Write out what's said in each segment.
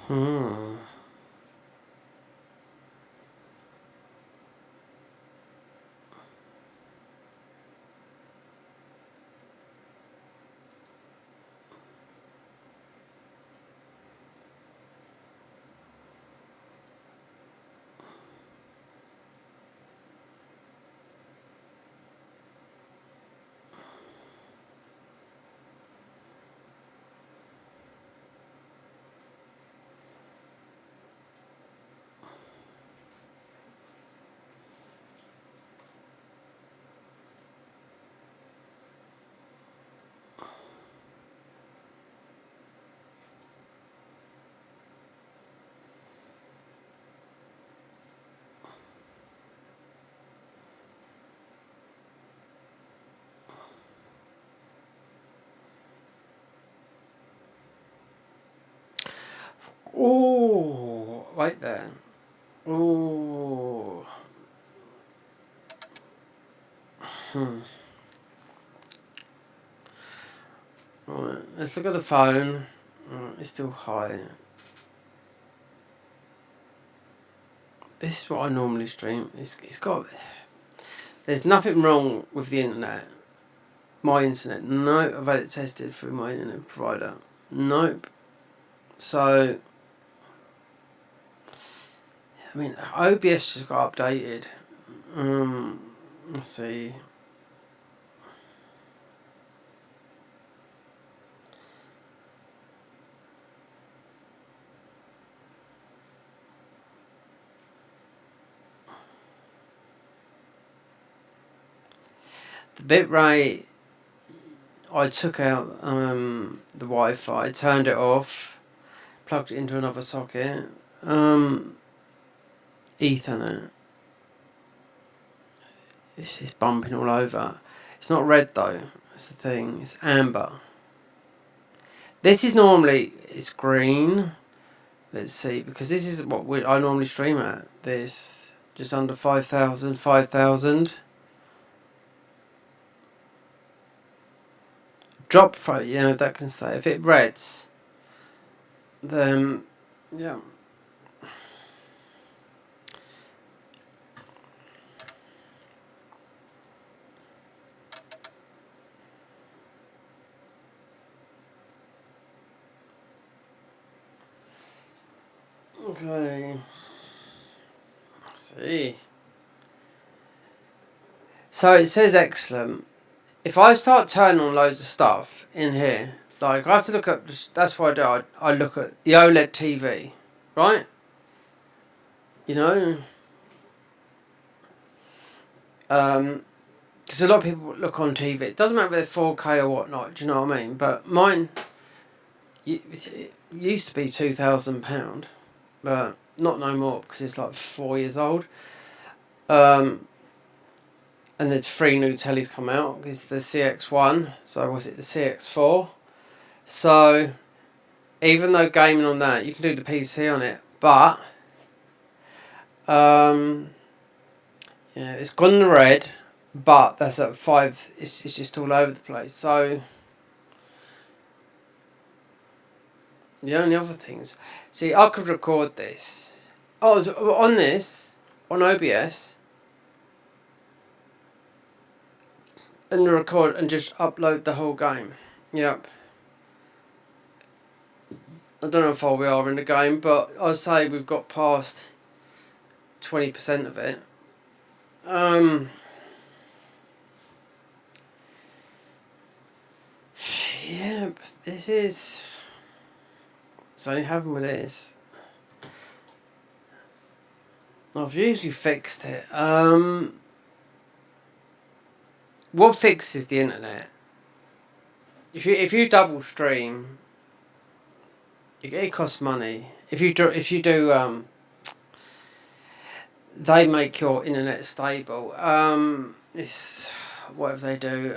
Hmm. Oh, wait there. Oh. Right, let's look at the phone. It's still high. This is what I normally stream. It's got. There's nothing wrong with the internet. My internet. No, I've had it tested through my internet provider. Nope. So, I mean, OBS just got updated. Let's see. The bitrate, I took out the Wi-Fi, turned it off, plugged it into another socket, Ethernet. This is bumping all over. It's not red though, that's the thing, it's amber. This is normally, it's green. Let's see, because this is what I normally stream at. This, just under 5,000, 5,000. Drop throat, that can stay. If it reds, then, yeah. Okay. Let's see. So it says excellent. If I start turning on loads of stuff in here, like I have to look at, that's what I do, I look at the OLED TV, right? Because a lot of people look on TV. It doesn't matter if they're 4K or whatnot, do you know what I mean? But mine, it used to be £2,000, but not no more because it's like 4 years old. And there's 3 new tellies come out. It's the CX1, so was it the CX4? So, even though gaming on that, you can do the PC on it, but it's gone in the red, but that's at 5. It's just all over the place. So the only other things, see, I could record this. Oh, on this, on OBS, and record and just upload the whole game. Yep. I don't know how far we are in the game, but I'd say we've got past 20% of it. Yeah, but this is... something happened with this. I've usually fixed it. What fixes the internet? If you double stream, it costs money. If you do they make your internet stable. It's whatever they do.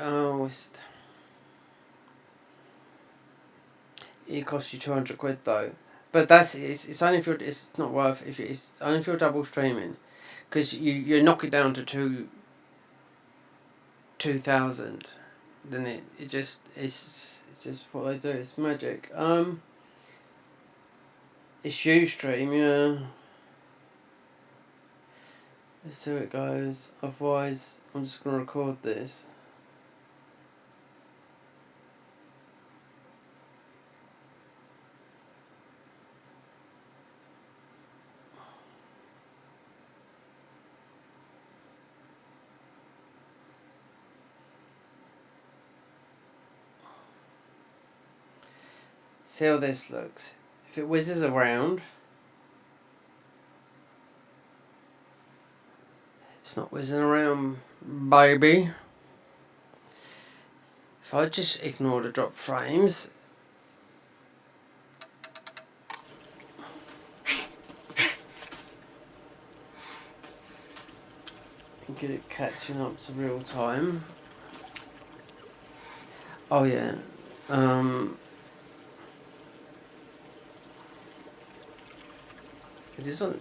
It costs you £200 though. But it's only if you're, it's not worth it. It's only if you're double streaming, because you knock it down to 2,000, then it's just what they do. It's magic. It's Ustream, yeah. Let's see how it goes. Otherwise, I'm just going to record this. See how this looks. If it whizzes around, it's not whizzing around, baby. If I just ignore the drop frames, and get it catching up to real time. Oh yeah. Is this on?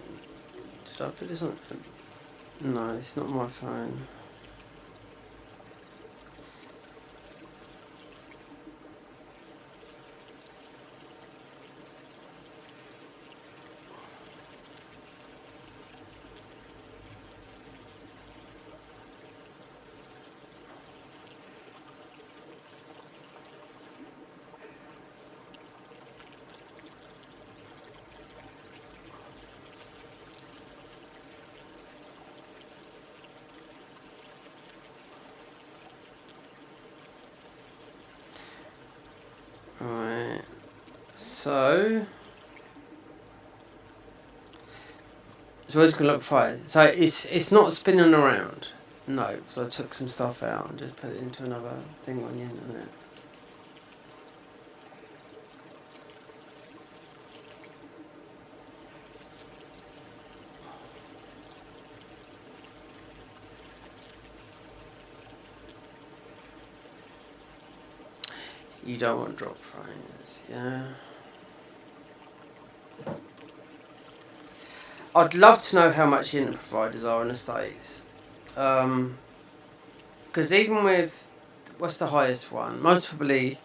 Did I put this on? No, it's not my phone. Alright, so it's going to look fine. So it's not spinning around, no, because I took some stuff out and just put it into another thing on the internet. You don't want drop frames, yeah. I'd love to know how much internet providers are in the States. Because even with, what's the highest one? Most probably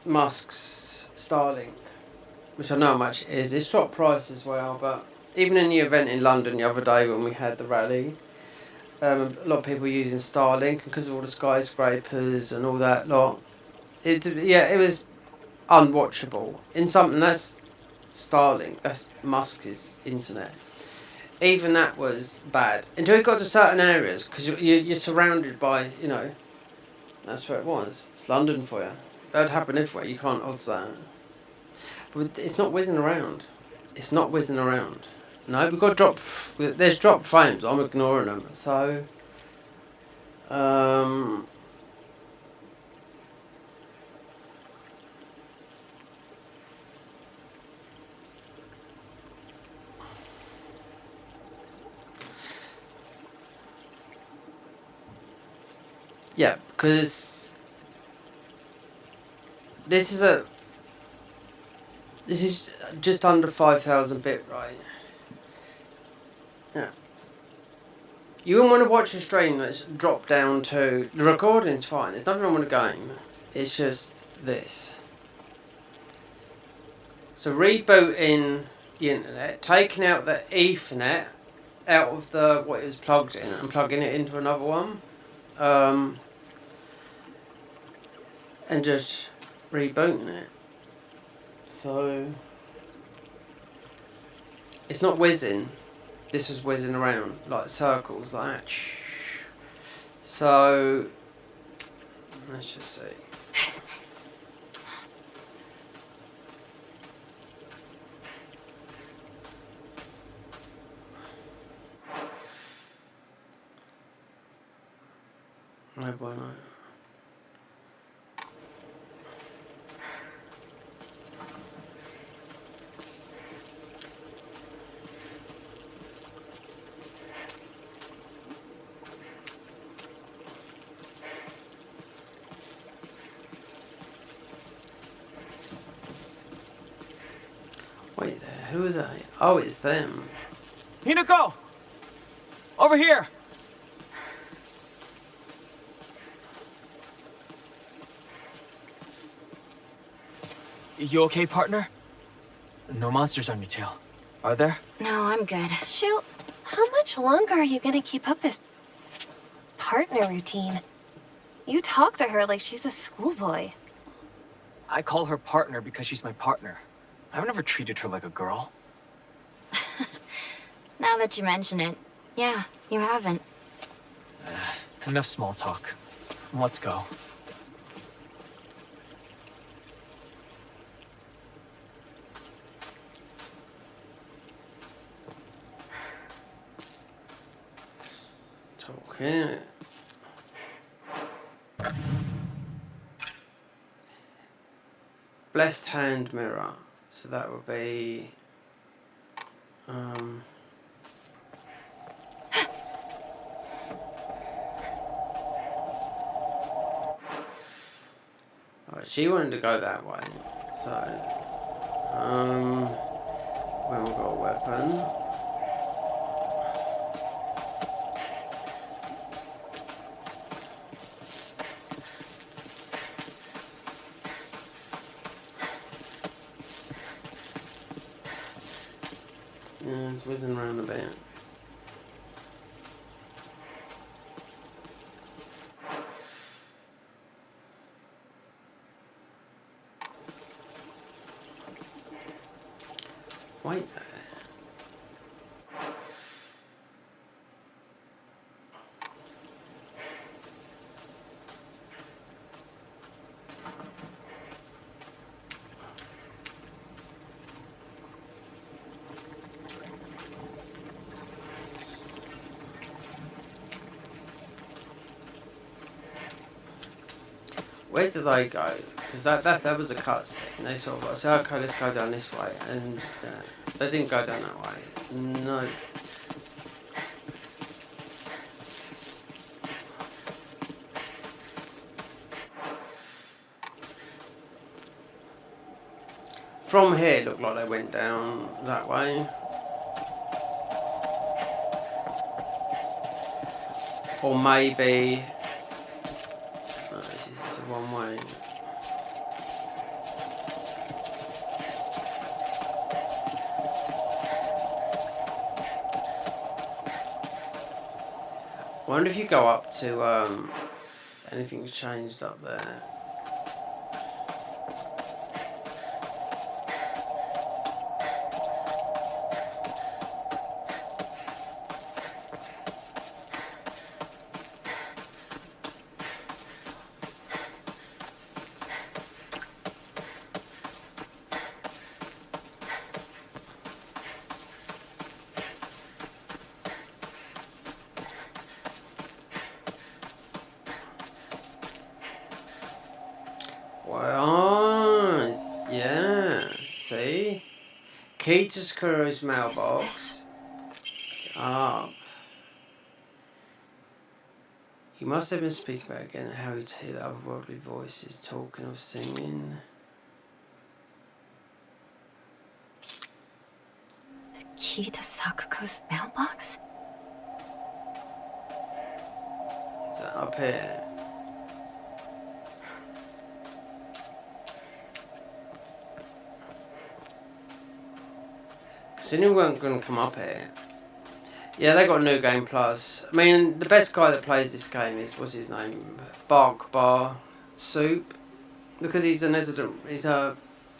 Musk's Starlink, which I know how much it is. It's dropped price as well, but even in the event in London the other day when we had the rally, a lot of people were using Starlink because of all the skyscrapers and all that lot. It was unwatchable. In something that's Starlink, that's Musk's internet. Even that was bad until it got to certain areas because you're surrounded by, that's where it was. It's London for you. That'd happen everywhere. You can't odds that. But it's not whizzing around. It's not whizzing around. No, we've got there's drop frames. I'm ignoring them. So, yeah, because this is just under 5,000 bit, right? Yeah. You wouldn't want to watch a stream that's dropped down to... The recording's fine. There's nothing wrong with the game. It's just this. So rebooting the internet, taking out the Ethernet out of what it was plugged in and plugging it into another one. And just rebooting it. So... It's not whizzing. This was whizzing around like circles like that. So let's just see. No bueno. Wait there, who are they? Oh, it's them. Hinako! Over here! You okay, partner? No monsters on your tail, are there? No, I'm good. Shoot, how much longer are you gonna keep up this partner routine? You talk to her like she's a schoolboy. I call her partner because she's my partner. I've never treated her like a girl. Now that you mention it, yeah, you haven't. Enough small talk. Let's go. Talking. Blessed hand mirror. So that would be. Alright, she wanted to go that way. So. When we've got a weapon. Yeah, it's whizzing around a bit. Wait there. Where did they go? Because that was a cutscene. They sort of said, okay, let's go down this way, and they didn't go down that way. No. From here, it looked like they went down that way. Or maybe. No, this is the wrong way. I wonder if you go up to. Anything's changed up there. Well, yeah. See? Key to Skuro's mailbox. Ah. You must have been speaking about again how you hear the otherworldly voices talking or singing. The key to Sakuko's mailbox? Is that up here? Because anyone weren't going to come up here. Yeah, they got New Game Plus. I mean, the best guy that plays this game is, what's his name? Bar Soup. Because he's a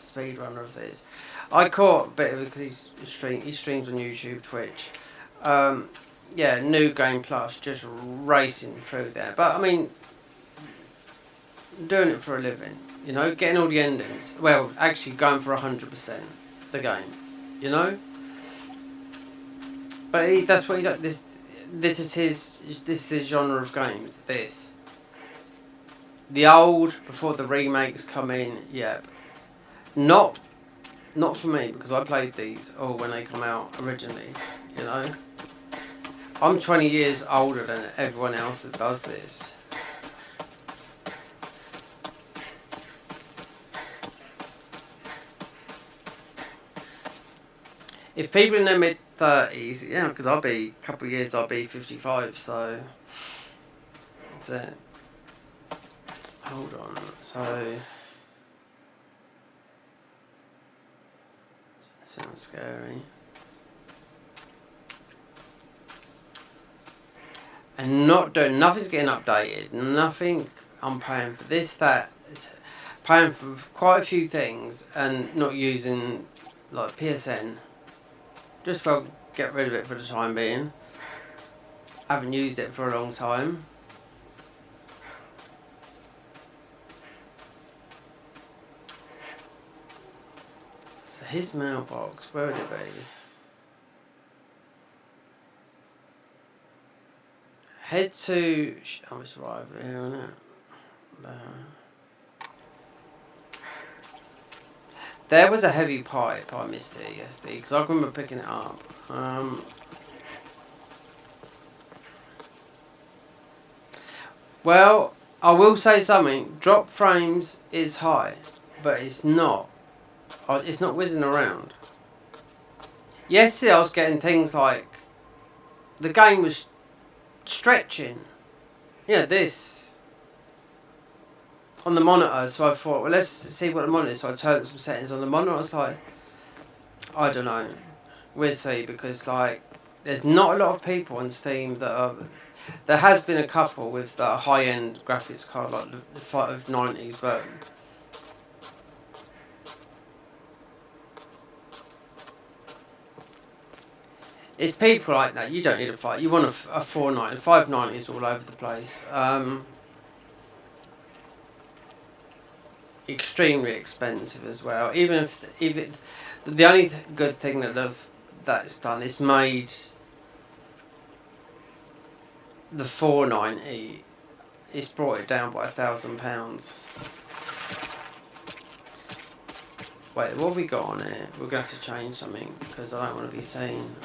speedrunner of this. I caught a bit of it because he streams on YouTube, Twitch. Yeah, New Game Plus, just racing through there. But, I mean, doing it for a living, you know, getting all the endings. Well, actually going for 100% the game, you know? But that's what he does. This is his genre of games. This. The old, before the remakes come in, yep. Not for me, because I played these all when they come out originally, you know. I'm 20 years older than everyone else that does this. If people in their mid-30s, yeah, because I'll be, a couple of years, I'll be 55, so that's it. Hold on, so scary. And not doing, nothing's getting updated. Nothing, I'm paying for this, that. Paying for quite a few things and not using like PSN. Just well get rid of it for the time being. I haven't used it for a long time. So his mailbox, where would it be? Head to... Oh, it's right over here, isn't it? There was a heavy pipe, I missed it yesterday, because I remember picking it up. Well, I will say something. Drop frames is high, but it's not. It's not whizzing around. Yesterday I was getting things like... The game was stretching. Yeah, this. On the monitor, so I thought, well, let's see what the monitor is. So I turned some settings on the monitor. I was like, I don't know. We'll see, because like, there's not a lot of people on Steam that are... There has been a couple with the high-end graphics card, like the 590s, but... It's people like that. You don't need a fight. You want a 490. 590 is all over the place. Extremely expensive as well. Even if the only good thing that's done is made the 490. It's brought it down by £1,000. Wait, what have we got on here? We're gonna have to change something because I don't want to be seen.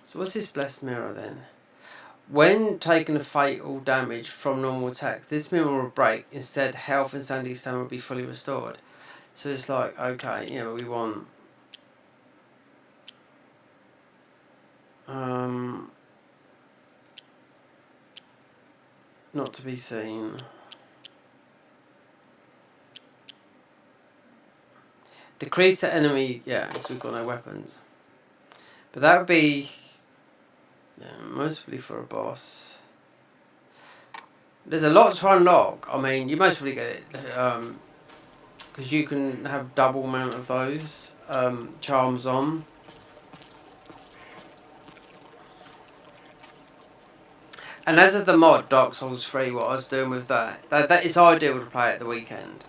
So what's this blessed mirror then? When taking a fatal damage from normal attacks, this mirror will break. Instead, health and sanity stamina will be fully restored. So it's like, okay, yeah, we want... not to be seen. Decrease the enemy, yeah, because we've got no weapons. But that would be mostly for a boss. There's a lot to unlock. I mean, you mostly get it because you can have double amount of those charms on. And as of the mod Dark Souls 3, what I was doing with that is ideal to play at the weekend,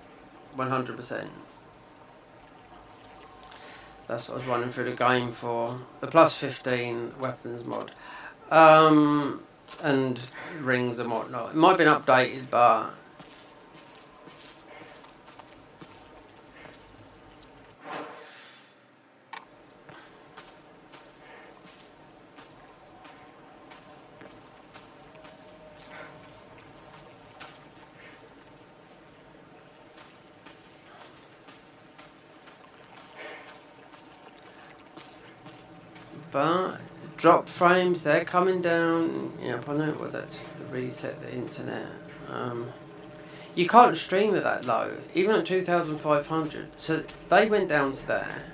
100%. That's what I was running through the game for. The plus 15 weapons mod. And rings and whatnot. It might have been updated, but... But drop frames, they're coming down. You know, I know it was that the reset the internet. You can't stream at that low, even at 2,500. So they went down to there.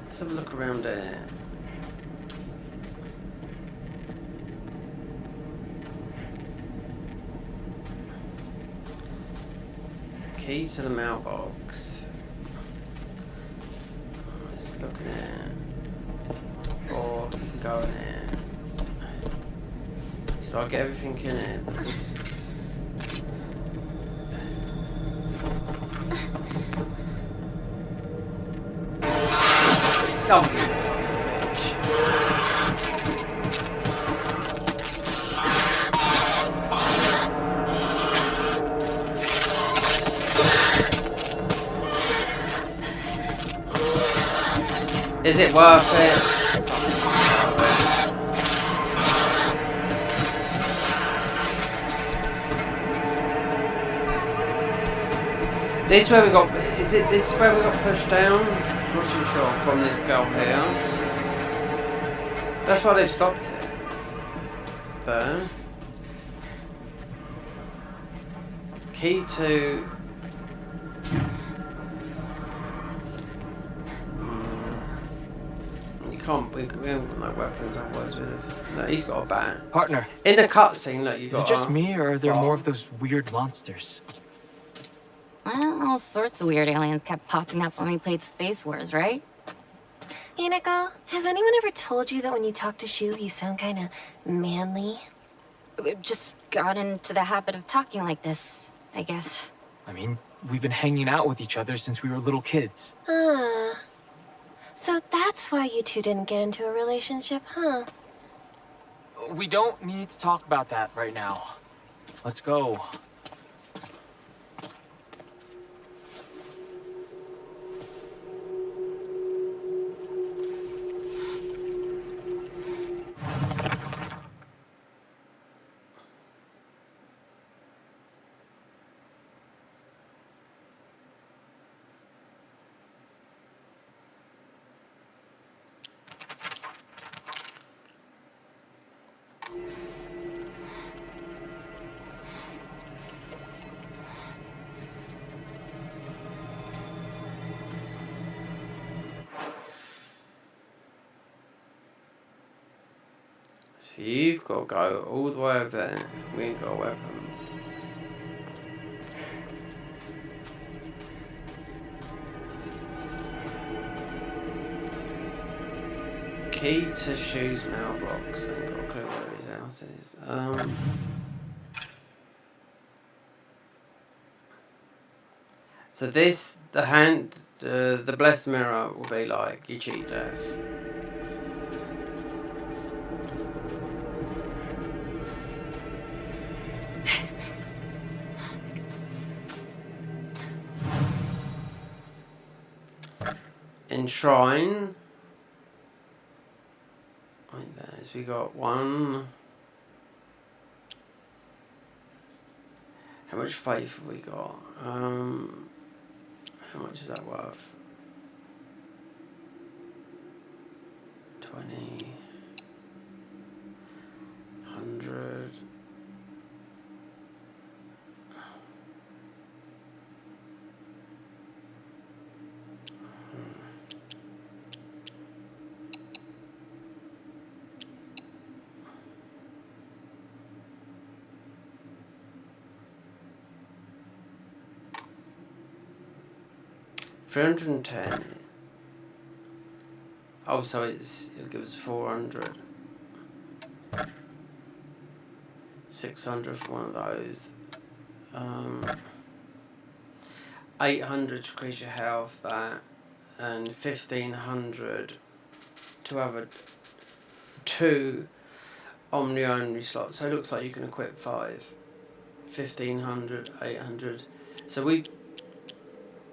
Let's have a look around there. Key to the mailbox. Let's look at it. Or you can go in here. Did I get everything in here? Because... Oh, you fucking bitch. Is it worth it? This is where we got. Is it? This is where we got pushed down. I'm not too sure from this girl here. That's why they've stopped it. There. Key to... You can't... We haven't got no weapons, otherwise we'd have... No, he's got a bat. Partner, In the cutscene, look, you've is got... it just me, or are there more of those weird monsters? Well, all sorts of weird aliens kept popping up when we played Space Wars, right? Hinako, has anyone ever told you that when you talk to Shu, you sound kind of manly? We just got into the habit of talking like this, I guess. I mean, we've been hanging out with each other since we were little kids. Ah. So that's why you two didn't get into a relationship, huh? We don't need to talk about that right now. Let's go. So you've got to go all the way over there. We ain't got a weapon. Key to Shu's mailbox. I ain't got a clue where his house is. So this, the blessed mirror will be like you cheat death. Enshrine. Right there. So we got one. How much faith have we got? How much is that worth? 20. 100. $310. Oh, so it'll give us 400. 600 for one of those. 800 to increase your health, that, and 1500 to have two omni-only slots. So it looks like you can equip 5. 1500, 800. So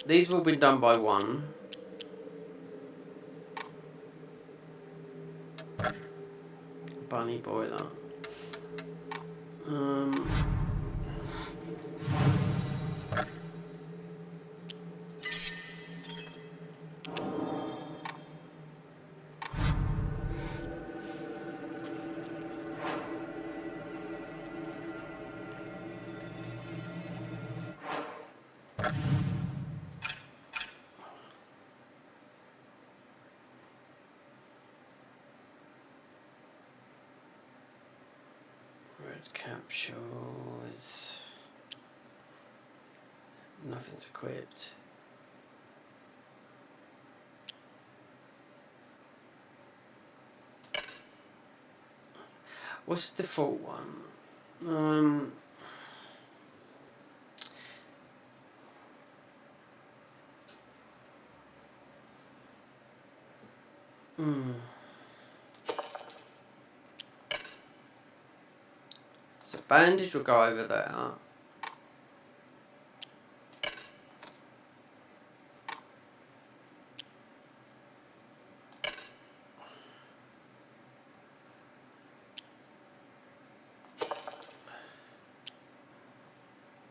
these have all been done by one. Bunny boiler. Red capsules. Nothing's equipped. What's the default one? So bandage will go over there.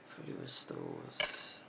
Fully restores.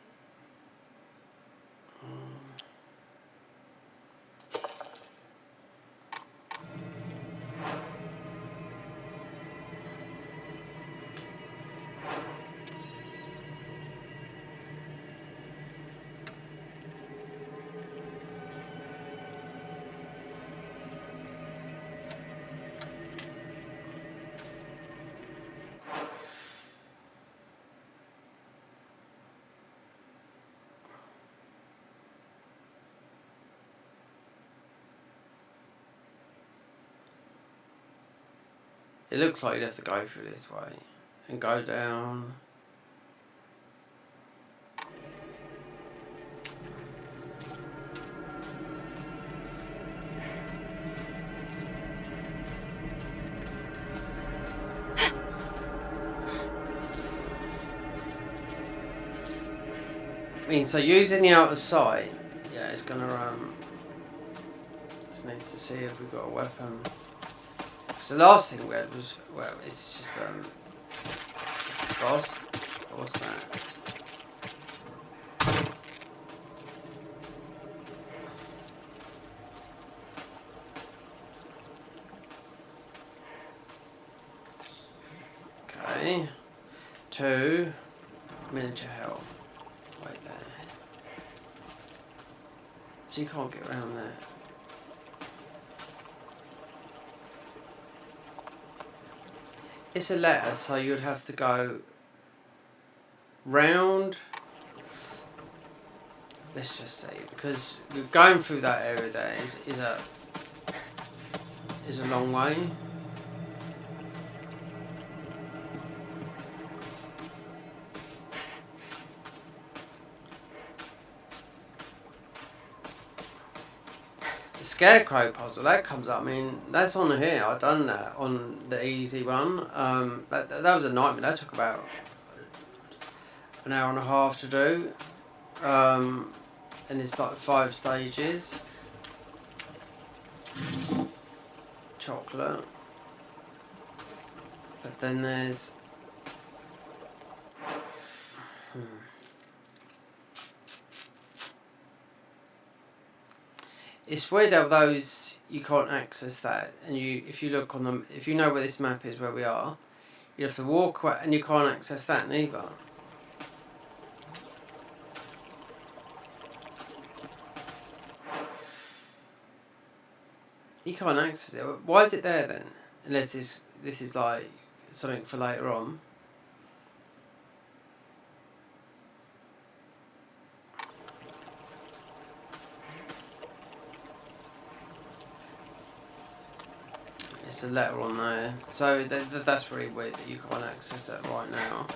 It looks like you'd have to go through this way and go down. I mean, so using the outer sight, yeah, it's gonna just need to see if we've got a weapon. Because the last thing we had was, well, it's just boss. What's that? Okay. 2 miniature health. Wait there. So you can't get around there. It's a letter, so you'd have to go round. Let's just see, because going through that area there is a long way. Scarecrow puzzle, that comes up. I mean, that's on here. I've done that on the easy one. That was a nightmare. That took about an hour and a half to do. And it's like 5 stages. Chocolate. But then there's... It's weird how those, you can't access that, and if you look on them, if you know where this map is, where we are, you have to walk away, and you can't access that neither. You can't access it. Why is it there then? Unless this is like something for later on. It's a letter on there. So that's really weird that you can't access that right now.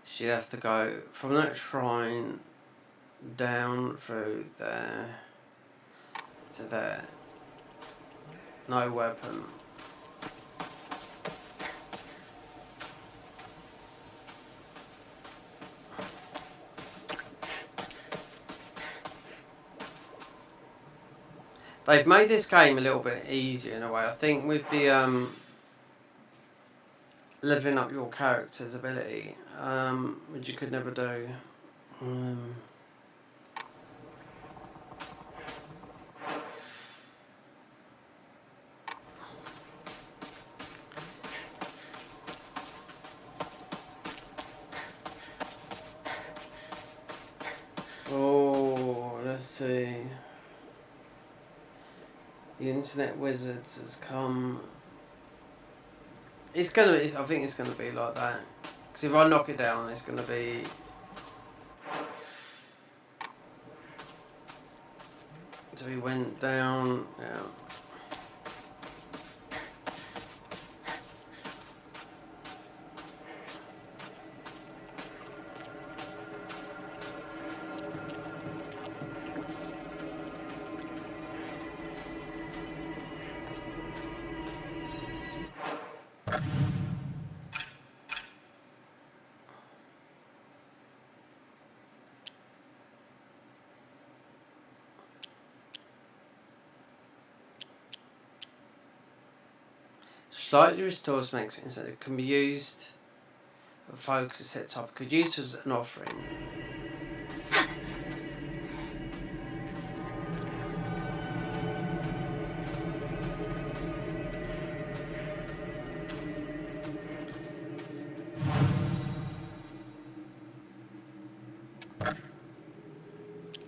So you have to go from that shrine down through there to there. No weapon. They've made this game a little bit easier in a way. I think with the leveling up your character's ability, which you could never do. Oh, let's see. The internet wizards has come. It's gonna. I think it's gonna be like that. Because if I knock it down, it's gonna be. So we went down. Yeah. Slightly restores makes so it can be used for focus set type. Could use as an offering.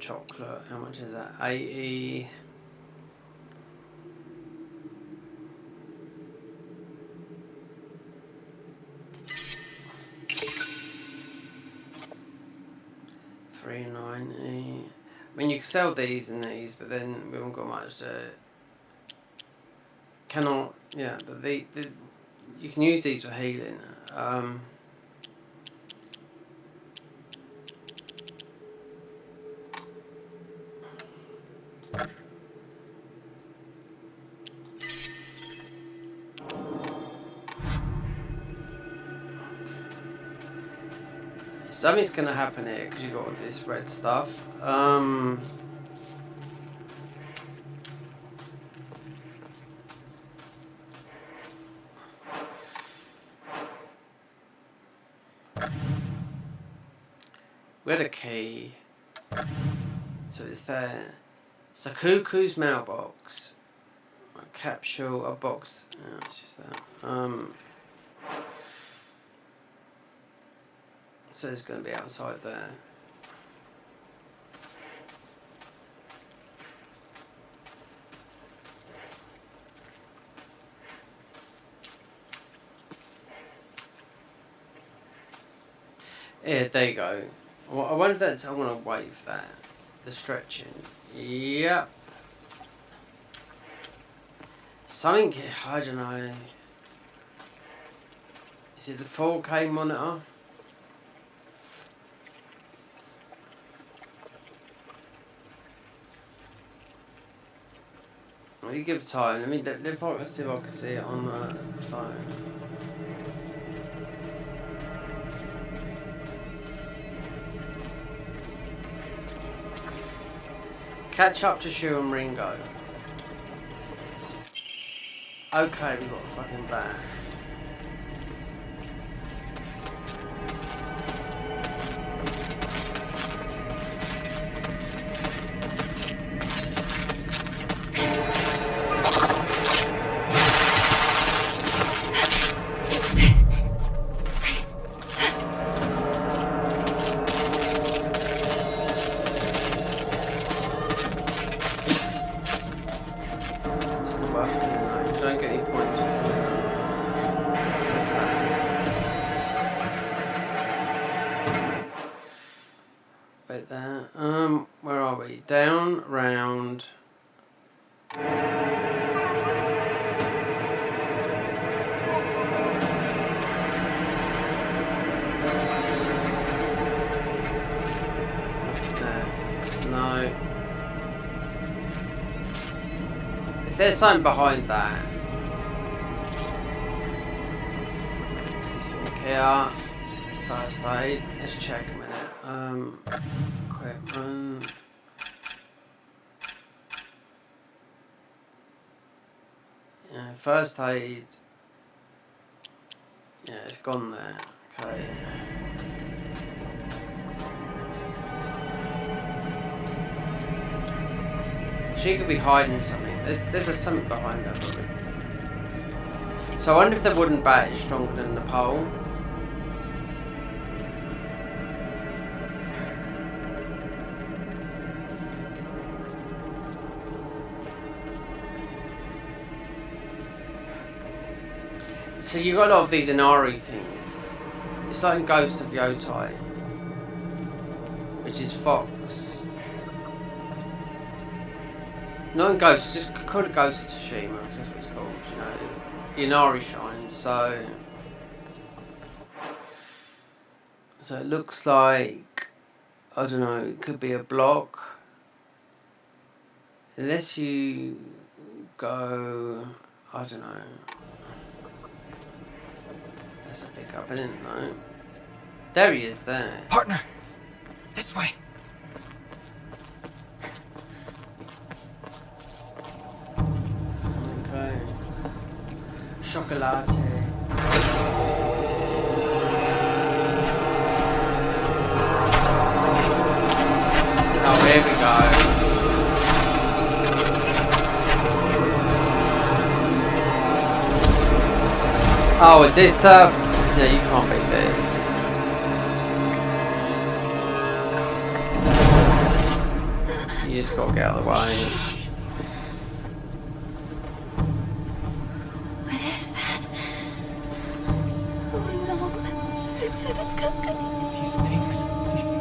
Chocolate, how much is that? 80. $3.90. I mean, you can sell these and these, but then we haven't got much to. Cannot, yeah, but the you can use these for healing. Something's gonna happen here because you got all this red stuff. We had a key, so it's there. So Cuckoo's mailbox, a capsule, a box. Oh, it's just that. So it's going to be outside there. Yeah, there you go. I wonder if that's. I want to wait for that. The stretching. Yep. Something. I don't know. Is it the 4K monitor? Well, you give time. Let me probably see if I can see it on the phone. Catch up to Shu and Ringo. Okay, we got a fucking bat. Where are we? Down, round. No. If there's something behind that. Some care. First aid. Let's check a minute. Equipment. Yeah, first aid. Yeah, it's gone there. Okay. She could be hiding something. There's something behind her. Probably. So I wonder if the wooden bat is stronger than the pole. So you got a lot of these Inari things. It's like in Ghost of Yotai, which is Fox. Not in Ghost, just called it Ghost of Tsushima, because that's what it's called, you know. Inari shines, so it looks like, I don't know, it could be a block. Unless you go, I don't know. That's a pickup, I didn't know. There he is, there. Partner! This way! Okay. Chocolate. Oh, here we go. Oh, is this the... No, you can't beat this. You just gotta get out of the way. What is that? Oh no, it's so disgusting. These things,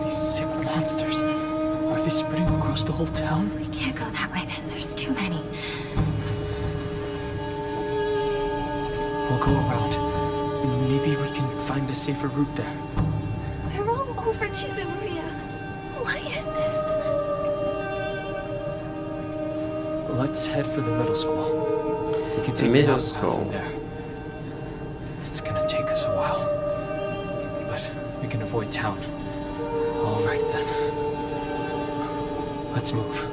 these sick monsters, are they spreading across the whole town? We can't go that way then, there's too many. We'll go around. Maybe we can find a safer route there. We're all over Chizuruya. Why is this? Let's head for the middle school. We can The take middle the path school. from there. It's gonna take us a while, but we can avoid town. All right then. Let's move.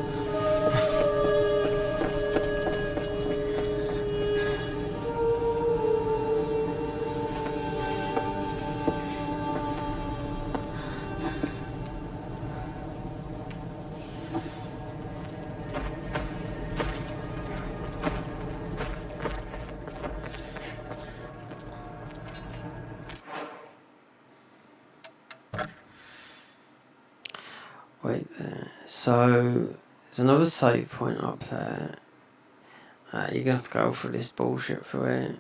Wait there. So there's another save point up there. You're gonna have to go through this bullshit through it.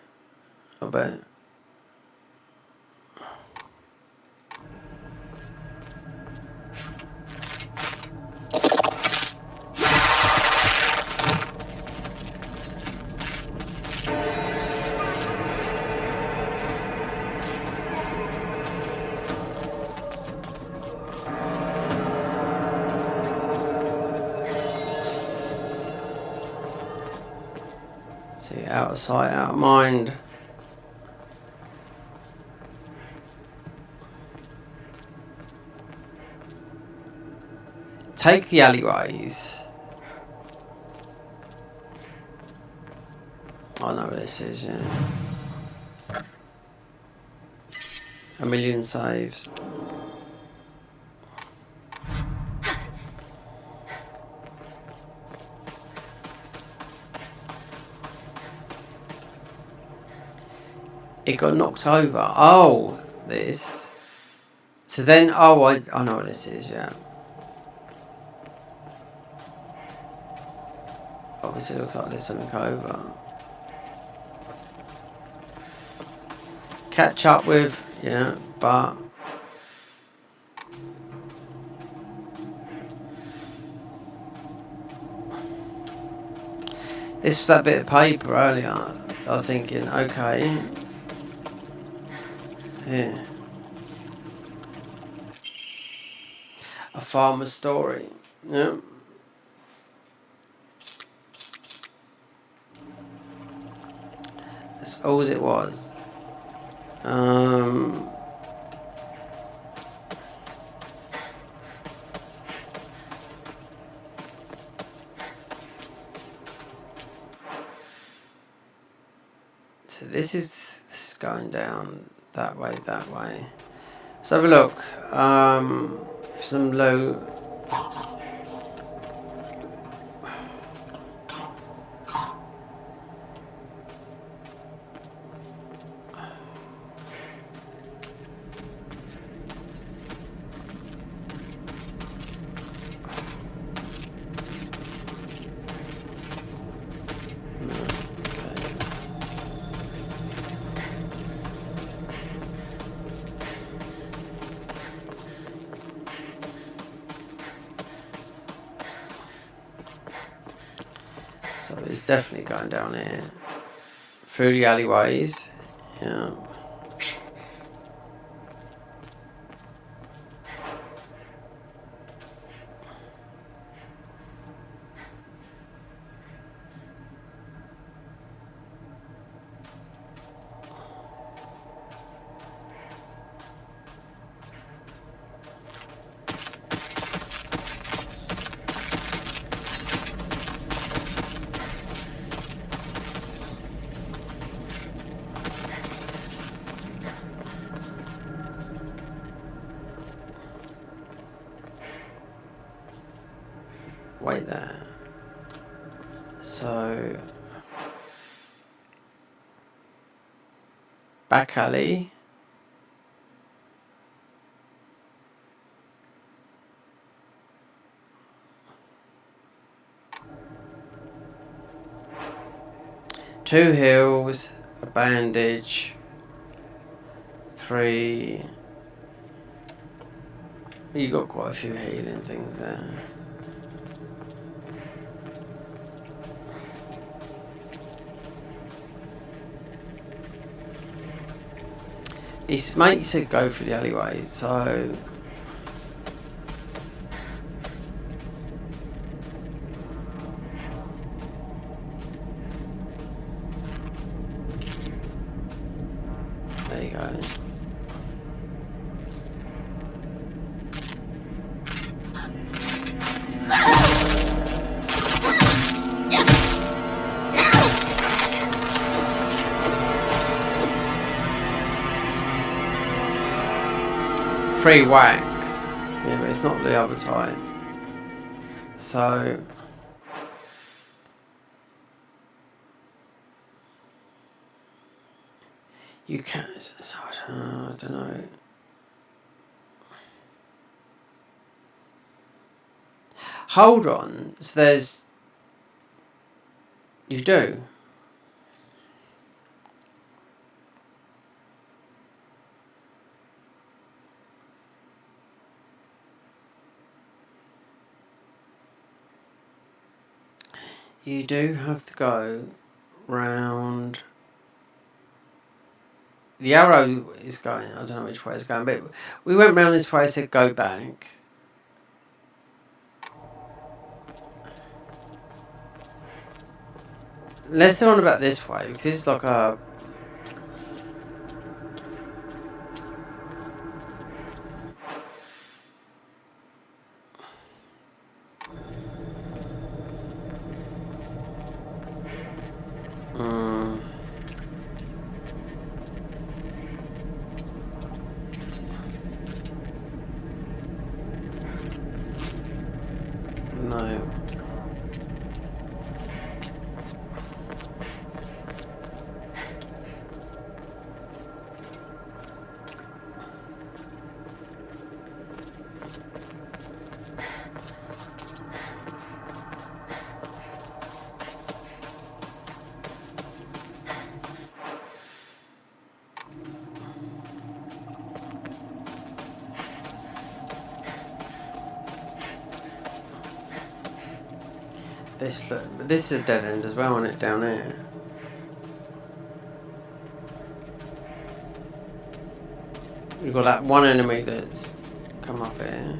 I bet. See, out of sight, out of mind. Take the alleyways. I know what this is, yeah. A million saves. It got knocked over. Oh, this. So then, oh, I know what this is, yeah. Obviously, it looks like there's something over. Catch up with, yeah, but. This was that bit of paper earlier. I was thinking, okay. Yeah. A farmer's story. Yeah. That's all it was. So this is going down that way. Let's have a look. For some low. So it's definitely going down here. Through the alleyways. Yeah. wait there. So back alley. Two heals, a bandage, 3. You got quite a few healing things there. His mate said go through the alleyways, so there you go. Free wax. Yeah, but it's not the other type. So you can. So I don't know. Hold on. So there's. You do. You do have to go round. The arrow is going. I don't know which way it's going, but we went round this way. I said go back. Let's turn on about this way because this is like a. No. This is a dead end as well, isn't it, down there? You've got that one enemy that's come up here.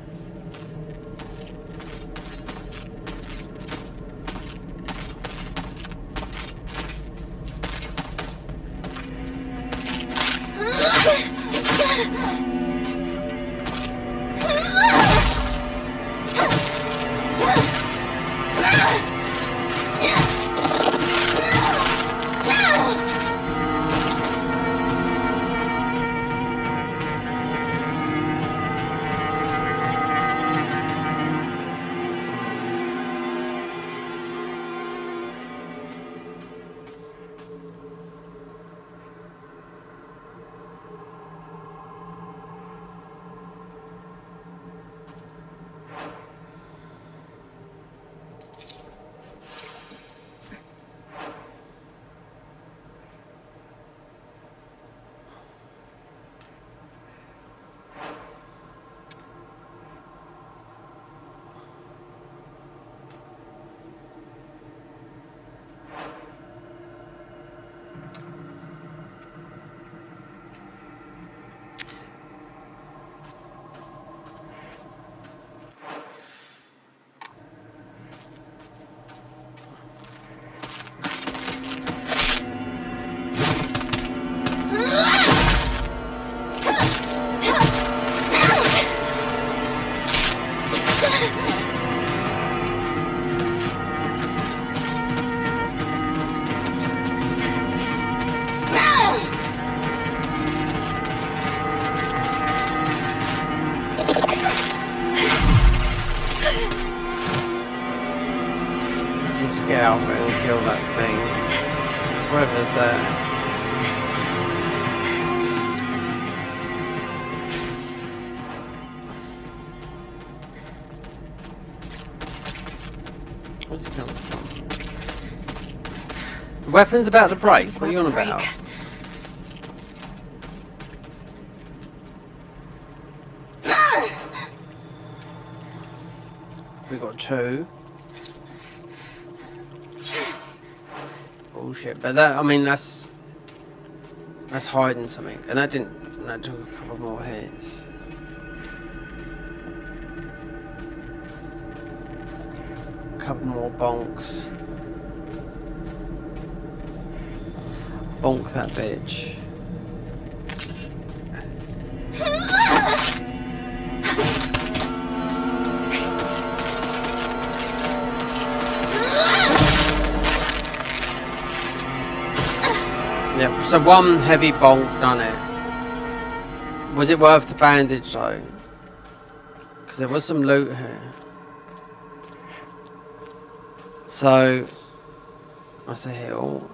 get out there and kill that thing. It's whoever's there. Where's it coming from? The weapon's about to break. It's What are you on about to about? break. We got 2. Bullshit. But that, I mean, that's hiding something. And that took a couple more hits. A couple more bonks. Bonk that bitch. Yeah, so one heavy bonk done it. Was it worth the bandage though? Because there was some loot here. So that's a hill.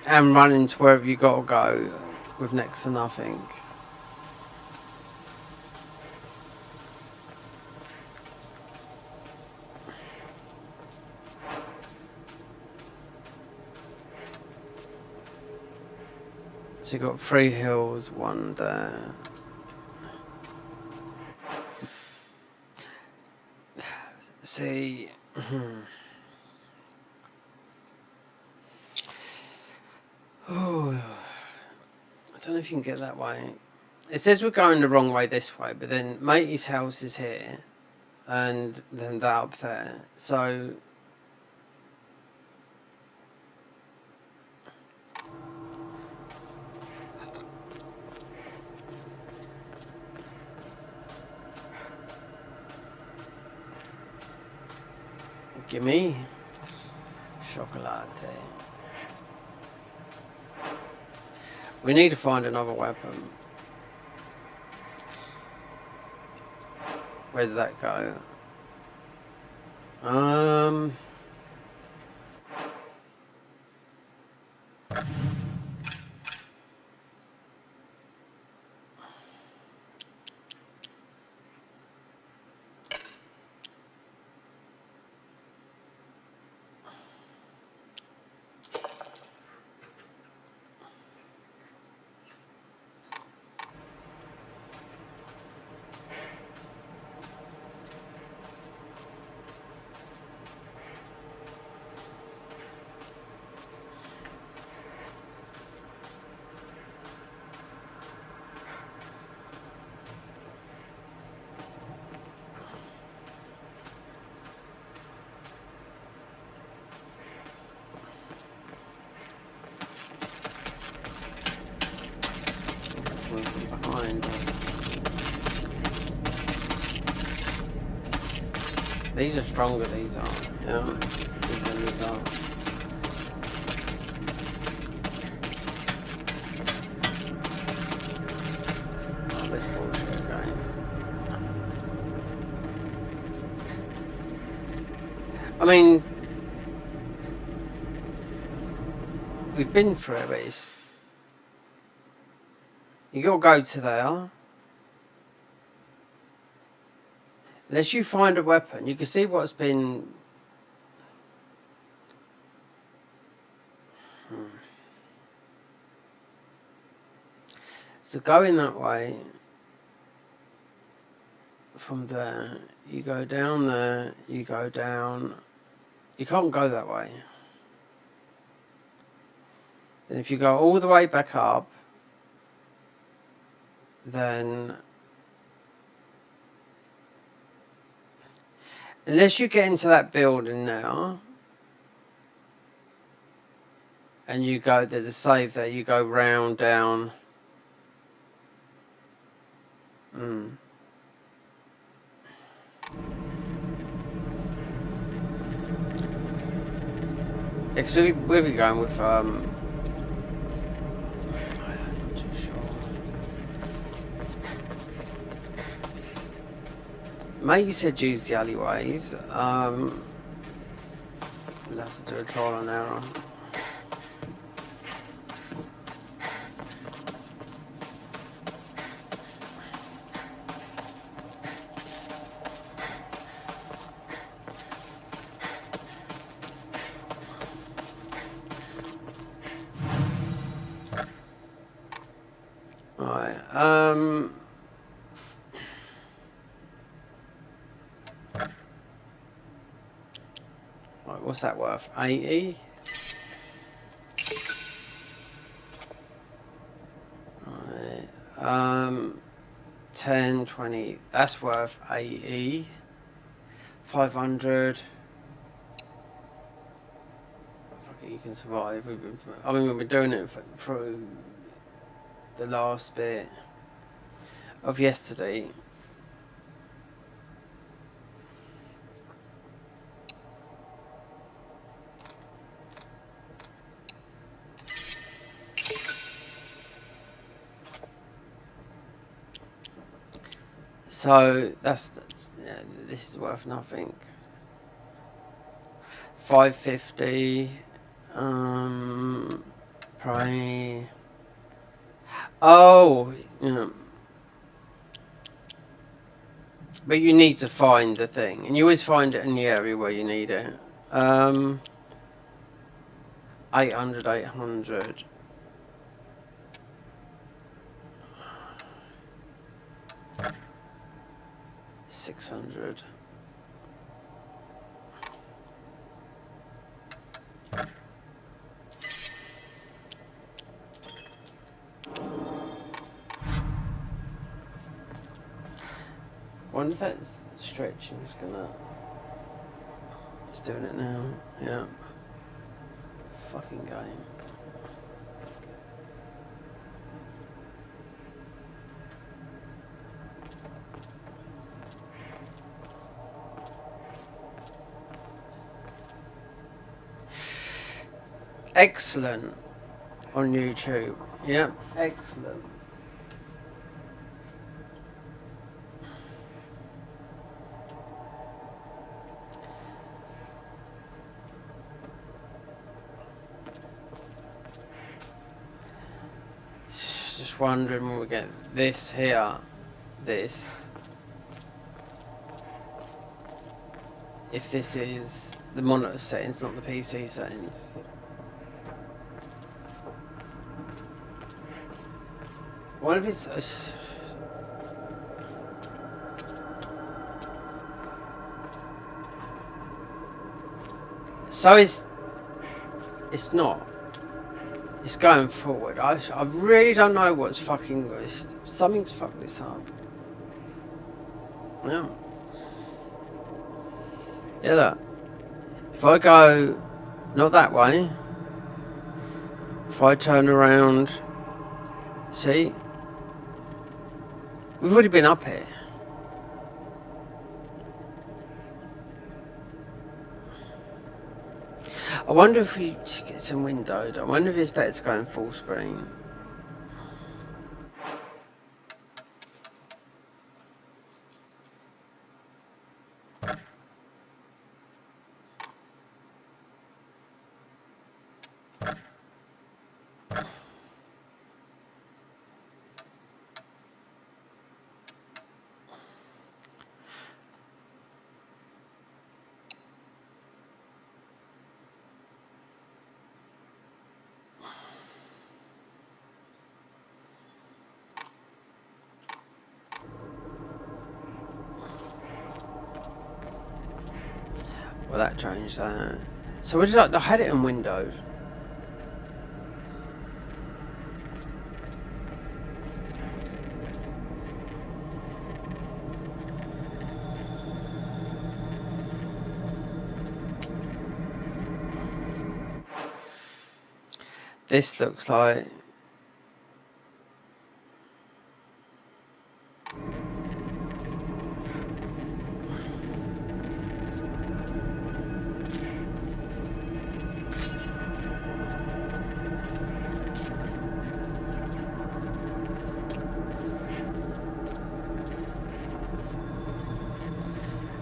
And running to wherever you gotta go with next to nothing. So you got 3 hills, 1 there. See. Oh, I don't know if you can get that way. It says we're going the wrong way this way, but then Matey's house is here, and then that up there. So gimme chocolate. We need to find another weapon. Where did that go? Behind. These are stronger, these are. Yeah. These are. Oh, this bullshit again. I mean, we've been through it, but it's. You gotta go to there. Unless you find a weapon, you can see what's been. So going that way. From there, you go down there, you go down. You can't go that way. Then if you go all the way back up, then unless you get into that building now and you go, there's a save there, you go round down. Because we'll be going with I'm not too sure. Mate said use the alleyways. We'll have to do a trial and error. Right, right, what's that worth? 80? Right, 10, 20, that's worth 80. 500. Fuck it, you can survive. I mean, we've been doing it through the last bit of yesterday. So that's yeah, this is worth nothing. 550. Probably. Oh, yeah. But you need to find the thing, and you always find it in the area where you need it. 800, 800. $600. I wonder if that's stretching. It's doing it now. Yeah. Fucking game. Excellent on YouTube. Yep, excellent. Just wondering when we get this here, this. If this is the monitor settings, not the PC settings. What if it's... So it's not. It's going forward. I really don't know what's fucking... Something's fucking this up. Yeah. Yeah, look. If I go... Not that way. If I turn around... See? We've already been up here. I wonder if we just get some windowed. I wonder if it's better to go in full screen. Well, that changed that. So what did I had it in Windows. This looks like...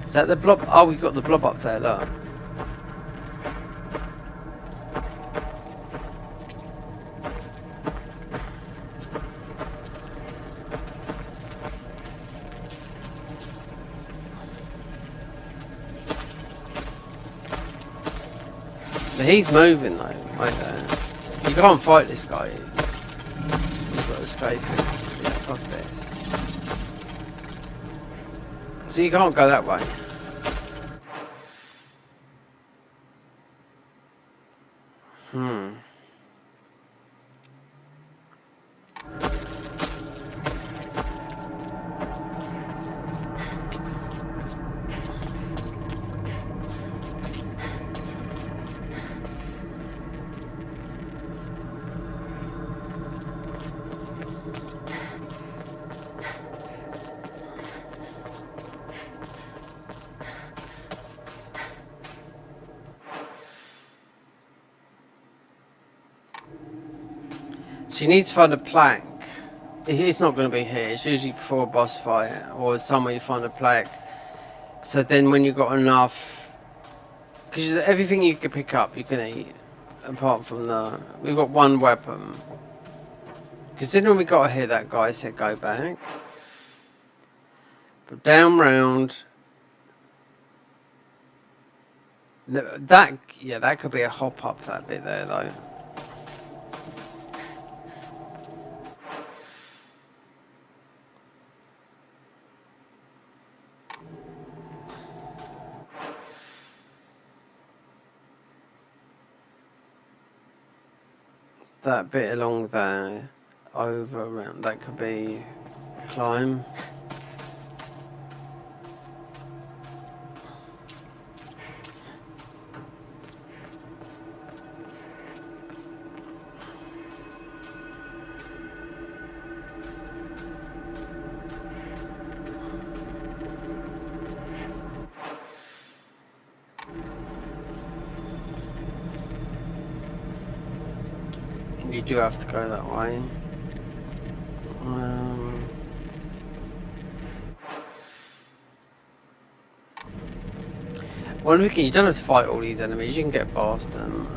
Is that the blob? Oh, we got the blob up there, look. But he's moving though, right there. You can't fight this guy. He's got to escape him. Yeah, fuck this. So you can't go that way. So you need to find a plaque. It's not going to be here. It's usually before a boss fight or somewhere you find a plaque. So then when you've got enough... Because everything you can pick up, you can eat. Apart from the... We've got one weapon. Because then when we got here, that guy said go back. But down round... That could be a hop up, that bit there though. That bit along there, over around, that could be a climb. You do have to go that way. Well, you don't have to fight all these enemies. You can get past them.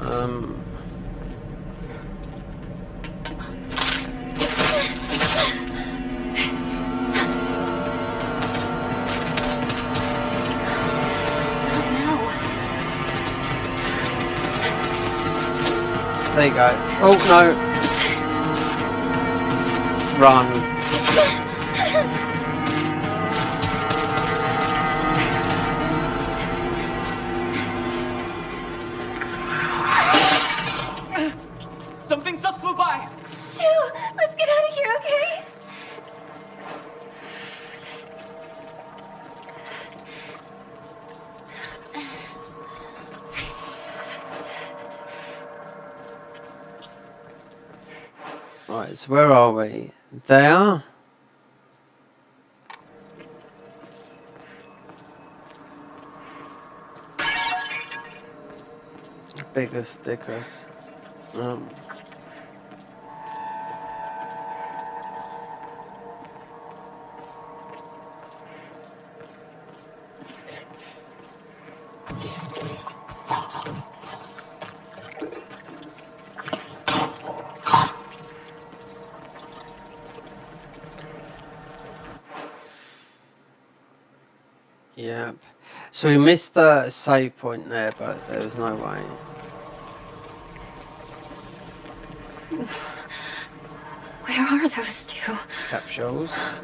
There you go. Oh no! Run. Something just flew by! Shoo! Let's get out of here, okay? Right, so where are we? There. Bigger stickers. Yep. So we missed the save point there, but there was no way. Where are those two? Capsules.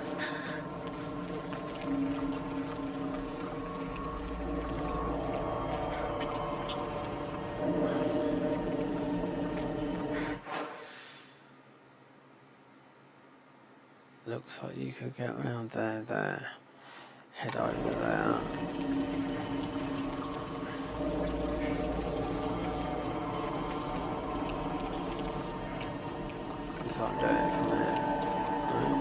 Looks like you could get around there. Head over there. Can't do it from there. No.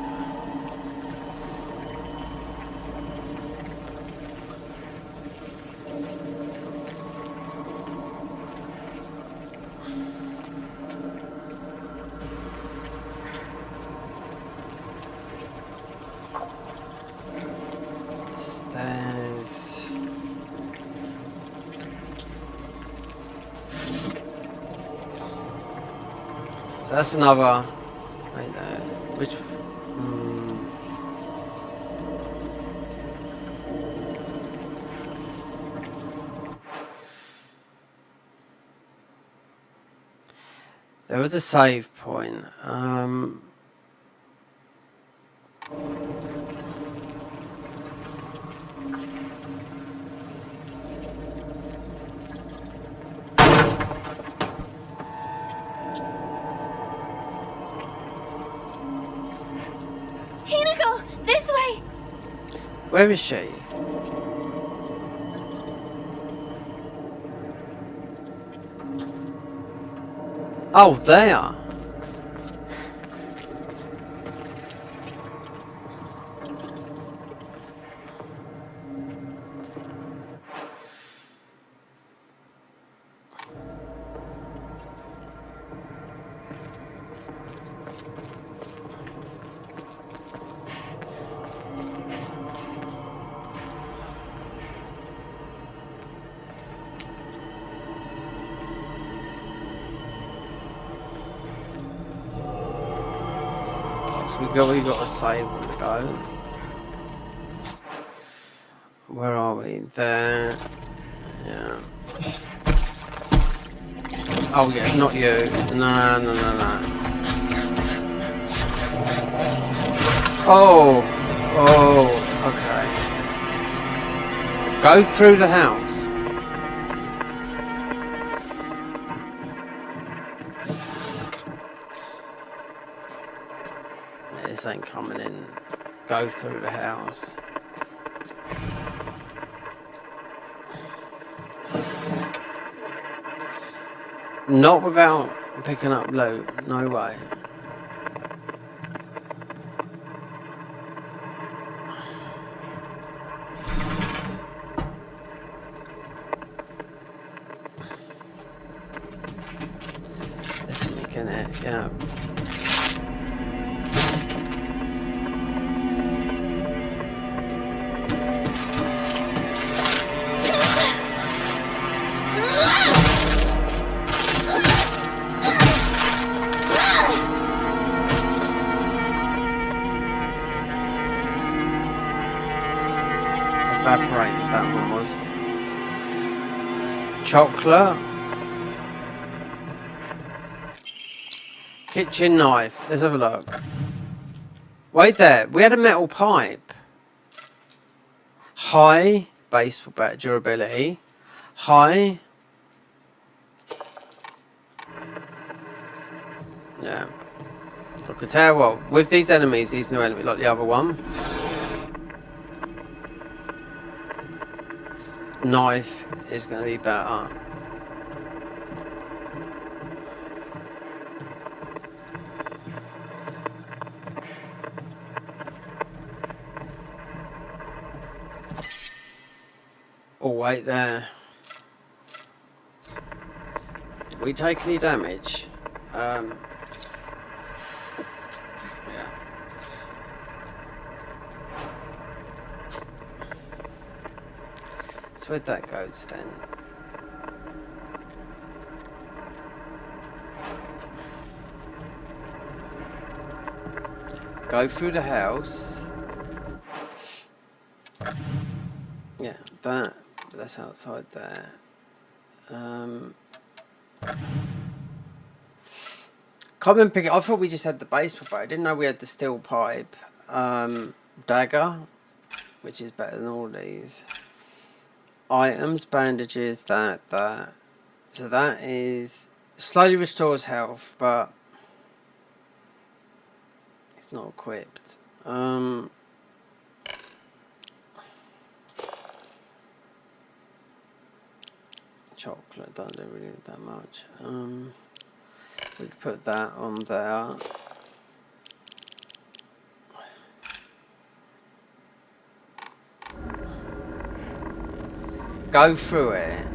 Stairs. So that's another. Right there. Which? There was a save point. Hinako, this way! Where is she? Oh, there. So we got to save on the go. Where are we? There. Yeah. Oh yeah, not you. No. Oh, okay. Go through the house. This ain't coming in. Go through the house. Not without picking up loot. No way. Listen, you can, yeah. Evaporated, that one was. Chocolate. Kitchen knife. Let's have a look. Wait there. We had a metal pipe. High baseball bat durability. High. Yeah. I could tell well with these enemies, these new enemies like the other one. Knife is going to be better. Oh wait there. Did we take any damage? Yeah. So where'd that goes then? Go through the house. Yeah, that's outside there. Can't pick it. I thought we just had the baseball bat. I didn't know we had the steel pipe. Dagger, which is better than all these. Items, bandages, that. So that is slowly restores health, but it's not equipped. Chocolate don't really need that much. We could put that on there. Go through it.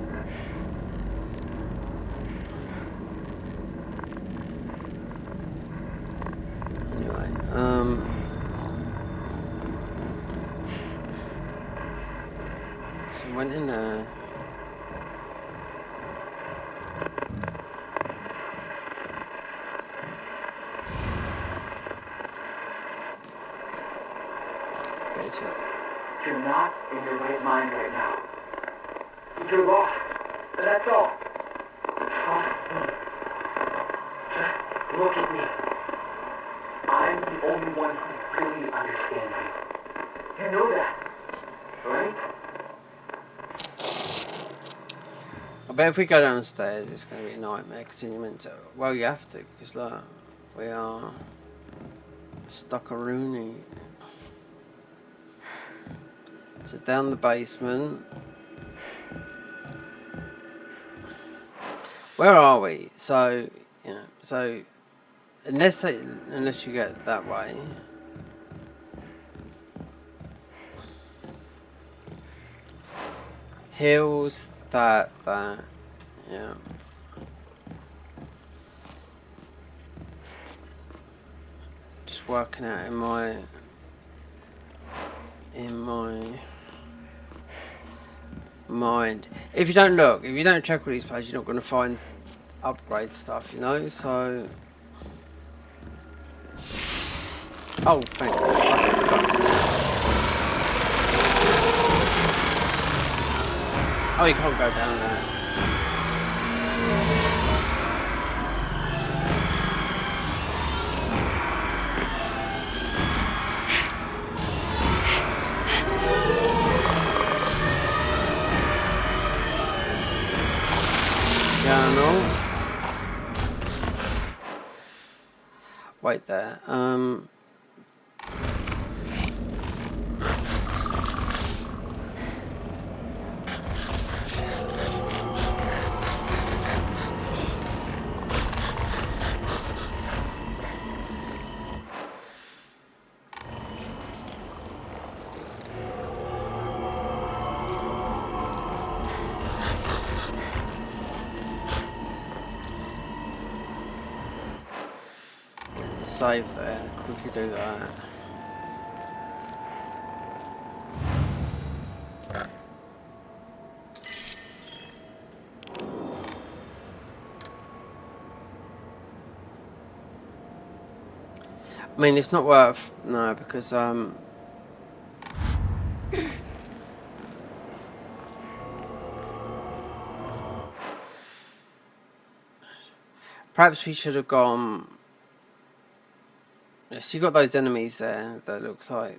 Anyway, so we went in there. Basically. You're not in your right mind right now. You're lost. And that's all. Trust me. Just look at me. I'm the only one who really understands you. You know that, right? I bet if we go downstairs, it's going to be a nightmare. Because you're meant to. Well, you have to, because look, we are stuck a Rooney. So down the basement. Where are we? So, you know, so unless you get that way. Hills, that, yeah. Just working out in my mind. If you don't look, if you don't check all these places, you're not going to find upgrade stuff, you know, so... Oh, thank God. Oh, you can't go down there. Yeah, no. Wait there. Save there, quickly do that. I mean, it's not worth, no, because perhaps we should have gone. Yes, you got those enemies there that looks like.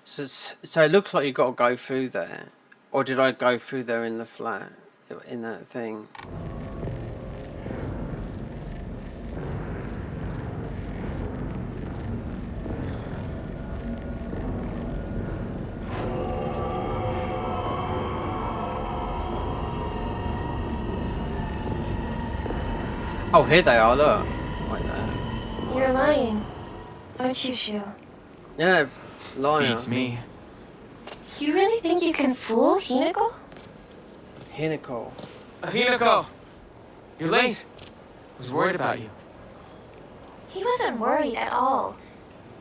So it looks like you got to go through there, or did I go through there in the flat, in that thing? Oh, here they are, look. Right there. You're lying, aren't you, Shu? Yeah, liar. Beats me. You really think you can fool Hinako? Hinako. Hinako! You're late. I was worried about you. He wasn't worried at all.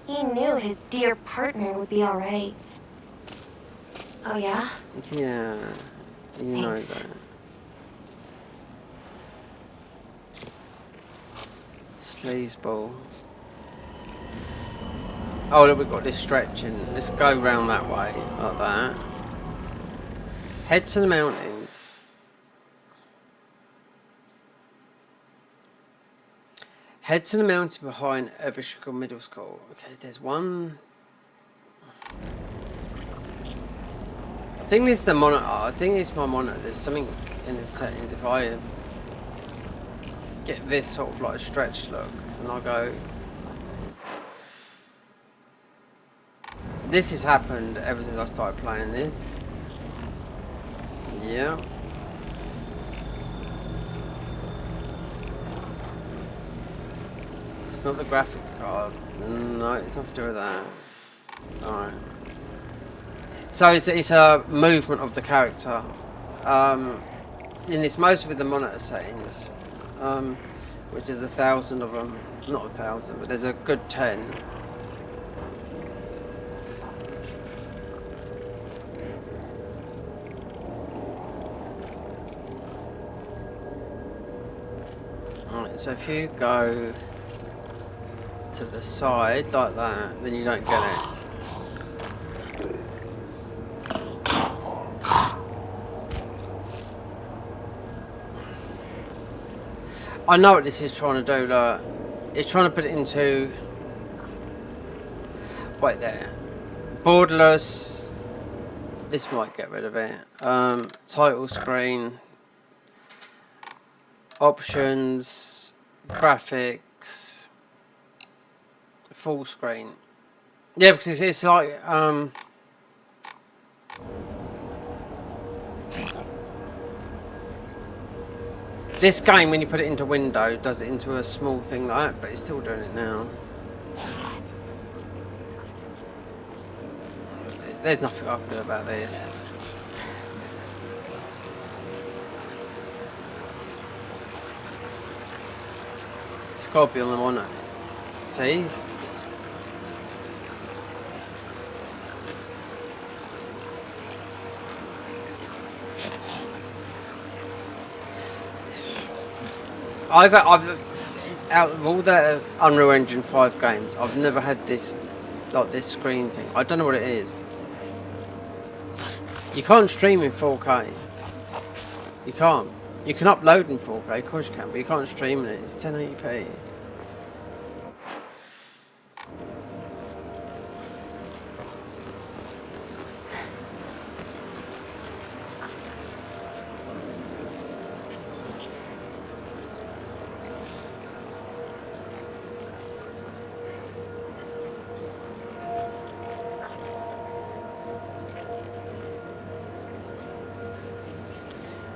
He knew his dear partner would be alright. Oh yeah? Yeah, you Thanks. know that. Sleazeball. Oh, look, we've got this stretching. Let's go round that way, like that. Head to the mountains. Head to the mountain behind Ebershikal Middle School. Okay, there's one. I think this is the monitor. I think it's my monitor. There's something in the settings. If I get this sort of like a stretch look, and I go. This has happened ever since I started playing this. Yeah. It's not the graphics card. No, it's nothing to do with that. Alright. So it's a movement of the character. And it's mostly with the monitor settings. Which is 1,000 of them. Not 1,000, but there's a good 10. So if you go to the side like that, then you don't get it. I know what this is trying to do, look. It's trying to put it into... Wait there. Borderless. This might get rid of it. Title screen. Options. Graphics. Full screen. Yeah, because it's like... This game, when you put it into window, does it into a small thing like that, but it's still doing it now. There's nothing I can do about this. It's got to be on the monitor. See? I've out of all the Unreal Engine 5 games, I've never had this, like this screen thing. I don't know what it is. You can't stream in 4K. You can't. You can upload in 4K, of course you can, but you can't stream in it. It's 1080p.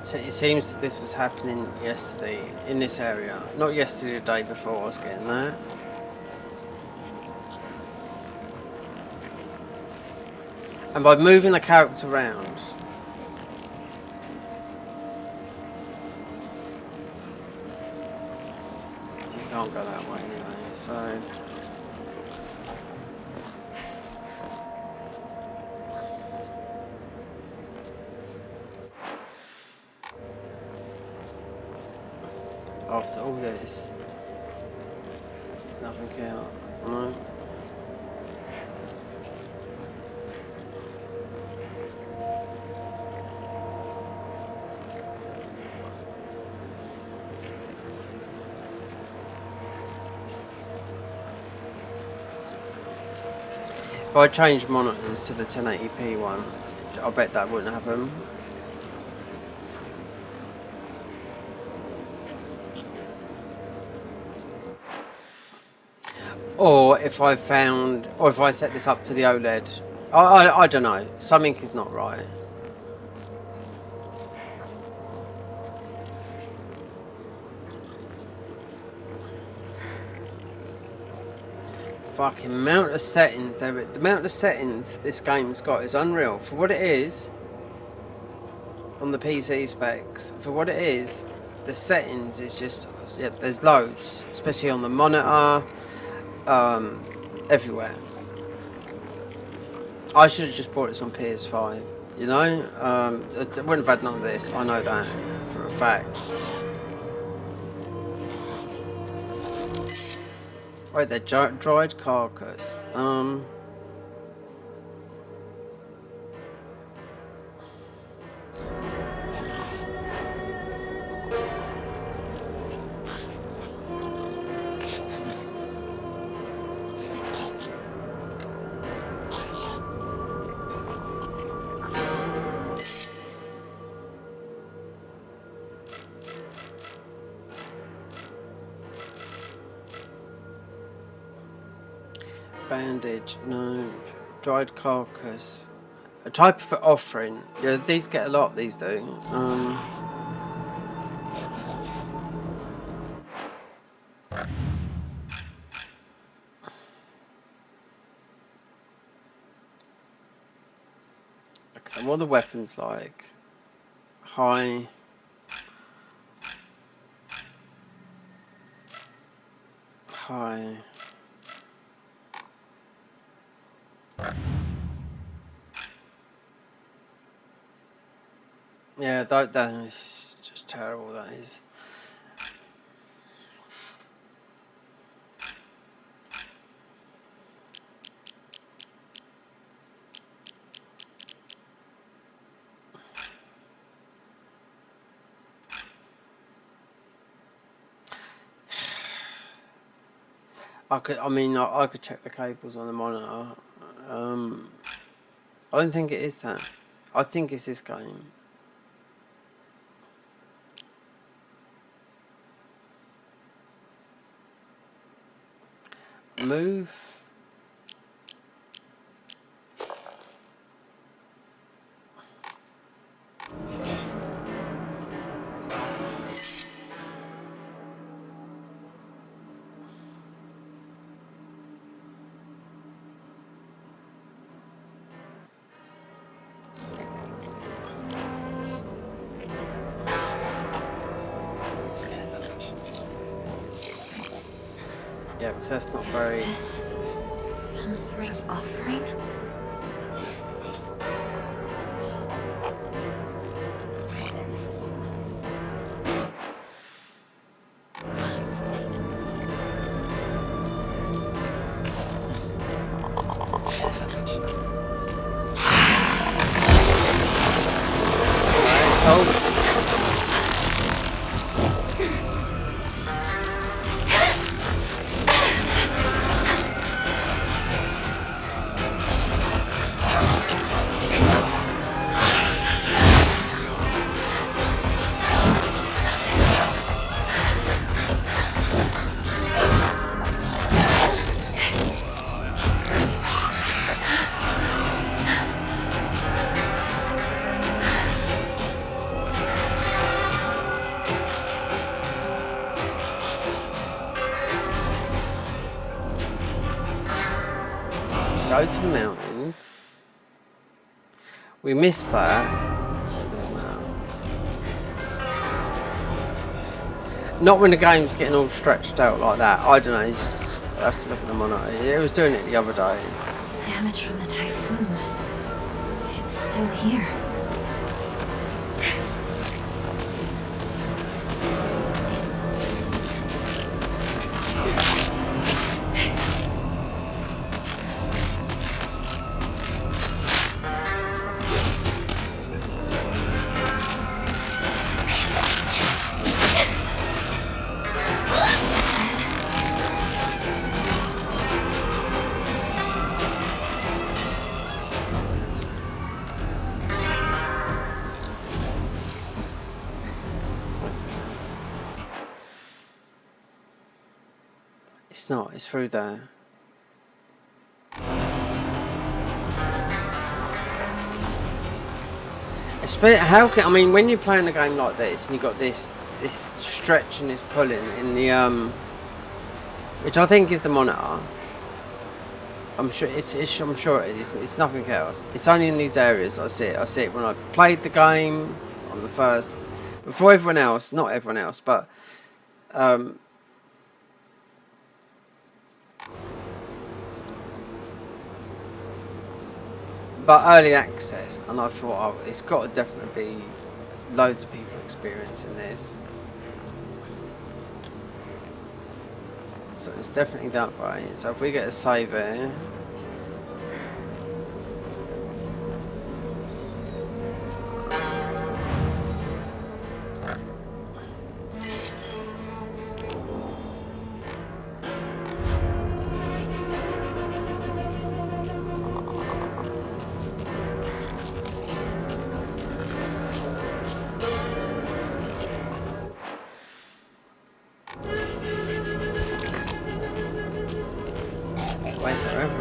So it seems this was happening yesterday in this area. Not yesterday, the day before I was getting that. And by moving the character around, so you can't go that way anyway, so... After all this, there's nothing out, no. If I change monitors to the 1080p one, I bet that wouldn't happen. Or if I found, or if I set this up to the OLED, I don't know, something is not right. Fucking amount of settings, the amount of settings this game's got is unreal. For what it is, on the PC specs, for what it is, the settings is just, yeah, there's loads, especially on the monitor. Everywhere. I should have just bought this on PS5, you know? I wouldn't have had none of this, I know that for a fact. Wait, they're dried carcass. Bandage, no. Dried carcass. A type of offering. Yeah, these get a lot, these do. Okay, what are the weapons like? High. High. Yeah, that is just terrible, that is. I could check the cables on the monitor. I don't think it is that. I think it's this game. Move. Yeah, because that's not very... Is this some sort of offering? Oh. Go to the mountains. We missed that. Doesn't matter. Not when the game's getting all stretched out like that. I don't know. I'll have to look at the monitor. It was doing it the other day. Damage from the typhoon. It's still here. It's not. It's through there. How can I mean when you're playing a game like this and you got this stretch and this pulling in the which I think is the monitor. I'm sure I'm sure it is. It's nothing else. It's only in these areas I see it. I see it when I played the game on the first before everyone else. Not everyone else, but early access, and I thought it's got to definitely be loads of people experiencing this. So it's definitely that way. So if we get a save here.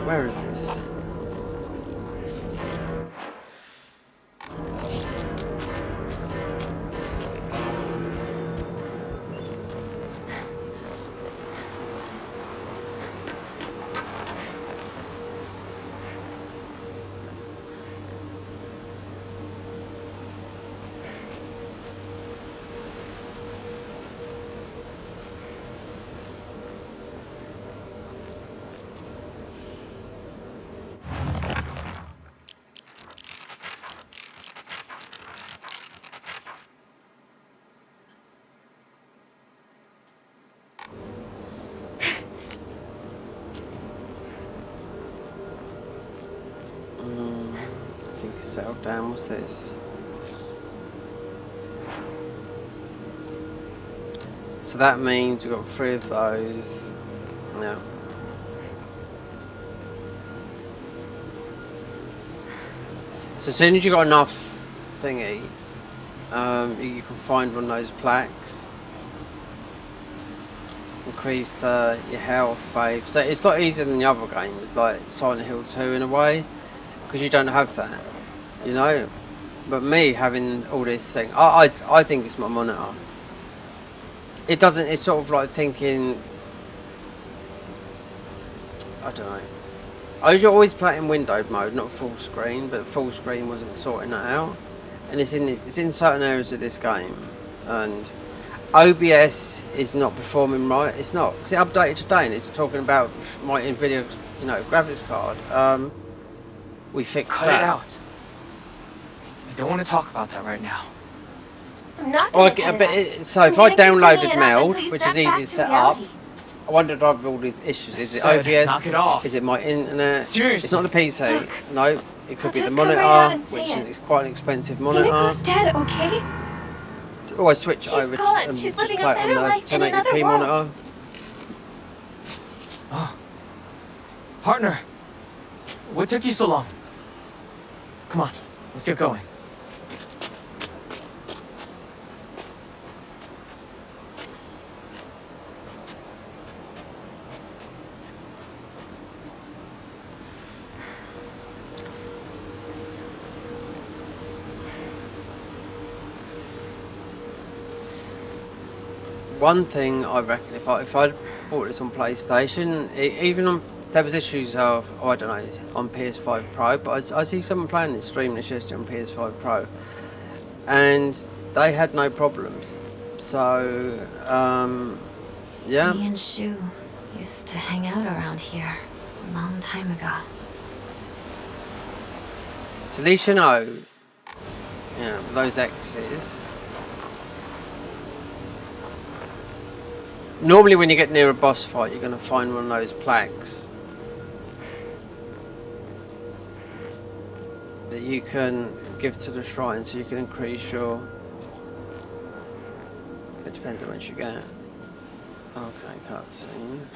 Where is this? I think it's settled down. What's this? So that means we've got 3 of those. Yeah. So as soon as you got enough thingy, you can find one of those plaques. Increase your health, faith. So it's a lot easier than the other games, like Silent Hill 2 in a way, because you don't have that, you know. But me having all this thing, I think it's my monitor. It doesn't. It's sort of like thinking. I don't know. I was always playing windowed mode, not full screen, but full screen wasn't sorting that out. And it's in certain areas of this game, and OBS is not performing right. It's not, because it updated today and it's talking about my Nvidia, graphics card. We fixed Cut that. it out. I don't want to talk about that right now. I'm not gonna cut it out. So if I'm I gonna keep bringing downloaded it up Meld, until you which snap is easy back to to set up, reality. I wondered if all these issues. Is it Said, OBS? knock it off. Is it my internet? Seriously. It's not the PC. Look, No, it could I'll be the just come right out monitor, and see which it. is quite an expensive monitor. Nico's dead, okay? Always switch She's it over gone. and She's just living a play it better on the life in another 1080p world. monitor. Partner, what took you so long? Come on, let's get going. One thing I reckon, if I bought this on PlayStation, even on, there was issues of, I don't know, on PS5 Pro, but I see someone playing this stream this yesterday on PS5 Pro, and they had no problems. So, yeah. Me and Shu used to hang out around here a long time ago. So at least you know, those X's. Normally when you get near a boss fight, you're going to find one of those plaques that you can give to the shrine, so you can increase your... It depends on what you get. Okay, cutscene.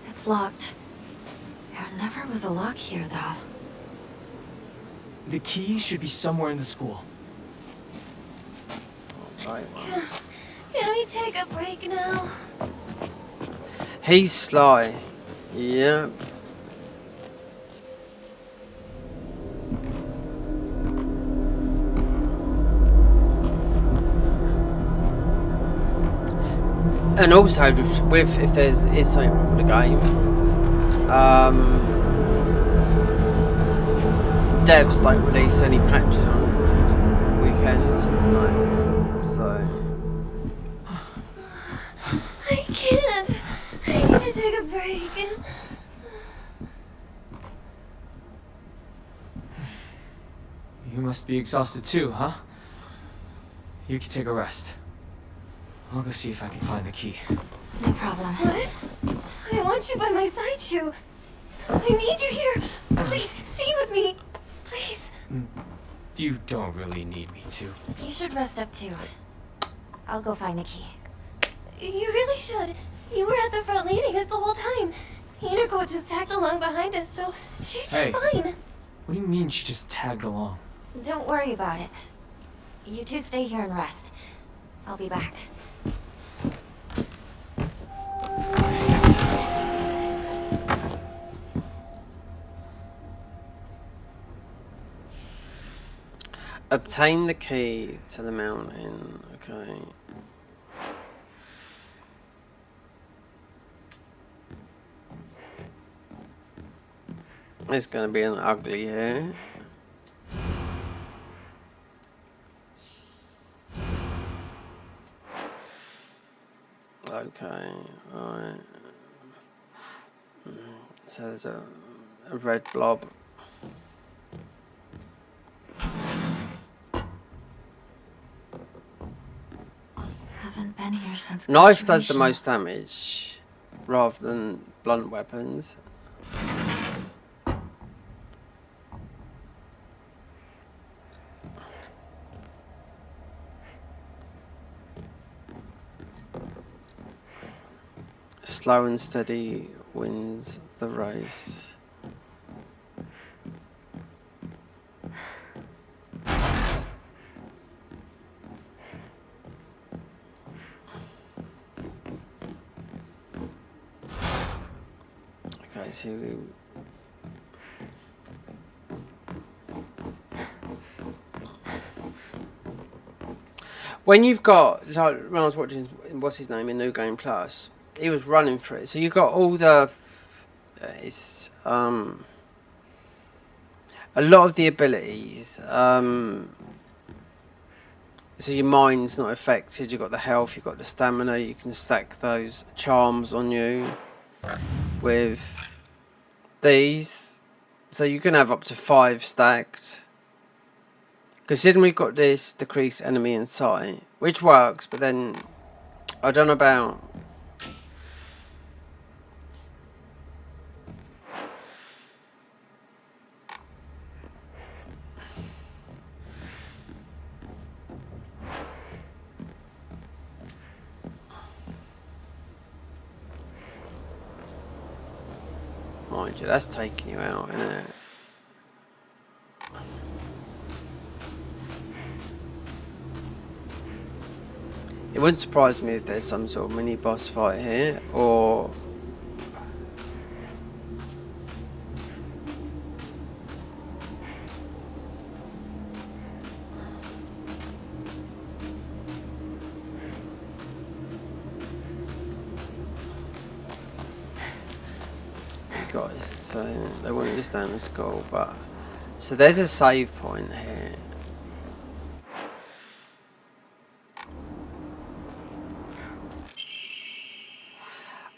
It's locked. There never was a lock here, though. The key should be somewhere in the school. Right, well. Can we take a break now? He's sly. Yeah. And also, with if there's something wrong with the game, devs don't release any patches on weekends, no. So. I can't. I need to take a break. You must be exhausted too, huh? You can take a rest. I'll go see if I can find the key. No problem. What? I want you by my side, Shu. I need you here. Please, stay with me. Please. You don't really need me to. You should rest up too. I'll go find the key. You really should. You were at the front leading us the whole time. Hinako just tagged along behind us, so she's just Hey. fine. What do you mean she just tagged along? Don't worry about it. You two stay here and rest. I'll be back. Obtain the key to the mountain. Okay. It's gonna be an ugly hair. Okay, alright. So there's a red blob. Haven't been here since Knife does the graduation. most damage rather than blunt weapons. Slow and steady wins the race. Okay, so when you've got, like, when I was watching, what's his name in New Game Plus, he was running through it. So you've got all the, it's a lot of the abilities. So your mind's not affected. You've got the health, you've got the stamina. You can stack those charms on you with these. So you can have up to 5 stacked. Considering we've got this decrease enemy in sight, which works, but then I don't know about. Mind you, that's taking you out, isn't it? It wouldn't surprise me if there's some sort of mini boss fight here, or guys, so they want this down to school, but so there's a save point here.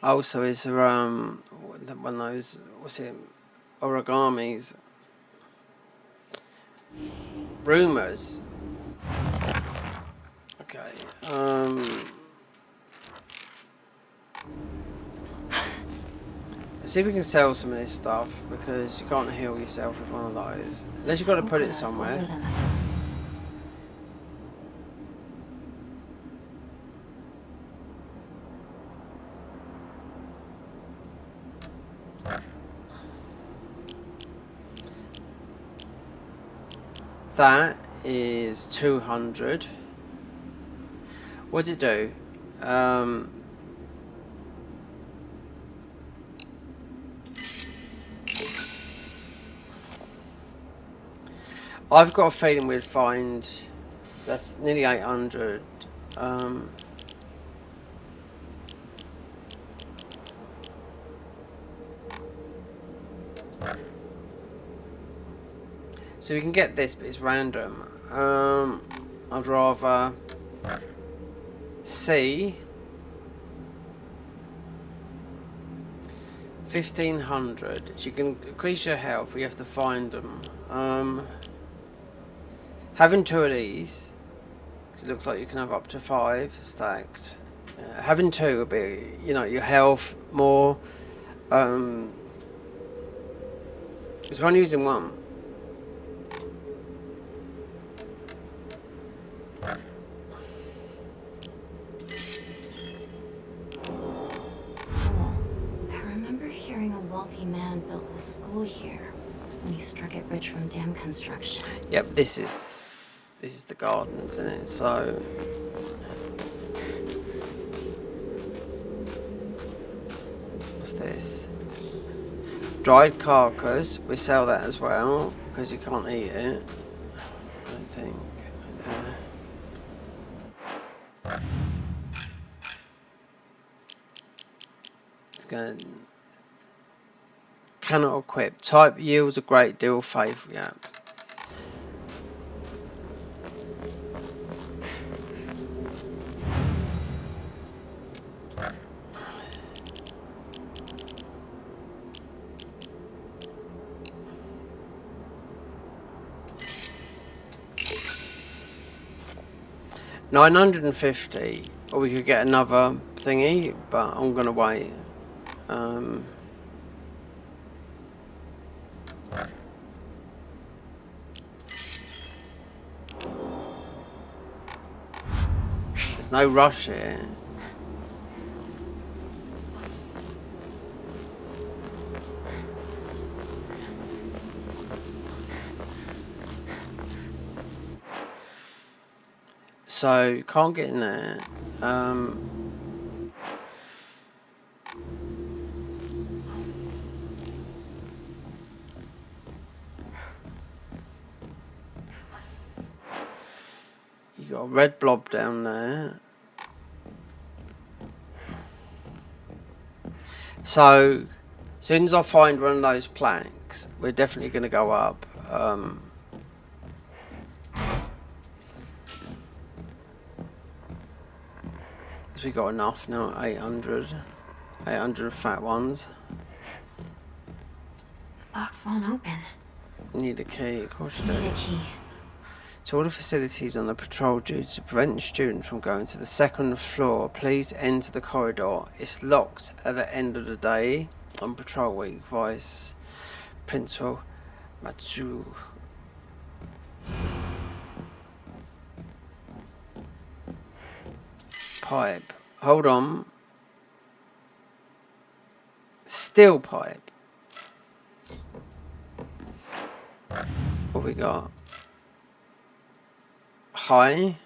Also, is there one of those, what's it, origamis? Rumors. Okay. Let's see if we can sell some of this stuff, because you can't heal yourself with one of those unless you've got to put it somewhere. That is 200. What does it do? I've got a feeling we'd find, so that's nearly 800. So we can get this, but it's random. I'd rather see 1500. So you can increase your health, but you have to find them. Having 2 of these, because it looks like you can have up to 5 stacked. Having 2 would be, you know, your health more. Because we're only using 1. I remember hearing a wealthy man built the school here when he struck it rich from dam construction. Yep, this is the gardens, isn't it? So what's this? Dried carcass. We sell that as well because you can't eat it, I don't think. It's going. Cannot equip. Type yields a great deal of faith. Yeah. $950, or we could get another thingy, but I'm gonna wait. There's no rush here. So can't get in there. got a red blob down there. So, as soon as I find one of those planks, we're definitely going to go up. So we got enough now, 800 fat ones. The box won't open. Need a key, of course you do. Need a key. To all the facilities on the patrol duty to prevent students from going to the second floor, please enter the corridor. It's locked at the end of the day on patrol week. Vice Principal Matsu. Pipe. Hold on. Steel pipe. What we got? High.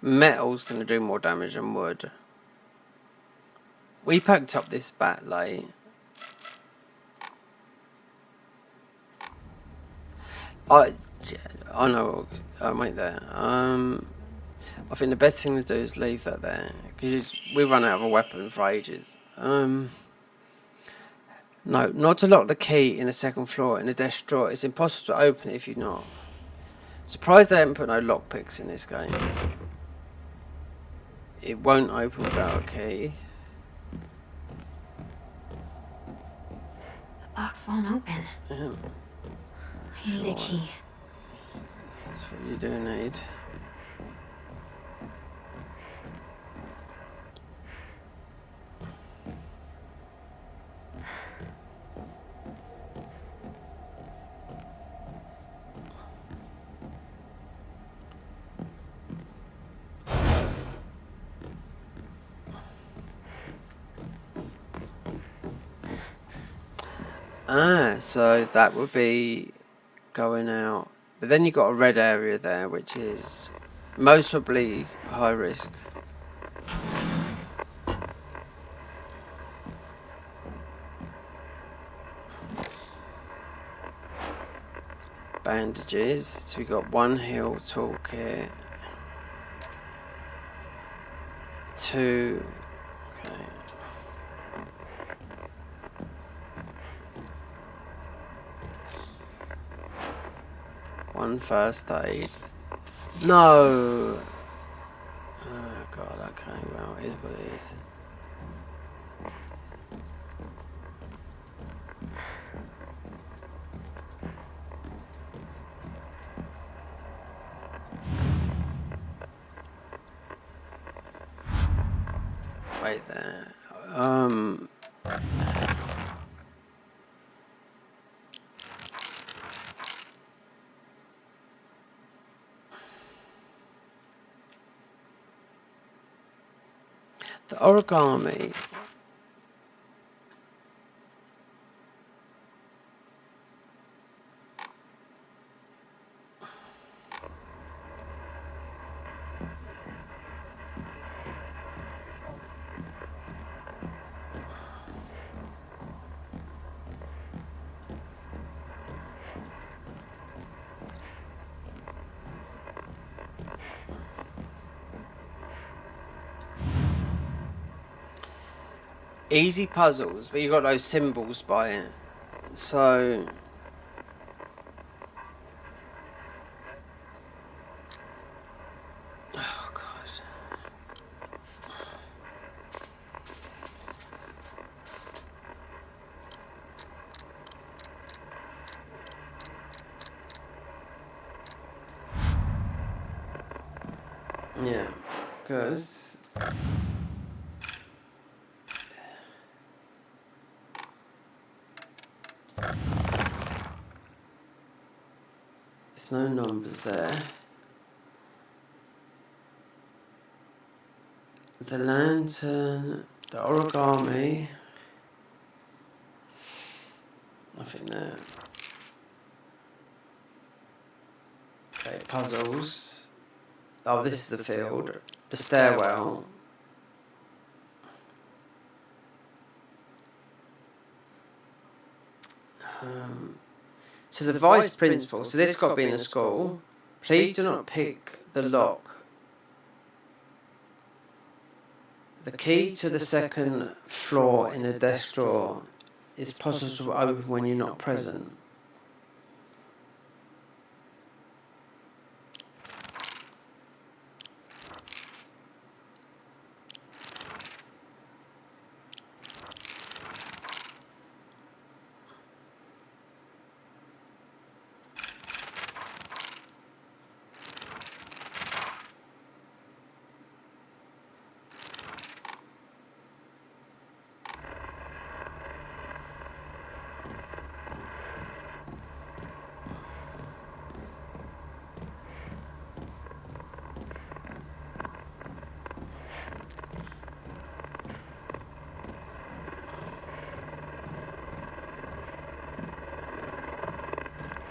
Metal's going to do more damage than wood. We packed up this bat late. I know. I'll make that. I think the best thing to do is leave that there, because we run out of a weapon for ages. No, not to lock the key in the second floor in the desk drawer. It's impossible to open it if you're not. Surprised they haven't put no lockpicks in this game. It won't open without a key. The box won't open. Yeah, I need a key. that's what you do need. So that would be going out. But then you've got a red area there, which is most probably high risk. Bandages. So we got one heal toolkit. 2. Okay. One first aid. No. Oh god. Okay. Well, it is what it is. Wait there. The origami. Easy puzzles, but you got those symbols by it. So oh god. Yeah, because there's no numbers there. The lantern, the origami. Nothing there. Okay, puzzles. Oh, this is the field. The stairwell. So the vice principal. So this got to be in a school. Please do not pick the lock. The key to the second floor in the desk drawer is possible to open when you're not present.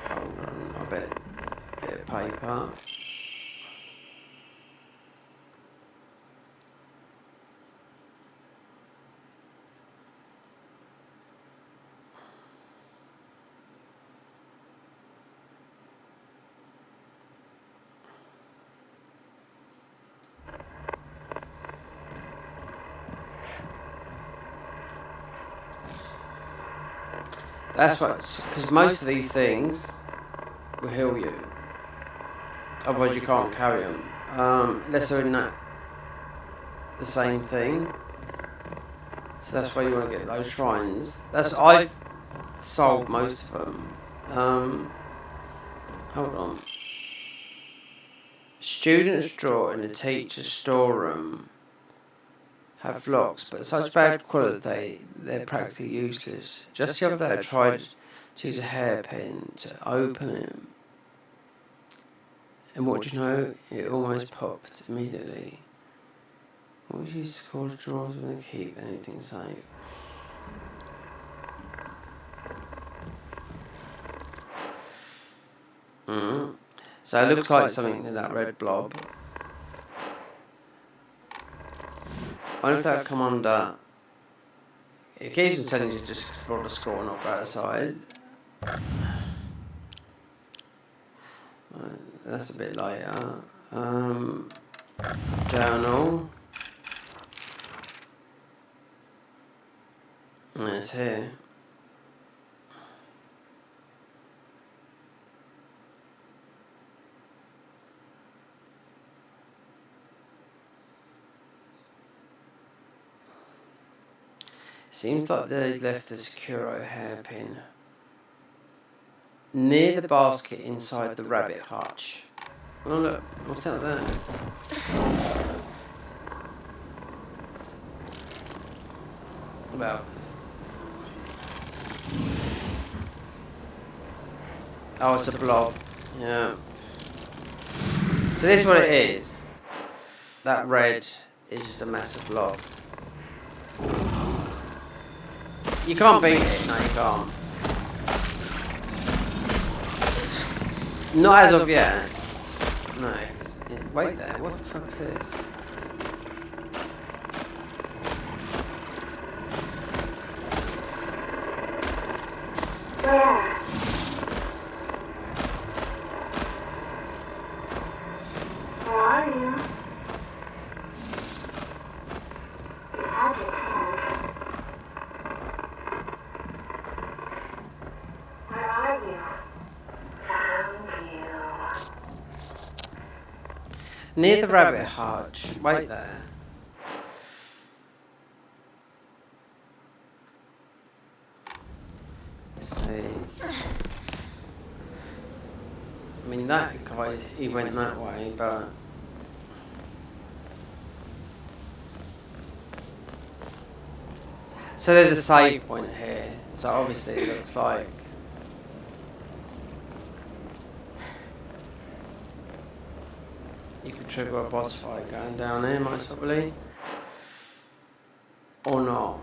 Hold on, a bit of paper. That's what, because most of these things will heal you. Otherwise you can't carry them. Unless they're in that, the same thing. So that's why you want to get those shrines. I've sold most of them. Hold on. Students' drawer in the teacher's storeroom have locks, but such bad quality they're practically useless. Just the other day I tried to use a hairpin to open it. And what do you know? It almost popped immediately. What would you call drawers when they keep anything safe? So it looks like something in that red blob. I wonder if that come under. It keeps on telling you to just explore the score and not go outside. That's a bit later. Journal. And it's here. Seems like they left the Securo hairpin near the basket inside the rabbit hutch. Oh look, what's that there? Well, oh, it's a blob. Yeah. So this is what it is. That red is just a massive blob. You can't beat it, no you can't. Not as of yet. No, wait there, what the fuck is this? Where? Where are you? You had your hand. Where are you? Found you. Near the rabbit hutch. Wait there. Let's see. I mean, that guy, he went that way, but... So there's a save point here. So obviously it looks like... You could trigger a boss fight going down there, most probably. Or not.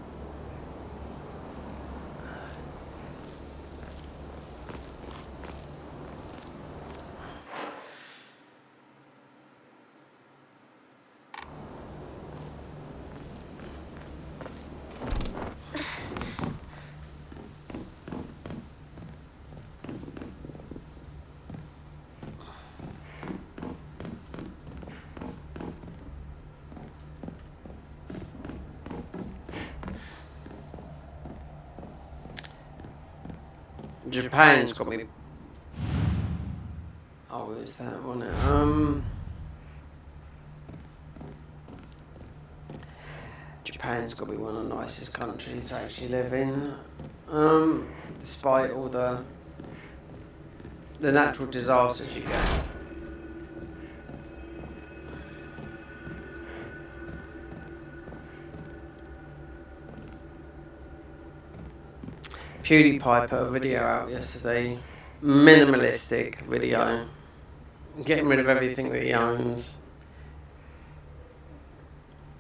Japan's got me. Oh, it was that, wasn't it? Japan's got to be one of the nicest countries to actually live in, despite all the natural disasters you get. PewDiePie put a video out yesterday, minimalistic video, getting rid of everything that he owns.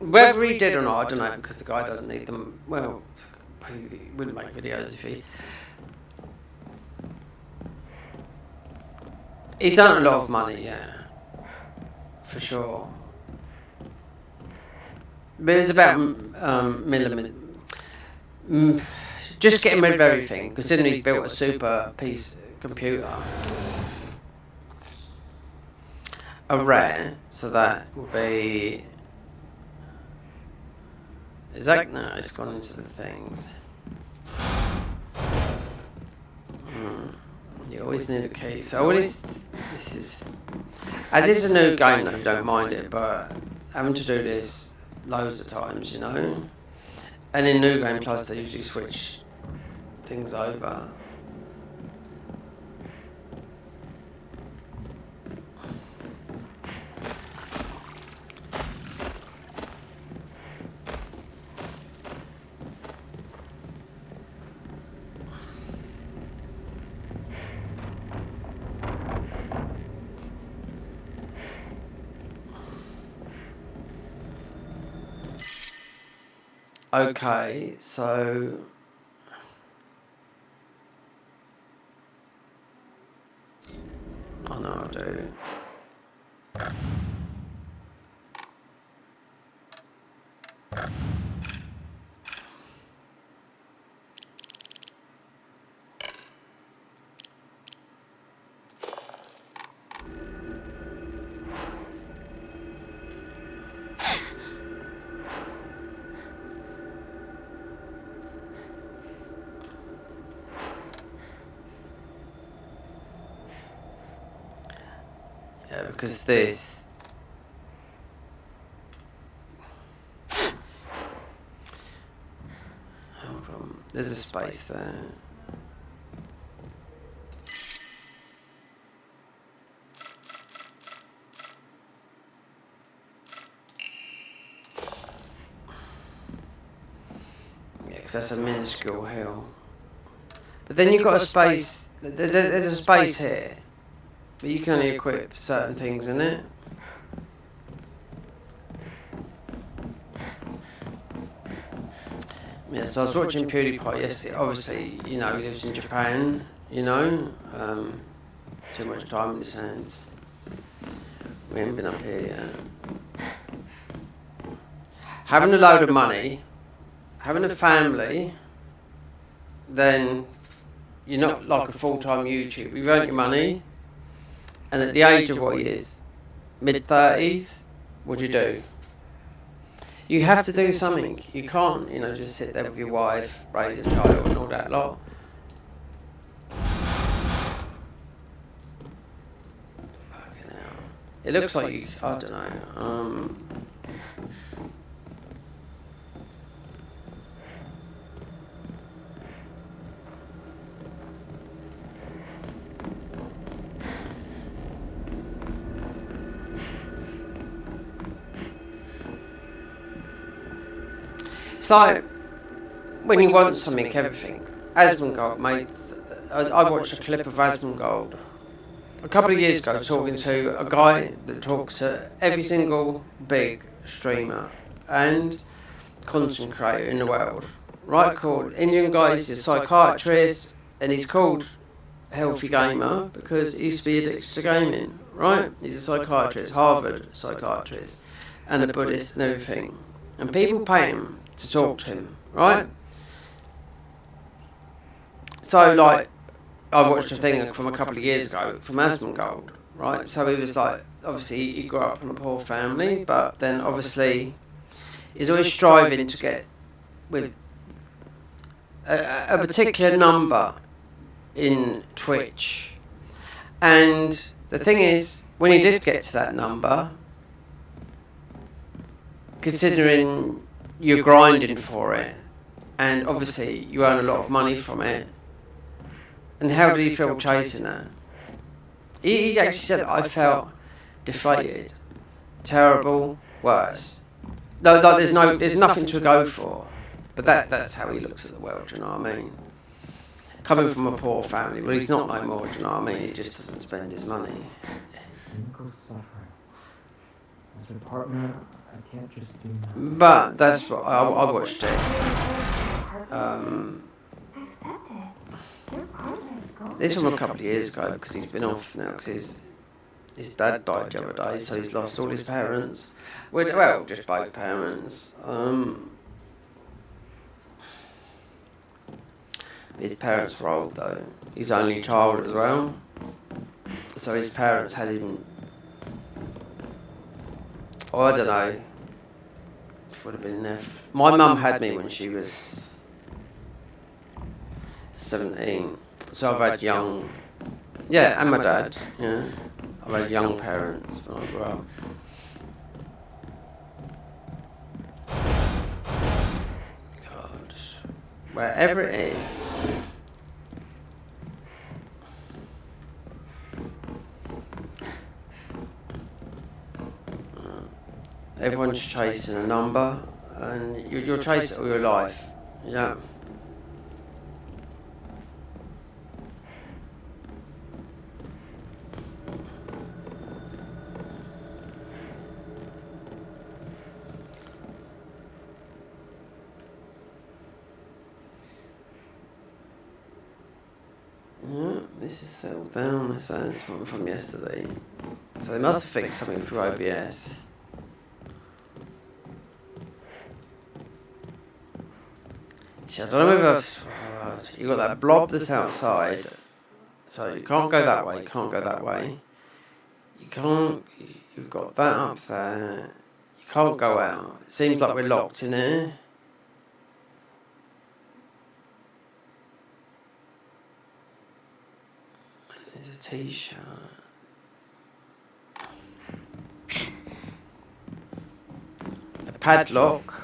Whether he did or not, I don't know, because the guy doesn't need them. Well, he wouldn't make videos if he... He's done a lot of money, yeah, for sure. But it's about just getting rid of everything, considering he's built a super piece computer. A rare, so that will be... Is that... No, it's gone into the things. You always need a key. So this is... As it's a new game, though, don't mind it, but having to do this loads of times, you know? And in New Game Plus, they usually switch things over. Okay, so... I know I do. Yeah, because this... Hold on, there's a space there. Yeah, because that's a minuscule hill. But then you've got a space, there's a space here. But you can only equip certain things in it. Yeah, so I was watching PewDiePie yesterday. Obviously, you know, he lives in Japan, you know. Too much time in his hands. We haven't been up here yet. Having a load of money, having a family, then you're not like a full-time YouTuber. You've earned your money. And at the age of what he is, mid-30s, what do you do? You have to do something. You can't, you know, just sit there with your wife, raise a child and all that lot. Fucking hell. It looks like you, I don't know. So, when you want something, everything. Asmongold, mate. I watched a clip of Asmongold a couple of years ago talking to a guy that talks to every single big streamer and content creator in the world. Right, called Indian guy, he's a psychiatrist, and he's called Healthy Gamer because he used to be addicted to gaming. Right? He's a psychiatrist, Harvard psychiatrist, and a Buddhist and everything. And people pay him to talk to him, right? So, like, I watched a thing from a couple of years ago from Asmongold, right? So he was like, obviously he grew up in a poor family, but then obviously he's always striving to get with a particular number in Twitch. And the thing is, when he did get to that number, considering you're grinding for it, and obviously you earn a lot of money from it, and how did he feel chasing that? He actually said, I felt deflated, terrible, worse. No, there's nothing to go for, but that's how he looks at the world. Do you know what I mean? Coming from a poor family, well, he's not no more. Do you know what I mean? He just doesn't spend his money. Clinical suffering. As your partner, I can't just do that. But that's what I watched it. This was from a couple of years ago because he's been off now because his dad died the other day, so he's lost all his parents. Well, just both parents. His parents were old though. He's only child as well. So his parents had him. Oh, I don't know. Would have been there. My mum had me when she was 17. So I've had young. Yeah, and my dad. Yeah, I've had young parents when I grew up. God, wherever it is. Everyone's chasing a number, and you'll chase it all your life. Yeah. Yeah, this is settled down. This is from yesterday. So they must have fixed something through OBS. See, I don't know whether you got that blob that's outside, so you can't go that way. Can't go that way. You can't. You've got that up there. You can't go out. It seems like we're locked in here. There's a t-shirt. A padlock.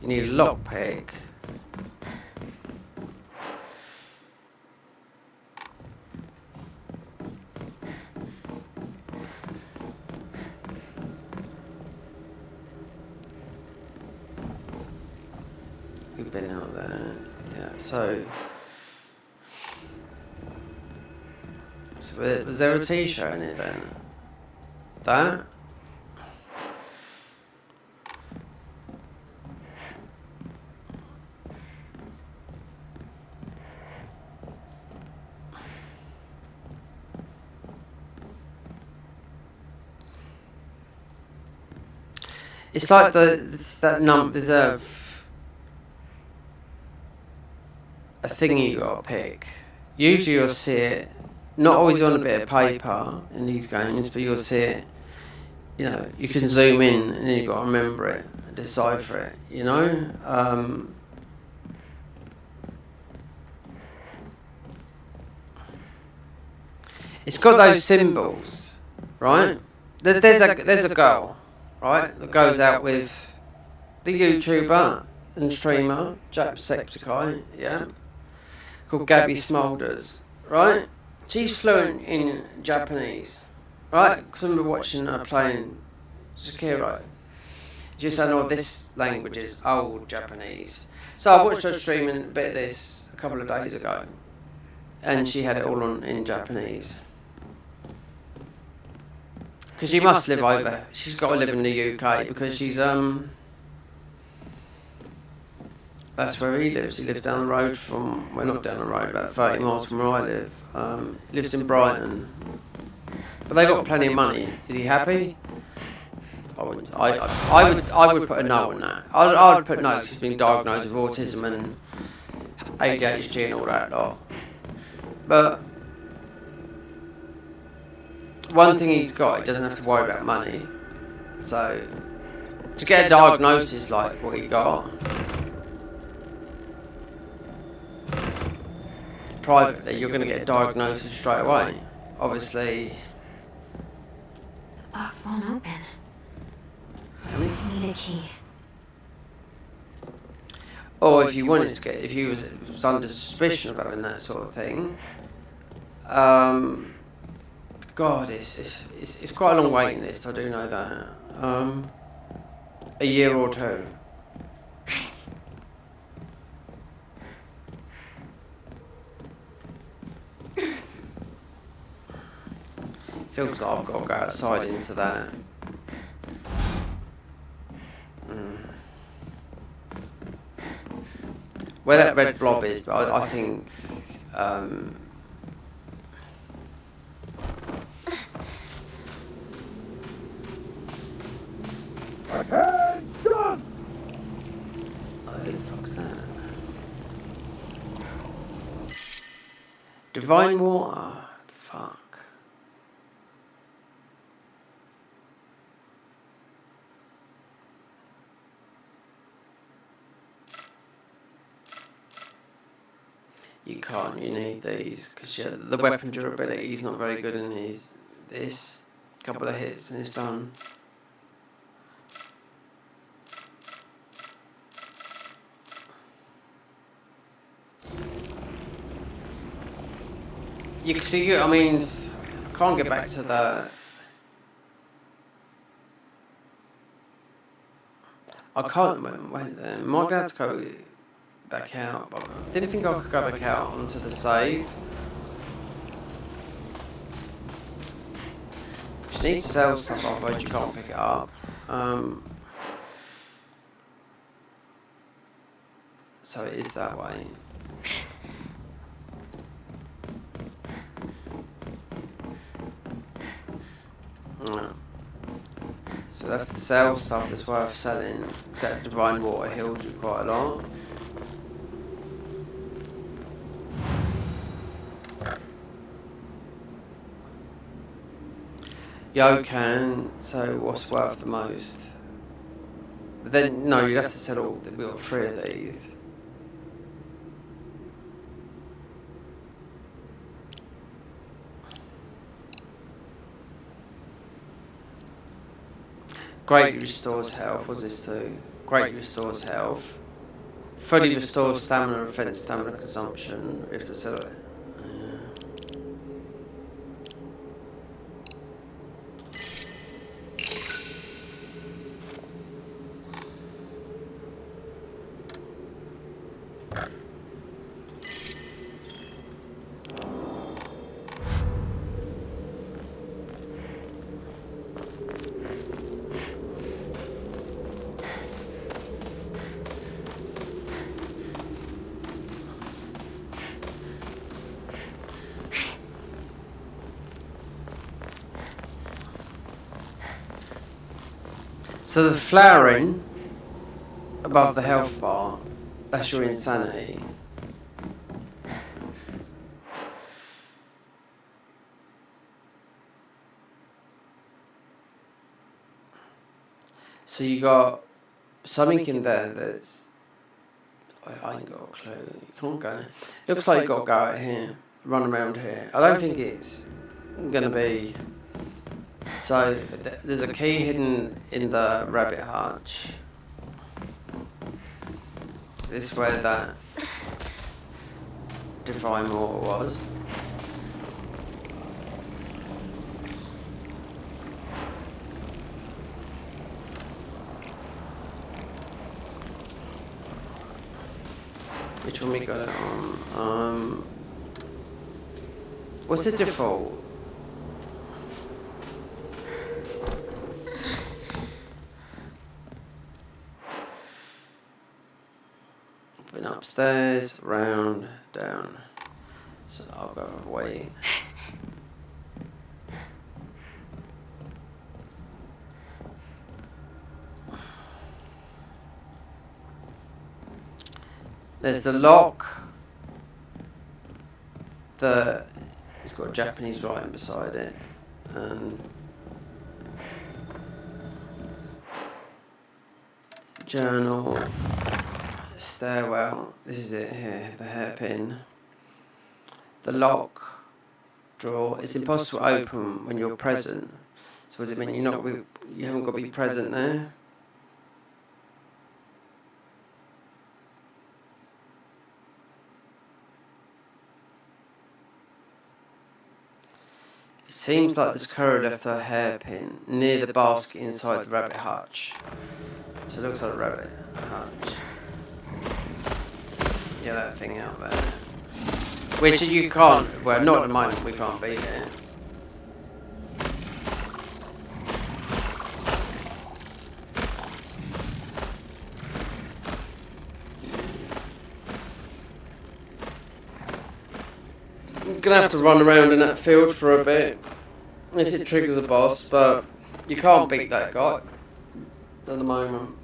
You need a lockpick. We've been out there. Yeah, so was there a t-shirt in it then? That? It's like there's a thing you gotta pick. Usually you'll see it, not always on a bit of paper in these games, but you'll see it, you know, you can zoom in and then you've got to remember it, decipher it, you know? It's got those symbols, right? There's a girl, right, that goes out with the YouTuber and streamer, Jacksepticeye, yeah, called Gabby Smulders, right? She's fluent in Japanese, right? Because I remember watching her playing Sekiro. Just saying, oh, this language is old Japanese. So I watched her streaming a bit of this a couple of days ago, and she had it all on in Japanese. Because she must live over. She's got to live in the UK because she's that's where he lives. He lives down the road from, well, not down the road, about 30 miles from where I live. He lives in Brighton. But they got plenty of money. Is he happy? I wouldn't. I would put a no on that. I would put no because he's been diagnosed with autism and ADHD and all that lot. But one thing he's got, he doesn't have to worry about money. So to get a diagnosis like what he got, privately, you're going to get a diagnosis straight away. Obviously, The box won't open. I mean, I need a key. or if you wanted to get, if you was under suspicion of having that sort of thing, God, it's quite a long waiting list. I do know that. A year or two. Feels like I've got to go outside into that. Where that red blob is, but I think. Oh, who the fuck's that? Divine water. Fuck. You can't, you need these, because the weapon durability is not very good in this. Couple of hits and it's done. You can see, I mean, I can't get back to the... I can't, wait there, might be able to go back out, but I didn't think I could go back out onto the save. Just need to sell stuff, otherwise you can't pick it up. So it is that way. So I have to sell stuff that's worth selling, except Divine Water heals you quite a lot. Yokan, so what's worth the most? But then, no, you'd have to sell all, we've got 3 of these. Greatly restores health, what's this do? Greatly restores health. Fully restores stamina and prevents stamina consumption, if to sell it. So the flowering above the health bar, that's your insanity. So you got something in there that's... I ain't got a clue. You can't go. Looks like you got to go out here, run around here. I don't think it's going to be... So there's a key hidden in the rabbit hutch. This is where that divine water was. Which one we got it on? What's the default? Been upstairs, round, down. So I'll go away. There's the lock. It's got Japanese writing beside it. Journal. Stairwell. This is it here, the hairpin. the lock drawer. It's impossible to open when you're present. So what does it mean? You haven't got to be present there? It seems like the squirrel left her hairpin near the basket inside the rabbit hutch. So it looks like a rabbit hutch. Yeah, that thing out there. Which you can't, well, not at the moment, we can't beat it. I'm gonna have to run around in that field for a bit. Unless it triggers the boss, but you can't beat that guy at the moment.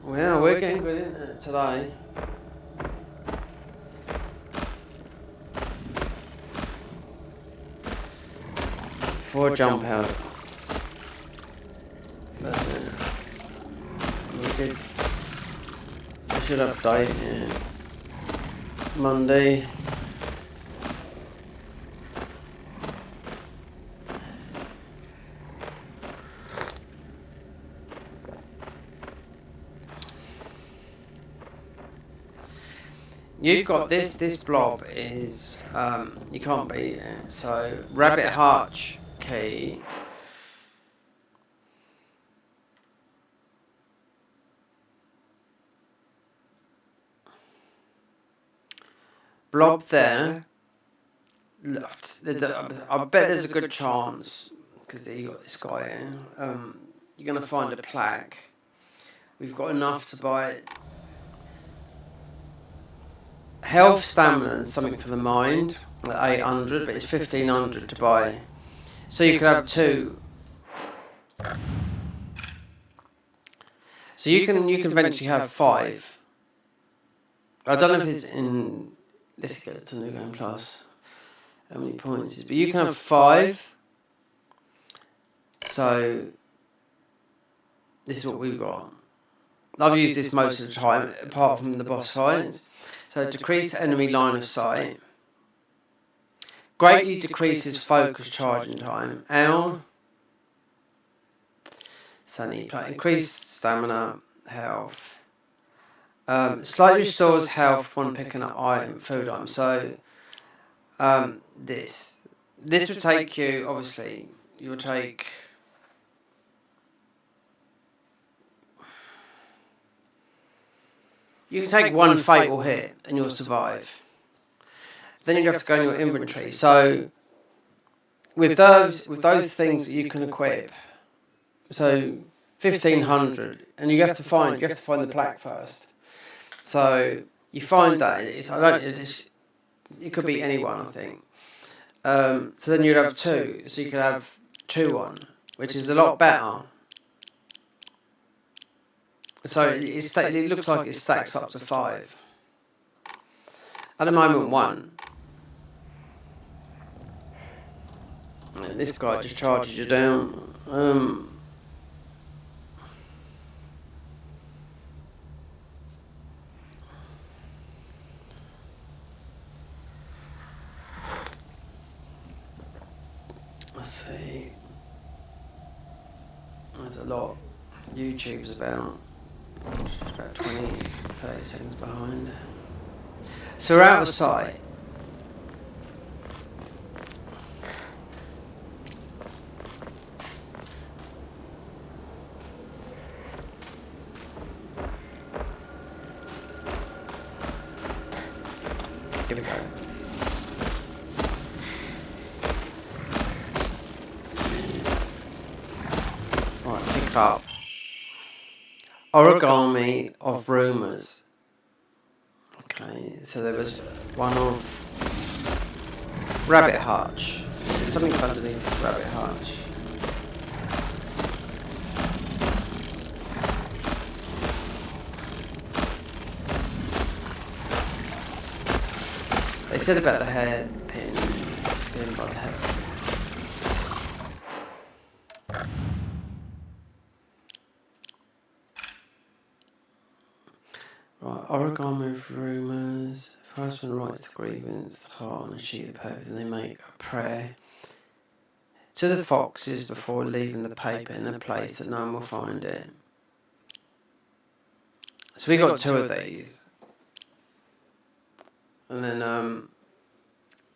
Well, we're getting good internet today. Before I jump out. We did. I should update Monday. You've got this blob is, you can't beat it, so rabbit hutch key. Blob there. I bet there's a good chance, because you got this guy here, you're going to find a plaque. We've got enough to buy health, stamina, and something for the mind. at 800, but it's 1500 to buy. So you could have 2. So you can eventually have 5. I don't know if it's in. Let's go to New Game Plus. How many points is? But you can have 5. So this is what we've got. I've used this most of the time, apart from the boss fights. So decrease enemy line of sight. Greatly decreases focus charging time. L. Sunny play. Increased stamina, health. Slightly restores health when picking up food items. So this would take you. Obviously, you will take. You can take one fatal hit and you'll survive. Then you'd have to go in your inventory. So with those things that you can equip, so 1500, and you have to find the plaque first. So you find that it could be anyone, I think. So then you'd have 2, so you could have 2 on, which is a lot better. So it looks like it stacks up to 5. At the moment, 1. And this guy just charges you down. Let's see. There's a lot. YouTube's about 20, 30 seconds behind. So we're out of sight. Here we go. Right, pick up. Origami of rumours. Okay, so there was one of Rabbit Hutch. There's something underneath this Rabbit Hutch. They said about the hairpin being by the head. Right, origami of rumours. First one writes the grievance, the heart on a sheet of paper, then they make a prayer to the foxes before leaving the paper in a place that no one will find it. So we got 2 of these. And then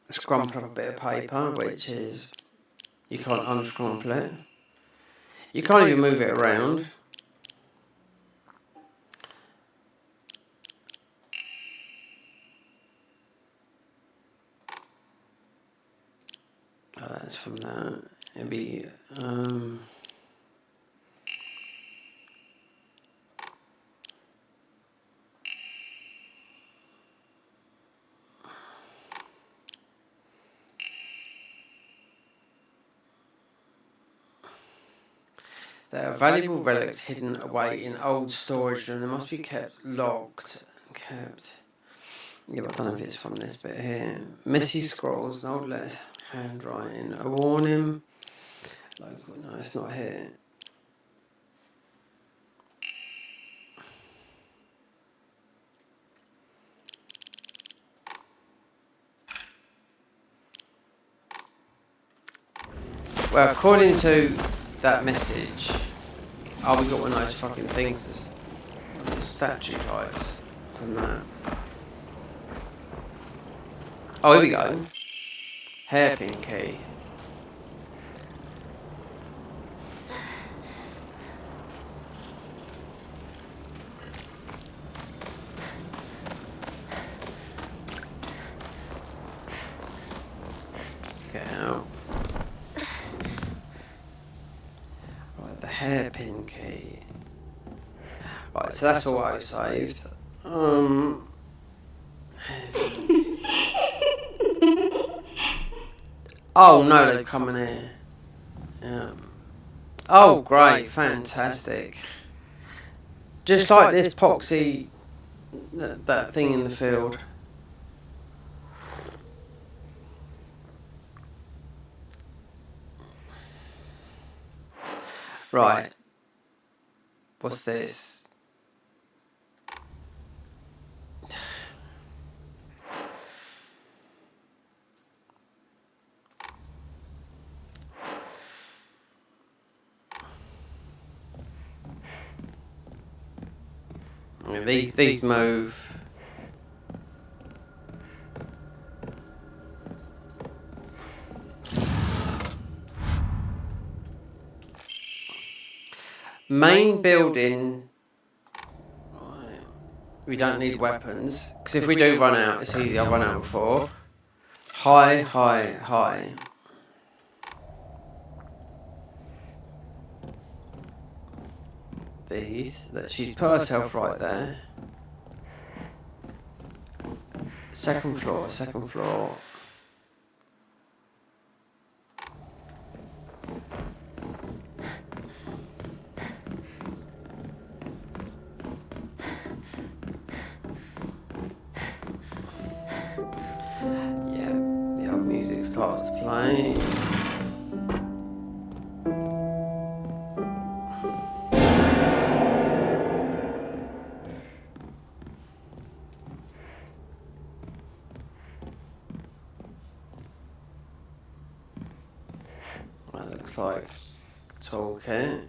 scrumple up a bit of paper, which is, you can't unscrumple it. You can't even move it around. That's from that. It'd be there are valuable relics hidden away in old storage room. They must be kept locked and kept. Yeah, but I don't know if it's from this bit here. Messy scrolls, an old letters, handwriting, a warning. Local, no, it's not here. Well, according to that message, we got one of those fucking things, those statue types from that. Oh, here we go. Hairpin key. Get out. Right, the hairpin key. Right, so that's all I saved. Oh no, they've come in here. Yeah. Oh great, fantastic. Just like this poxy, that thing in the field. Right. What's this? Yeah, these move. Main building. Right. We don't need weapons because if we do run out, it's easy. I've run out before. High, high, high. These that she's put herself right there. Second floor, second floor. Yeah, the old music starts to play. That looks like toolkit.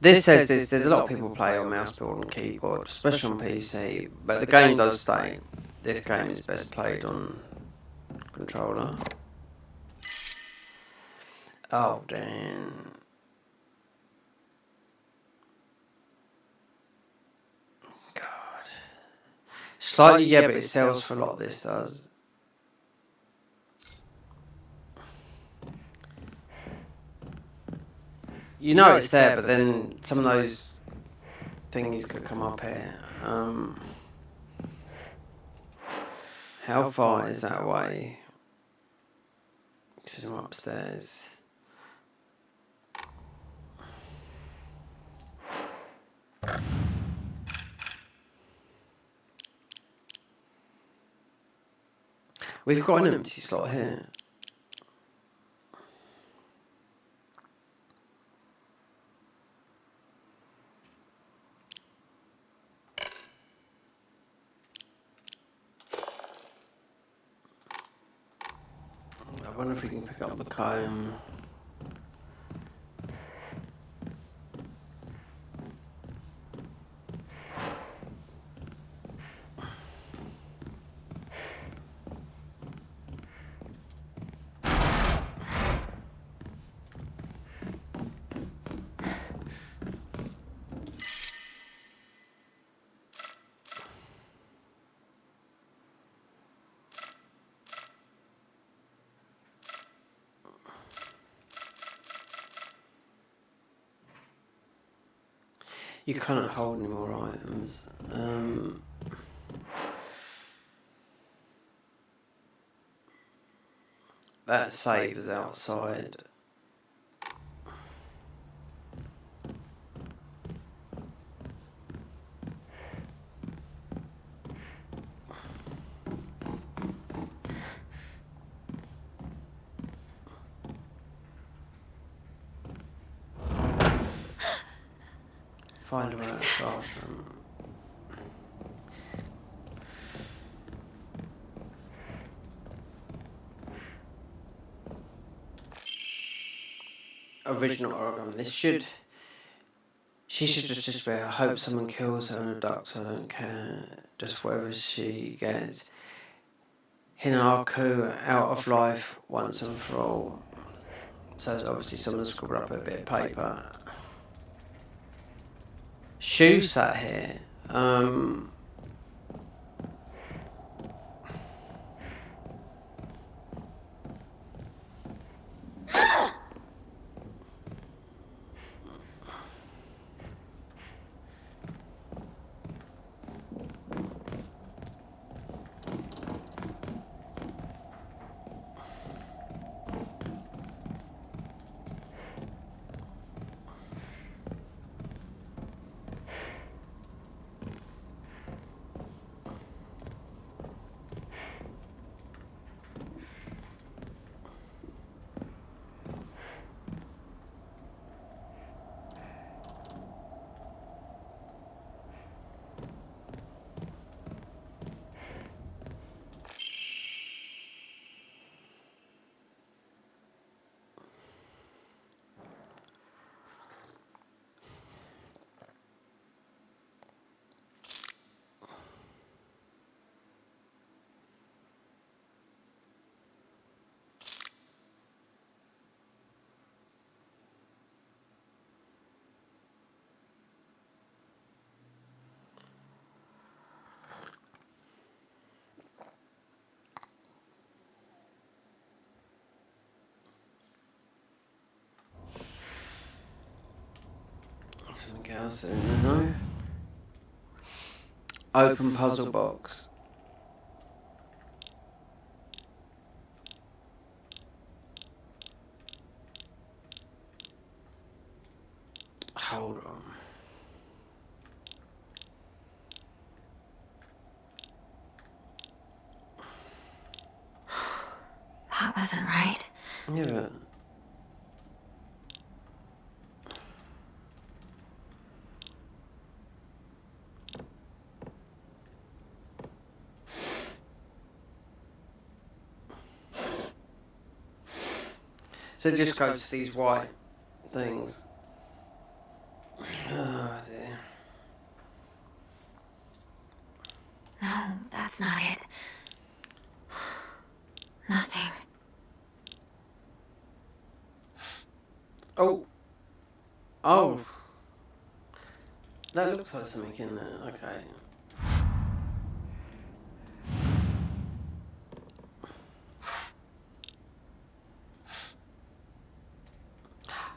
This says this. There's a lot of people play on mouse board and keyboard, especially on PC. But the game does state this game is best played on controller. Oh damn! God. Slightly, yeah, but it sells for a lot. This does. You know it's there, but then some of those thingies could come up here. How far is that away? This is from upstairs. We've got an empty slot here. I wonder if we can pick up the comb. You cannot hold any more items. That save is outside. Find a way out of the classroom. Original Oregon. She should just be, I hope someone kills her and abducts her, I don't care. Just whatever she gets. Hinaku out of life once and for all. So obviously someone scribbled up a bit of paper. Shoe sat here. Something else, no? Open puzzle box. Hold on. That wasn't right. Yeah. So it just goes to these white things. Oh dear. No, that's not it. Nothing. Oh. Oh. That looks like something in there. Okay.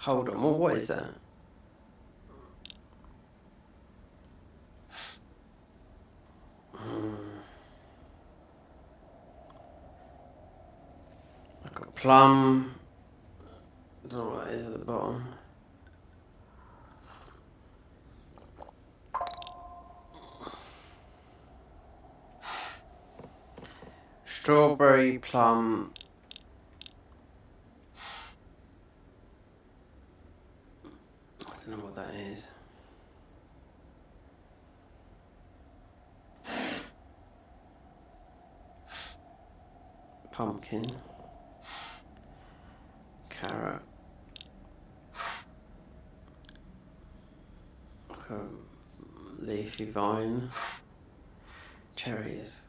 Hold on. Well, what is that? Like a plum. I don't know what that is at the bottom. Strawberry, plum. I don't know what that is. Pumpkin. Carrot. Like a leafy vine. Cherries.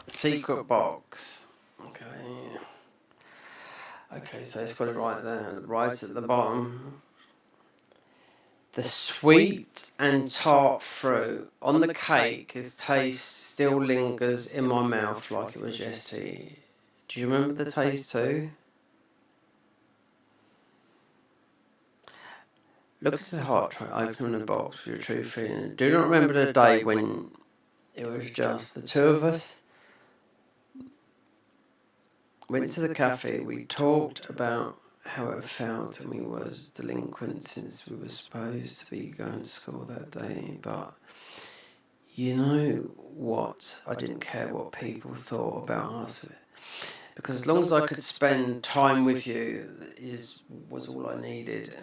Secret box. Okay. Okay, so it's got it right there, right at the bottom. The sweet and tart fruit on the cake, its taste still lingers in my mouth like it was yesterday. Do you remember the taste too? Look at the heart tray opening the box with your true feeling. Do not remember the day when it was just the two of us. Went to the cafe, we talked about how it felt and we was delinquent since we were supposed to be going to school that day, but you know what, I didn't care what people thought about us, because as long as I could spend time with you was all I needed.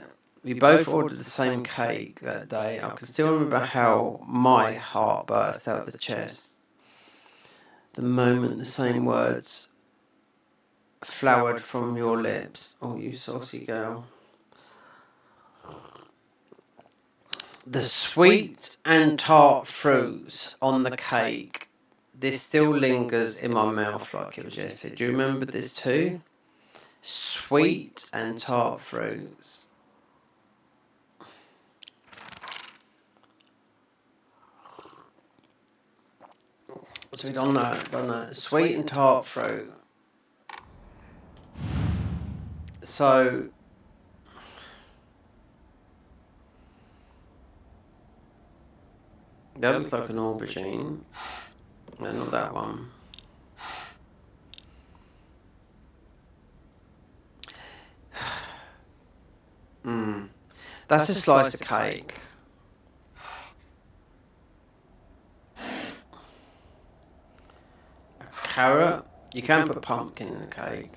We both ordered the same cake that day. I can still remember how my heart burst out the chest the moment the same words flowered from your lips. Oh, you saucy girl. The sweet and tart fruits on the cake. This still lingers in my mouth like it was yesterday. Do you remember this too? Sweet and tart fruits. So we don't know. Sweet and tart fruit. So that looks like an aubergine. No, not that one. That's a slice of cake. A carrot. You can put pumpkin in a cake.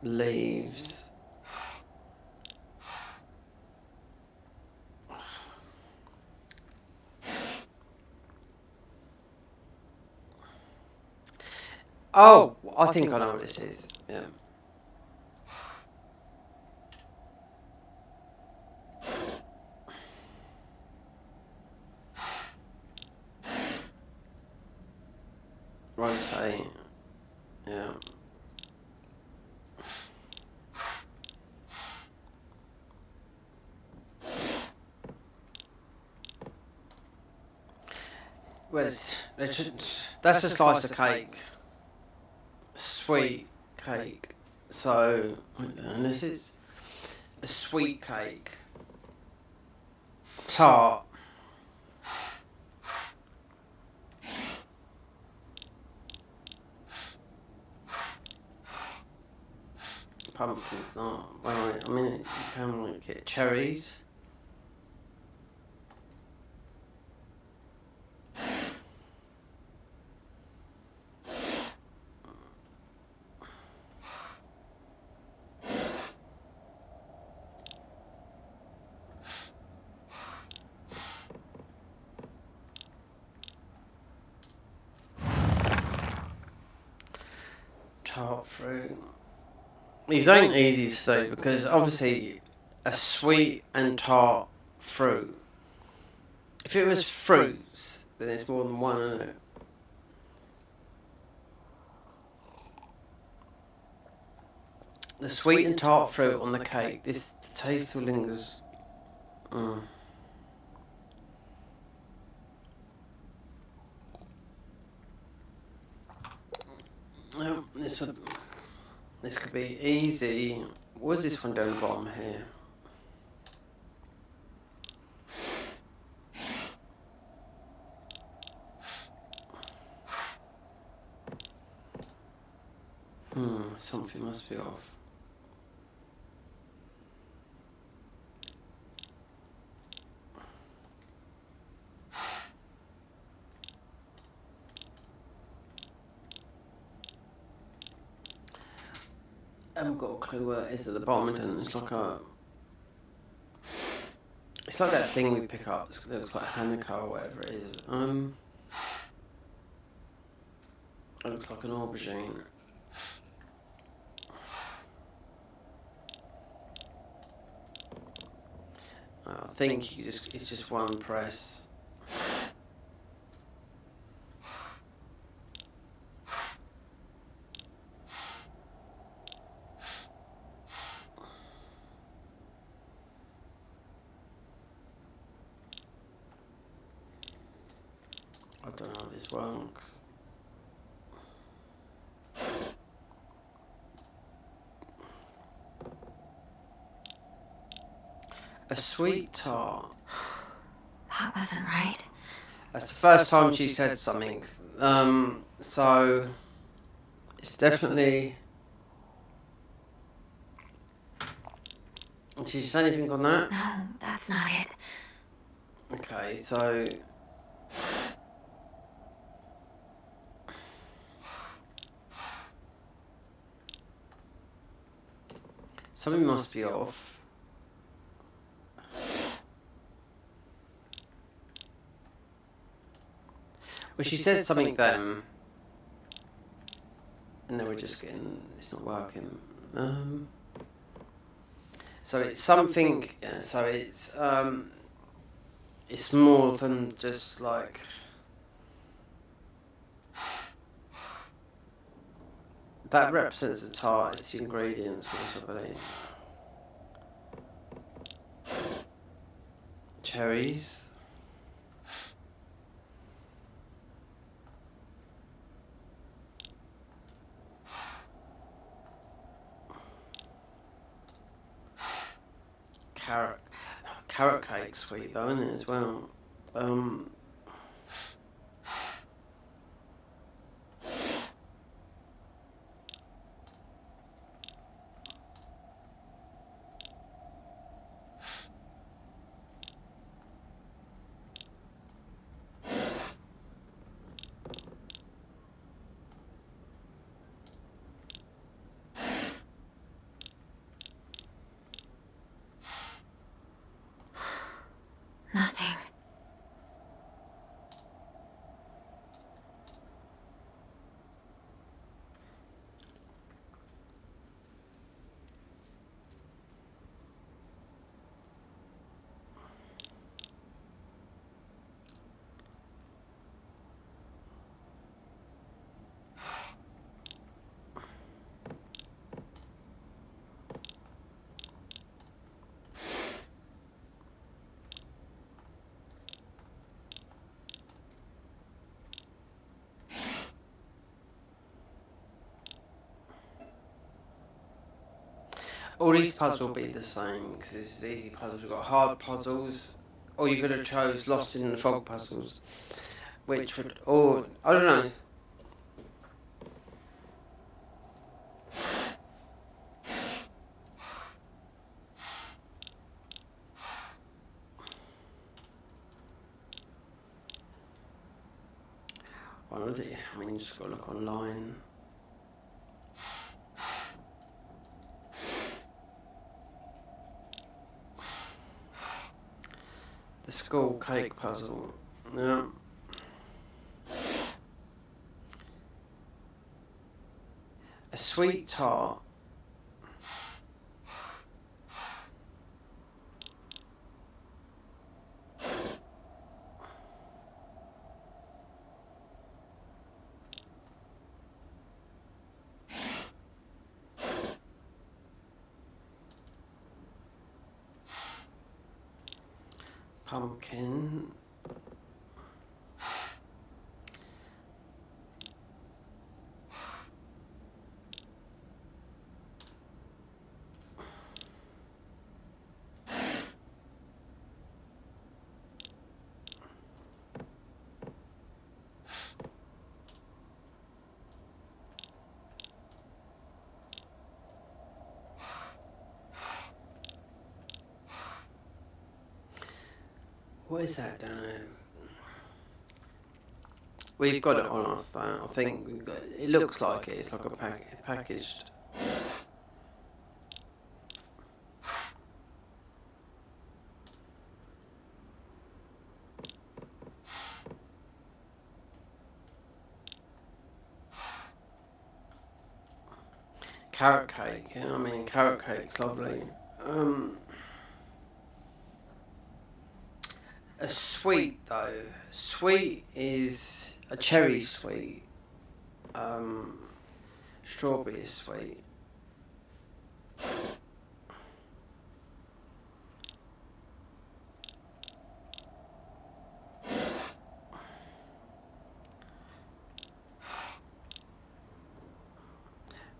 Leaves. Oh, I think I know what this is. Yeah. rotate. Yeah. Well, that's a slice of cake. Sweet cake. So, and this is a sweet cake. Tart. Pumpkin's not. Well, I mean, you can like get cherries. Tart fruit. These ain't easy to do because obviously a sweet and tart fruit. If it was fruits, then it's more than one, isn't it? The sweet and tart fruit on the cake. The taste still lingers. Oh, this could be easy. What is this one down the bottom here? Something must be off. I haven't got a clue where that is at the bottom, and it's like it's like that thing we pick up that looks like Hanukkah or whatever it is. It looks like an aubergine. I think it's just one press. I don't know how this works. A sweet tart. That wasn't right. That's the first time she said something. So it's definitely. Did she say anything on that? No, that's not it. Okay, so. Something must be off. Well, she said something then, and then we're just getting, it's not working. So it's something, so it's more than just like, that represents a tart, it's the ingredients, which I believe. Cherries. Carrot cake sweet though, isn't it, as well? Nothing. all these puzzles will be the same because this is easy puzzles. You've got hard puzzles, or you could have chose Lost in the Fog puzzles, which would, or I don't know. I mean, you just got to look online. The school cake puzzle. Yeah. A sweet tart. Pumpkin. What is that down there? We've got it on us though. I think we've got, it looks like it. It's like a packaged. Carrot cake. Yeah, I mean, carrot cake's lovely. A sweet though. Sweet is a cherry sweet. Strawberry is sweet.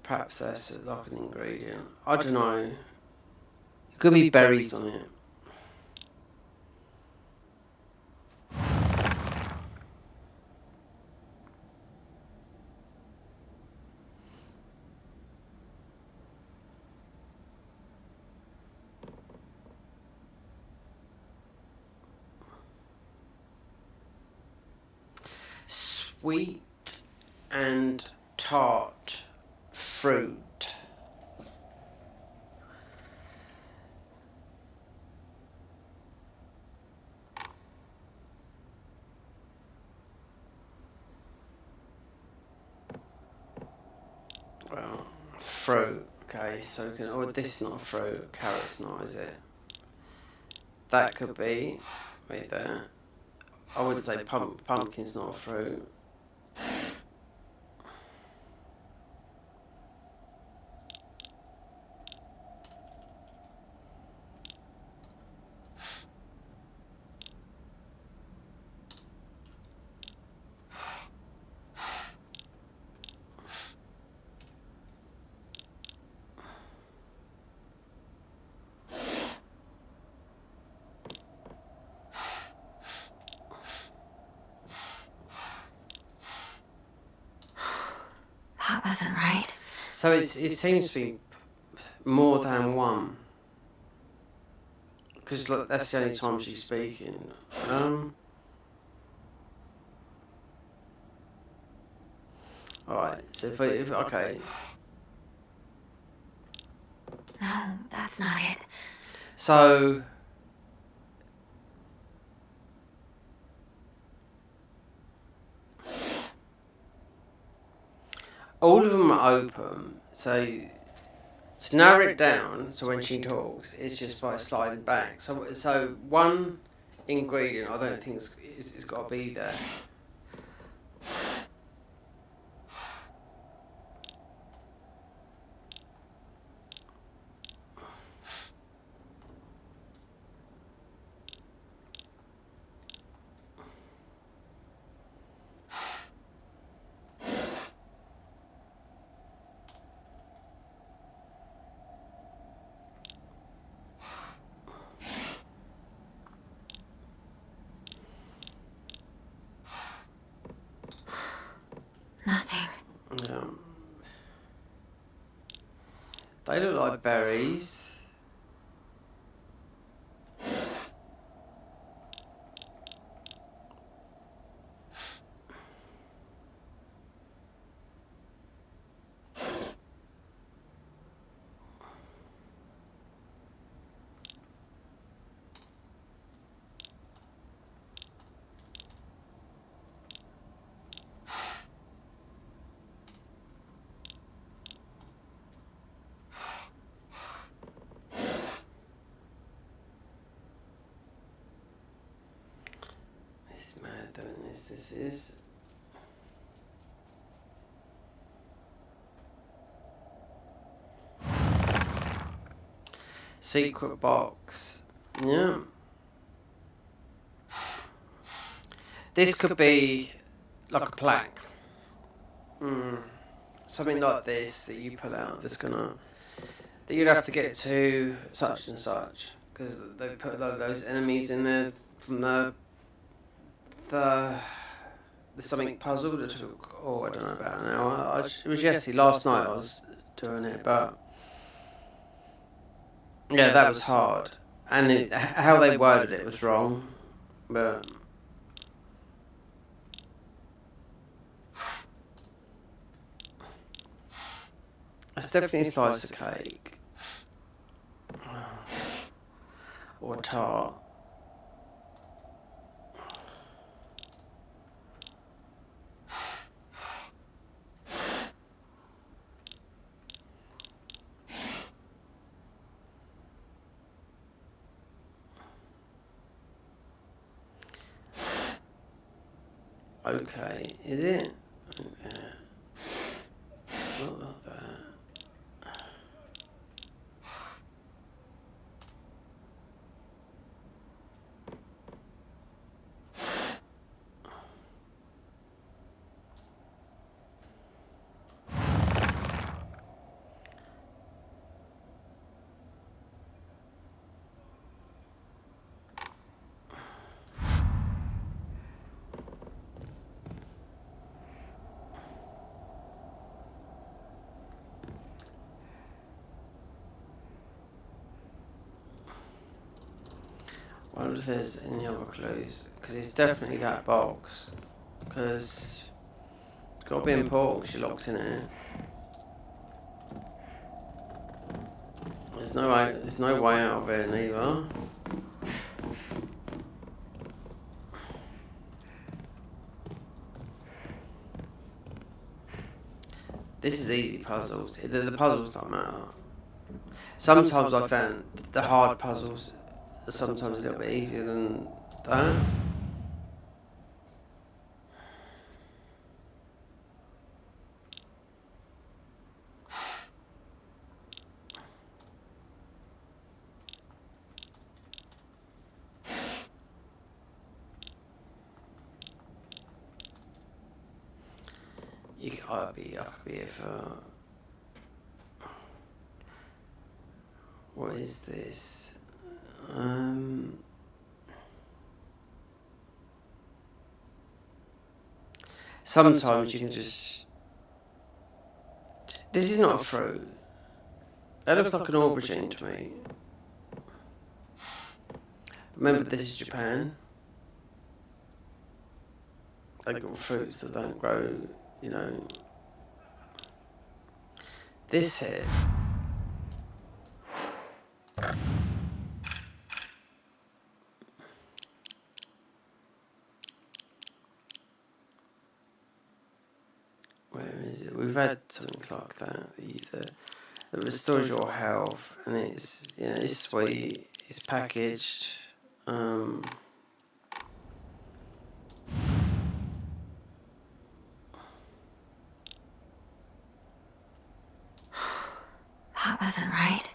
Perhaps that's like an ingredient. I don't know. It could be berries on it. Sweet and tart fruit. Well, fruit. Okay, so we can. Oh, this is not a fruit. Carrot's not, is it? That could be. Wait there. I wouldn't say pumpkin's not a fruit. That wasn't right. So it seems to be more than one. Because that's the only time she's speaking. Alright, so if okay. No, that's not it. So all of them are open. So to narrow it down, so when she talks, it's just by sliding back. So one ingredient I don't think is got to be there. They look like berries. This is mad doing this. This is. Secret box. Yeah. This could be like a plaque. Something like this that you pull out that's gonna. That you'd have to get to such and such. Because they put a lot of those enemies in there from the something puzzle that took, I don't know, about an hour. It was yesterday, last night I was doing it, but yeah, that was hard. And how they worded it was wrong, but it's definitely a slice of cake. Or tart. Okay, is it? Not like that. I wonder if there's any other clues, because it's definitely that box, because it's got to be important, she locks in it. There's no way out of it neither. This is easy puzzles. The puzzles don't matter. Sometimes I found the hard puzzles are sometimes a little bit easier than that. I could be here for. What is this? Sometimes you can just. This is not a fruit. That looks like an aubergine to me. Remember, this is Japan. They got fruits that don't grow, you know. This here. Where is it? We've had something like that. That restores your health, and it's sweet. It's packaged. That wasn't right.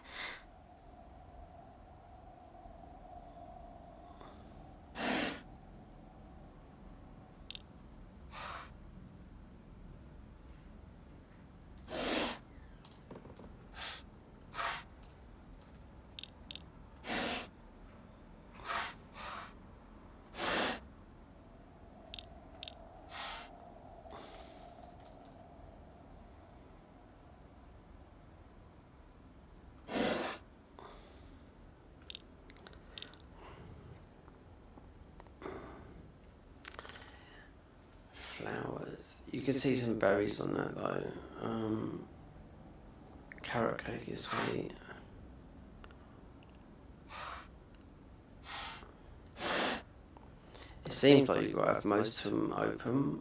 flowers. You can see some berries on that though. Carrot cake is sweet. It seems like you've got to have most of them open.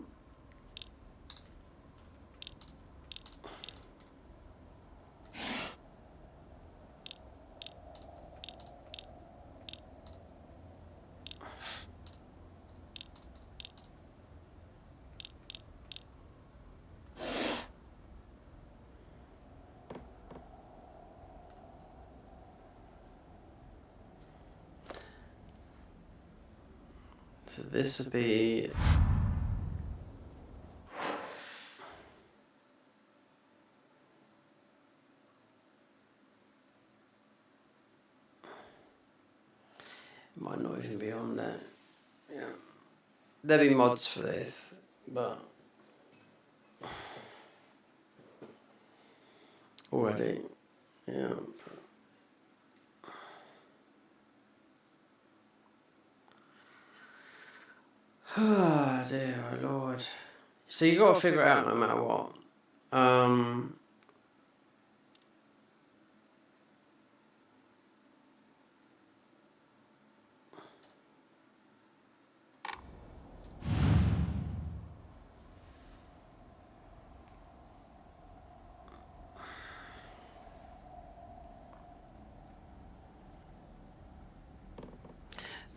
So this would be might not even be on there. Yeah. There'll be mods for this, but already, yeah. Oh dear, oh Lord. So you got to figure it out no matter what.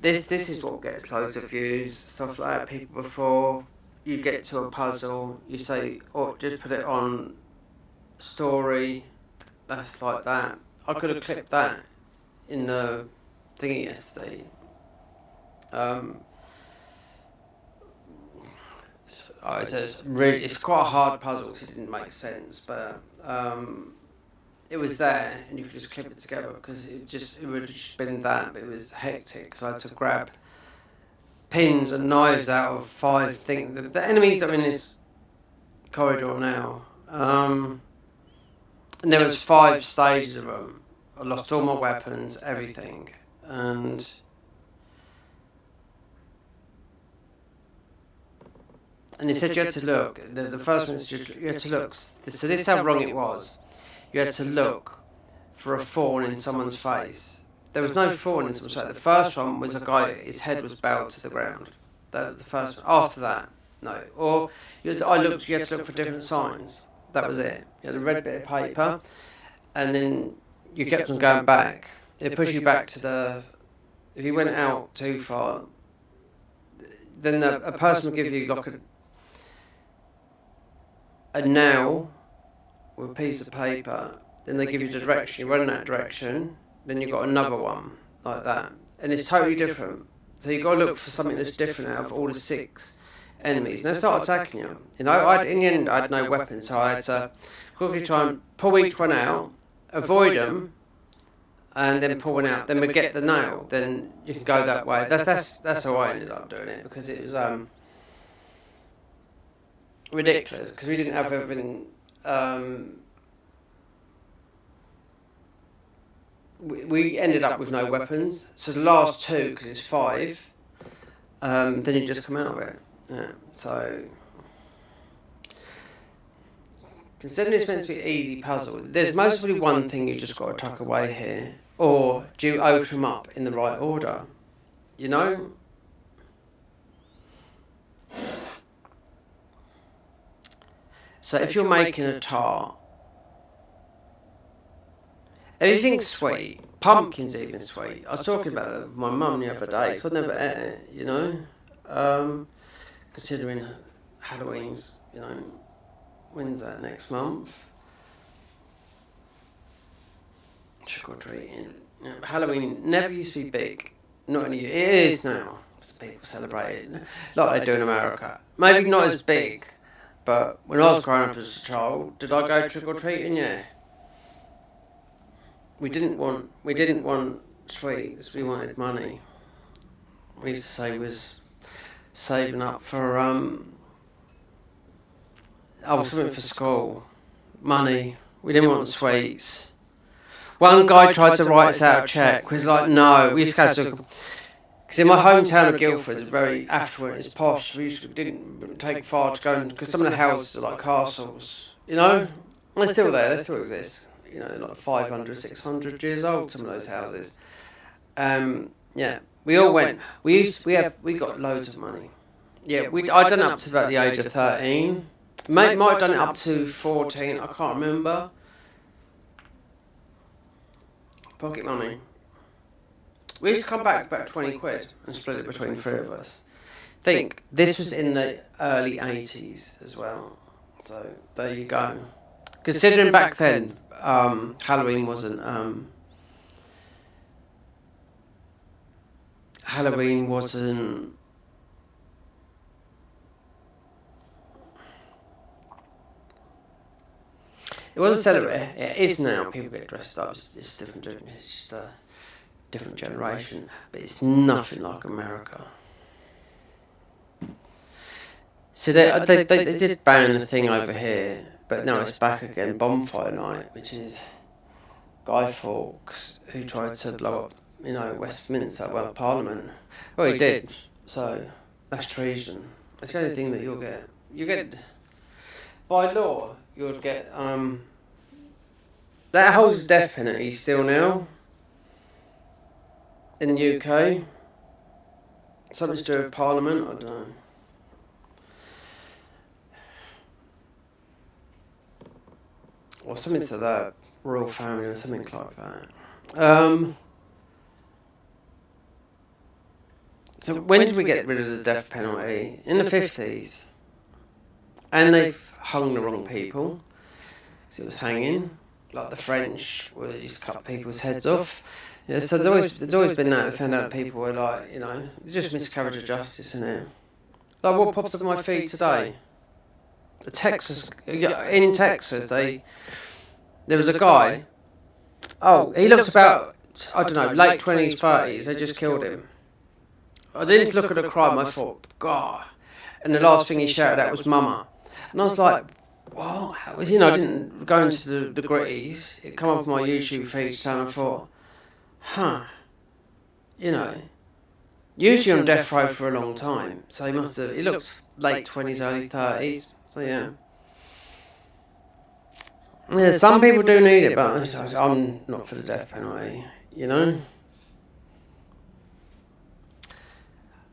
This is what gets loads of views, stuff like that. People, before you get to a puzzle, you say, "Oh, just put it on story." That's like that. I could have clipped that in the thingy yesterday. It's quite a hard puzzle because it didn't make sense, but it was there, and you could just clip it together because it would have just been that, but it was hectic because I had to grab pins and knives out of 5 things. The enemies that are in this corridor now, and there was 5 stages of them. I lost all my weapons, everything, and it said you had to look. The first one is you had to look. So this is how wrong it was. You had to look for a thorn in someone's face. There was no thorn in someone's face. The first one was a guy, his head was bowed to the ground. That was the first one. After that, no. Or you had to look for different signs. That was it. You had a red bit of paper, and then you kept on going back. It pushed you back to if you went out too far, then a person would give you like a nail with a piece of paper, then they give you the direction, you run in that direction, then you've got another one, like that. And it's totally different. So you've got to look for something that's different out of all the 6 enemies. And they start attacking you. In the end, I had no weapon, so I had to quickly try and pull each one out, avoid them, and then pull one out. Then we get the nail, then you can go that way. That's how I ended up doing it, because it was ridiculous, because we didn't have everything. We ended up with no weapons, so the last 2, because it's 5, then you just come out of it. Yeah, so considering it's meant to be an easy puzzle, there's mostly one thing you just got to tuck away here, or do you open them up in the right order? You know. So if you're making a tart, everything's sweet. Pumpkin's even sweet. I was talking about that with my mum the other day, because I'd never ate it, you know. Considering Halloween's, you know, when's that, next month? Trick-or-treating. You know, Halloween never used to be big. Not in the UK. It is now. People celebrate it like they do in America. Maybe not as big. But when I was growing up as a child, did I go trick-or-treating? Yeah. We didn't want sweets, we wanted money. We used to say we was saving up for something for school. Money. We didn't want sweets. One guy tried to write us out a cheque. He was like, no, we used to Because in my hometown of Guildford, it's very affluent, it's posh. We didn't take far to go, because some of the houses are like castles, you know? They're still there, they still exist. You know, they're like 500, 600 years old, some of those houses. Yeah, we all went. We got loads of money. Yeah, I'd done it up to about the age of 13. Might have done it up to 14, I can't remember. Pocket money. We used to come back with about 20 quid and split it between 3 of us. Think, this was in the early 80s as well. So, there you go. Considering back then, Halloween wasn't... It wasn't celebrated. It is now. People get dressed up. It's different. It's just a different generation. But it's nothing like America. So they did ban the thing over here, but now it's back again. Bonfire night, which is Guy Fawkes, who tried to blow up, Westminster, well, Parliament. Well, he did. So that's treason. That's the only thing that you'll get. You get, by law, you'll get that holds the death penalty still now in the UK. Something to do with Parliament, I don't know. Or something to that royal family or something like that. So when did we get rid of the death penalty? In the 50s. And they've hung the wrong people. Because it was hanging. Like the French used to cut people's heads off. Yeah, so there's always been that. They found out people were like, just miscarriage of justice, isn't it? Like what popped up on my feed today? In Texas, there was a guy. Oh, he looks about, I don't know, late 20s, 30s. They just killed him. I didn't look at the crime. I thought, God. And the last thing he shouted at was "Mama," and I was like, "What?" I didn't go into the gritties. It come up on my YouTube feed, and I thought, usually on death row for a long time. So he must have. He looks late 20s, early 30s. So yeah. Yeah, some people do need it, but I'm not for the death penalty,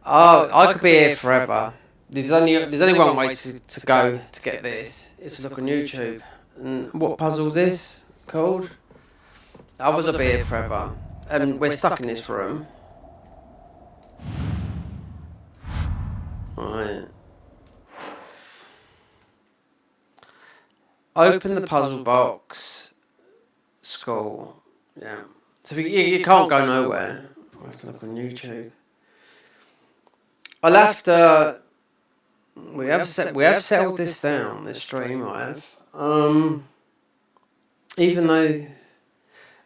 Oh, I could be here forever. There's only one way to go to get this. It's to look on YouTube. And what puzzle is this called? Others will be here forever. And we're stuck in this room. Right. Open the puzzle box. School. Yeah. So you can't go nowhere. I have to look on YouTube. I'll have to. We have settled this down. This stream I have. Even though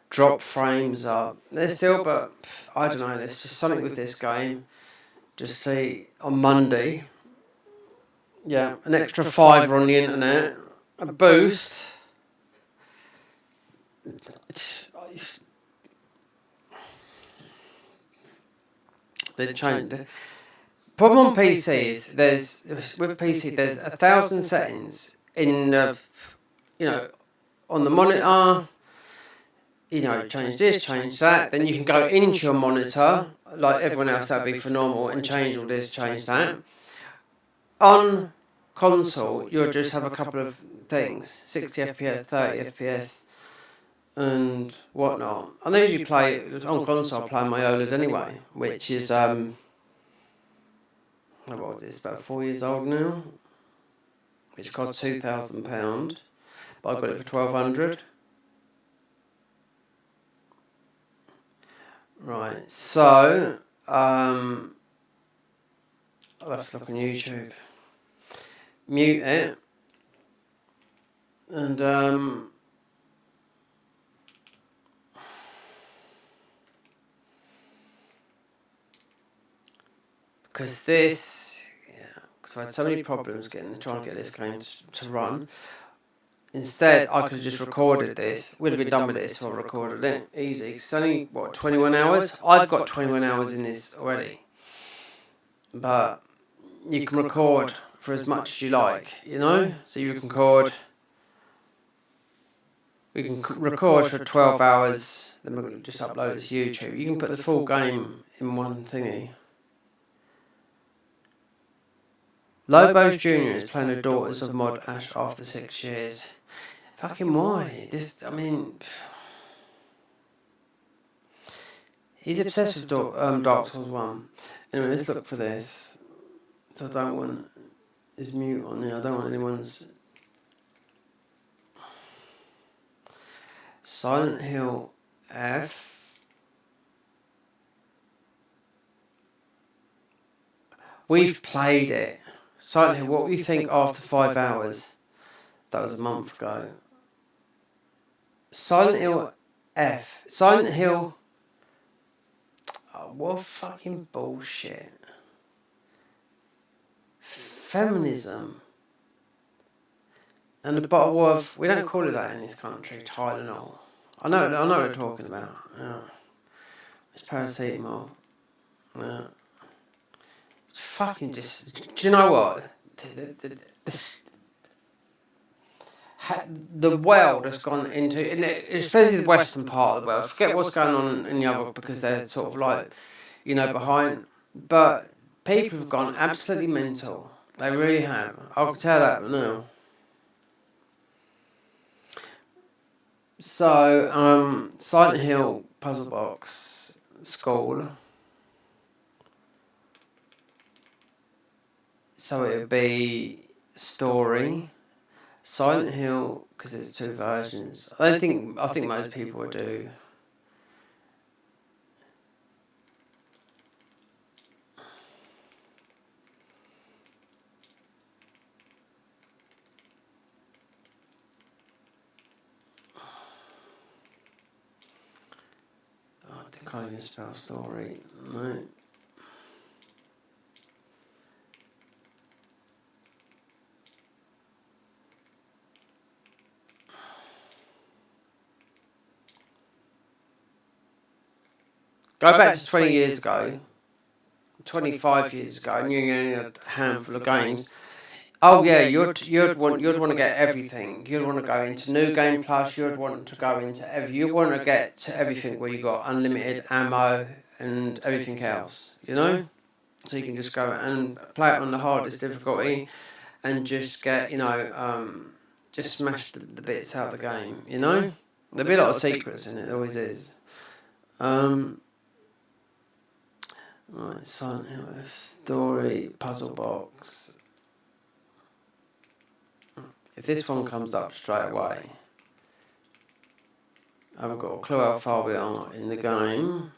drop frames are there's still, but I don't know. There's just something with this game. Just see on Monday. Yeah, an extra $5 on the internet. A boost. They changed. Problem on PC is there's 1,000 settings in on the monitor. Change this, change that. Then you can go into your monitor like everyone else. That'd be for normal, and change all this, change that. On console, you'll just have a couple of things: 60 FPS, 30 FPS, and whatnot. I usually play on console. I play on my OLED anyway, which is what was this? About 4 years old now, which cost £2,000, but I got it for £1,200. Right, so I'll have to look on YouTube. Mute it, and because this, because I had so many problems trying to get this game to run. Instead, I could have just recorded this. Would have been done with this if I recorded it. Easy. It's only, 21 hours? I've got 21 hours in this already. But you can record for as much as you like, you know? So you can record... We can record for 12 hours, then we're going to just upload it to YouTube. You can put the full game in one thingy. Lobos Jr. is playing the Daughters of Mod Ash after 6 years. Fucking why? He's obsessed with Dark Souls 1. Anyway, let's look for this. So I don't want his mute on there. I don't want anyone's... Silent Hill F. We've played it. Silent Hill, what do you think after 5 hours? That was a month ago. Silent Hill F. Silent Hill... Oh, what fucking bullshit. Feminism. And a bottle of... We don't call it that in this country, Tylenol. I know what we're talking about. Yeah. It's paracetamol. Yeah. It's fucking just... Do you know what? The world has gone into... Especially the western part of the world. Forget what's going on in the other because they're sort of like, you know, behind. But people have gone absolutely mental. They really have. I can tell that now. So, Silent Hill puzzle box school. So it would be story, Silent Hill, because there's 2 versions. I think most people would do. I can't even spell story. No. Go back to 20 years ago, 25 years ago, and you only had a handful of games. Oh yeah, you'd want to get everything. You'd want to go into New Game Plus. You'd want to go into you want to get to everything where you got unlimited ammo and everything else. You know, so you can just go and play it on the hardest difficulty, and just get just smash the bits out of the game. You know, there'll be a lot of secrets in it. There always is. Right, Silent Hill story puzzle box. If this one comes up straight away, I haven't got a clue how far we are in the game.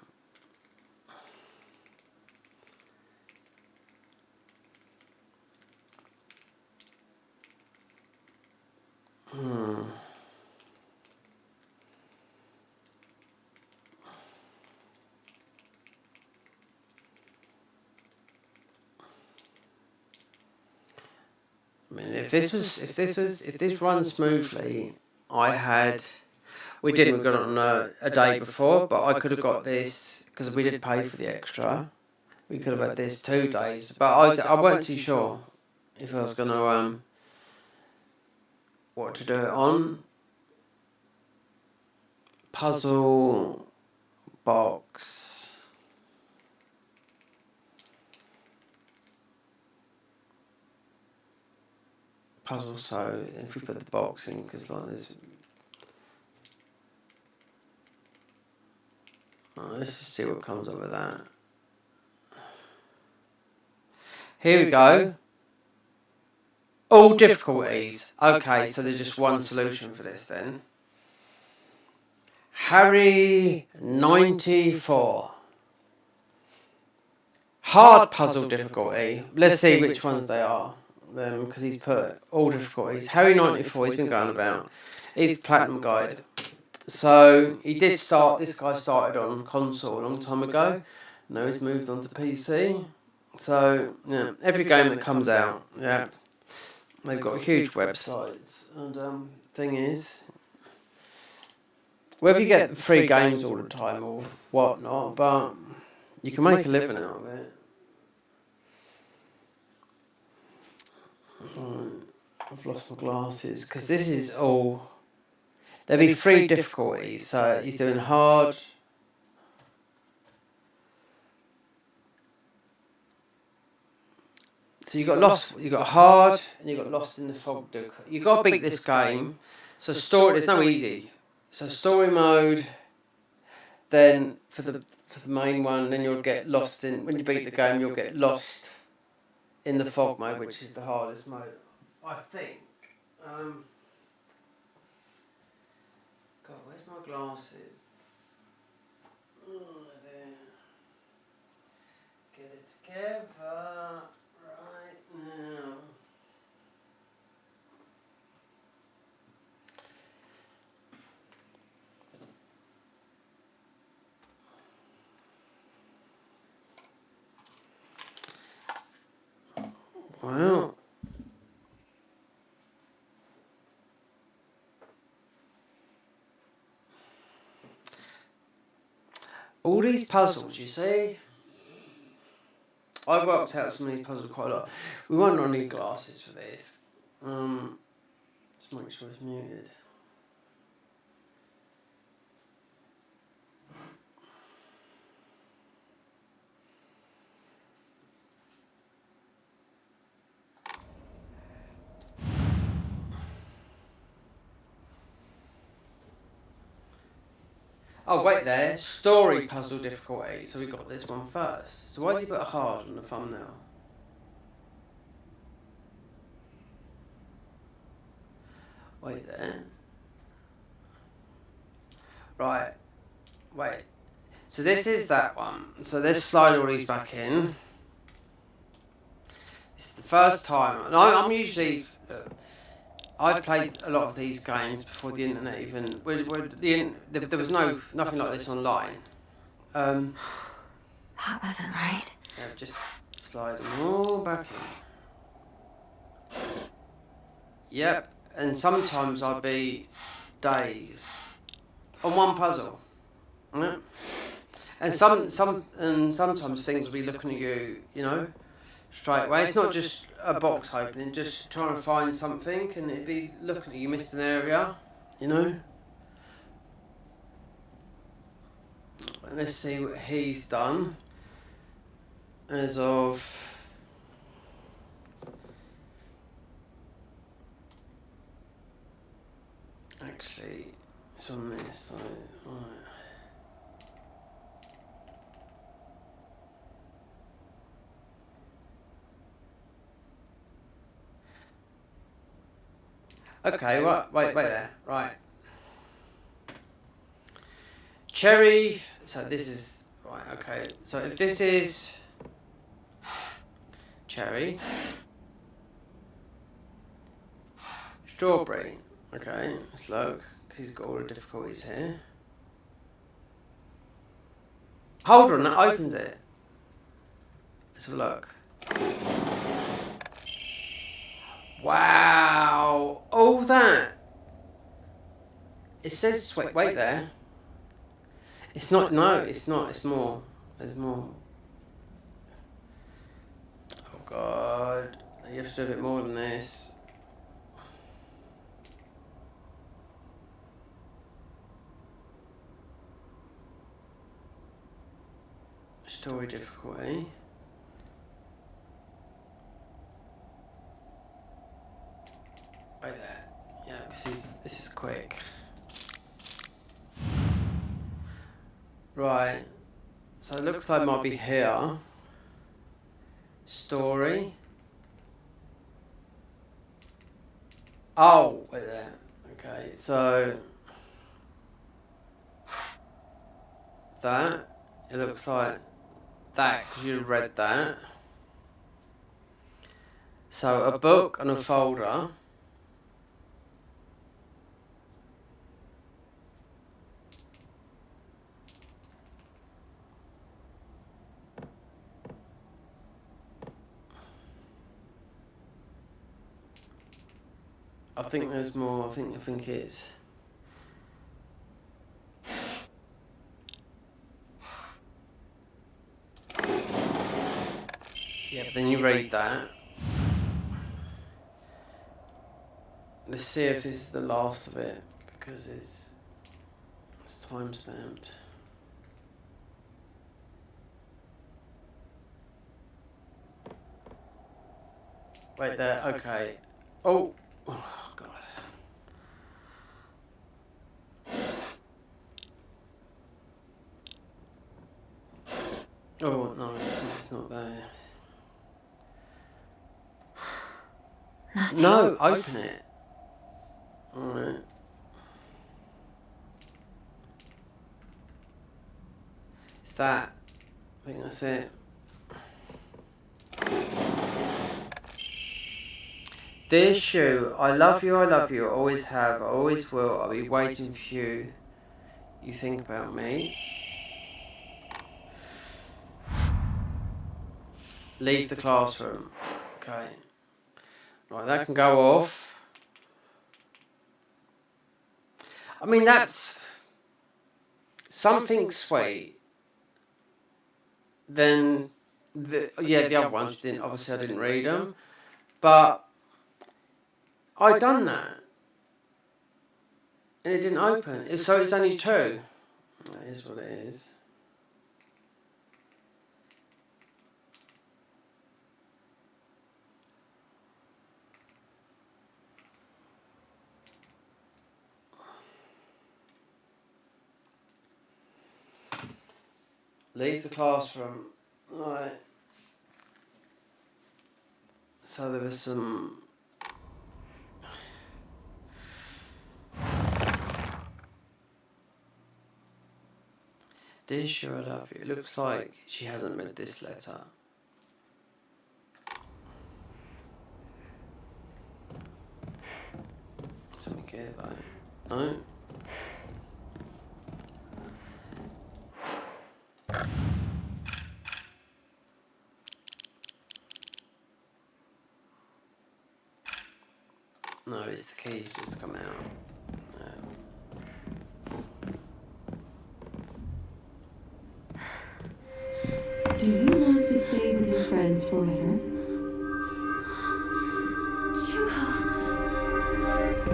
I mean, if this runs smoothly, we got it on a day before, but I could have got this, because we did pay for the extra, we could have had this 2 days, but I weren't too sure if I was going to, what to do it on. Puzzle box. Puzzle, so if we put the box in, because like there's... let's just see what comes up with that. Here we go. All difficulties. Okay, so there's just one solution for this then. Harry 94. Hard puzzle difficulty. Let's see which ones they are. Because he's put all difficulties. Harry 94, he's been going about. He's Platinum Guide. So he did start, this guy started on console a long time ago. Now he's moved on to PC. So, yeah, every game that comes out, yeah. They've got huge websites, and thing is, whether you get free games all the time or whatnot, but you can make a living out of it. I've lost my glasses because this is all. There'll be 3 difficulties, so he's doing hard. So you got lost, you got hard, and you got lost in the fog. You got to beat this game. So story, there's no easy. So story mode. Then for the main one, then you'll get lost in. When you beat the game, you'll get lost in the fog mode, which is the hardest mode, I think. God, where's my glasses? Oh dear. Get it together right now. Well. All these puzzles, you see? I worked out some of these puzzles quite a lot. We won't need glasses for this. Let's make sure it's muted. Oh, wait there. Story puzzle difficulty. So we got this one first. So why has he put a hard on the thumbnail? Wait there. Right. Wait. So this is that one. So let's slide all these back in. This is the first time. And I'm usually... I've played a lot of these games before the internet even... there was nothing like this online. That wasn't right. Yeah, just slide them all back in. Yep, and sometimes I'd be days on one puzzle. Yeah. And sometimes things will be looking at you, you know, straight away. It's not just a box opening, just trying to find something, and it'd be looking at you, missed an area, you know. And let's see what he's done as of... Actually, it's on this side. Right. Okay, right, wait there, right. Cherry, so this is, right, okay, so if this is cherry, strawberry, okay, let's look, because he's got all the difficulties here. Hold on, that opens it. Let's have a look. Wow, all that. It says, wait there. It's not, no, it's not, it's more. There's more. Oh God, you have to do a bit more than this. Story difficulty. Right there. Yeah, because this is quick. Right. So it looks like it might be here. Story. Oh, wait there. Okay, so that. It looks like that because you read that. So a book and a folder. I think there's more. I think it's. Yeah, but then you read that. Let's see if this is the last of it, because it's time stamped. Wait there, okay. Oh god. Oh no, it's not there. Nothing. No, open it. Alright. It's that. I think that's it. Dear Shu, I love you, always have, always will, I'll be waiting for you. You think about me. Leave the classroom. Okay. Right, that can go off. I mean, that's something sweet. Then, the other ones didn't. Obviously, I didn't read them, but I done that, and it didn't open. So it's only two. That is what it is. Leave the classroom. Right. So there was some. Dear Sure, I love you. It looks like she hasn't read this letter. Something here though. No? No, it's the keys just come out. Do you want to stay with your friends forever? Junko,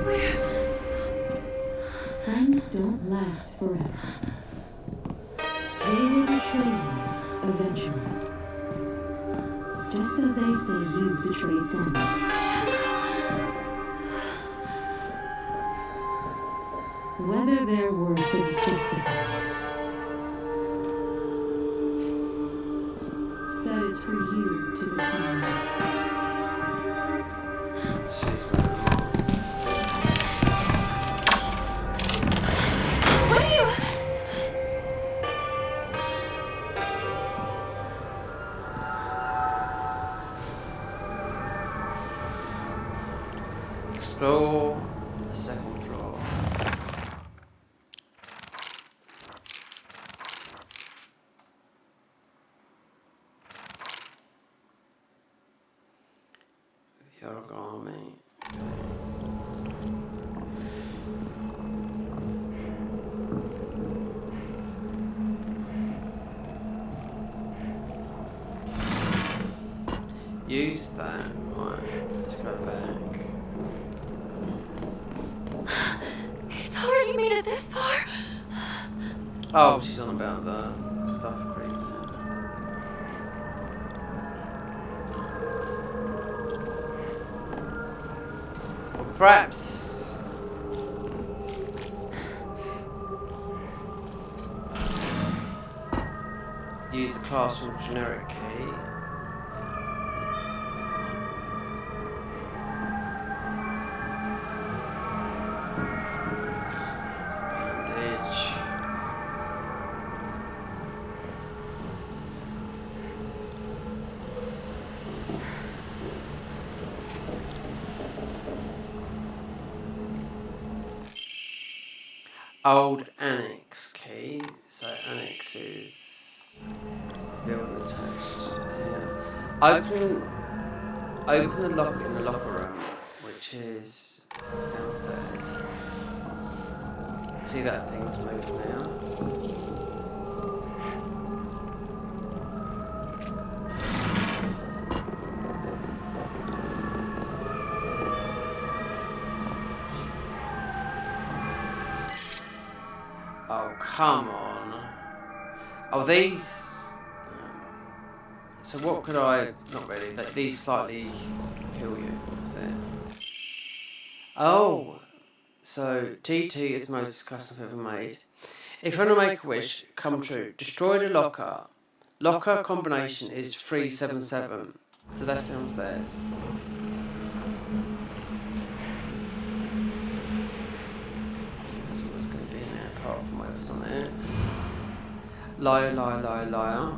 where? Friends don't last forever. They will betray you eventually. Just as they say you betrayed them. Whether their worth is justified. That is for you to decide. She's very lost. What are you? Explore the second floor. The origami. Use that. Right, let's go back. It's already made it this far. Oh, she's on about the stuff creeping in. Or perhaps use the classroom generic key. Bandage. Old annex key. So annex is building attached here. Open the lock in the locker room, which is It's downstairs. See that thing's moved now. Oh, come on. Oh, these... So what could I... Not really, but these slightly heal you. That's it. Oh! So, TT is the most disgusting I've ever made. If you want to make a wish come true, destroy the locker. Locker combination is 377. So that's downstairs. I think that's what's going to be in there, apart from whatever's on there. Liar, liar, liar, liar.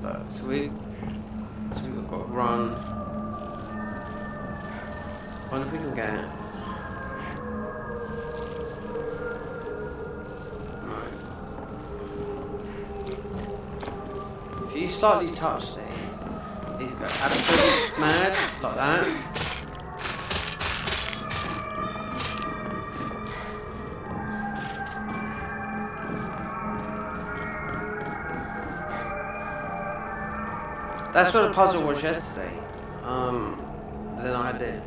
Look, so we've got to run. I wonder if we can get. Right. If you slightly touch these go absolutely mad like that. That's what the puzzle was yesterday. Then I did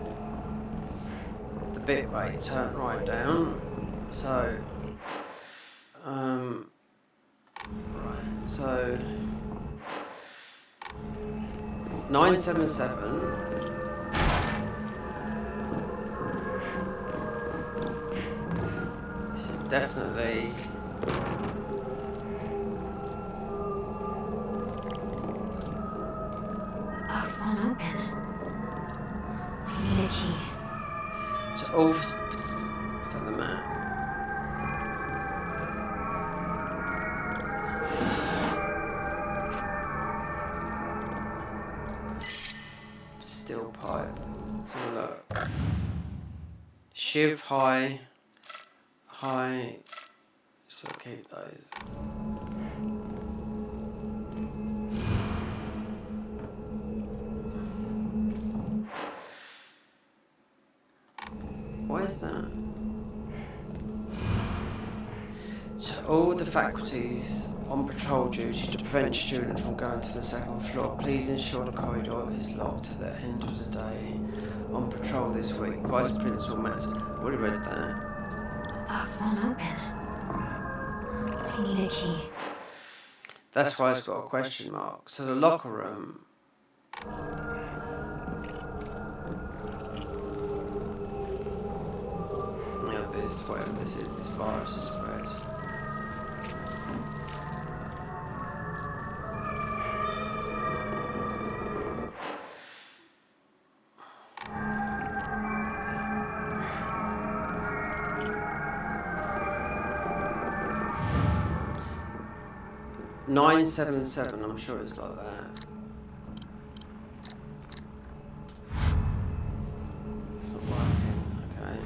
the bit rate turned right down. So, right. So 977. This is definitely. Box won't open. I need a key. So all what's on the map? Steel pipe. Let's have a look. Shiv high. So keep those. Why is that? So all the faculties on patrol duty to prevent students from going to the second floor. Please ensure the corridor is locked at the end of the day. On patrol this week, Vice Principal Matt. Already read that. The box won't open. I need a key. That's why it's got a question mark. So the locker room. Whatever this is, this virus is spread. $977, I'm sure it's like that. It's not working, okay.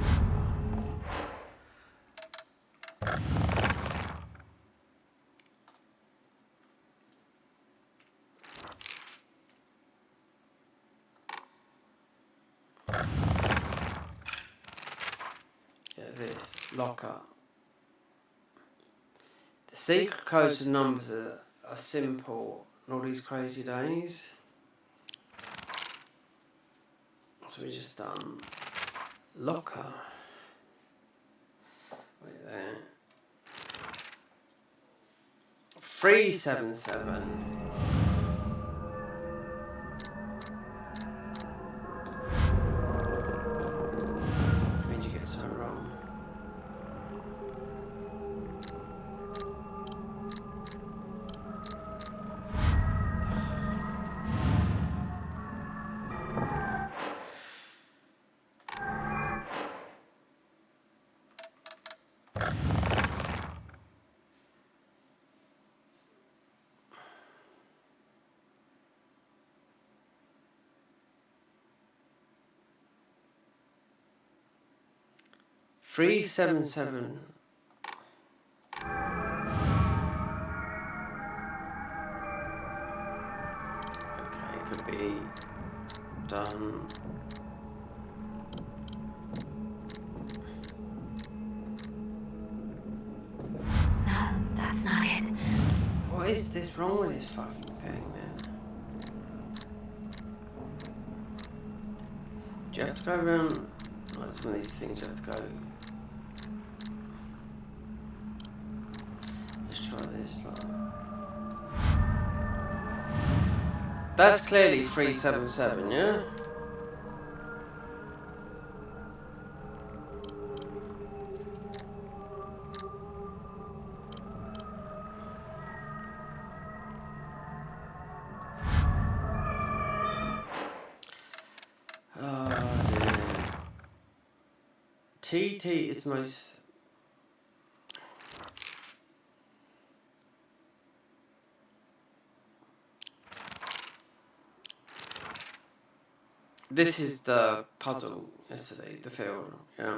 Yeah, this locker. The secret codes and numbers are simple in all these crazy days. So we just done locker. Wait there. 377. When did you get something wrong? Three seven seven. Okay. could be done. No, that's not it. What is this wrong with this fucking thing then? Do you have to go around, like some of these things you have to go? Let's try this, like. That's clearly 377, yeah? Oh dear. TT is the most... This is the puzzle yesterday, the field, yeah.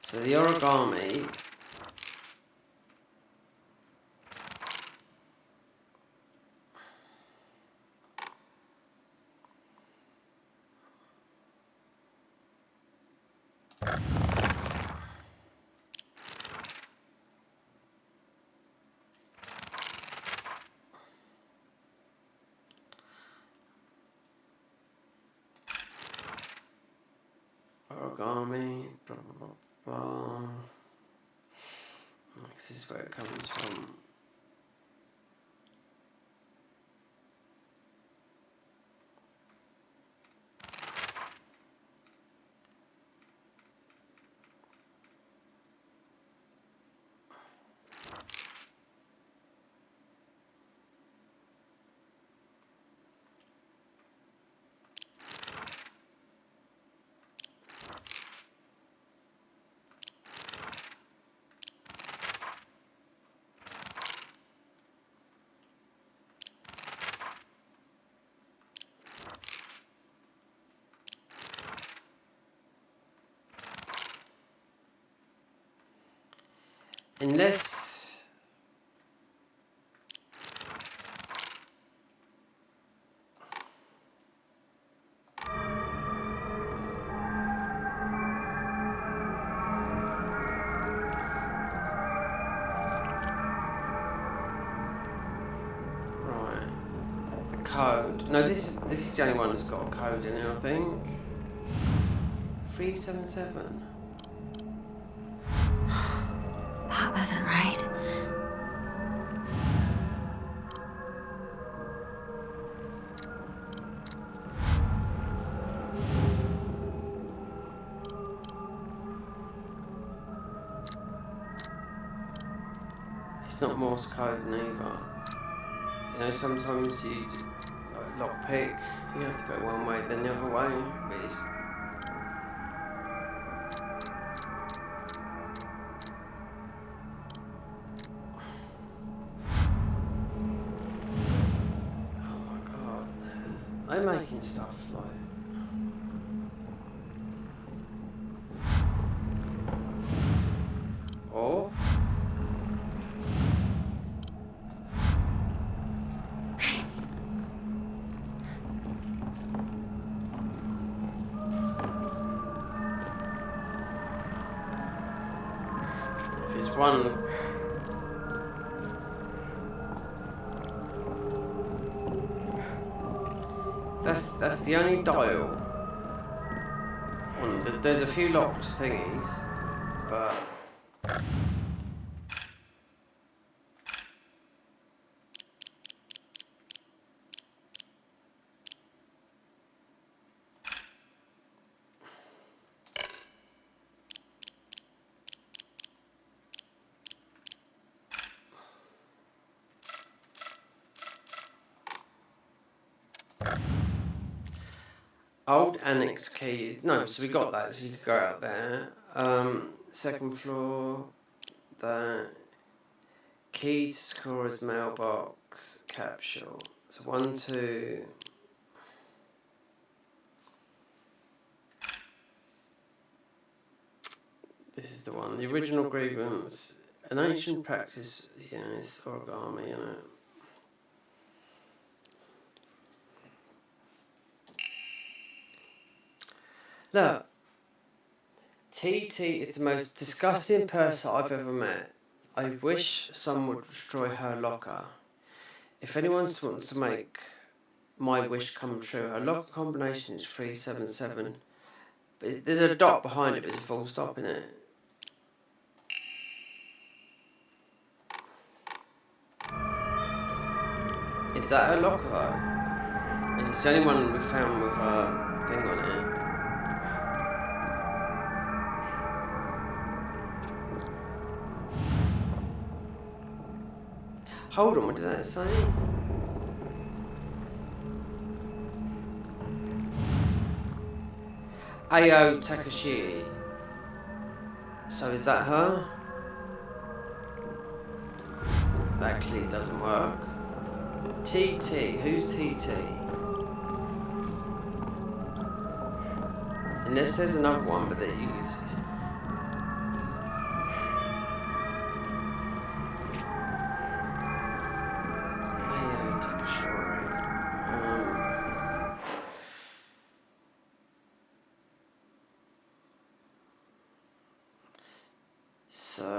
So the origami... Origami, blah blah blah blah. This is where it comes from. Unless... Right. The code. No, this is the only one that's got a code in it, I think. 377. That wasn't right. It's not Morse code neither. You know, sometimes you like lockpick, you have to go one way then the other way, but it's... Oh my god, they're making stuff like... Or... If it's one... That's the only dial. There's a few locked thingies, but... Old annex keys. No, so we got that, so you could go out there. Second floor, that. Key to Scorer's mailbox capsule. So 1, 2. This is the one. The original grievance. An ancient practice. Yeah, it's origami, isn't it? Look. TT is the most disgusting person I've ever met. I wish someone would destroy her locker. If anyone wants to make my wish come true, her locker combination is 377. But there's a dot behind it, but there's a full stop in it. Is that her locker though? And it's the only one we found with a thing on it. Hold on, what did that say? Ayo Takashi. So is that her? That clearly doesn't work. TT, who's TT? Unless there's another one, but that you Ayo Takashi. So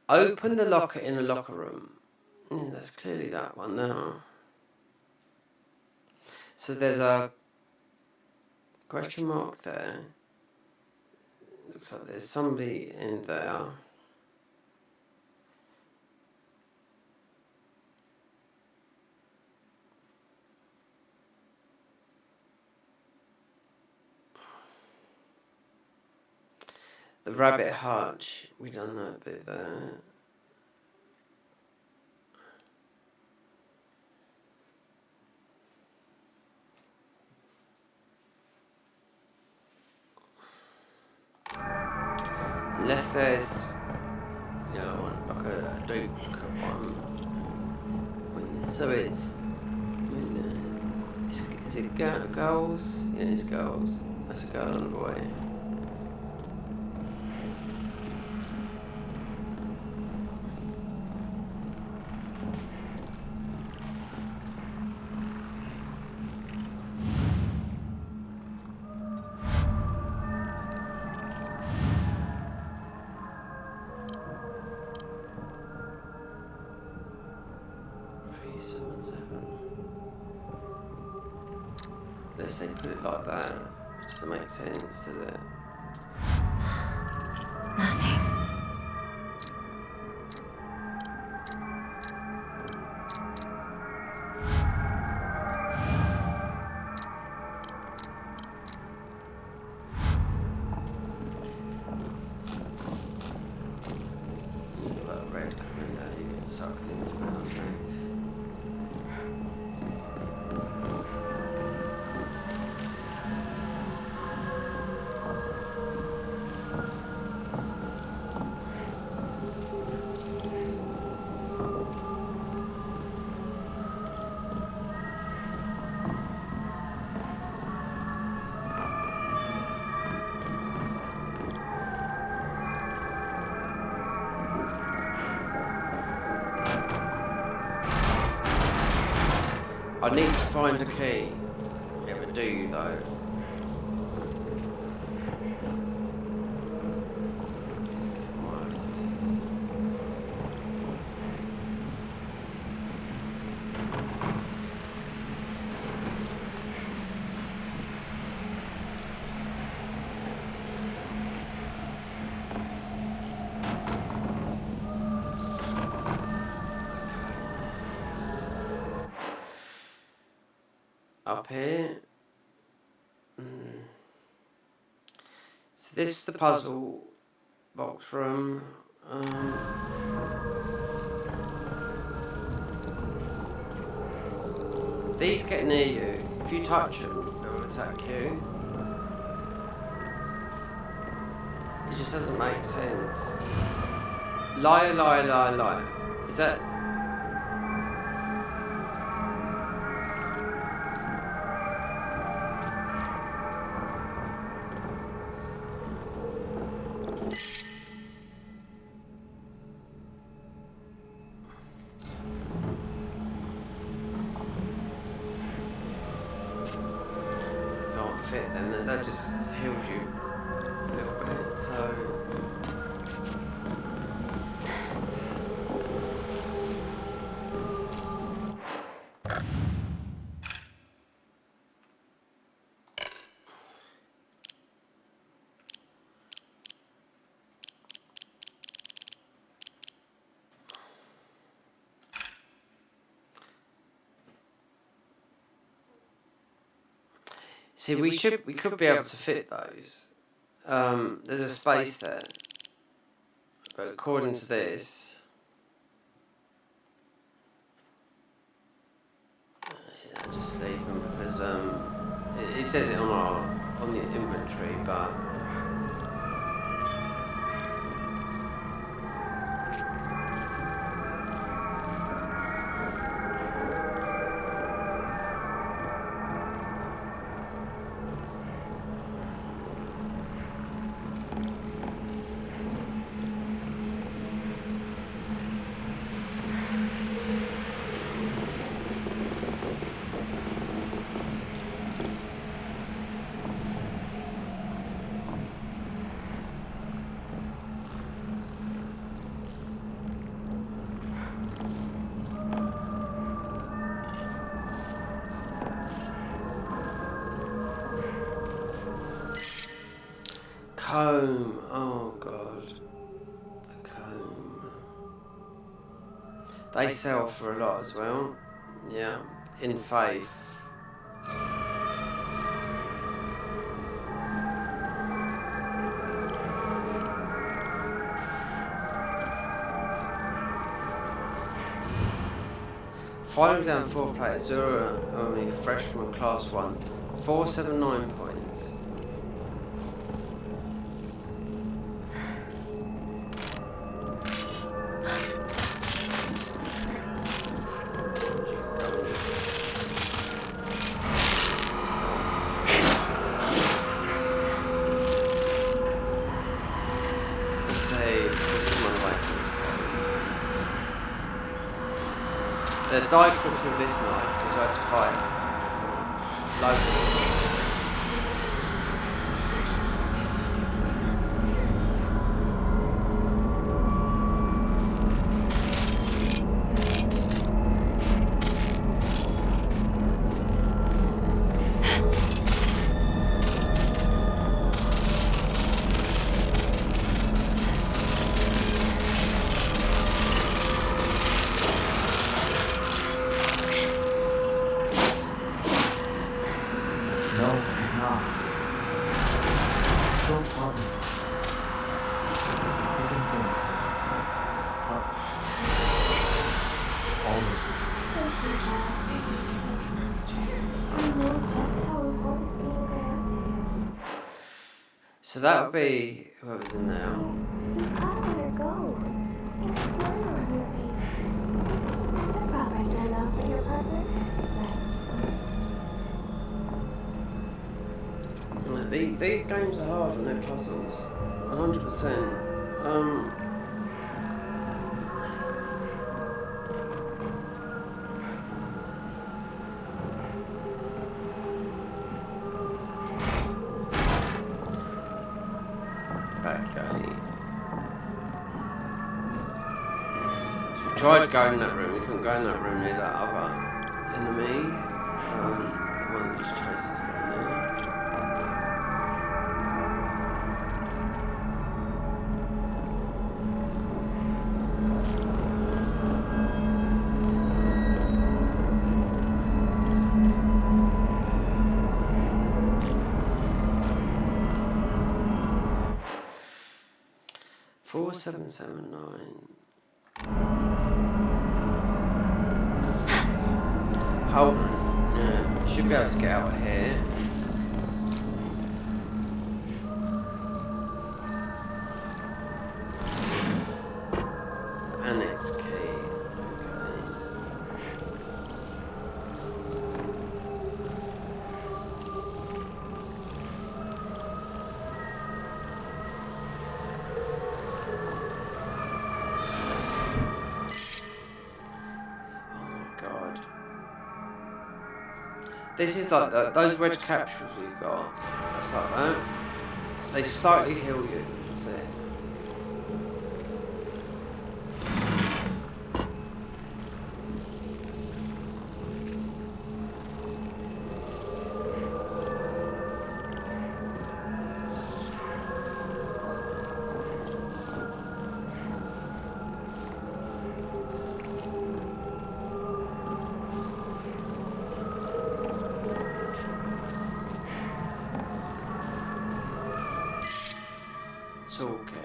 open the locker in the locker room. Yeah, that's clearly that one now. So there's a question mark there. Looks like there's somebody in there. The rabbit hutch, we done that bit there. Unless there's, you know, like a duplicate one. So it's is it girls? Yeah, it's girls. That's a girl and a boy. Let's say put it like that. It doesn't make sense, does it? Nothing. You got that red coming there, you get sucked into it, I suppose. I need to find a key. Yeah, but do you though? This is getting worse. This is... Up here. So this is the puzzle box room. These get near you. If you touch them, they will attack you. It just doesn't make sense. Liar, liar, liar, liar. Is that... fit, then that just heals you a little bit. So. See, we could be able to fit those. There's a space there, but according to this, I'll just leave them because it says it on the inventory, but. Comb, oh god, the comb. They sell for a lot as well, yeah, in Faith. Five down 4 players, 0 only freshman class 1, 479 points. They died quickly with this knife because I had to fight loads of them. 'Cause so that would be whoever's in there. These games are hard and they're puzzles, 100%. Back gate. So we tried going in that room. We couldn't go in that room near that other enemy. The one that just chased us down there. Four 779. Hold on. Yeah, should be able to get out of here. Annex key. Okay. This is like those red capsules we've got. That's like that. They slightly heal you. That's it. Okay.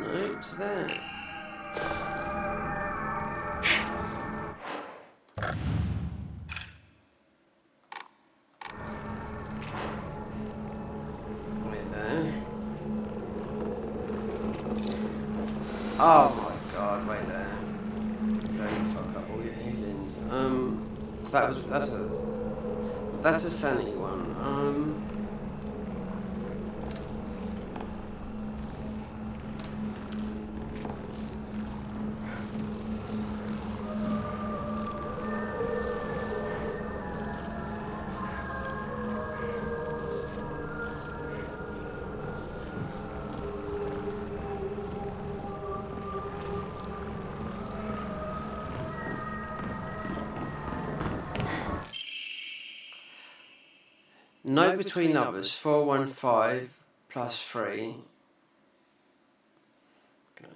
No, it's there. Wait there. Oh my god, wait there. So you fuck up all your healings. That's a sanity one. Note between lovers, 415 plus 3. Okay.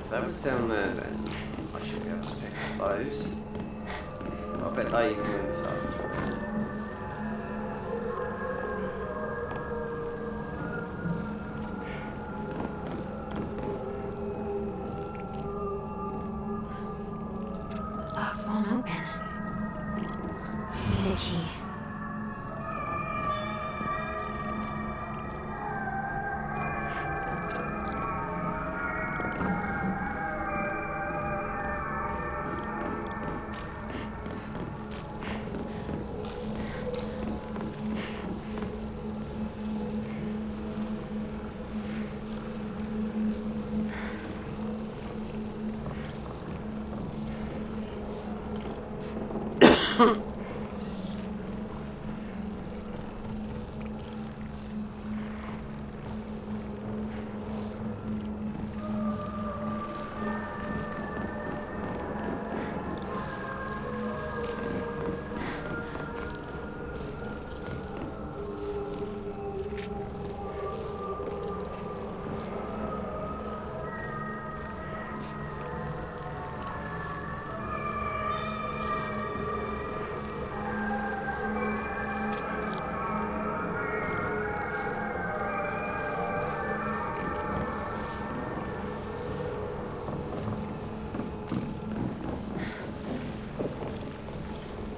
If that was down there, then I should be able to pick up those. I bet they move up for it. The box won't open. I need a key.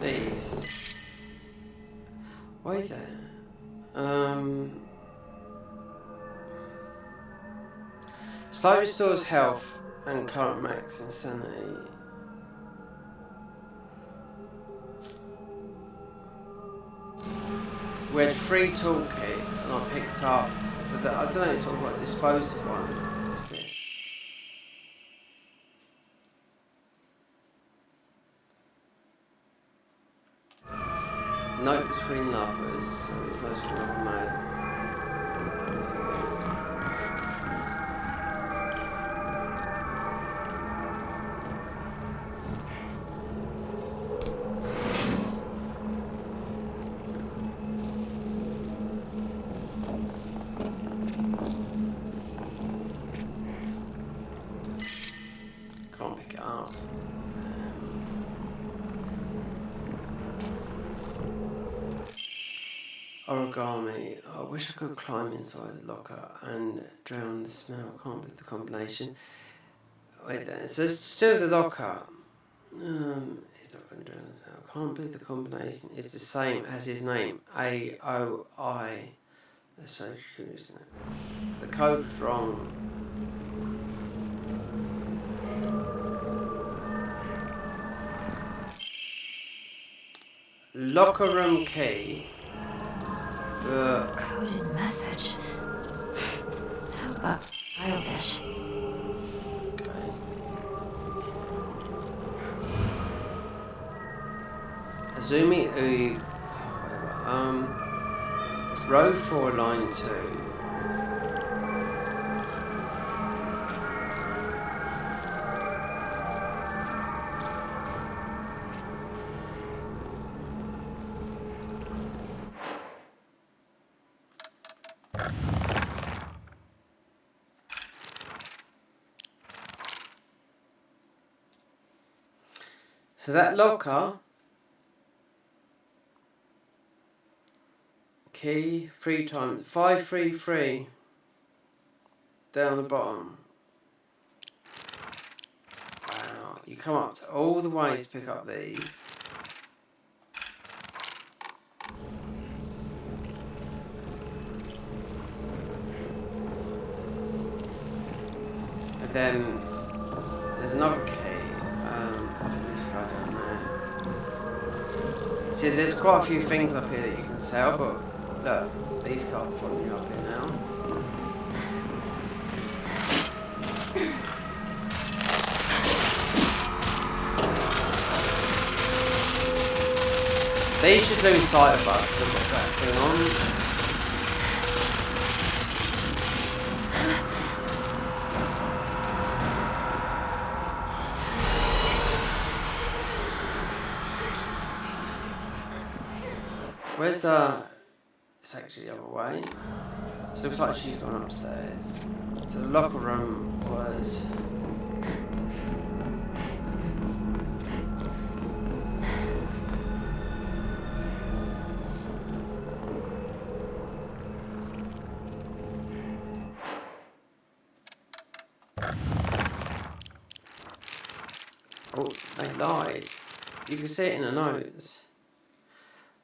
These. Wait there. Slow restores health and current max insanity. We had 3 toolkits and I picked up, but I don't know, it's sort of like disposed of one. What's this? Note between lovers. So it's most of them mad. Can't pick it up. Origami. I wish I could climb inside the locker and drown the smell. I can't believe the combination. Wait there. So it's still the locker. He's not going to drown the smell. I can't believe the combination is the same as his name. AOI. That's so true, isn't it? So the code was wrong. locker room key. Coded message. Talk about childish. Okay. Azumi row 4, line 2. So that locker key 3 times 533 down the bottom. Wow, you come up to all the way to pick up these. And then there's another key. I think this guy down there. See, there's quite a few things up here that you can sell, but look, these start following you up here now. They should lose sight of us and what's that thing on. Where's it's actually the other way. So it looks like she's gone upstairs. So the locker room was... Oh, they lied. You can see it in the notes.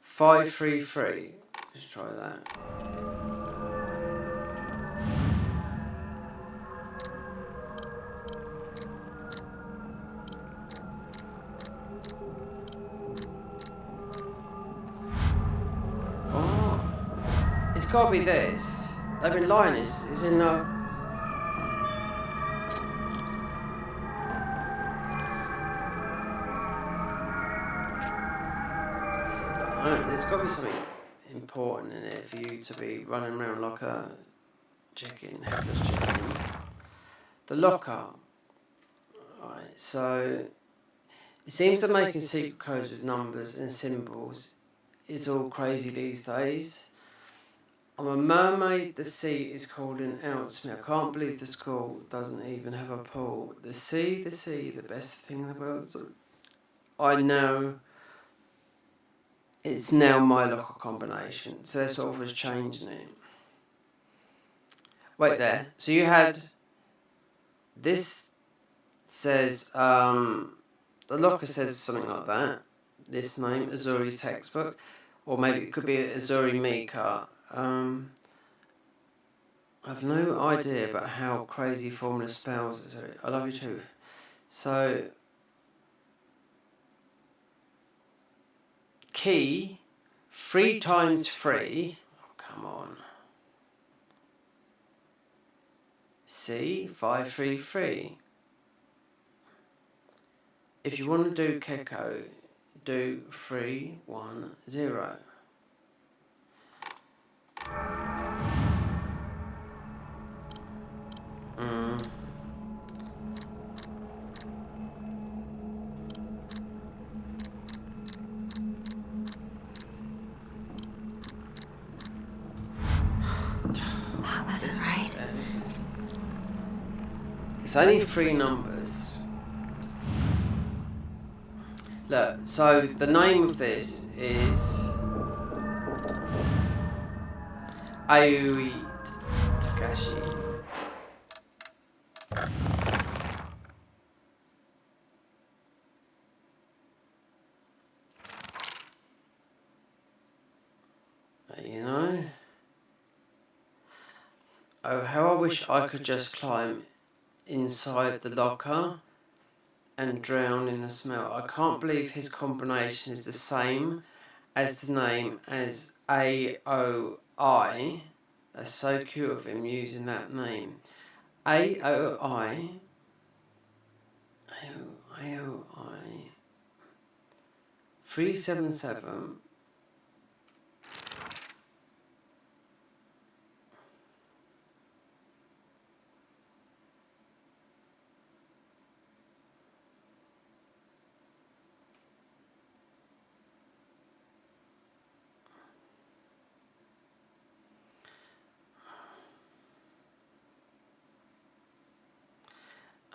533. Let's try that. Oh, it's got to be this. They've been lying. It's in the... There's got to be something important in it for you to be running around like a chicken, headless chicken. The locker. Right, so it seems that making secret codes with numbers and symbols is all crazy these days. I'm a mermaid, the sea is calling out to me. I can't believe the school doesn't even have a pool. The sea, the best thing in the world. So I know. It's now my locker combination, so they're sort of just changing it. Wait there. So you had this says the locker says something like that. This name, Azuri's textbook, or maybe it could be Azuri Mika. I have no idea about how crazy formula spells Azuri. I love you too. So. Key 3 times 3. Oh, come on. C 533. If you want to do Keko, do 310. It's only 3 numbers. Look, so the name of this is Ayui Takashi. You know? Oh, how I wish I could just climb inside the locker and drown in the smell. I can't believe his combination is the same as the name as AOI. That's so cute of him using that name. AOI. AOI. 377.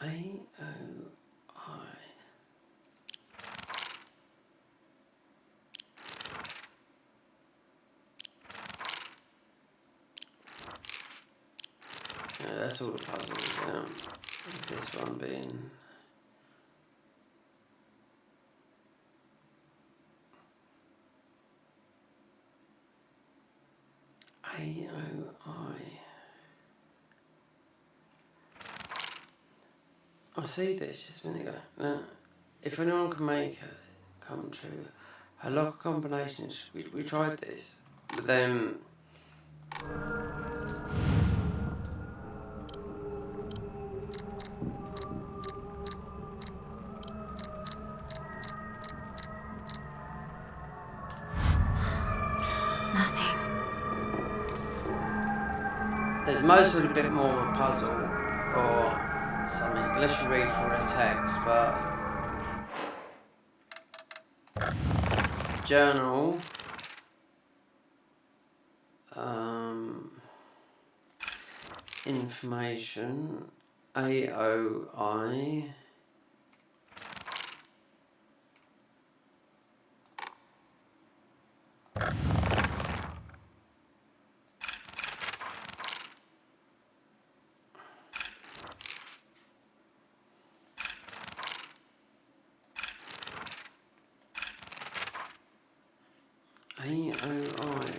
AOI. Yeah, that's all the puzzles, yeah. This one being... AOI. I see this just a minute ago. Now, if anyone can make it come true, a locker combinations, we tried this, but then... Nothing. There's mostly a bit more of a puzzle or something, unless you read through the text, but... Journal. Information. AOI. AOI.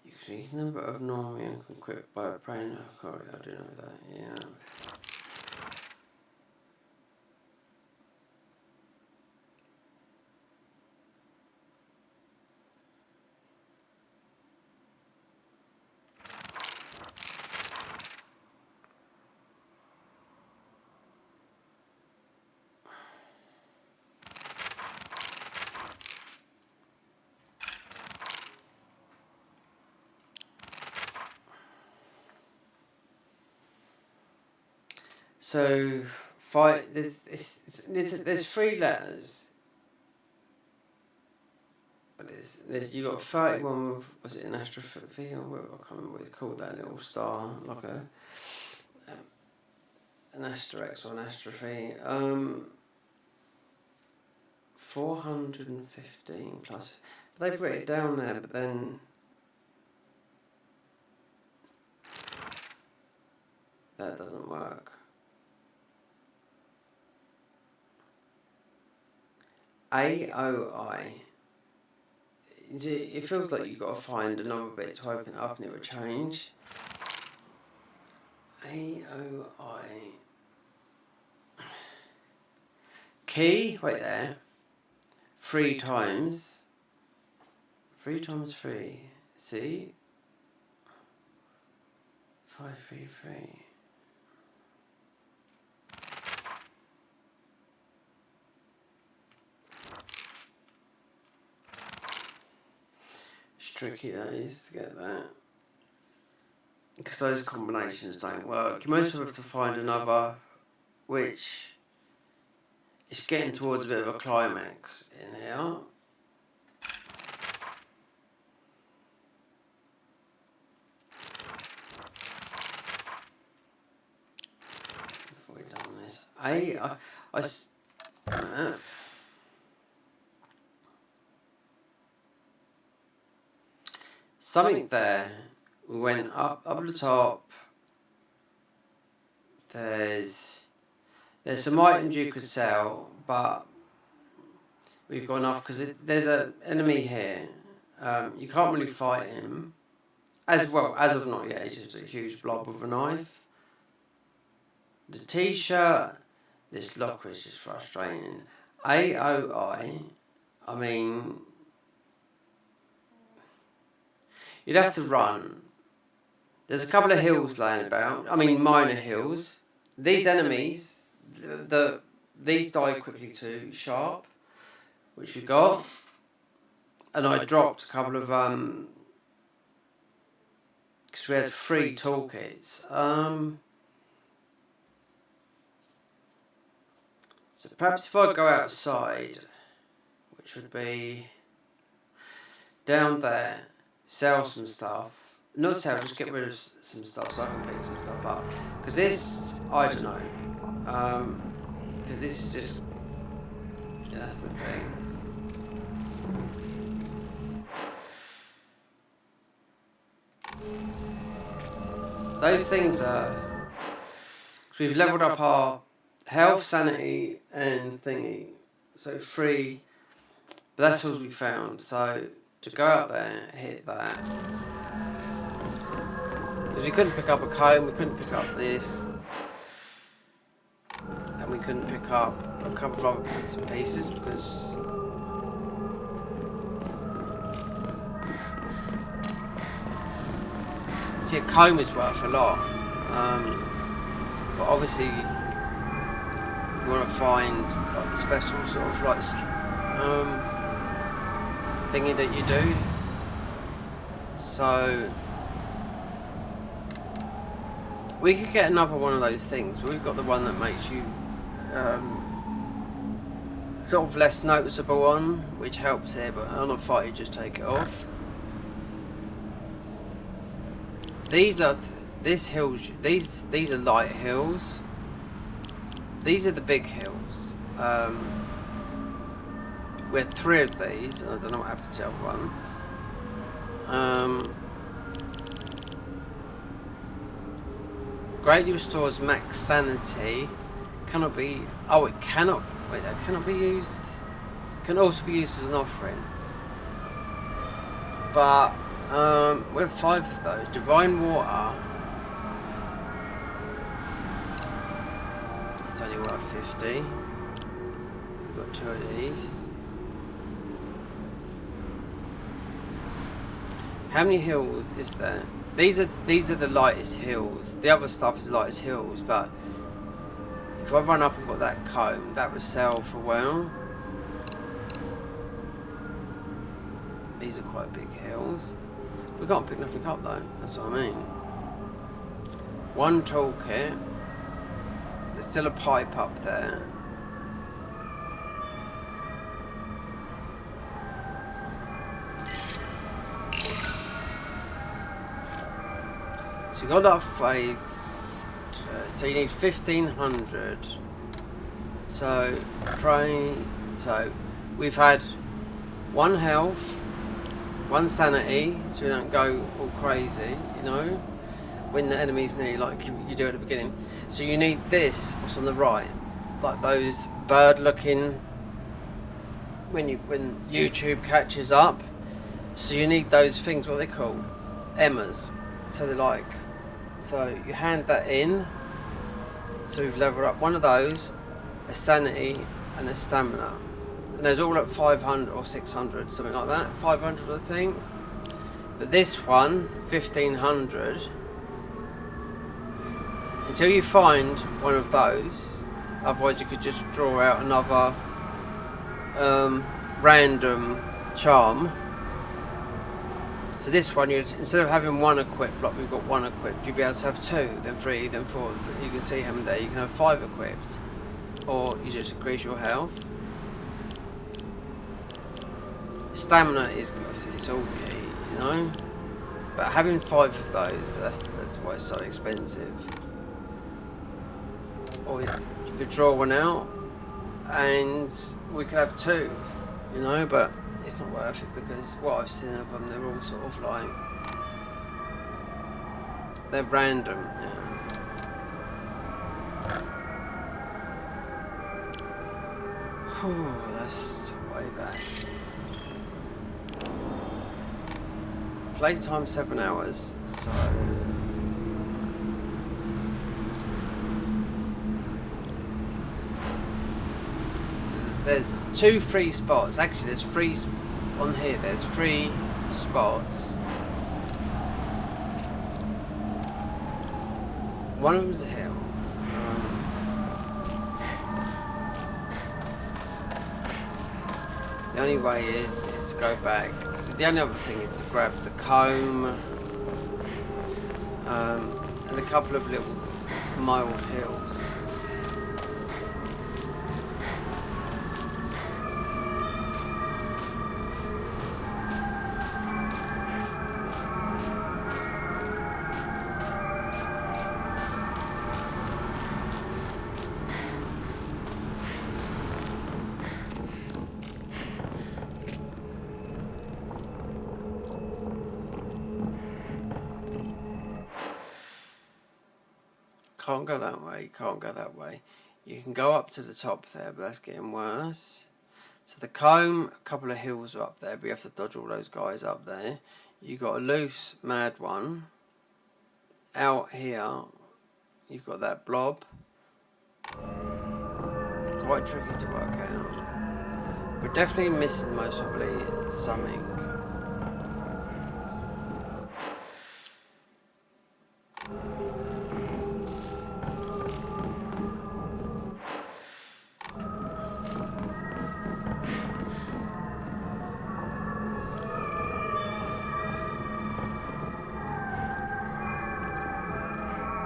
You can use number of normally and equipped by a brain. I do know that, yeah. So, there's three letters. You got 31. Was it an astrophy or what? I can't remember what it's called. That little star, like an asterisk or an astrophy. 415 plus. But they've written it down there, but then that doesn't work. AOI. It feels like you've got to find another bit to open it up and it would change. AOI. Key, wait there. 3 times. 3 times 3. See? 533. Tricky that is to get that, because those combinations don't work. You most have to find another, which is getting towards a bit of a climax in here. Before we've done this, something there went up the top. There's There's some items you could sell, but we've got enough because there's an enemy here. You can't really fight him. As of not yet, he's just a huge blob with a knife. The t-shirt, this locker is just frustrating. AOI, I mean, you'd have to run. There's a couple of hills laying about. I mean, minor hills. These enemies, these die quickly to sharp, which we got. And I dropped a couple of because we had 3 toolkits. So perhaps if I go outside, which would be down there, sell some stuff. Not sell, just get rid of some stuff so I can pick some stuff up. Because this, I don't know. Because this is just, yeah, that's the thing. Those things are, because we've leveled up our health, sanity, and thingy. So 3, but that's all we found. So to go out there, hit that. Because we couldn't pick up a comb, we couldn't pick up this. And we couldn't pick up a couple of other bits and pieces because see, a comb is worth a lot, but obviously you want to find like the special sort of like thingy that you do. So we could get another one of those things, but we've got the one that makes you sort of less noticeable on, which helps here, but on a fight you just take it off. These are these are light hills. These are the big hills. We had 3 of these, and I don't know what happened to the other one. Greatly restores max sanity. Cannot be. Oh, it cannot. Wait, that cannot be used. Can also be used as an offering. But we have 5 of those. Divine water. It's only worth 50. We've got 2 of these. How many hills is there? These are the lightest hills. The other stuff is the lightest hills, but if I run up and got that comb, that would sell for well. These are quite big hills. We can't pick nothing up though, that's what I mean. 1 toolkit. There's still a pipe up there. So we got that 5. So you need 1500. So so we've had 1 health, 1 sanity, so we don't go all crazy, you know, when the enemy's near, like you do at the beginning. So you need this, what's on the right, like those bird-looking, when YouTube catches up. So you need those things. What are they called? Emmas. So they're like, so you hand that in. So we've leveled up 1 of those, a sanity, and a stamina. And there's all at 500 or 600, something like that. 500, I think. But this one, 1500. Until you find one of those, otherwise you could just draw out another random charm. So this one, instead of having 1 equipped, like we've got 1 equipped, you'd be able to have 2, then 3, then 4. But you can see how many there. You can have 5 equipped, or you just increase your health. Stamina is good, it's all key, you know. But having 5 of those, that's why it's so expensive. Or you could draw 1 out, and we could have 2, you know. But it's not worth it because what I've seen of them, they're all sort of like, they're random. Yeah. Oh, that's way back. Playtime 7 hours, so there's 2 free spots. Actually, there's 3 on here. There's 3 spots. One of them's a hill. The only way is to go back. The only other thing is to grab the comb and a couple of little mild hills. Can't go that way, can't go that way. You can go up to the top there, but that's getting worse. So the comb, a couple of hills are up there, but you have to dodge all those guys up there. You got a loose, mad one. Out here, you've got that blob. Quite tricky to work out. We're definitely missing most probably something.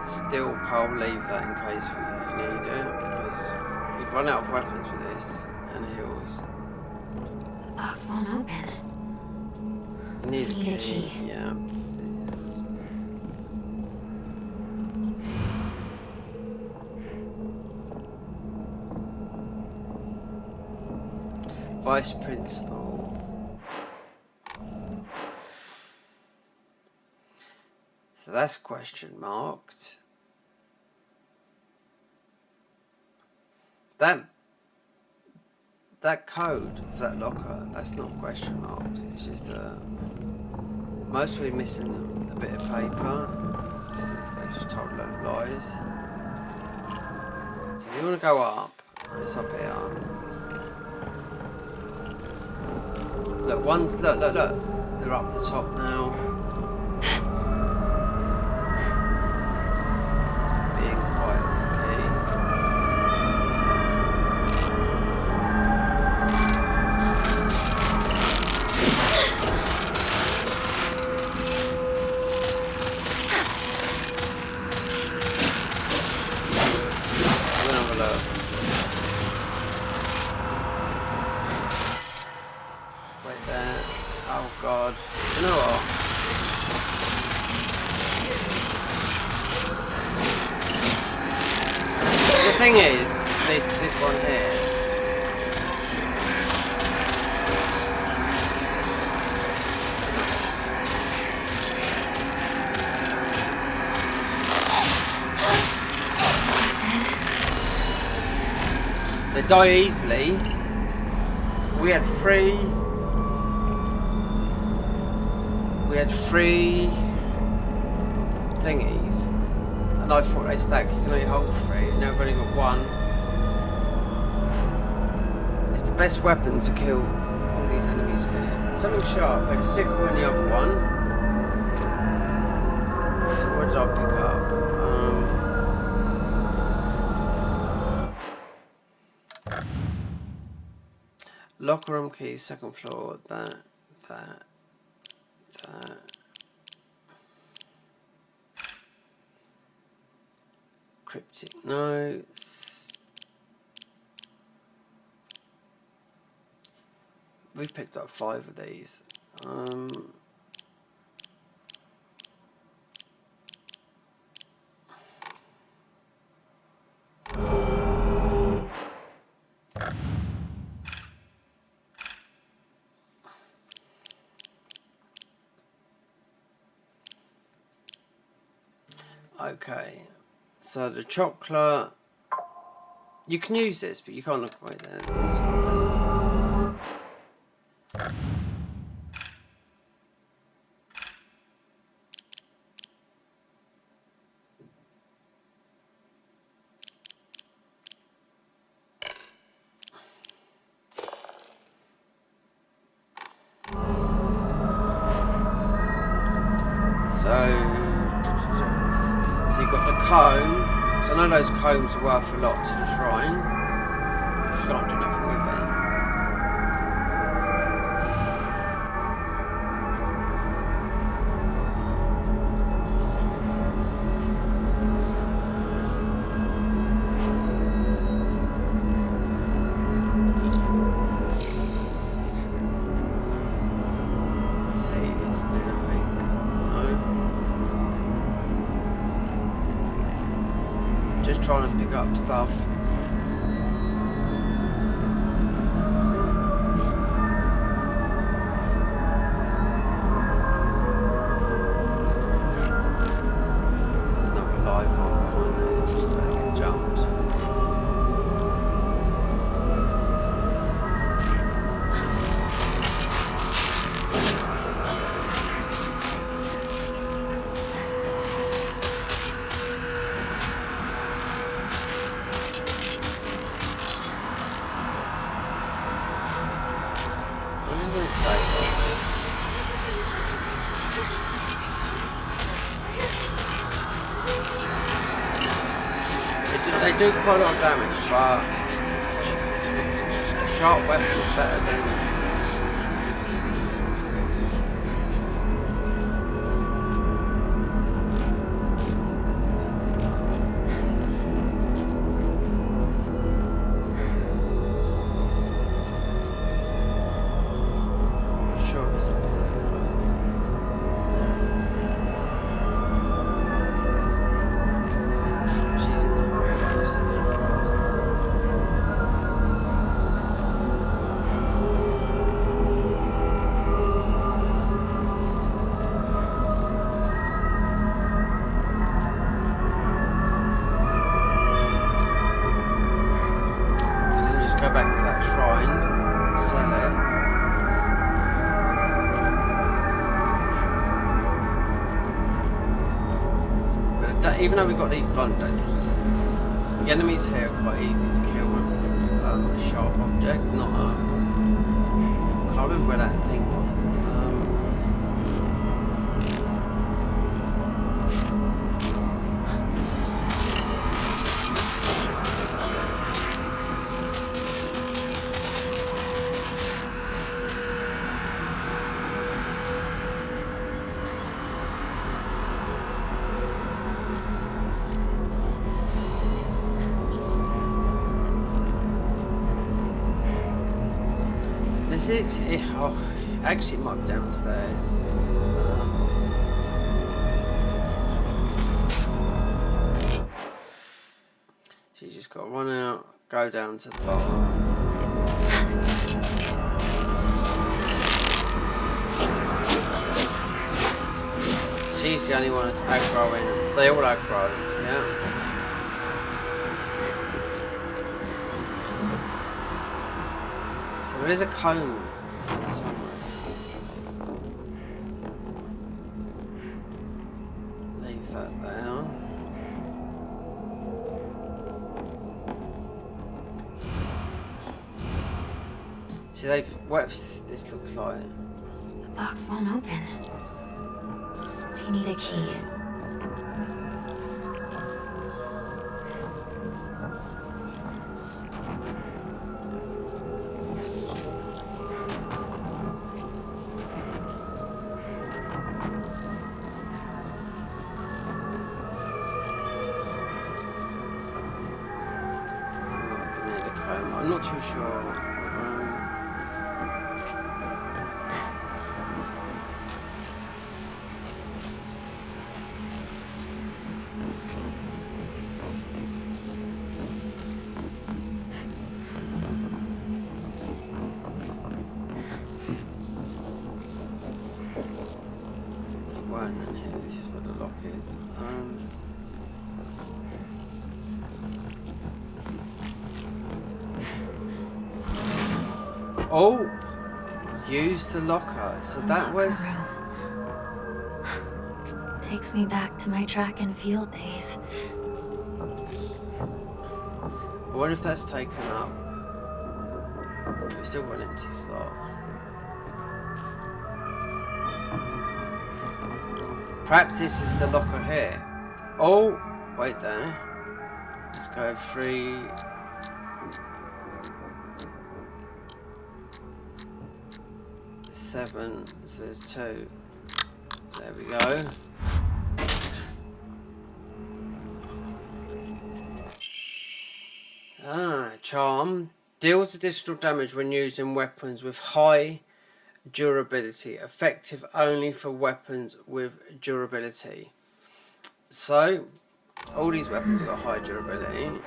Still, I'll leave that in case you need it, because we've run out of weapons with this and heals. The box won't open. Need a Need a key. key. Yeah. Vice Principal. So that's question marked. That code for that locker, that's not question marked. It's just mostly missing a bit of paper because they just told a load of lies. So if you want to go up, it's up here. Look, look. They're up the top now. Being quiet is key. God. You know what? The thing is, this one here. They die easily. We had three thingies, and I thought they stack. You can only hold 3, and now I've only got 1. It's the best weapon to kill all these enemies here. Something sharp, like a sickle in the other one. So what did I pick up? Locker room keys, 2nd floor, that. Cryptic notes. We've picked up 5 of these. Okay, so the chocolate, you can use this, but you can't look right there. So you've got the comb. So I know those combs are worth a lot to the shrine. You can't do nothing with them. Just trying to pick up stuff. There's another live one behind there, just about to get jumped. They do quite a lot of damage, but a sharp weapon is better than. I'm sure it was a bit of she's in the house. Because then just go back to that shrine, sell it. Even though we've got these blunt daggers, the enemies here are quite easy to kill with a sharp object, not a. I can't remember where that thing was. This is oh, actually it might be downstairs. So you just got to run out, go down to the bottom. She's the only one that's aggroing. They all aggro, yeah. There is a comb somewhere. Leave that there. See, they've wet. This looks like. The box won't open. I need a key. I'm not too sure. There weren't in here. This is where the lock is. Oh! Use the locker. So that was. Takes me back to my track and field days. I wonder if that's taken up. We've still got an empty slot. Perhaps this is the locker here. Oh, wait there. Let's go 3. Seven, so there's 2. There we go. Charm. Deals additional damage when used in weapons with high durability. Effective only for weapons with durability. So, all these weapons have got high durability.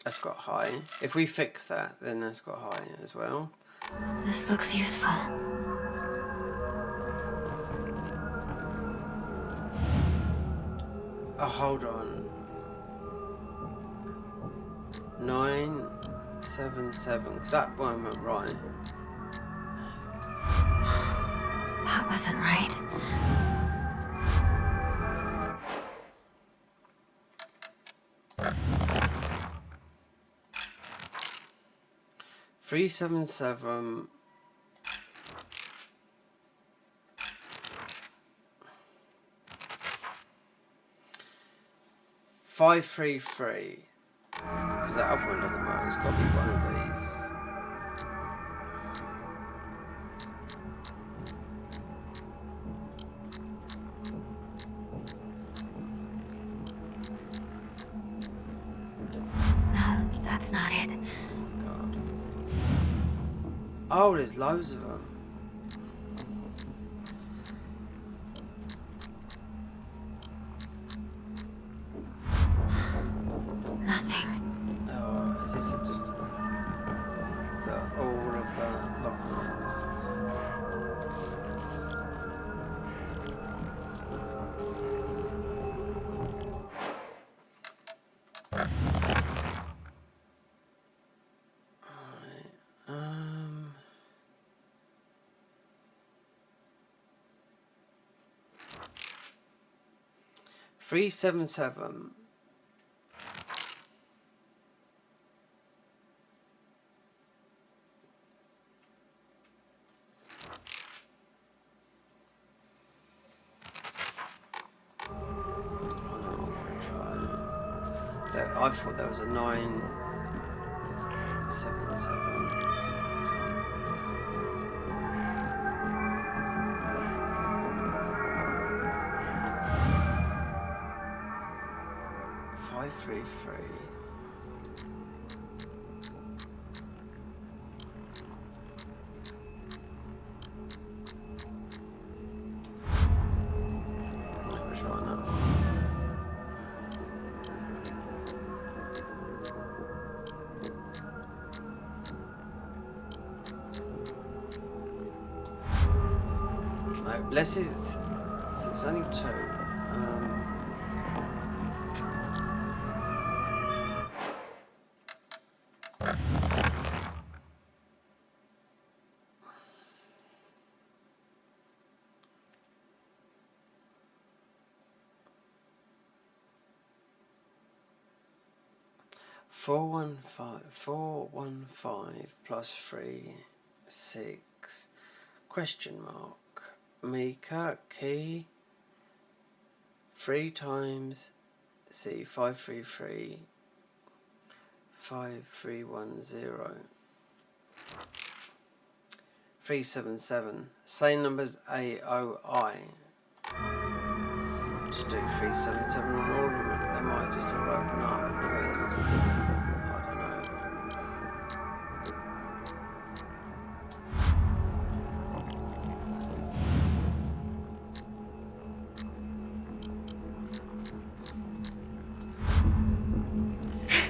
That's got high. If we fix that, then that's got high as well. This looks useful. Oh, hold on. 977, because that one went right. That wasn't right. Three, 7, 7. Five, 3, 3. Because that other one doesn't work. It's got to be one of these. No, that's not it. God. Oh, there's loads of them. Nothing. Oh, is this just all of the locker rooms? Alright, 377. I thought there was a 977. Five, 3, 3. We'll try that one. Let's see, it's only 2. Four one five plus 3 6 question mark. Mika key 3 times C 533 5310 377. Same numbers AOI. Just do 377 on all of them. They might just all open up because I don't know.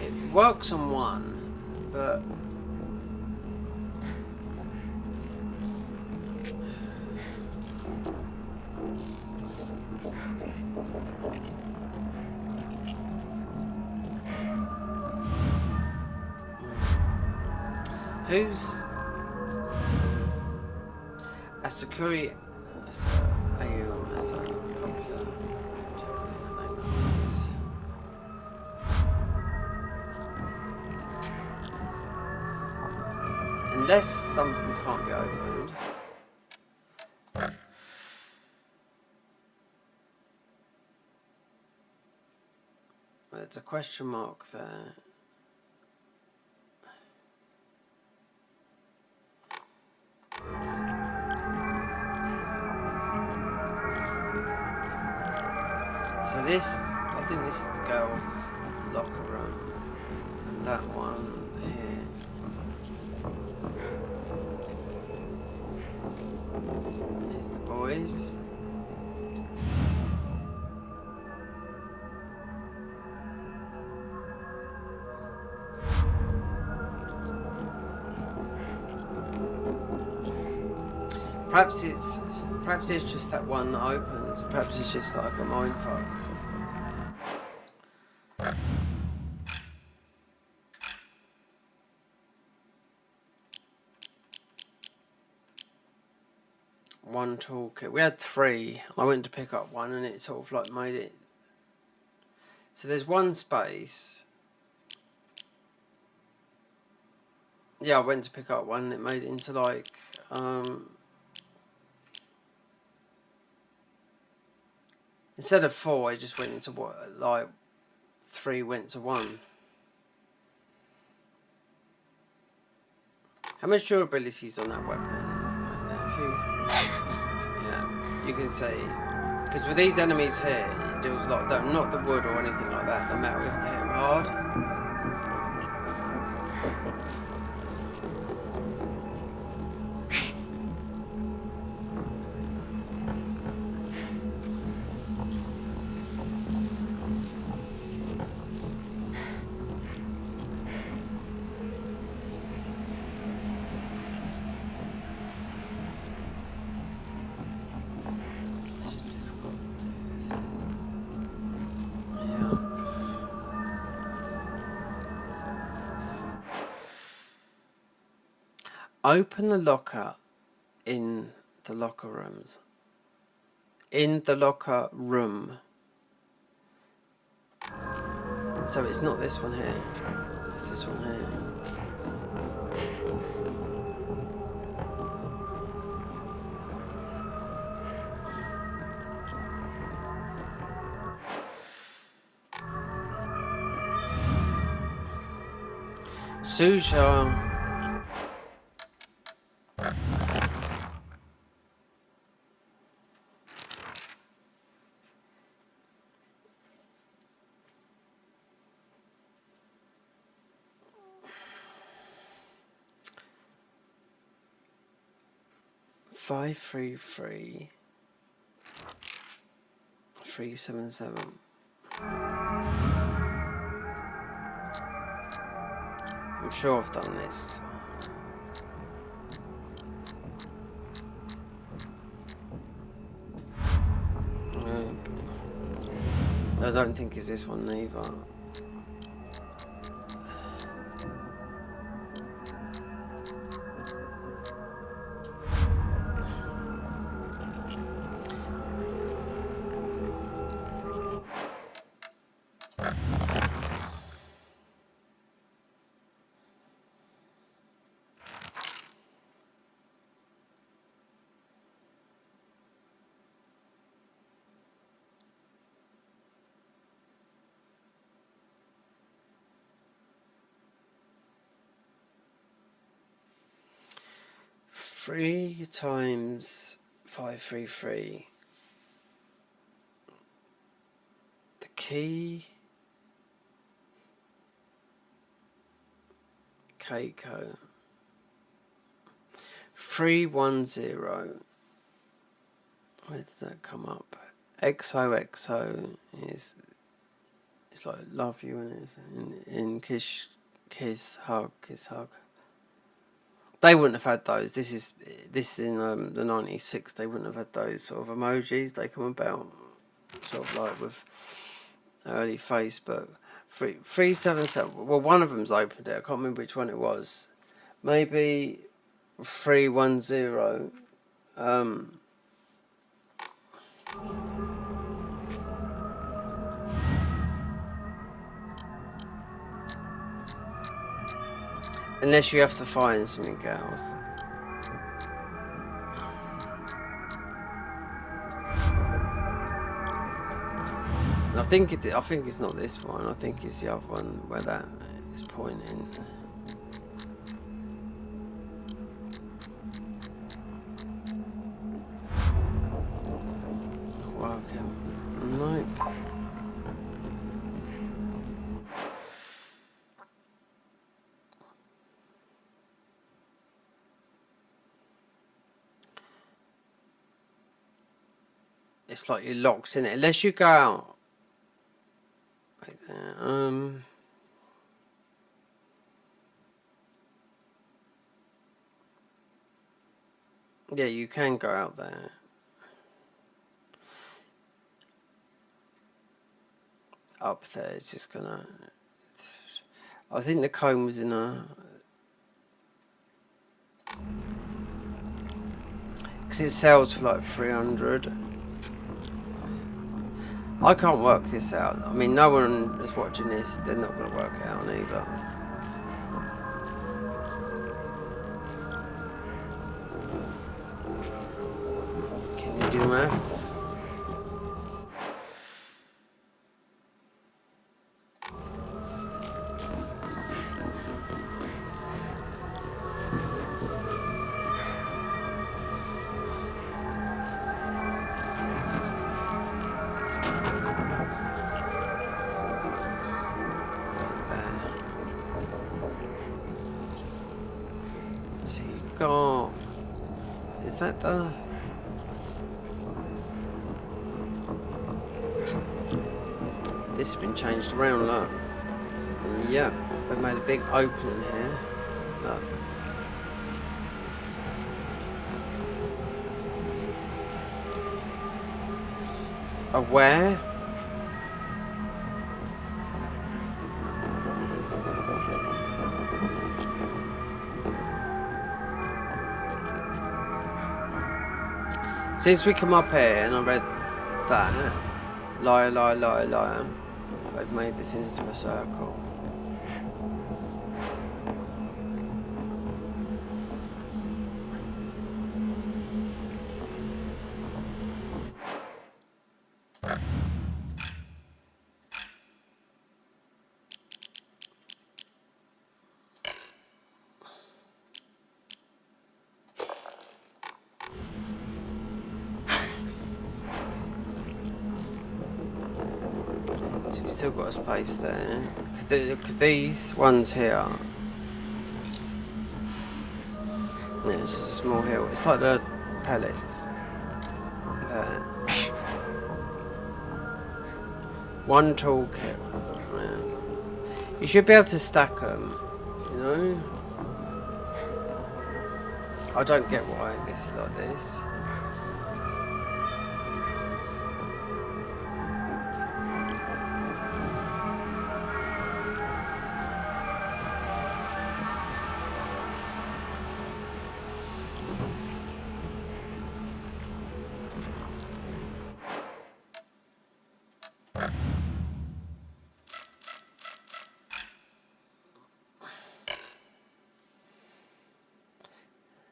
It works on one, but who's a security? That's a AU. That's a popular Japanese name. That is. Unless something can't be opened. There's a question mark there. So this, I think this is the girls' locker room. And that one here. Is the boys. Perhaps it's just that one that opens. Perhaps it's just like a mindfuck. One toolkit. We had 3. I went to pick up one and it sort of like made it. So there's one space. Yeah, I went to pick up one and it made it into like instead of 4, I just went into what, like 3 went to 1. How much durability is on that weapon? Like that? Yeah, you can see. Because with these enemies here, it deals a lot. Not the wood or anything like that. The metal, you have to hit them hard. Open the locker in the locker rooms. In the locker room. So it's not this one here. It's this one here. Susha. 533 377. I'm sure I've done this. I don't think it's this one either. Three times 533. The key. Keiko. 310. Where does that come up? XOXO is. It's like love you, and it's in kiss hug. They wouldn't have had those. This is in the 96. They wouldn't have had those sort of emojis. They come about sort of like with early Facebook. 377. Well, one of them's opened it. I can't remember which one it was. Maybe 310. Unless you have to find something else. And I think it's not this one. I think it's the other one where that is pointing. Welcome. Nope. It's like you're locked in it unless you go out like that. Yeah, you can go out there. Up there, it's just gonna. I think the comb was in a. Because it sells for like 300. I can't work this out. I mean, no one is watching this. They're not going to work it out either. Can you do math? Got, is that the, this has been changed around, look. Yeah, they've made a big opening here, look. Where? Since we come up here and I read that, liar, liar, liar, liar, they've made this into a circle. So we've still got a space there. Because these ones here, yeah, it's just a small hill. It's like the pellets. There. One toolkit. Yeah. You should be able to stack them, you know? I don't get why this is like this.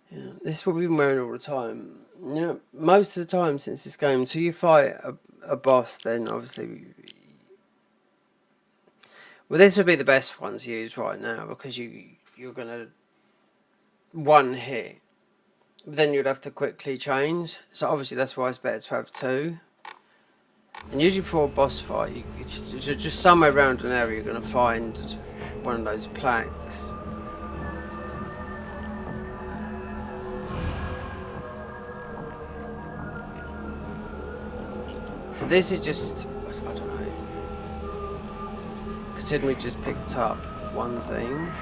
Yeah, this is what we've been wearing all the time. Yeah, most of the time since this game, until you fight a boss, then obviously. Well, this would be the best one to use right now because you're gonna one hit, then you'd have to quickly change. So obviously that's why it's better to have two. And usually before a boss fight, it's just somewhere around an area you're gonna find one of those plaques. So this is just, I don't know, considering we just picked up one thing.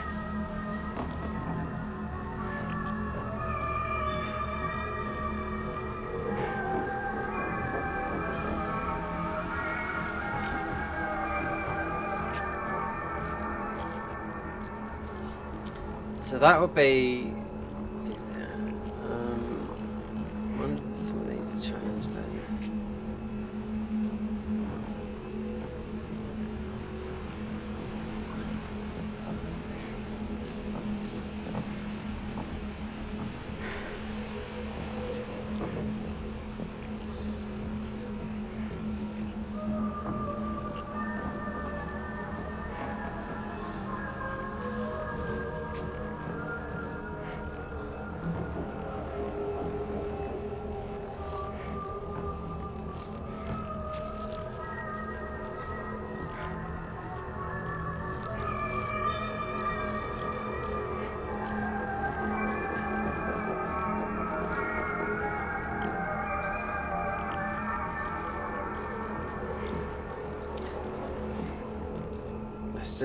So that would be, I wonder if some of these are changed then.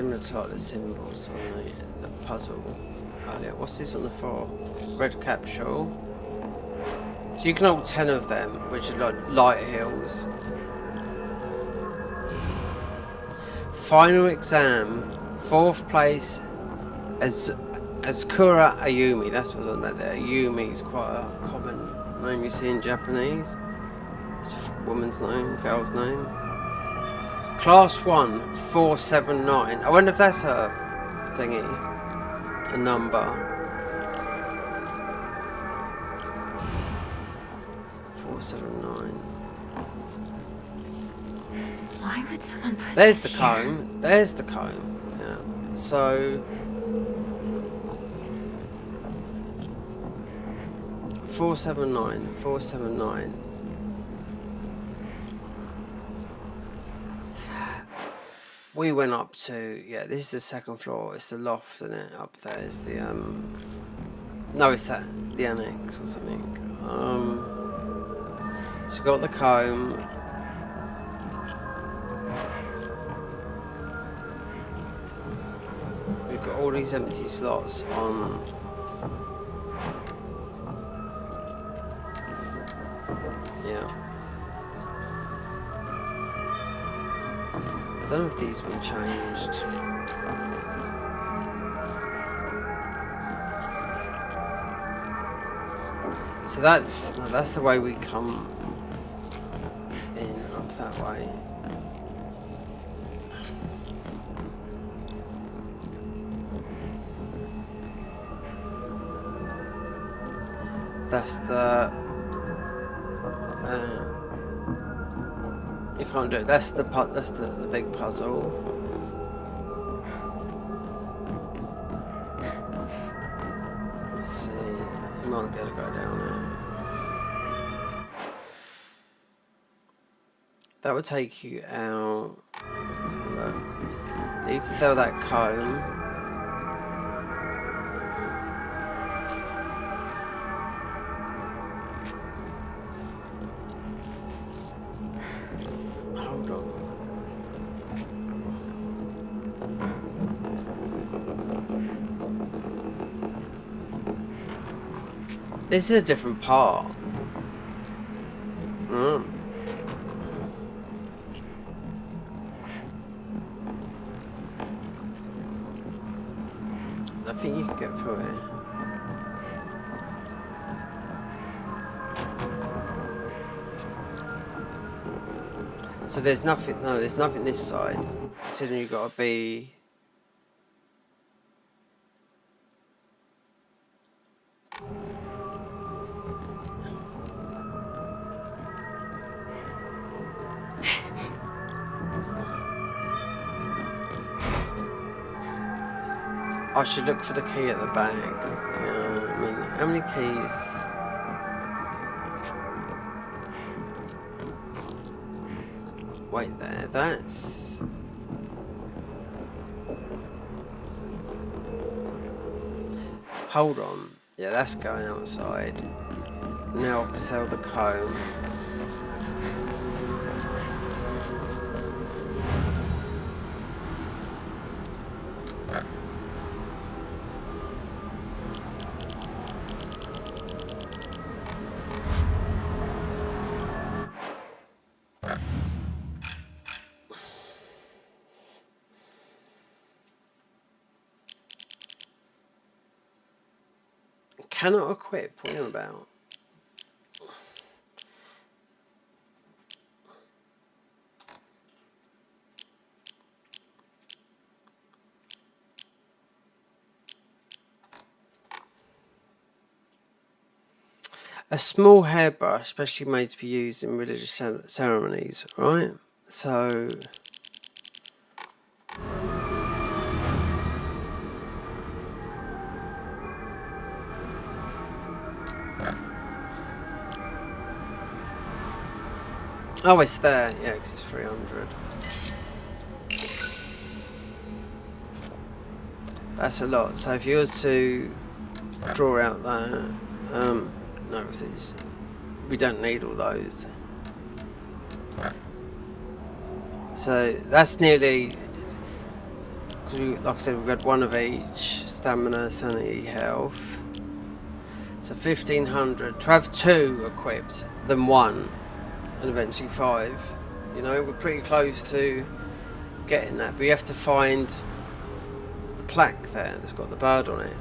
similar to like the symbols on the puzzle earlier. What's this on the floor? Red capsule. So you can hold 10 of them, which are like light heals. Final exam. 4th place as Kura Ayumi. That's what's on there. Ayumi is quite a common name you see in Japanese. It's a woman's name, girl's name. Class 1, 479. I wonder if that's her thingy. A number. 479. Why would someone put There's the this here? comb. There's the comb. Yeah. So 479. 479. We went up to, yeah, this is the 2nd floor. It's the loft, isn't it? Up there is the no, it's the annex or something. So we got the comb. We've got all these empty slots on. Yeah. I don't know if these have been changed. So that's the way we come in, up that way. That's the you can't do it. That's the big puzzle. Let's see. You might be able to go down there. That would take you out. Let's have a look. You need to sell that comb. Hold on. This is a different part. I think you can get through it. So there's nothing, no, there's nothing this side. Considering you've got to be... I should look for the key at the back. I mean, how many keys? Wait there, that's... Hold on. Yeah, that's going outside. Now I can sell the comb. Cannot equip, what are you on about? A small hairbrush, especially made to be used in religious ceremonies, right? So... Oh, it's there. Yeah, because it's 300. That's a lot. So if you were to draw out that, no, because we don't need all those. So that's nearly like I said, we've had one of each: stamina, sanity, health. So 1500 to have 2 equipped, then 1, and eventually 5. You know, we're pretty close to getting that, but you have to find the plaque there that's got the bird on it.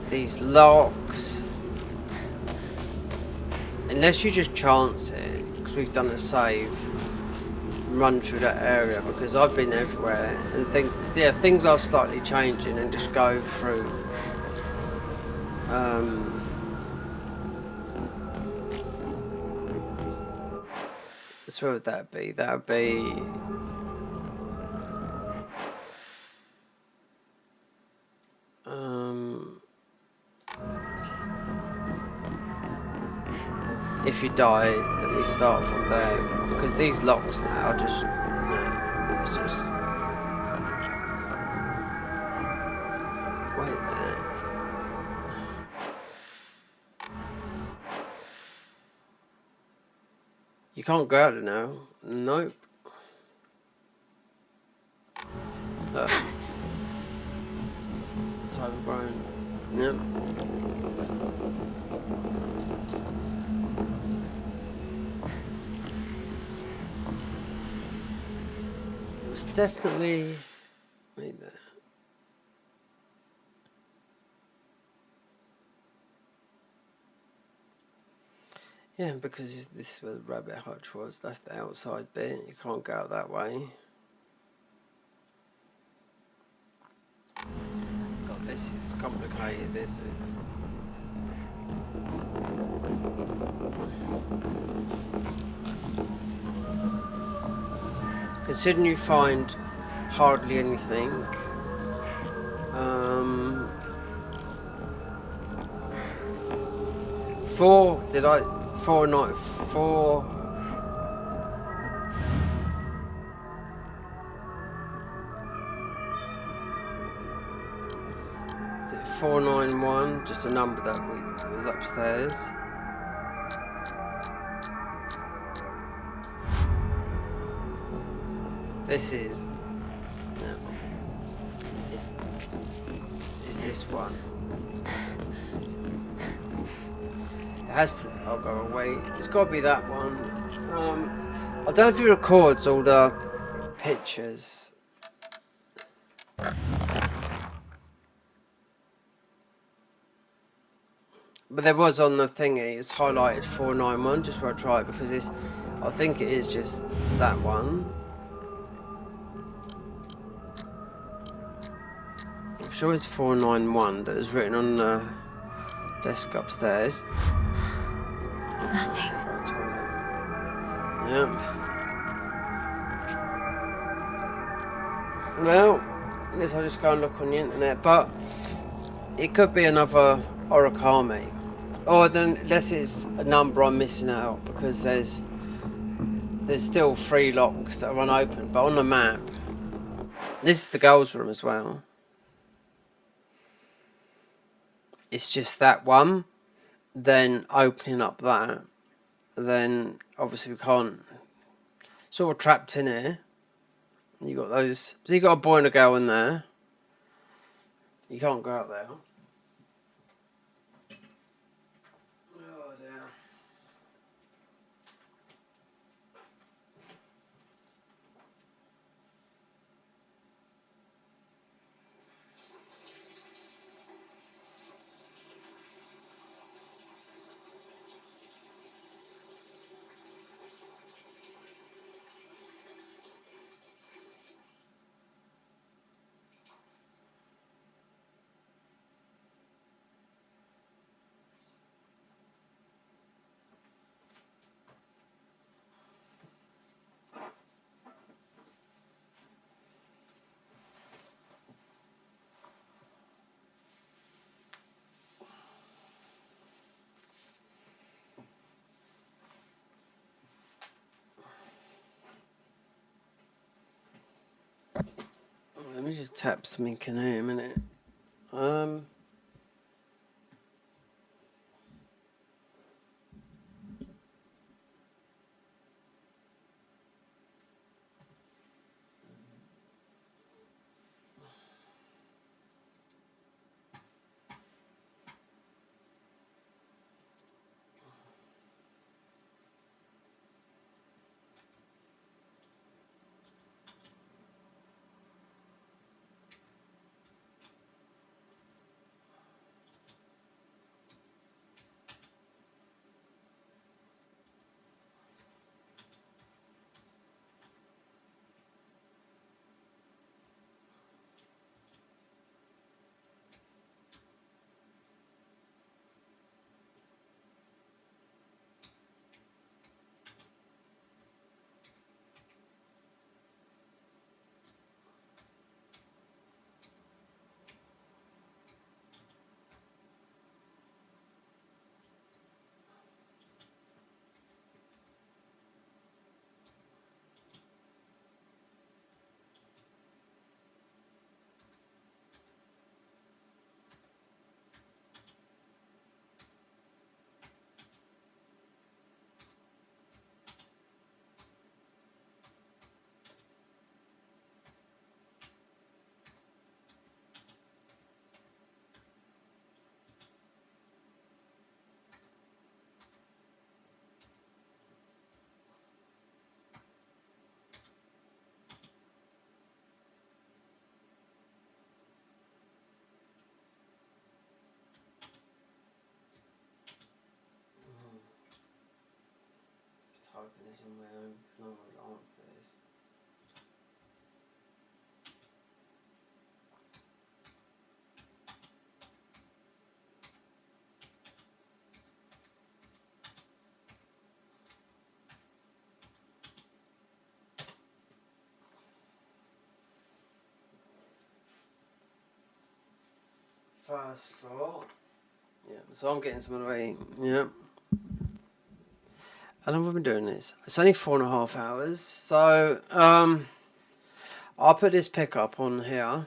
These locks, unless you just chance it, because we've done a save, run through that area, because I've been everywhere and things are slightly changing, and just go through. So what would that be? That would be. If you die, then we start from there, because these locks now are just, it's just. Wait there. You can't go out now. Nope. It's overgrown. Yep. It's definitely right there. Yeah, because this is where the rabbit hutch was. That's the outside bit. You can't go out that way. God, this is complicated. This is. Considering you find hardly anything, 4, did I, 4 night, 4, is it 491, just a number that was upstairs. This is, no, it's this one. It has to, I'll go away. It's got to be that one. I don't know if it records all the pictures. But there was on the thingy, it's highlighted 491, just where I try it, because it's, I think it is just that one. I'm sure it's 491 that was written on the desk upstairs. Nothing. Yep. Well, I guess I'll just go and look on the internet, but it could be another origami. Or then, unless it's a number I'm missing out, because there's still 3 locks that are unopened, but on the map, this is the girls' room as well. It's just that one, then opening up that, then obviously we can't, sort of trapped in here. You got those, so you got a boy and a girl in there. You can't go out there. Oh dear. Let me just tap something in here a minute. Typing this on my own because no one will answer this. First floor. Yeah, so I'm getting some of the way. Yeah. How long have I been doing this? It's only 4.5 hours. So, I'll put this pickup on here.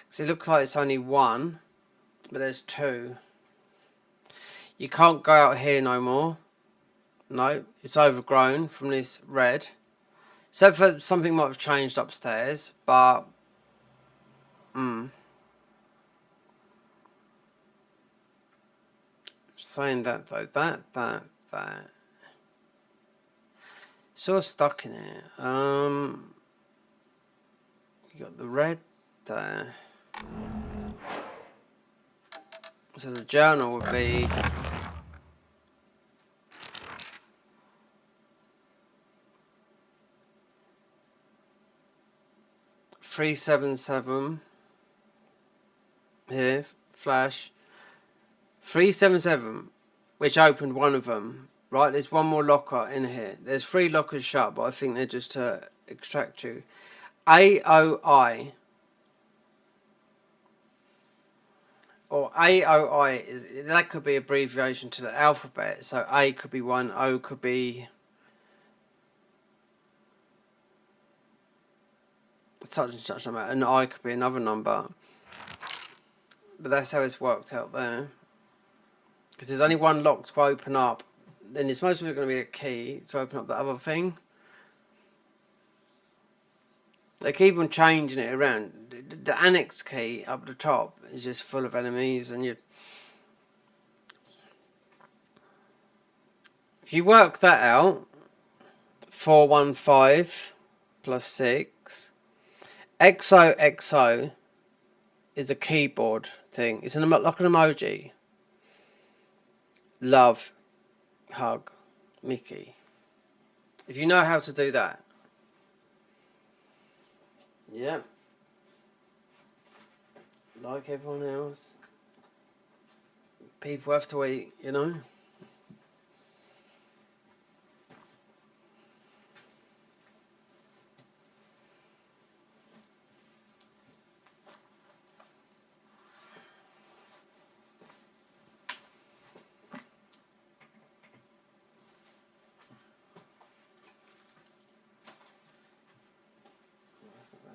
Because it looks like it's only one, but there's two. You can't go out here no more. No, it's overgrown from this red. Except for something might have changed upstairs, but... Saying that though, that. Sort of stuck in it. You got the red there. So the journal would be 377 here, flash. 377, which opened one of them. Right, there's one more locker in here. There's 3 lockers shut, but I think they're just to extract you. AOI. Or AOI, that could be abbreviation to the alphabet. So A could be 1, O could be such and such number, and I could be another number. But that's how it's worked out there. Because there's only one lock to open up. Then there's most probably going to be a key to open up the other thing. They keep on changing it around. The annex key up the top is just full of enemies, and you. If you work that out, 415 plus 6. XOXO is a keyboard thing. It's like an emoji. Love, hug, Mickey. If you know how to do that. Yeah. Like everyone else. People have to eat, you know.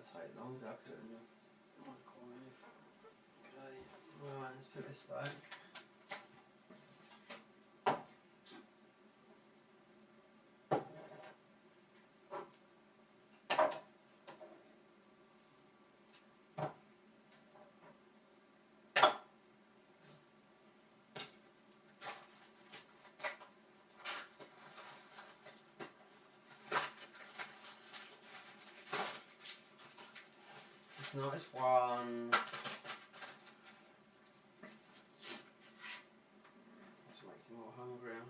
take long as I could in the microwave. Okay, right, let's put this back. It's a nice one. Let's make you more hungrier.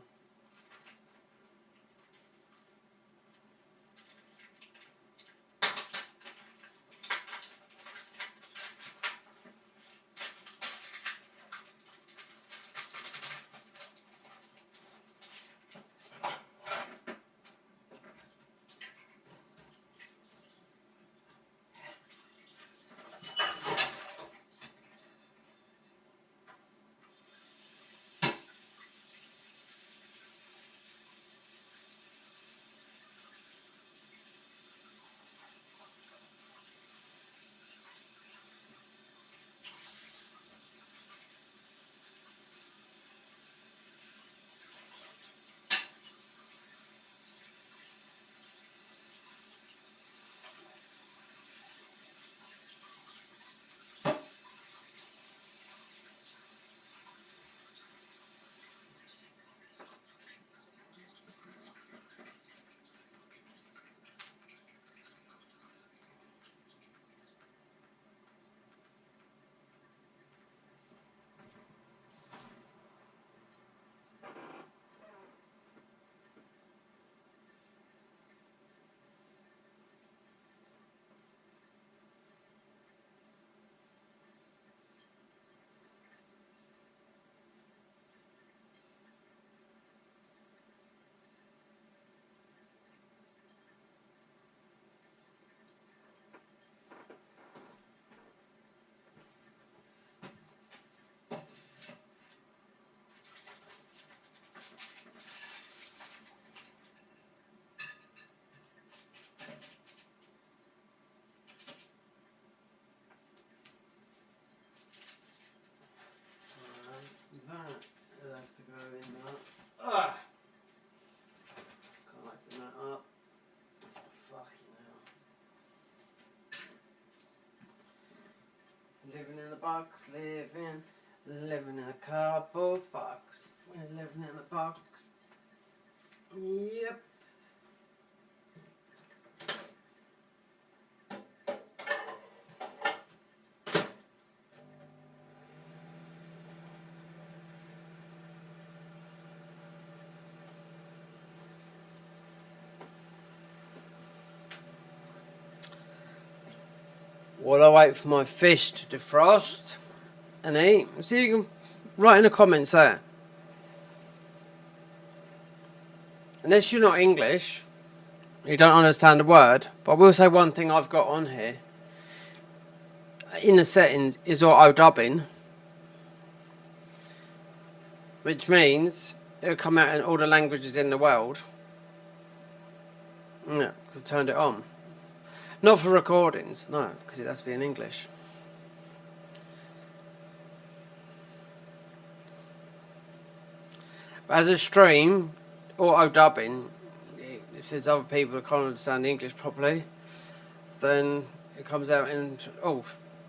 That'll have to go in that. Ah! Can't open that up. Fucking hell. Living in a box, living in a cardboard box. We're living in a box. Yep. While I wait for my fish to defrost and eat, see you can write in the comments there. Unless you're not English, you don't understand the word, but I will say one thing I've got on here. In the settings is auto dubbing, which means it'll come out in all the languages in the world. Yeah, because I turned it on. Not for recordings, no, because it has to be in English. But as a stream, auto dubbing, if there's other people that can't understand English properly, then it comes out in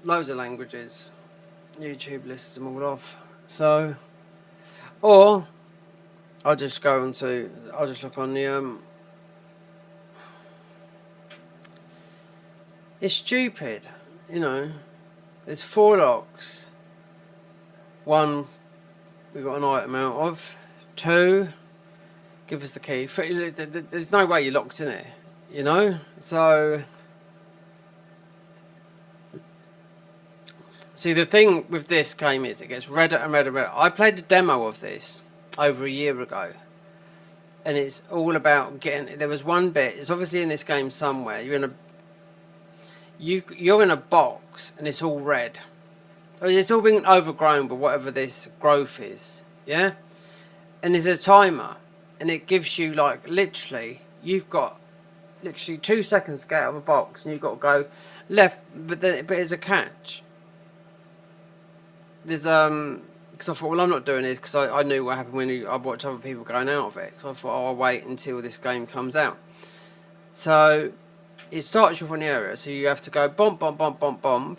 loads of languages. YouTube lists them all off. So, or I'll just look on the It's stupid, you know. There's 4 locks. 1, we got an item out of. 2, give us the key. 3, there's no way you're locked in it, you know. So, see, the thing with this game is it gets redder and redder and redder. I played a demo of this over a year ago, and it's all about getting. There was one bit. It's obviously in this game somewhere. You're in a box and it's all red. It's all been overgrown by whatever this growth is, yeah? And there's a timer, and it gives you you've got literally 2 seconds to get out of a box, and you've got to go left, but there's a catch. There's because I thought, well, I'm not doing this because I knew what happened when I watched other people going out of it. So I thought, oh, I'll wait until this game comes out. So it starts you off on the area, so you have to go bomb, bomb, bomb, bomb, bomb,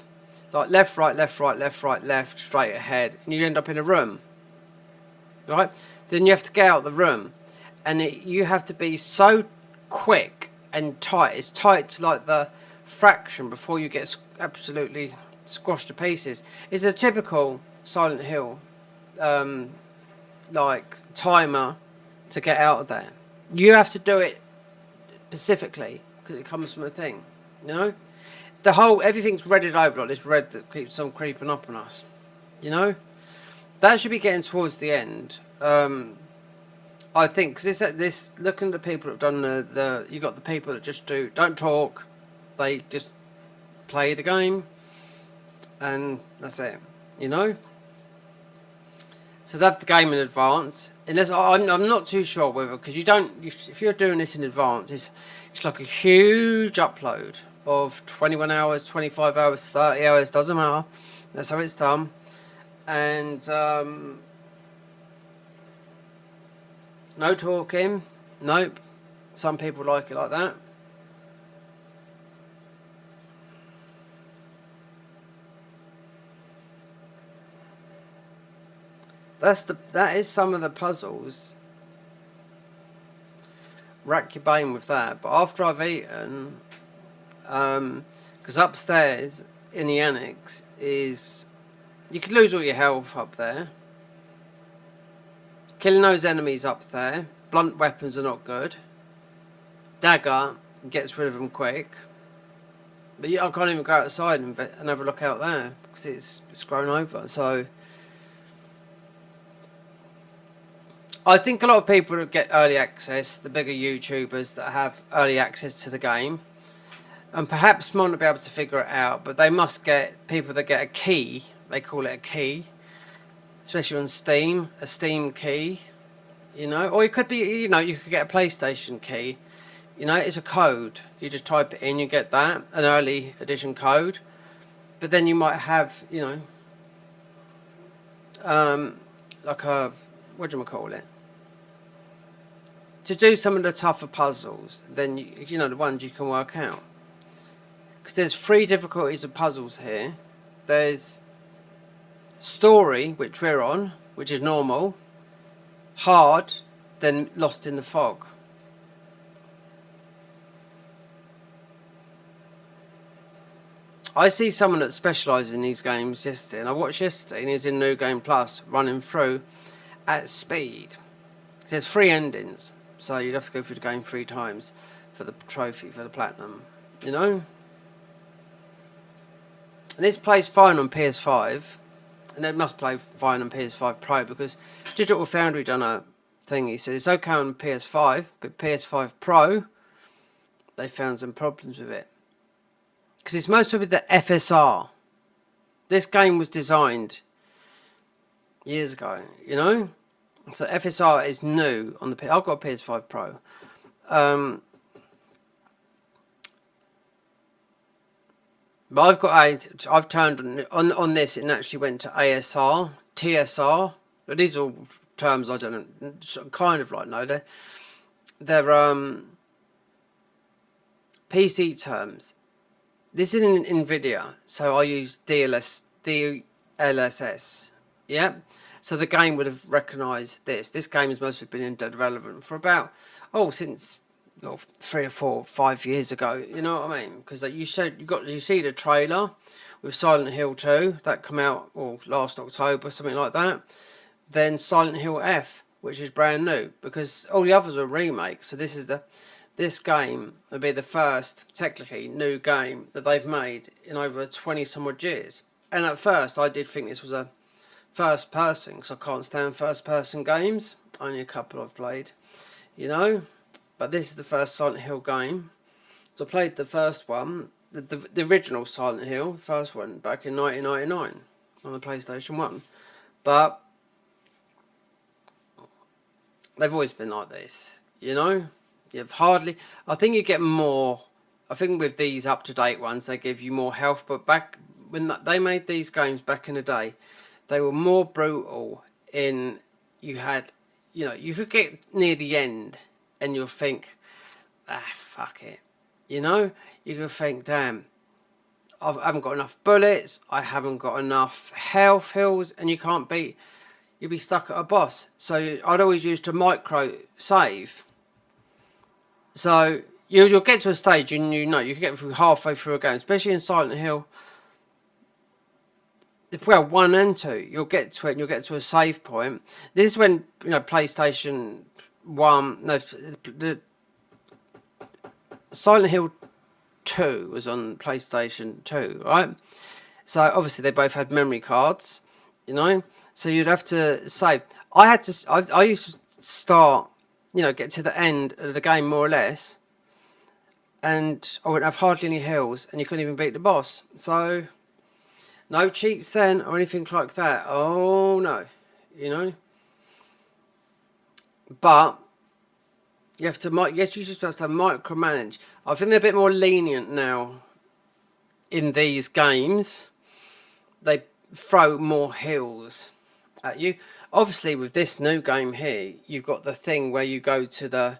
like left, right, left, right, left, right, left, straight ahead, and you end up in a room. Right? Then you have to get out of the room, and you have to be so quick and tight. It's tight to like the fraction before you get absolutely squashed to pieces. It's a typical Silent Hill like timer to get out of there. You have to do it specifically because it comes from a thing, you know. Everything's redded over like this red that keeps on creeping up on us, you know. That should be getting towards the end. I think because this looking at the people that have done the you got the people that just don't talk, they just play the game, and that's it, you know. So they have the game in advance. Unless I'm not too sure whether because if you're doing this in advance, it's like a huge upload of 21 hours, 25 hours, 30 hours, doesn't matter. That's how it's done. And no talking. Nope. Some people like it like that. That is some of the puzzles. Rack your brain with that. But after I've eaten, because upstairs in the annex is, you could lose all your health up there. Killing those enemies up there. Blunt weapons are not good. Dagger gets rid of them quick. But I can't even go outside and have a look out there because it's grown over. So I think a lot of people that get early access, the bigger YouTubers that have early access to the game, and perhaps might not be able to figure it out, but they must get people that get a key. They call it a key, especially on Steam, a Steam key, you know. Or it could be, you know, you could get a PlayStation key. You know, it's a code. You just type it in, you get that, an early edition code. But then you might have, you know, like a, what do you call it? To do some of the tougher puzzles, then you know the ones you can work out. Because there's 3 difficulties of puzzles here. There's story, which we're on, which is normal, hard, then lost in the fog. I see someone that specialises in these games yesterday, and I watched yesterday, and he's in New Game Plus, running through at speed. There's 3 endings, so you'd have to go through the game 3 times for the trophy, for the platinum, you know? And this plays fine on PS5, and it must play fine on PS5 Pro, because Digital Foundry done a thing, he said it's okay on PS5, but PS5 Pro, they found some problems with it. Because it's mostly with the FSR. This game was designed years ago, you know? So FSR is new on the I've got a PS5 Pro. But I've turned on this, and actually went to ASR, TSR. But these are all terms I don't know, kind of like know. They're PC terms. This is in NVIDIA, so I use DLSS. Yeah. So the game would have recognised this. This game has mostly been in development for about, since 3 or 4, 5 years ago. You know what I mean? Because like you see the trailer with Silent Hill 2 that come out last October, something like that. Then Silent Hill F, which is brand new, because all the others are remakes. So this game would be the first technically new game that they've made in over 20 some odd years. And at first I did think this was a first person, because I can't stand first person games. Only a couple I've played, you know. But this is the first Silent Hill game. So I played the first one, the original Silent Hill, first one, back in 1999 on the PlayStation 1. But they've always been like this, you know. I think you get more I think with these up-to-date ones, they give you more health. But back when they made these games back in the day, they were more brutal in you had, you know, you could get near the end and you'll think, fuck it. You know, you could think, damn, I haven't got enough bullets, I haven't got enough health hills, and you can't beat, you'll be stuck at a boss. So I'd always use to micro save. So you'll get to a stage and you know you can get through halfway through a game, especially in Silent Hill. Well, 1 and 2, you'll get to it and you'll get to a save point. This is when, you know, PlayStation 1, no, the Silent Hill 2 was on PlayStation 2, right? So obviously they both had memory cards, you know, so you'd have to save. I used to start, you know, get to the end of the game more or less, and I wouldn't have hardly any heals, and you couldn't even beat the boss. So no cheats then or anything like that. Oh no, you know. But you have to, yes, you just have to micromanage. I think they're a bit more lenient now in these games. They throw more heals at you. Obviously, with this new game here, you've got the thing where you go to the,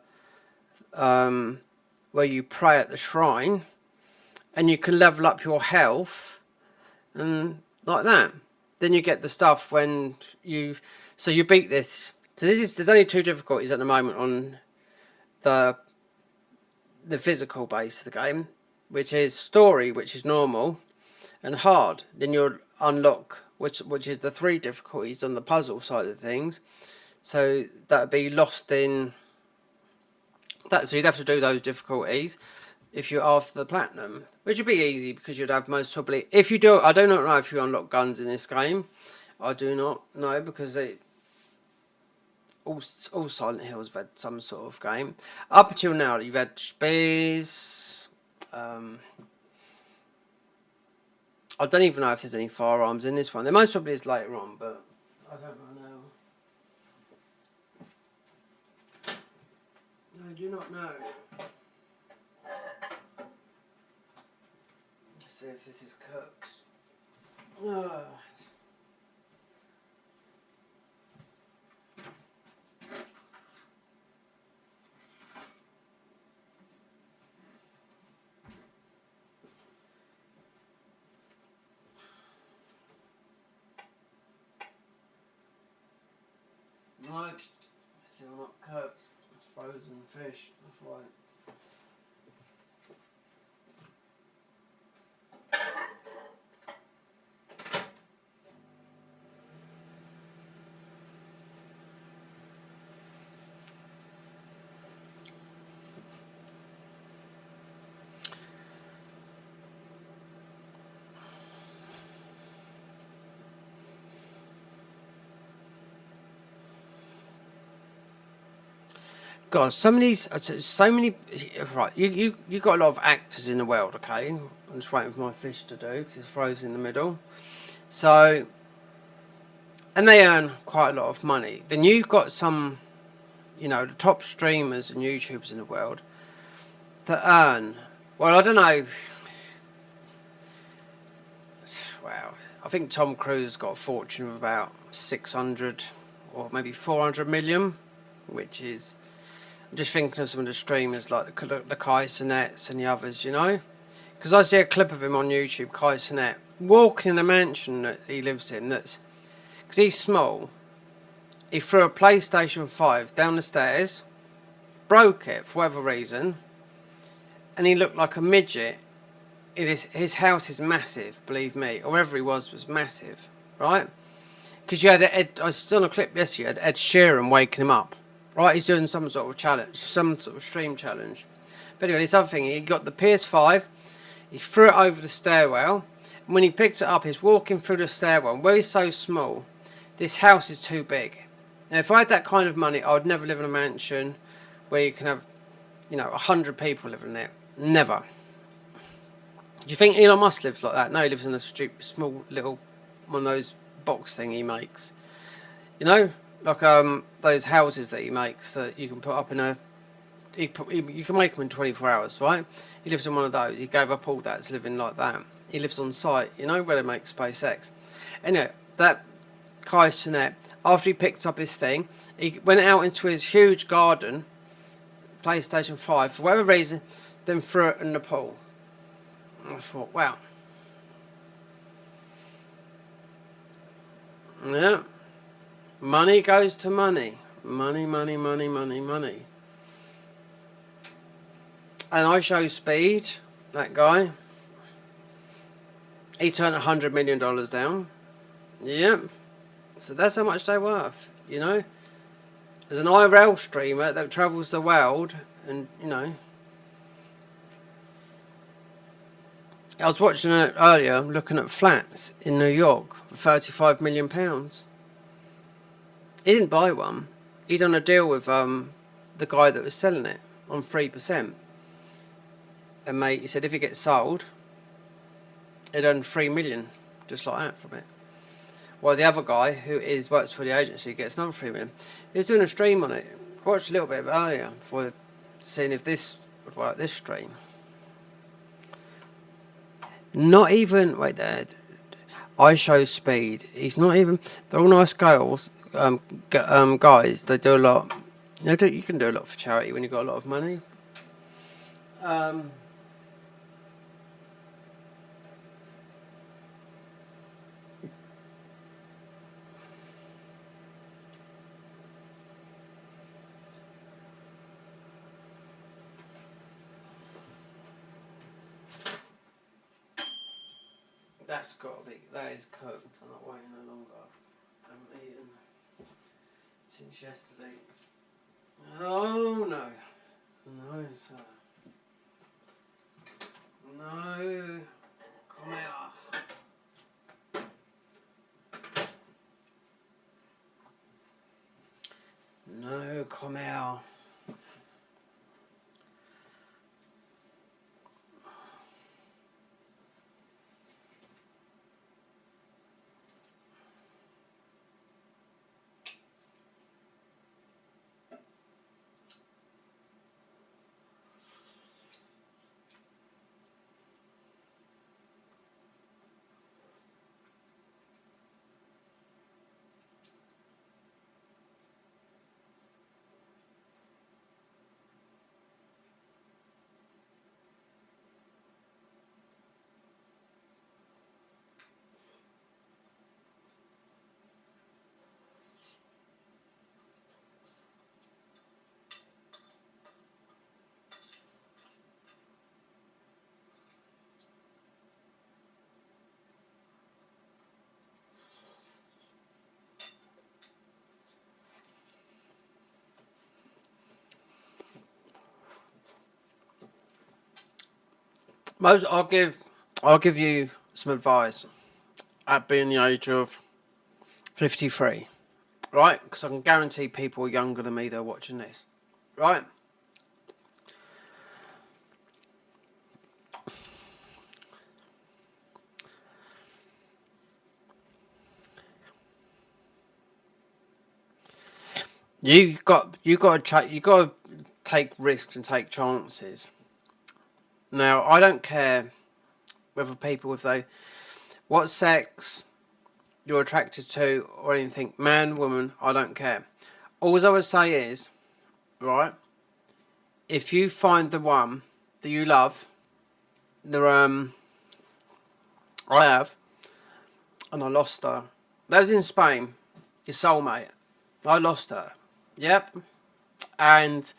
where you pray at the shrine, and you can level up your health, and like that. Then you get the stuff when you, so you beat this. So there's only 2 difficulties at the moment on the physical base of the game, which is story, which is normal, and hard. Then you'll unlock which is the 3 difficulties on the puzzle side of things. So that would be lost in that. So you'd have to do those difficulties if you're after the platinum, which would be easy because you'd have most probably, if you do, I do not know if you unlock guns in this game. I do not know because all Silent Hills have had some sort of game. Up until now, you've had spears. I don't even know if there's any firearms in this one. There most probably is later on, but I don't know. No, I do not know. Let's see if this is Cook's. Oh. No, still not cooked. It's frozen fish. That's right. God, so many, right, you got a lot of actors in the world, okay? I'm just waiting for my fish to do, because it's frozen in the middle. So, and they earn quite a lot of money. Then you've got some, you know, the top streamers and YouTubers in the world that earn, well, I don't know, wow, I think Tom Cruise got a fortune of about 600 or maybe 400 million, which is, I'm just thinking of some of the streamers like the Kai Cenats and the others, you know? Because I see a clip of him on YouTube, Kai Cenat, walking in a mansion that he lives in. That's because he's small. He threw a PlayStation 5 down the stairs, broke it for whatever reason, and he looked like a midget. His house is massive, believe me. Or wherever he was massive, right? Because you had I saw on a clip yesterday, you had Ed Sheeran waking him up. Right, he's doing some sort of challenge, some sort of stream challenge. But anyway, there's something. He got the PS5, he threw it over the stairwell, and when he picked it up, he's walking through the stairwell. And where he's so small, this house is too big. Now, if I had that kind of money, I would never live in a mansion where you can have, you know, 100 people living in it. Never. Do you think Elon Musk lives like that? No, he lives in a stupid, small little one of those box thing he makes. You know? Like those houses that he makes that you can put up in a you can make them in 24 hours, right? He lives in one of those. He gave up all that. It's living like that. He lives on site, you know, where they make SpaceX. Anyway, that Kai Cenat, after he picked up his thing, he went out into his huge garden, PlayStation 5, for whatever reason, then threw it in the pool. And I thought, wow. Yeah. Money goes to money. Money, money, money, money, money. And I show Speed, that guy. He turned $100 million down. Yep. So that's how much they're worth, you know. There's an IRL streamer that travels the world, and, you know. I was watching it earlier, looking at flats in New York for £35 million. He didn't buy one. He done a deal with the guy that was selling it on 3%. And mate, he said if it gets sold, he'd earn $3 million, just like that from it. While the other guy, who works for the agency, gets another $3 million. He was doing a stream on it. I watched a little bit of it earlier before seeing if this would work, this stream. Not even, wait there, I show Speed. He's not even, they're all nice girls, guys. They do a lot. You can do a lot for charity when you've got a lot of money. That's got to be, that is cooked. I'm not waiting no longer. I haven't eaten since yesterday. Oh no. No, sir. No. Come out. No, come out. I'll give you some advice at being the age of 53, right? Because I can guarantee people younger than me that are watching this, right? You got to take risks and take chances. Now, I don't care whether people, what sex you're attracted to or anything, man, woman, I don't care. All I would say is, right, if you find the one that you love, I have, and I lost her. That was in Spain, your soulmate. I lost her. Yep. And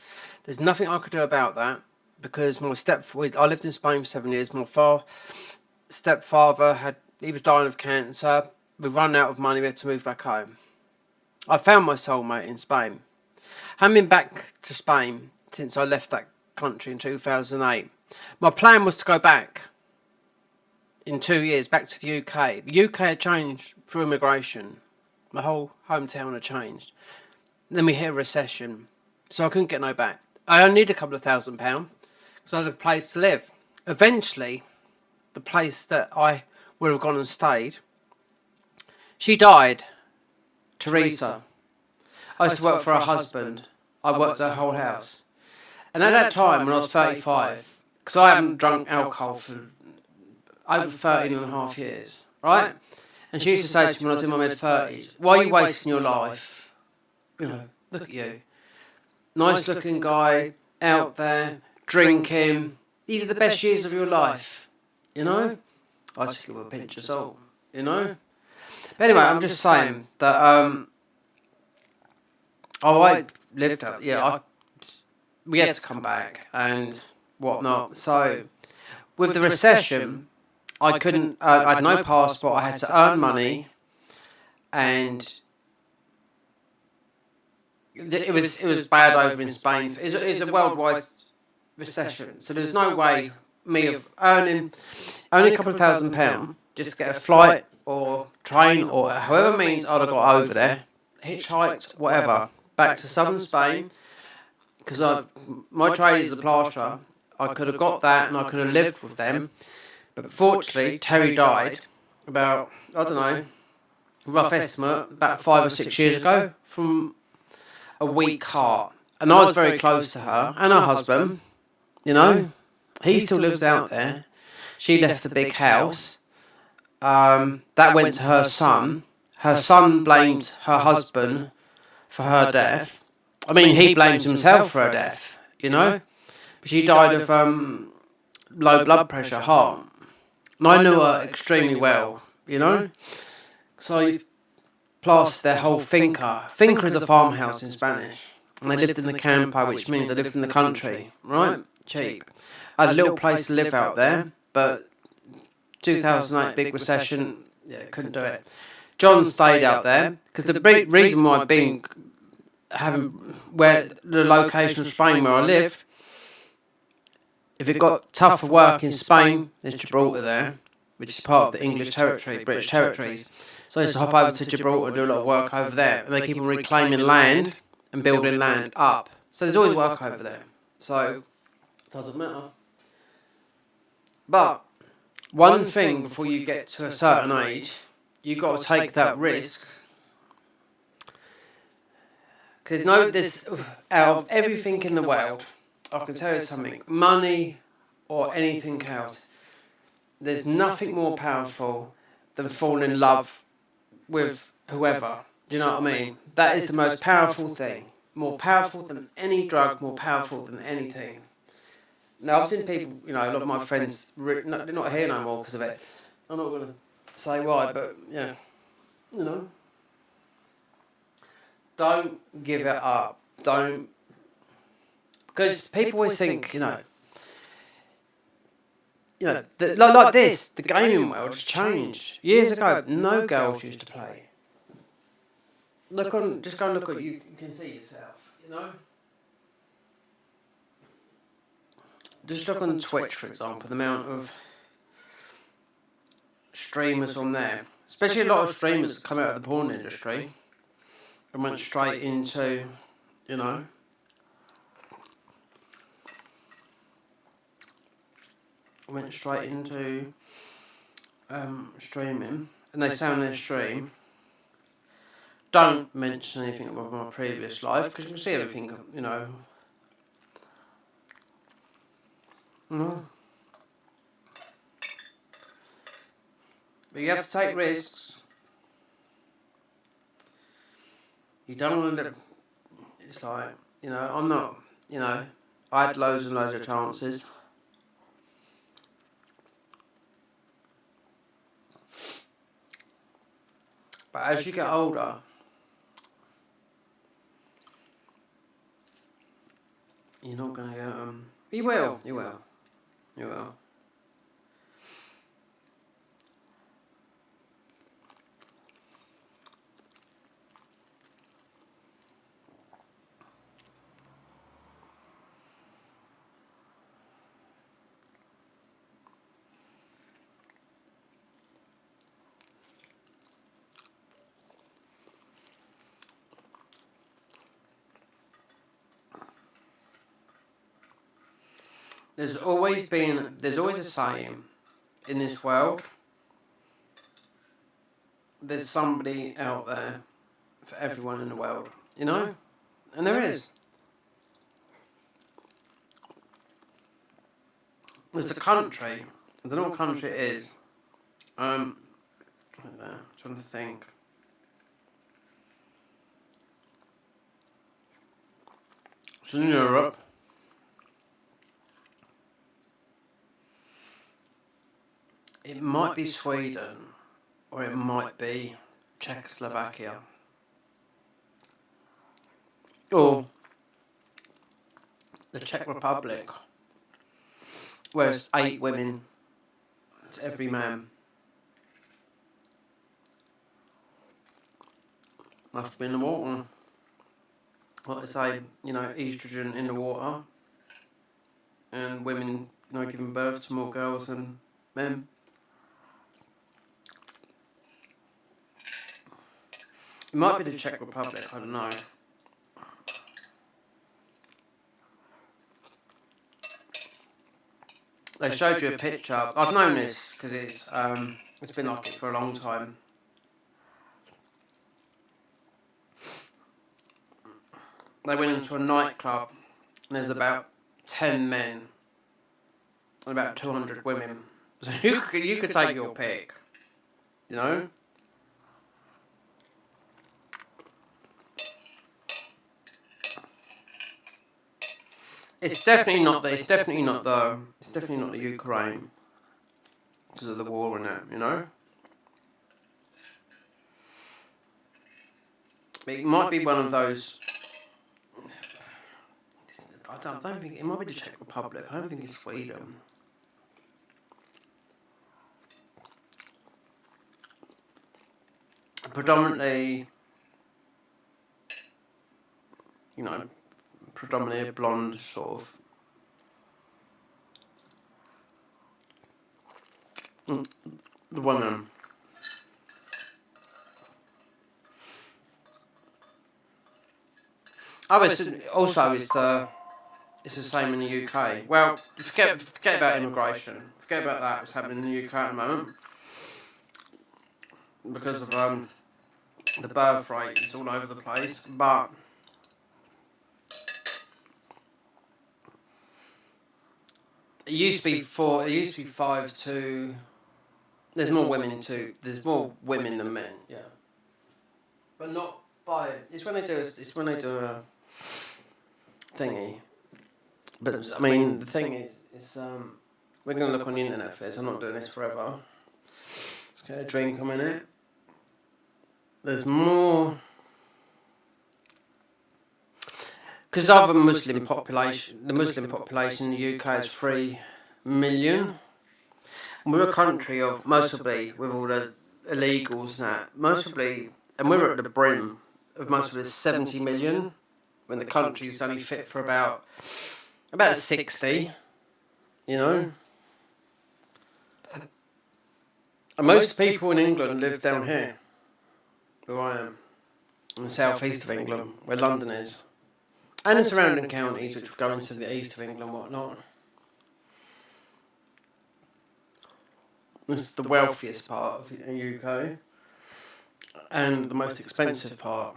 there's nothing I could do about that. Because I lived in Spain for 7 years. My stepfather he was dying of cancer. We run out of money. We had to move back home. I found my soulmate in Spain. Haven't been back to Spain since I left that country in 2008. My plan was to go back in 2 years, back to the UK. The UK had changed through immigration. My whole hometown had changed. Then we hit a recession, so I couldn't get no back. I only needed a couple of £1,000. Because I had a place to live. Eventually, the place that I would have gone and stayed, she died. Teresa. I used to work for her husband. I worked her whole house. And at that time, when I was 35, because I haven't drunk alcohol for over 13 and a half years, right? And she used to say to me when I was in my mid-30s, why are you wasting your life? You know, look at you. Nice looking guy, out there, drinking. These are the best years of your life, you know? I took it with a pinch of salt, you know? But anyway, I'm just saying that, I lived up, we had to come back and whatnot. So, with the recession, I couldn't, I had no passport, I had to earn money, and it was bad over in Spain. It was a worldwide recession, so there's no way me of earning only a couple of £1,000 just to get a flight or train or however means I'd have got over there, hitchhiked, whatever, back to southern Spain, because my trade is a plasterer. I could have got that and I could have lived with them, but fortunately Terry died about, I don't know, rough estimate, about 5 or 6 years ago from a weak heart. And I was very close to her and her husband, you know. He still lives out there. She left the big house. That went to her son. Her son blamed her husband for her death. I mean, he blames himself for her death, you know. But she died of low blood pressure, heart. And I knew her extremely well, you know. So I plastered their whole finca. Finca is a farmhouse in Spanish. And they lived in the campo, which means they lived in the country, right? Cheap. I had a little place to live out there, but 2008 big recession, couldn't do it. John stayed out there because the reason why I've been having where the location of Spain where I lived, if it got tough for work in Spain, there's Gibraltar there, which is part of the English territory, British territories. So I used to hop over to Gibraltar and do a lot of work over there, and they keep on reclaiming land and building land up. So there's always work over there. So it doesn't matter. But one thing before you get to a certain age, you've got to take that risk. Because there's out of everything in the world, I can tell you something, money or anything else, there's nothing more powerful than falling in love with whoever. Do you know what I mean? That is the most powerful thing. More powerful than any drug, more powerful than anything. Now, I've seen people, you know, a lot of my friends, they're not here no more because of it. I'm not going to say why, but, yeah, you know. Don't give it up. Don't. Because people always think, like this, the gaming world has changed. Years ago, no girls used to play. Just go and look at you can see yourself, you know. Just look on Twitch, for example, the amount of streamers on there, especially a lot of streamers that come out of the porn industry and went straight into, you know, streaming, and they say on their stream, don't mention anything about my previous life because you can see everything, you know. No. But you have to take risks. You don't want to. It's like, you know, I'm not, you know, I had loads and loads of chances. But as you get older, you're not going to get, you will. There's always a saying in this world, there's somebody out there for everyone in the world, you know? And there is. There's a country. I don't know what country it is. I don't know, I'm trying to think. It's in Europe. It might be Sweden, or it might be Czechoslovakia. Or the Czech Republic, where it's 8 women to every man. Must be in the water. Like they say, you know, estrogen in the water, and women, you know, giving birth to more girls than men. It might be the Czech Republic, I don't know. They showed you a picture. I've known this because it's been like it for a long time. They went into a nightclub and there's about 10 men and about 200 women. So you could take your pick, you know? It's definitely not the Ukraine because of the war and that, you know? It might be one of those. I don't think it might be the Czech Republic. I don't think it's Sweden. Predominantly, you know, predominantly a blonde sort of. The woman. Oh, it's the same in the UK. Well, forget about immigration. Forget about that. What's happening in the UK at the moment because of the birth rate is all over the place. But it used to be 5 to. There's more women than men. Yeah, but not by. It's when they do a thingy. But I mean, the thing is, we're going to look on the internet for this. I'm not doing this forever. Let's get a drink a minute. There's more. Because of the Muslim population in the UK is 3 million. And we're a country of, mostly, with all the illegals and that, and we're at the brim of most of it 70 million, when the country's only fit for about 60, you know. And most people in England live down here, where I am, in the southeast of England, where London is. And the surrounding counties, which go into the east of England and whatnot. This is the wealthiest part of the UK, and the most expensive part.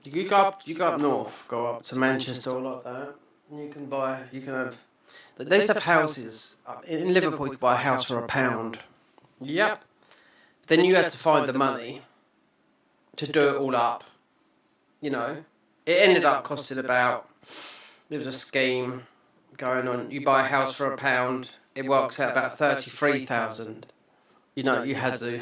You go up north, go up to Manchester or like that, and you can have. They used to have houses in Liverpool. You could buy a house for £1. Yep. Then you had to find the money to do it all up. You know, it ended up costing about. There was a scheme going on. You buy a house for £1, it works out about 33,000. You know, you had to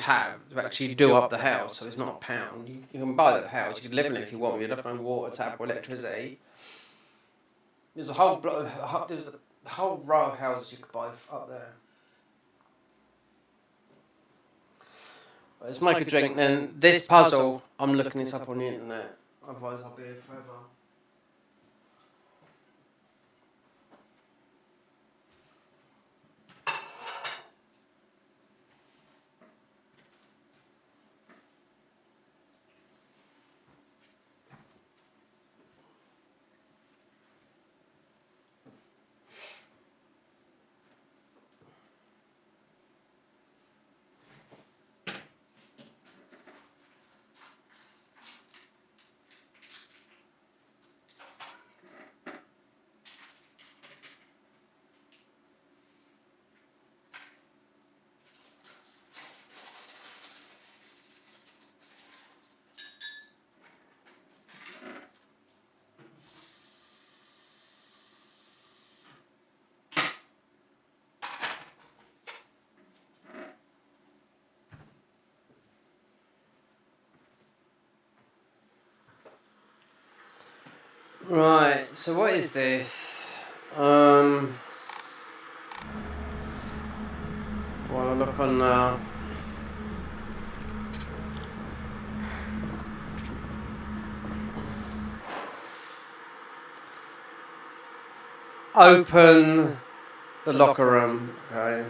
actually do up the house, so it's not £1. You can buy the house, you can live in it if you want. You'd have no water tap or electricity. There's a whole row of houses you could buy up there. Let's make a drink then. This puzzle, I'm looking this up on the internet. Otherwise I'll be here forever. Right, so what is this? While I look on open the locker room. Okay.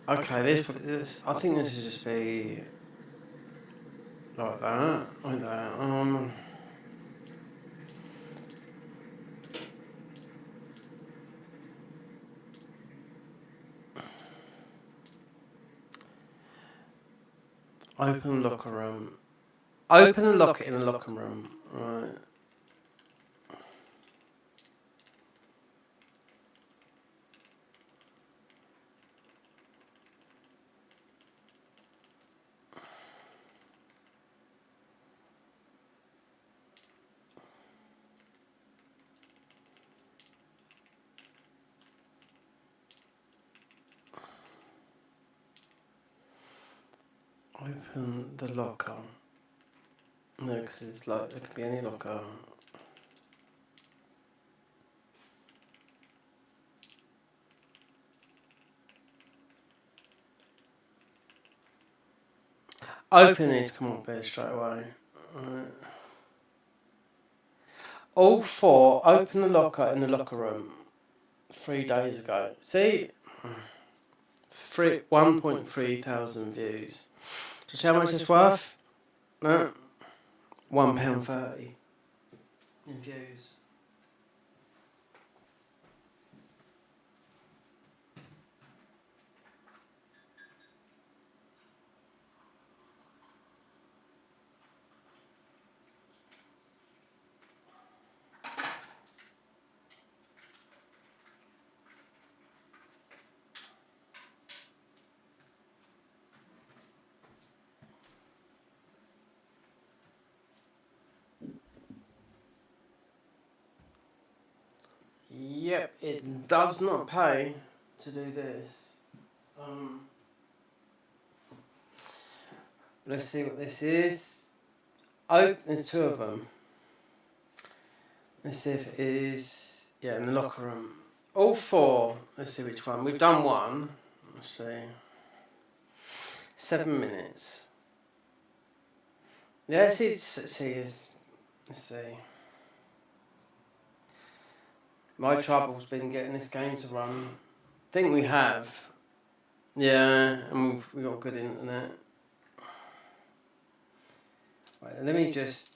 Okay, this I think this should just be like that, like that. Open locker room. Open the locker in the locker room. Right. Open the locker. No, because it's like, there could be any locker. Open needs to come up here straight away. Right. All four open the locker in the locker room 3 days ago. See? 1.3 thousand views. Just how much it's worth? No. £1.30 in views. Yep, it does not pay to do this. Let's see what this is. Oh, there's 2 of them. Let's see if it is. Yeah, in the locker room. All 4. Let's see which one. We've done 1. Let's see. 7 minutes. Yeah, let's see. My trouble's been getting this game to run. I think we have. Yeah, and we've got good internet. Right, let me just.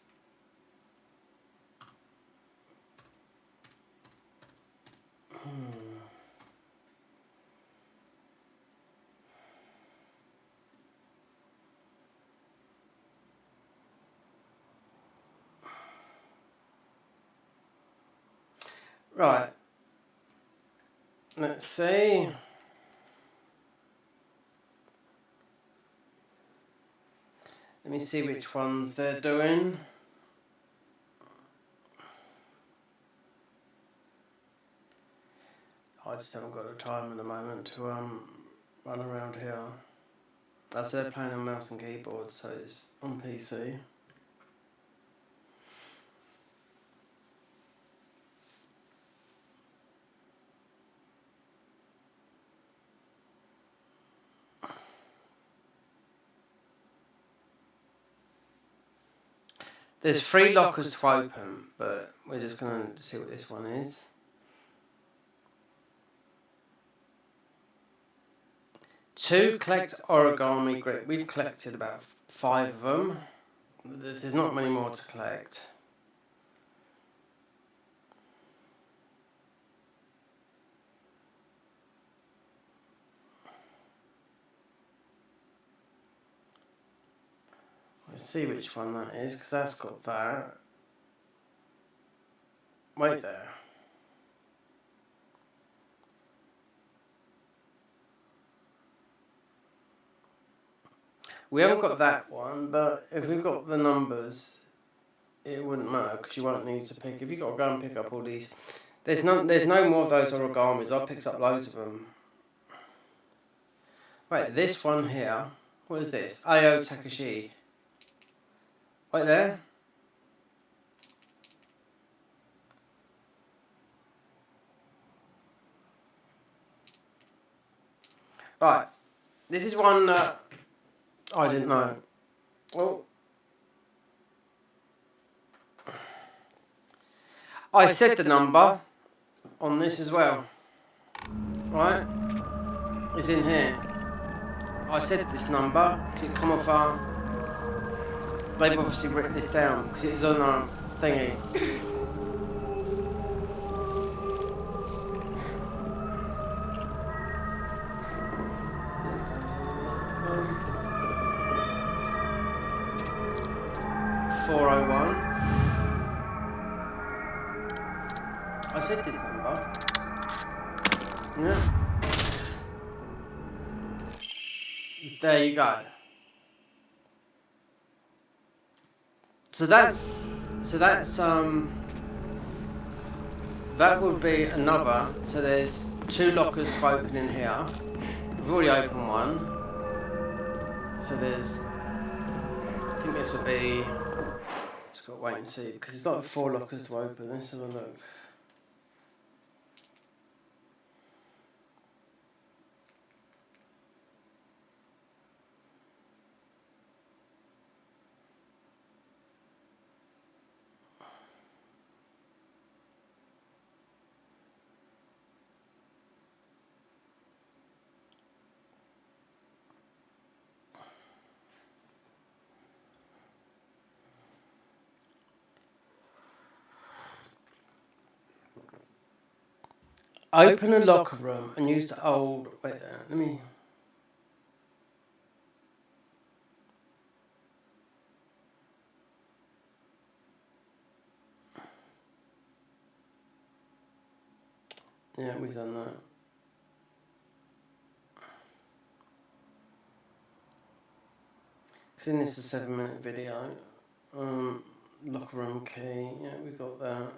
Right. Let's see. Let me see which ones they're doing. I just haven't got the time at the moment to run around here. As they're playing on mouse and keyboard, so it's on PC. There's 3 lockers to open, but we're just going to see what this one is. To collect origami grit. We've collected about 5 of them. There's not many more to collect. Let's see which one that is, because that's got that. Wait there. We haven't got that one, but if we've got the numbers, it wouldn't matter because you won't need to pick. If you've got to go and pick up all these, there's no more of those origamis. I picked up loads of them. Right, this one here. What is this? Ayo Takashi. Right there. Right, this is one that I didn't know. Well, I said the number on this as well. Right? It's in here. I said this number because it come off our... They've obviously written this down because it was on our thingy. 401. I said this number. Yeah. There you go. So that's that would be another. So there's 2 lockers to open in here. We've already opened one. So there's, I think this would be, just got to wait and see because it's not 4 lockers to open. Let's have a look. Open a locker room and use the old... Wait there, let me... Yeah, we've done that. Because in this is a 7-minute video. Locker room key, yeah, we got that.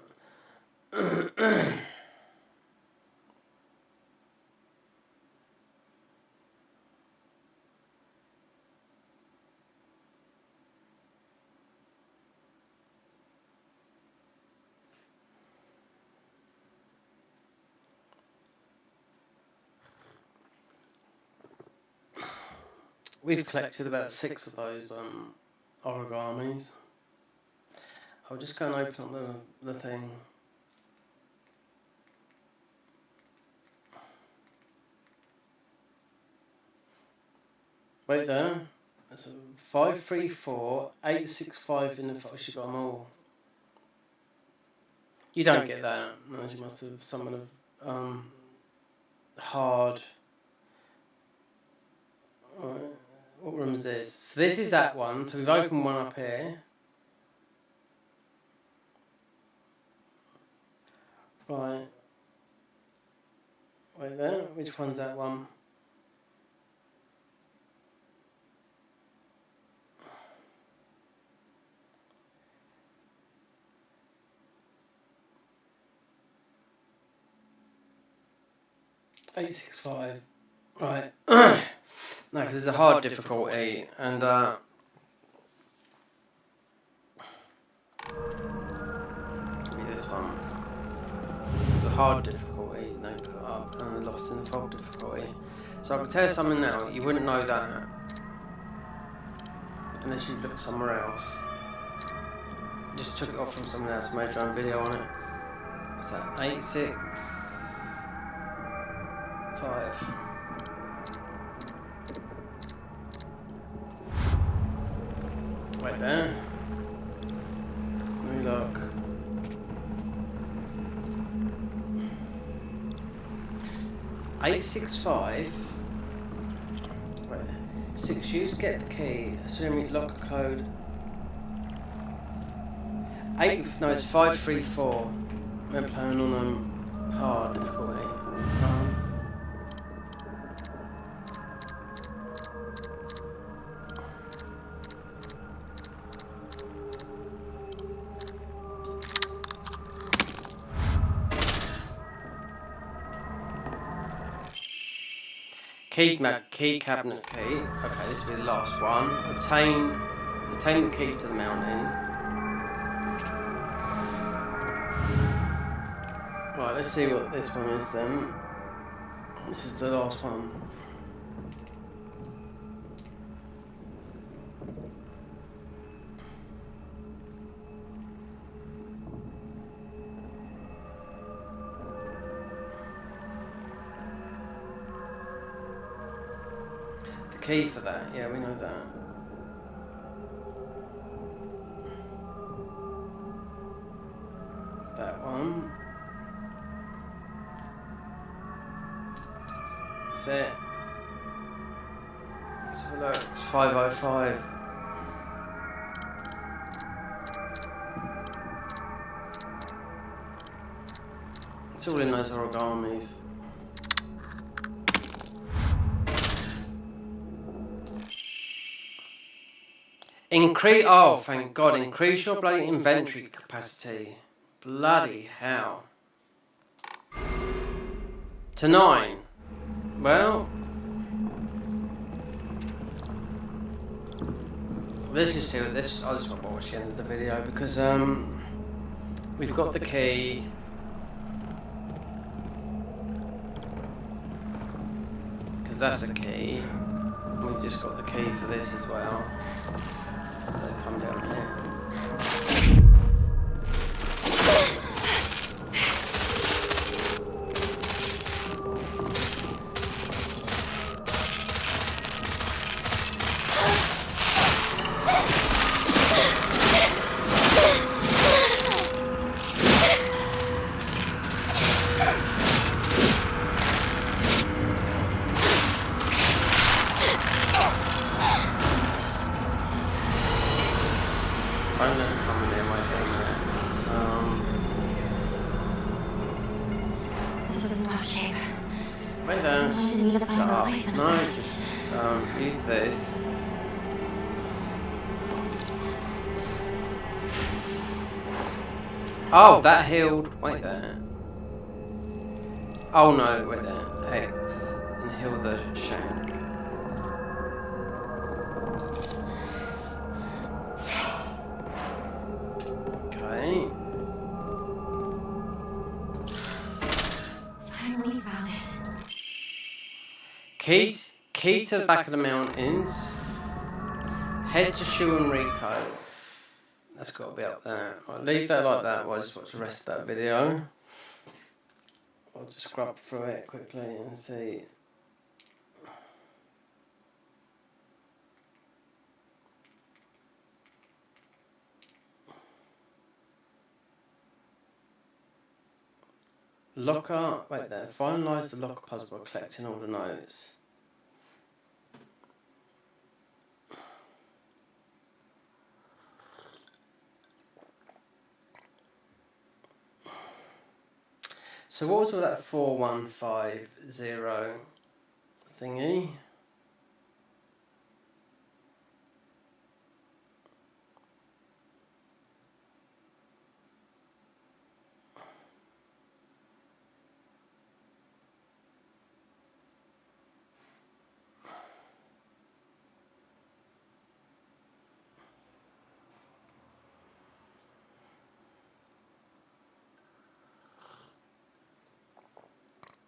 'We've collected about 6 of those origamis. I'll just go and open up the thing. Wait there. That's a 534865 in the photo. She got them all. You don't get that. No, she must have someone of hard. Alright. What room is this? So this is that one. So we've opened one up here. Right. Wait there. Which one's that one? $865. Right. No, because it's a hard difficulty, and maybe this one. It's a hard difficulty, they put up, and lost in the fog difficulty. So I can tell you something now, you wouldn't know that unless you look somewhere else. Just took it off from someone else, made your own video on it. What's that? 865. Right there. Let me look. $865. Right there. 6 use get the key. Assuming locker code No, it's 534. We're playing on hard difficulty. Key cabinet key. Okay, this will be the last one. Obtain the key to the mountain. Right, let's see what this one is then. This is the last one. The key for that, yeah, we know that. That one. That's it. Let's have a look. It's 505. It's all in those origamis. Oh, thank God. Increase your bloody inventory capacity. Bloody hell. To 9. Well, let's just see what this. I'll just watch the end of the video because we've got the key. Because that's a key. And we've just got the key for this as well. They come down here. I'm not coming in my camera. This is in rough shape. Wait there. I'm going to need to find a replacement No, first. just use this. Oh, that healed. Wait there. Oh no, wait there. X. And heal the shank. Okay. Finally found it. Key to the back of the mountains. Head to Shu and Rico. That's got to be up there. I'll leave that like that while I just watch the rest of that video. I'll just scrub through it quickly and see. Locker, wait there. Finalise the locker puzzle by collecting all the notes. So what was all that 4150 thingy?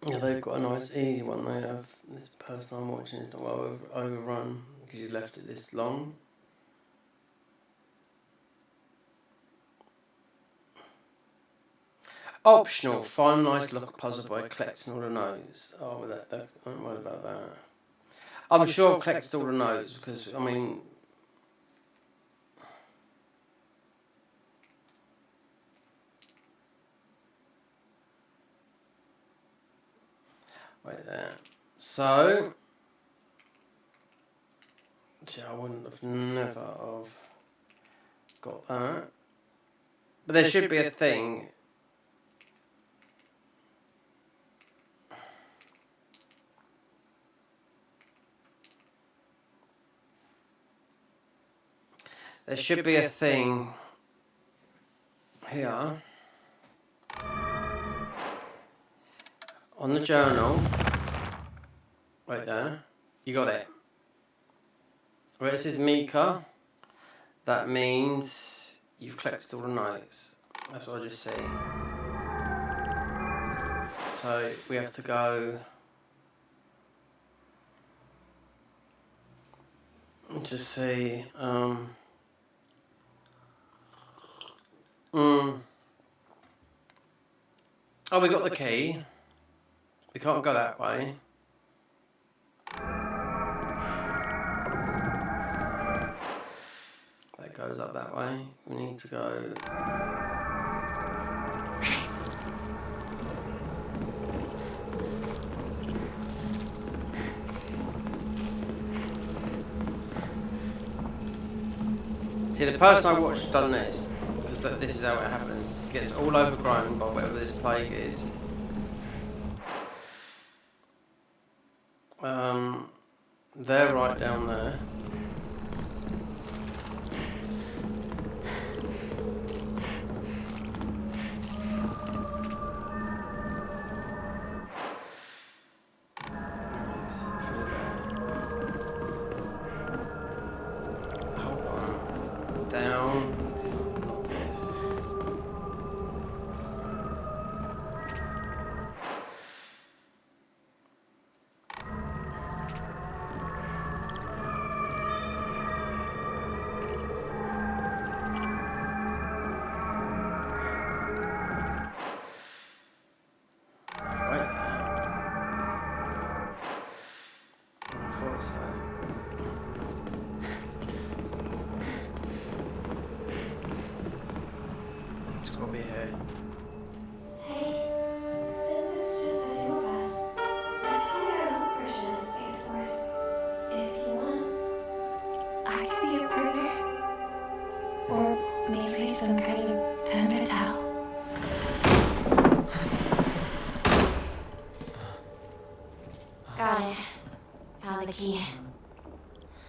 Yeah, they've got a nice easy one. They have this person I'm watching is not well overrun because you left it this long. Optional, finalise locker puzzle by collecting all the notes. Oh, well, that's I'm worried about that. I'm sure I've collected all the notes because I mean. Wait there. So, I wouldn't have never have got that. But there should be a thing. There should be a thing here on the journal. Right there. You got it. Where it says Mika, that means you've collected all the notes. That's what I just see. So we have to go and just see. Oh, we got the key. We can't go that way. That goes up that way. We need to go. See, the person I watched done this, because this is how it happens. It gets all overgrown by whatever this plague is. They're right down there. It's gonna be here. Hey, since it's just the two of us, let's do our own version of Space Force. If you want, I could be your partner. Or maybe some kind of femme fatale. Got it. Found the key.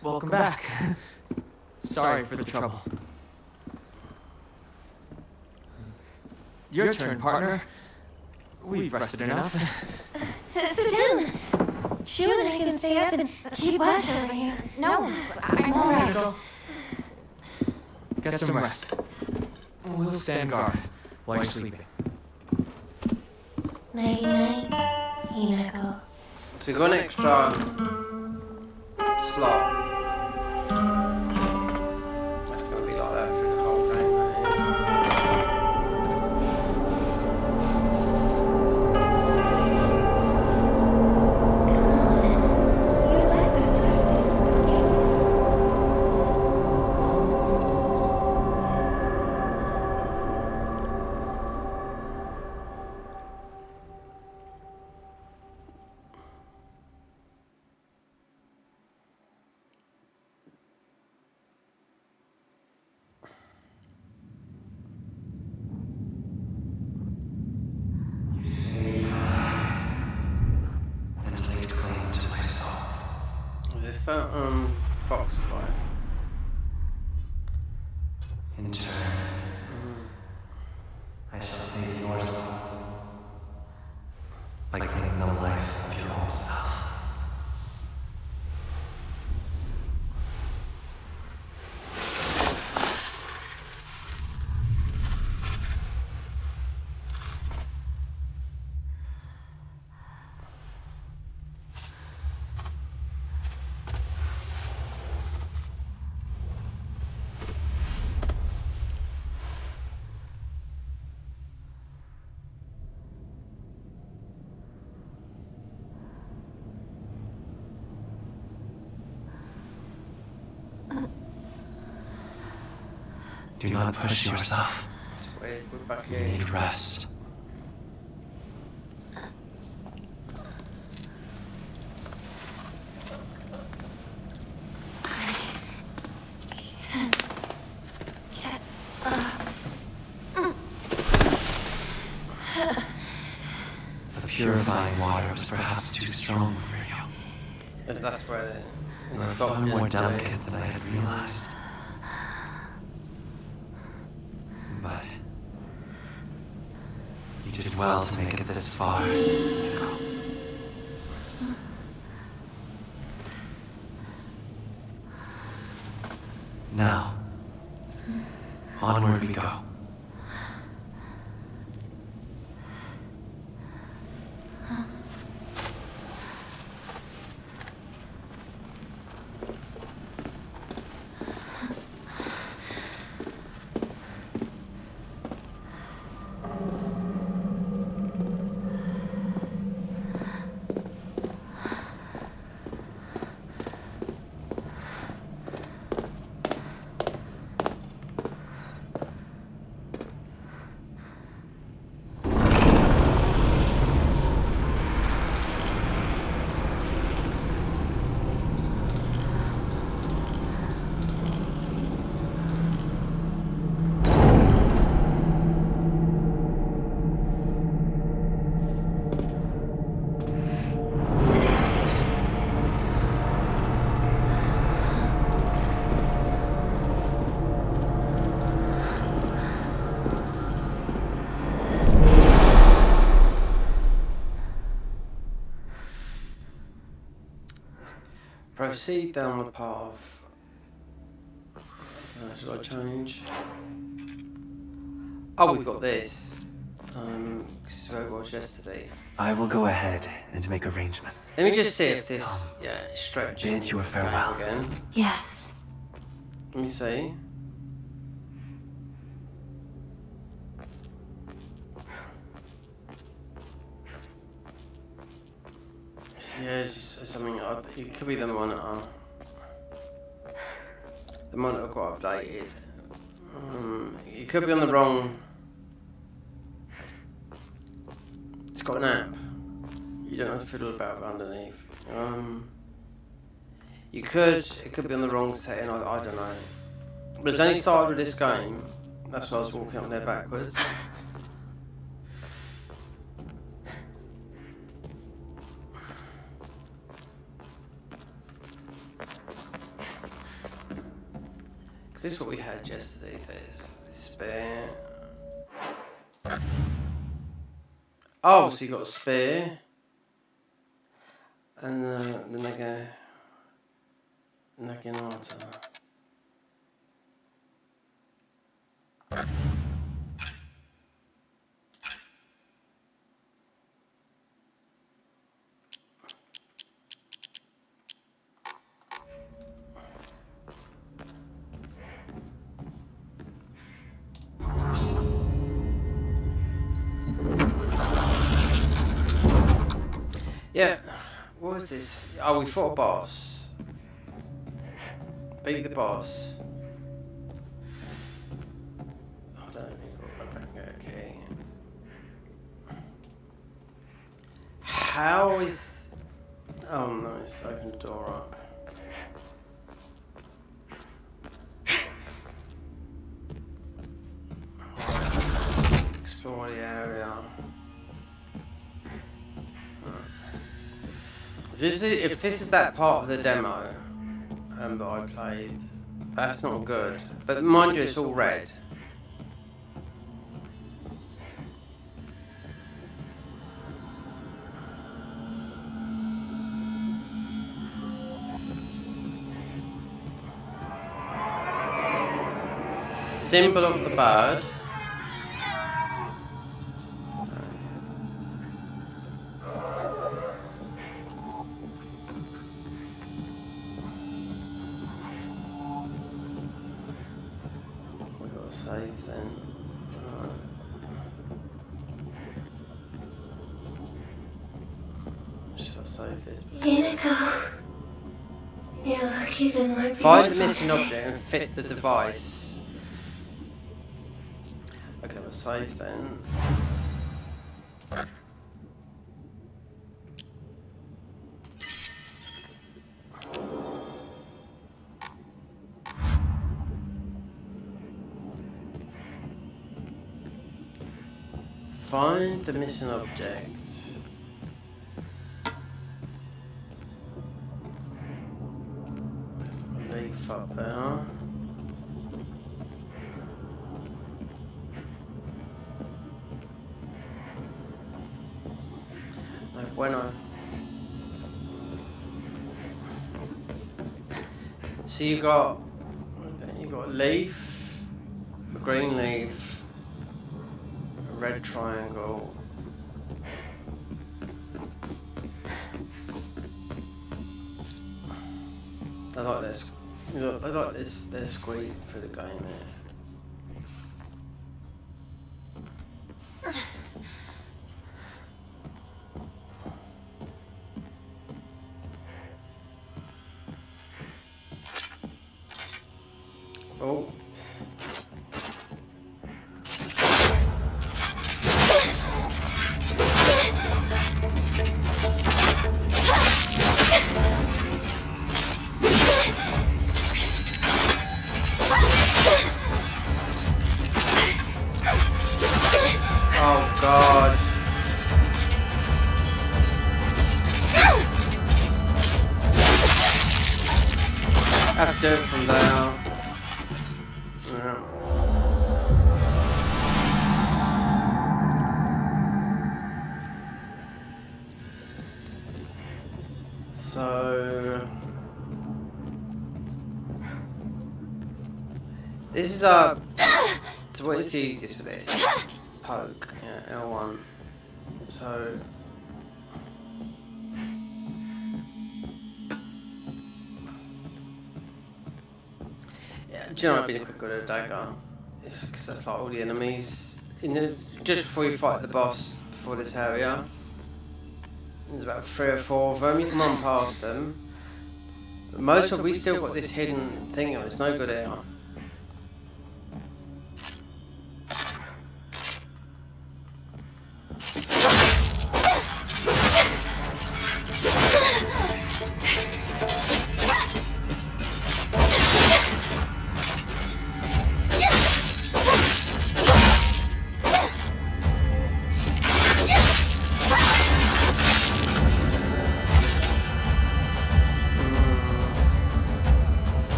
Welcome back. Sorry for the trouble. Your turn, partner. We've rested enough. Sit down. Shu and I can stay up and keep watch over you. No, I'm alright. Go. Get some rest. We'll stand guard while you're sleeping. Night-night, Hinako. So we've got an extra slot. That's going to be like that through the whole game, that is. You like that sort of thing, don't you? And laid claim to my soul. Is this that fox fight? In turn, I shall save your soul by claiming the life of your own self. Do not push yourself. We're back You here. need rest. Get up. purifying water was perhaps too strong for you. That's where You are far more delicate than I had realized. But you did well to make it this far. Now, onward we go. Proceed down the path. Should I change? Oh, we've got this. This is where I was yesterday. I will go ahead and make arrangements. Let me just see if this, is stretching. Bid your farewell. Again. Yes. Let me see. Yeah, it's just something odd. It could be the monitor. The monitor got updated. It could be on the wrong. It's got an app. You don't have to fiddle about underneath. It could be on the wrong setting. I don't know. But it's only started with this game. That's why I was walking up there backwards. This is what we had yesterday. There's this spare. Oh, so you got a spare. And the Naginata. Yeah, what was this? Oh, we fought a boss. Beat the boss. I don't know. Okay. How is? Oh, nice. Open the door up. Explore the area. If this is that part of the demo that I played, that's not good. But mind you, it's all red. Symbol of the bird. Save then. Should I save this? Unico, you look even more beautiful. Find the missing object and fit the device. Okay, we'll save then. Find the missing object. stuff up there. No bueno. So you got a leaf, a green leaf, a red triangle. I like this. I like this. They're squeezed through the game here. Oops. Oh God. I have to do it from there. Yeah. So this is so what is the easiest for this? Poke, yeah, L1. So yeah, do you know I've been quick with a dagger? It's because that's like all the enemies just before you fight the boss before this area. There's about 3 or 4 of them. You can run past them. But most of we still got this hidden thing on. It's no good here.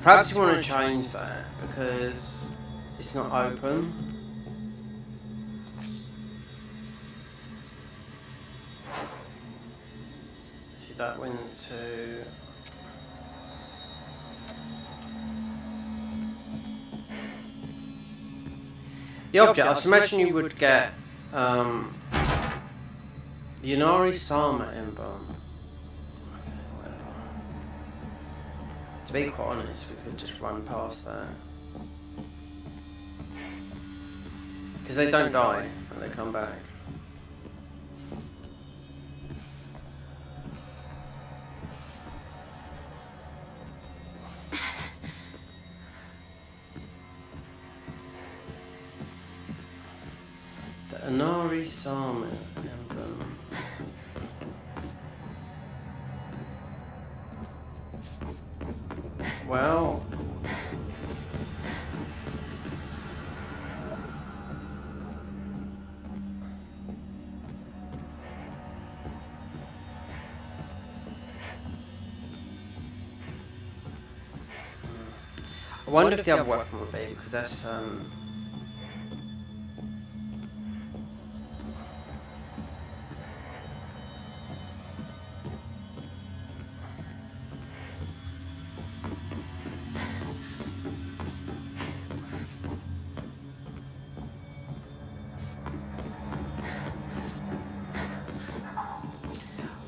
Perhaps you want to change that because it's not open. See, that went to the object. I was imagining you would get the Inari Sama emblem. To be quite honest, we could just run past that. Because they don't die when they come back. The Inari Sama emblem. Well, I wonder if the other weapon would be, because that's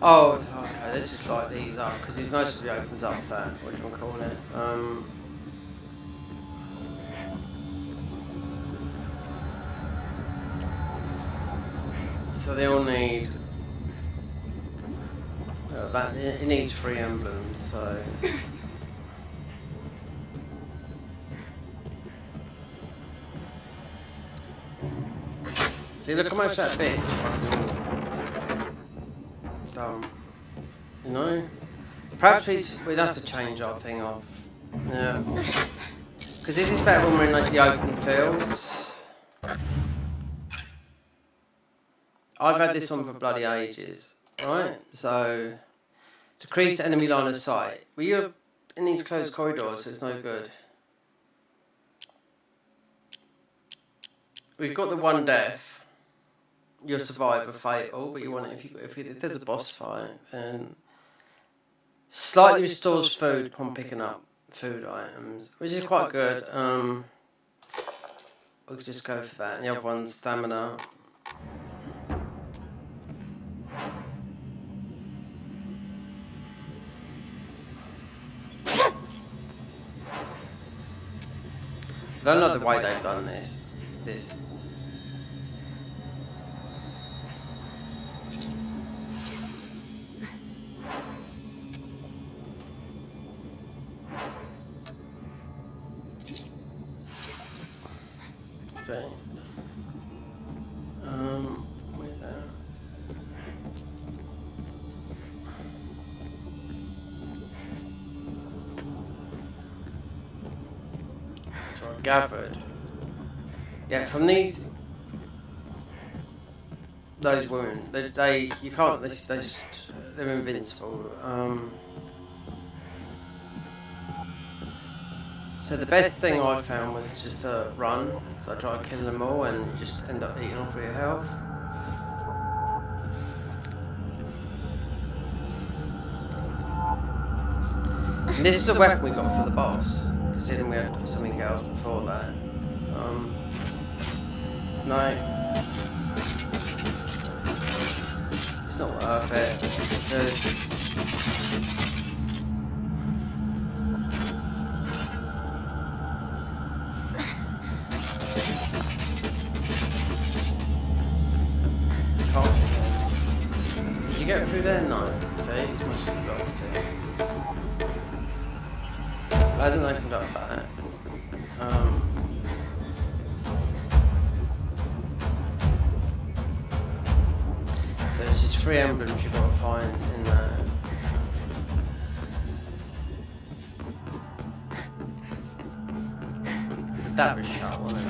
oh, it's okay, let's just light these up, because it mostly opens up that, what do you want to call it? So they all need, it needs 3 emblems, so. See, look how much that bitch. Dumb. You know? Perhaps we'd have to change our thing off. Yeah. Because this is better when we're in like the open fields. I've had this on for bloody ages, right? So, decrease enemy line of sight. Well, you're in these closed corridors, so it's no good. We've got the one death. You'll survive a fatal, but you want it if there's a boss fight, then slightly restores food upon picking up food items, which is quite good. We could just go for that. And the other one's stamina. I don't know the way they've done this. So, with that. So I gathered. Yeah, from those women, you can't, they're invincible. So the best thing I found was just to run, so I tried killing them all and you just end up eating off of your health. And this is a weapon we got for the boss, considering we had something else before that. No. It's not worth it, because did you get through there? No. See, it's much blocked it. It hasn't opened up that. So it's just 3 emblems you've got to find in there. That was shut, wasn't it?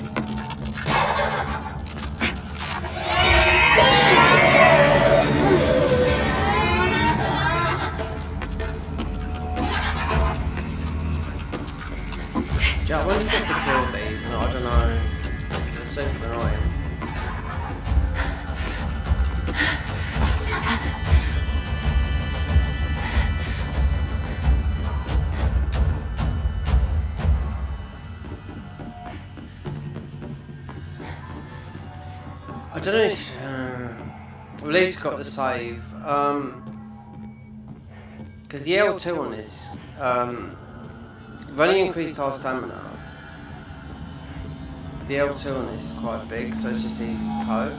I wonder if you have to kill these, no, I don't know. They're super annoying. I don't know if at least got the save. Because the L2 on this, we've only increased our stamina. The L2 on this is quite big, so it's just easy to poke.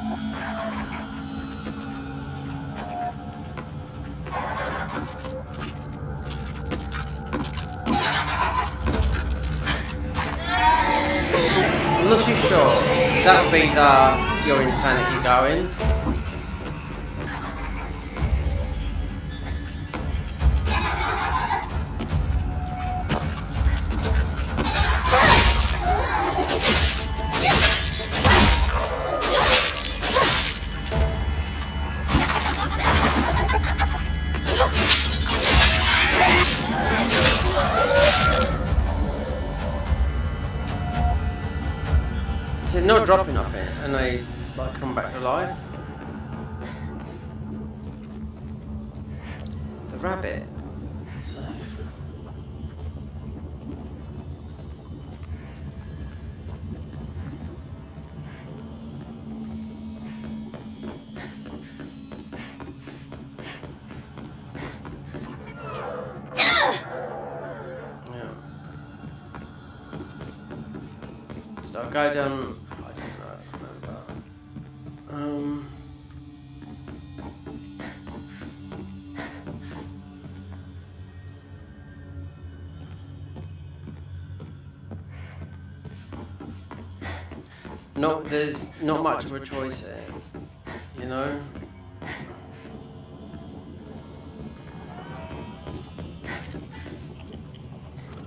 I'm not too sure. That would be your insanity going. So they're not dropping off it, and they like come back to life. The rabbit. So. So I'll go down. I don't remember. There's not much of a choice here, you know.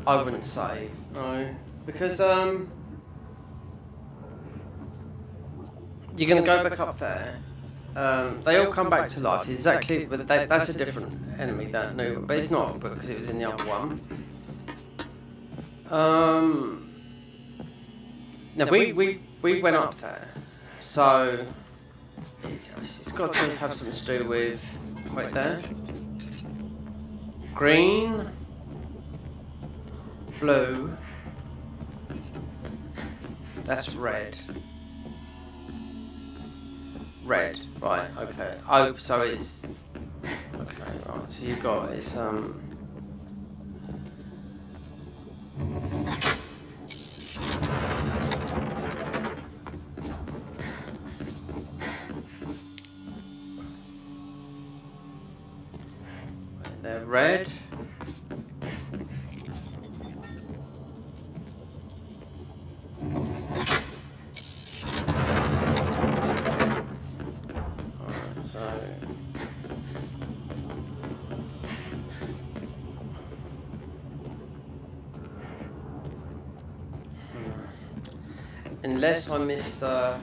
I wouldn't save, no, because you're gonna go back up there, They all come back to life exactly, but that's a different enemy, that new one. But it's not, because it was in the other one. No, we went up there, so it's got to have something to do with right there. Green, blue. That's red. Red, right? Okay. Oh, so it's okay. Right. So you've got it's they're red. Alright, so unless I missed the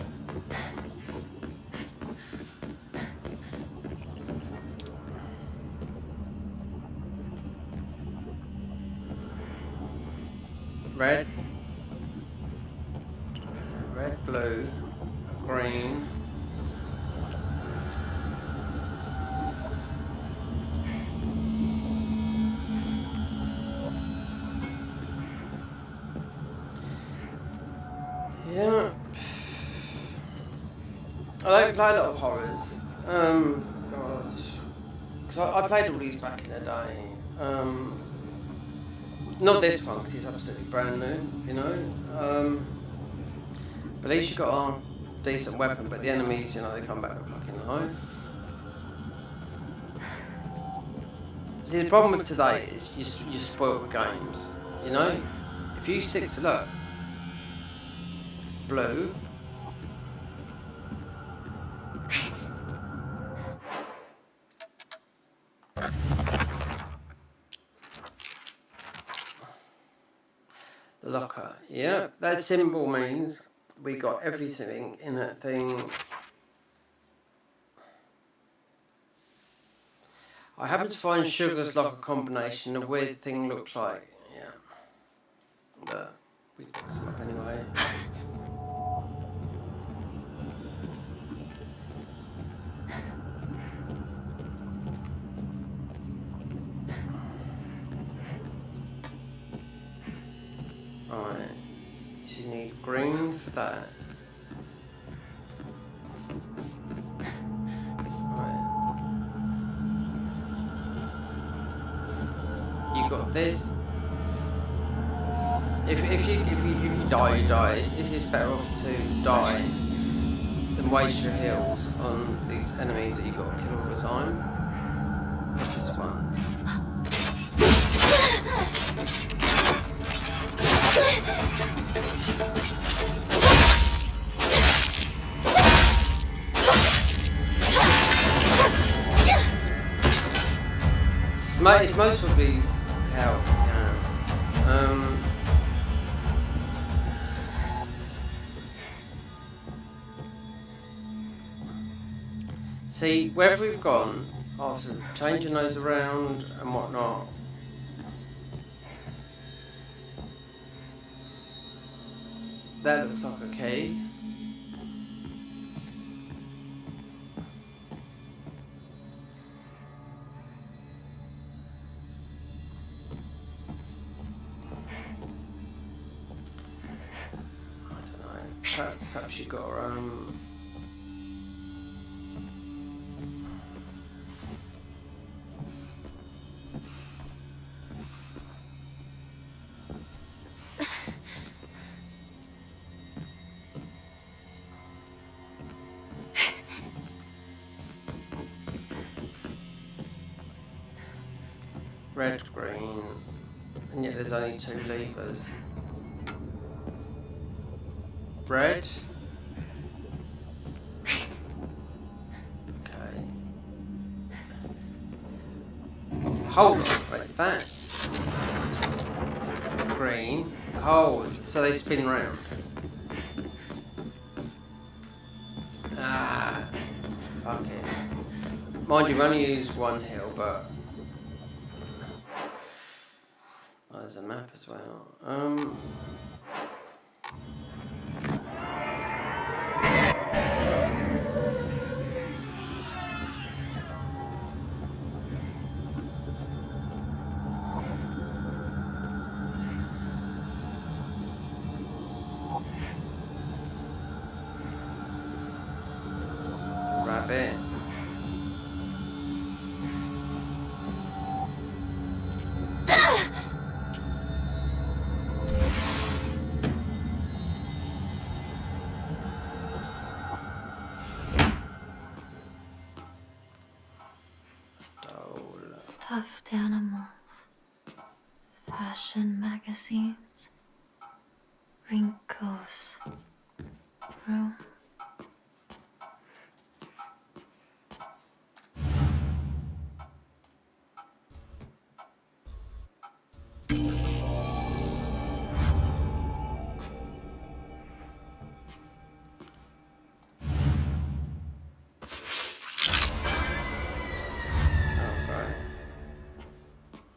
red, blue, green. Yeah. I don't play a lot of horrors. Gosh. Because I played all these back in the day. Not this one, because it's absolutely brand new, you know. But at least you got a decent weapon, but the enemies, you know, they come back with fucking knife. See, the problem with today is you spoil the games, you know. If you stick to, look, blue. The locker, yeah, that symbol means we got everything in that thing. I happened to find Sugar's locker combination. A weird thing looked like, yeah, but we picked some up anyway. Alright, so you need green for that. Alright. You got this. If you die, you die. It's better off to die than waste your heals on these enemies that you got to kill all the time. What's this one? It's most probably health, yeah. See, wherever we've gone, after changing those around and whatnot, that looks like a key. I don't know. Perhaps you got red, green, and yet there's only 2 levers. Red. Okay. Hold on, wait, that's green. Hold, so they spin round. Ah, fuck it. Mind you, we only used one hill, but oh, there's a map as well. Rabbit. Stuffed animals, fashion magazines, wrinkles, room.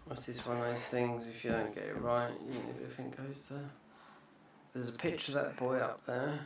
This is one of those things, if you don't get it right, everything goes there. There's a picture of that boy up there.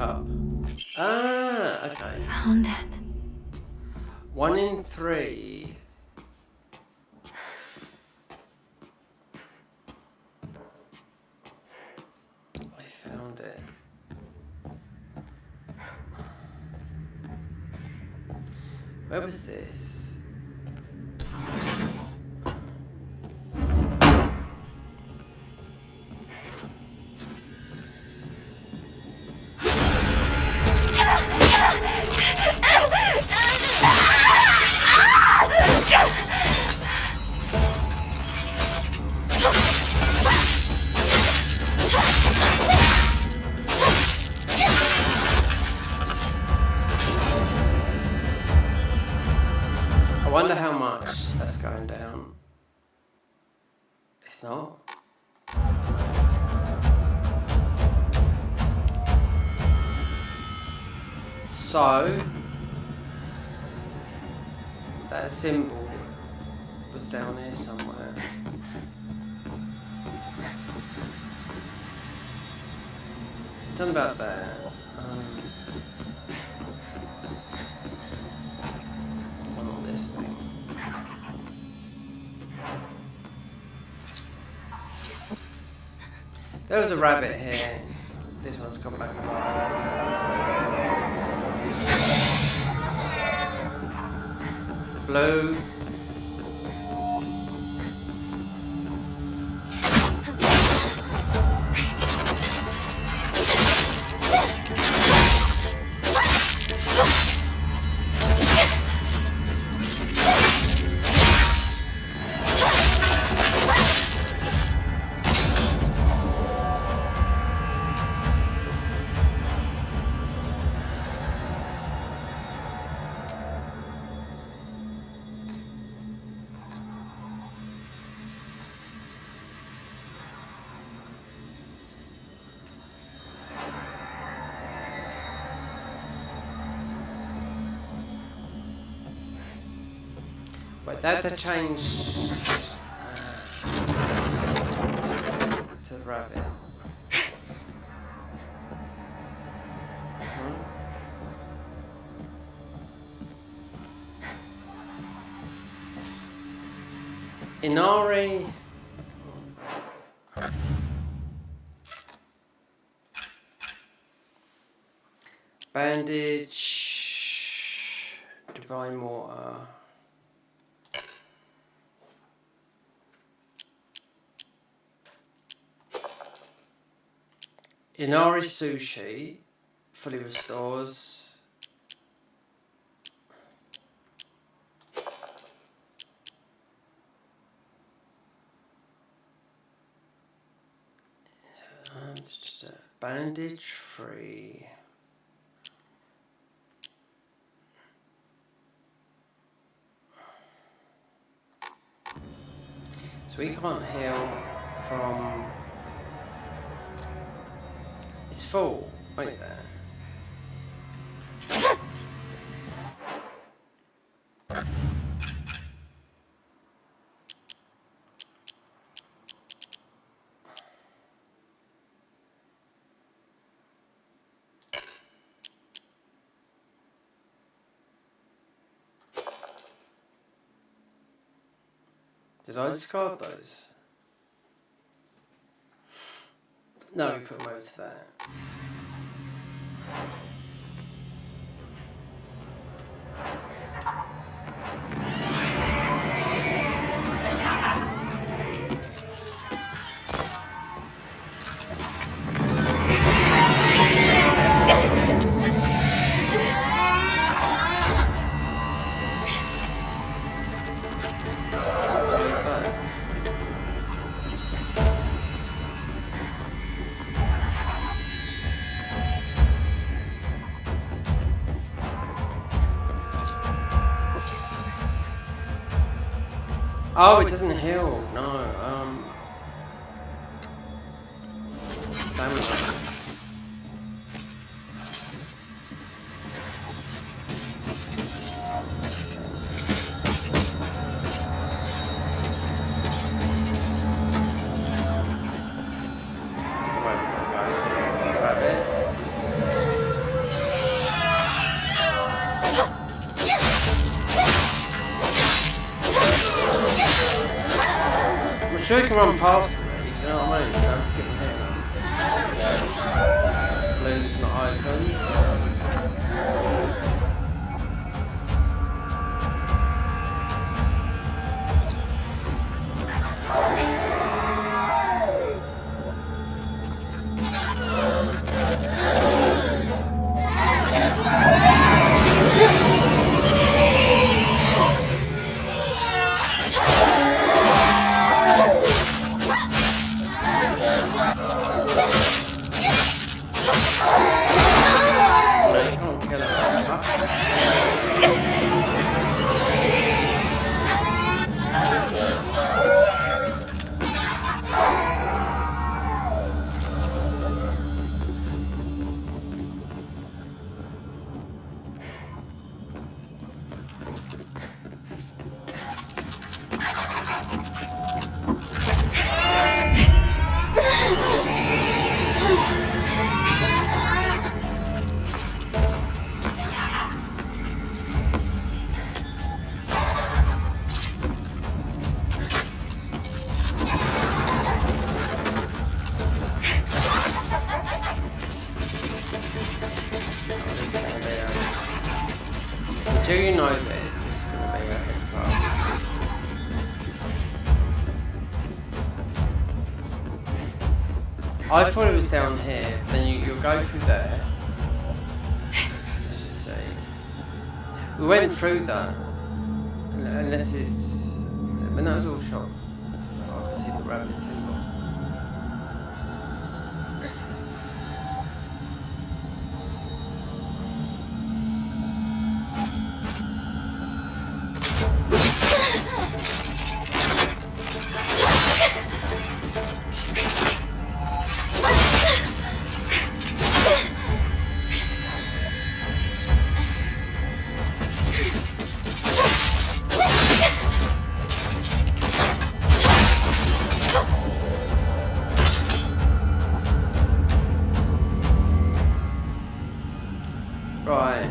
Up. Ah, okay. Found it. 1 in 3. I found it. Where was this? I wonder how much that's going down. It's not. So that symbol was down here somewhere. Done about that. On this thing. There was a rabbit here. This one's come back alive. Blue. Wait, that changed to rabbit. Inari. What was that? Bandage. Divine water. Inari sushi fully restores. Bandage free. So we can't heal from. It's full. Wait there. Did I discard those? No, we put them over to there. What's that? Oh, it doesn't heal. No, it's the stamina. That's the way we gotta go. Grab it. I'm sure you can run past me, you know what I mean? You don't have to keep my head on. Blue's not open. No, you can't kill her. Do you know this? This is going to be a head part. I thought it was down here, then you'll go through there. Let's just see. We went through that. Unless it's. But that was all shot. Oh, I can see the rabbit symbol. Right,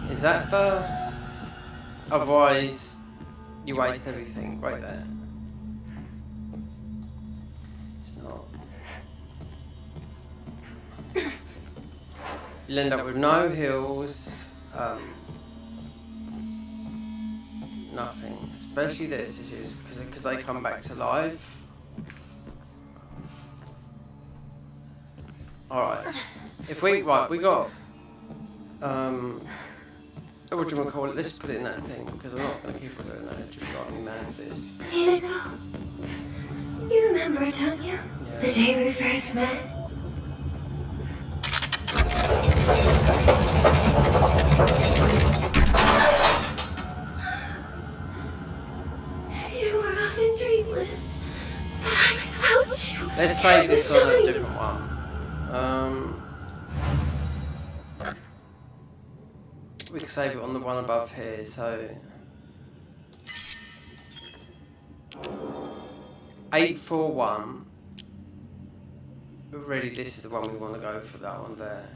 is that the... Otherwise, you waste everything right there. It's not. You'll end up with no heals, nothing. Especially this is because they come back to life. Alright. If we got what do you want to call it? Let's put it in that thing, because I'm not going to keep on doing that. It just drives me mad, this. Inigo, you remember, don't you? Yeah. The day we first met? You were up in dreamland, but I helped you. Let's save this on a times. different one. We can save it on the one above here, so 841. But really, this is the one we want to go for, that one there.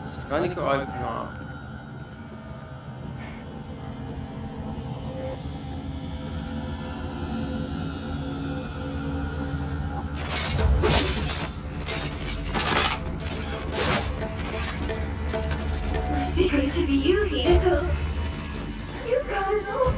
So you've only got to open up. Must be great to be you, Inigo. You gotta know.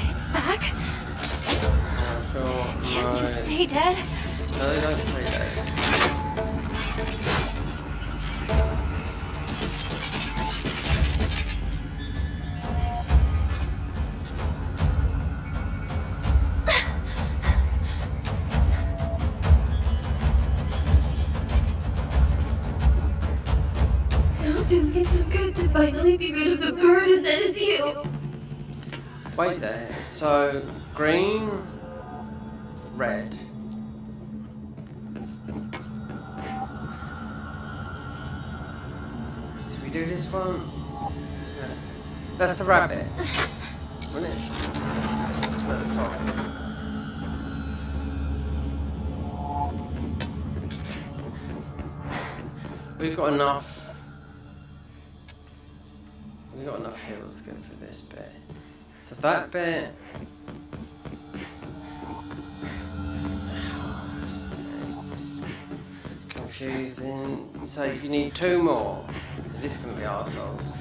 It's back. Sure. Can't you No. stay dead? No, they don't say that. It'll do me some good to finally be rid of the burden that is you. Wait there. So, green, red. Did we do this one? No. That's the rabbit. Wasn't it? No, the frog. We've got enough. We've got enough hills to go for this bit. So that bit. It's confusing. So you need 2 more. This is going to be arseholes.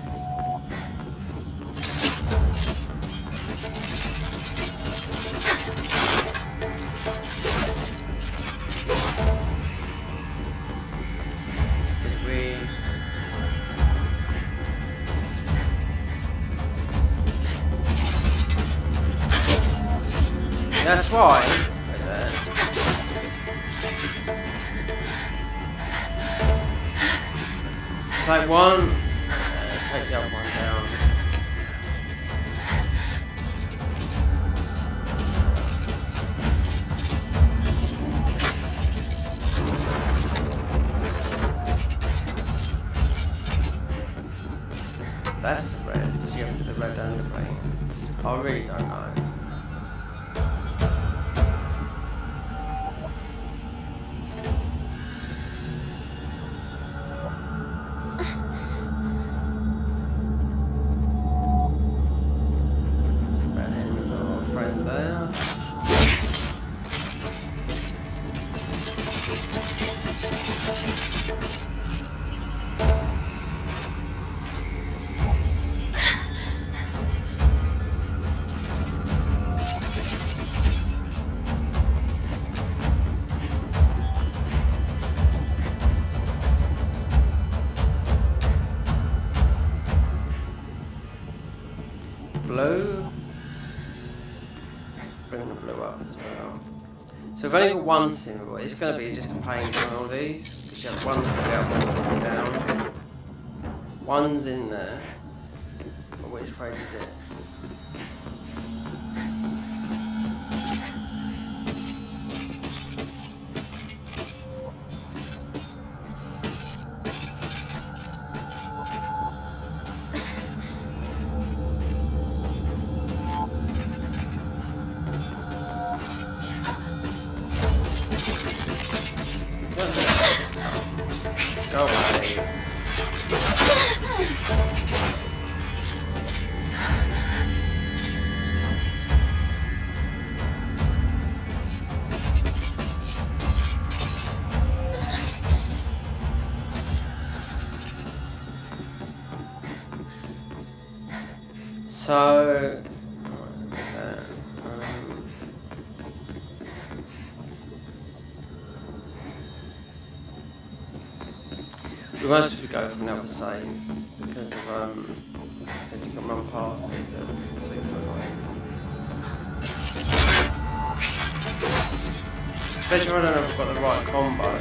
Did we? That's right. Right there. Take one. Take the other one down. That's the red. So you have to do the red and the green. I really don't know. That's the red and the little friend there. Blue. Bring the blue up as well. So we've only got one symbol. It's going to be just a pain doing all these. Because you have one's going to be up and down. One's in there. But which page is it? Go away. So, we most probably go for another save because of like I said, you can run past these that are super annoying. Especially if I don't know if I've got the right combo.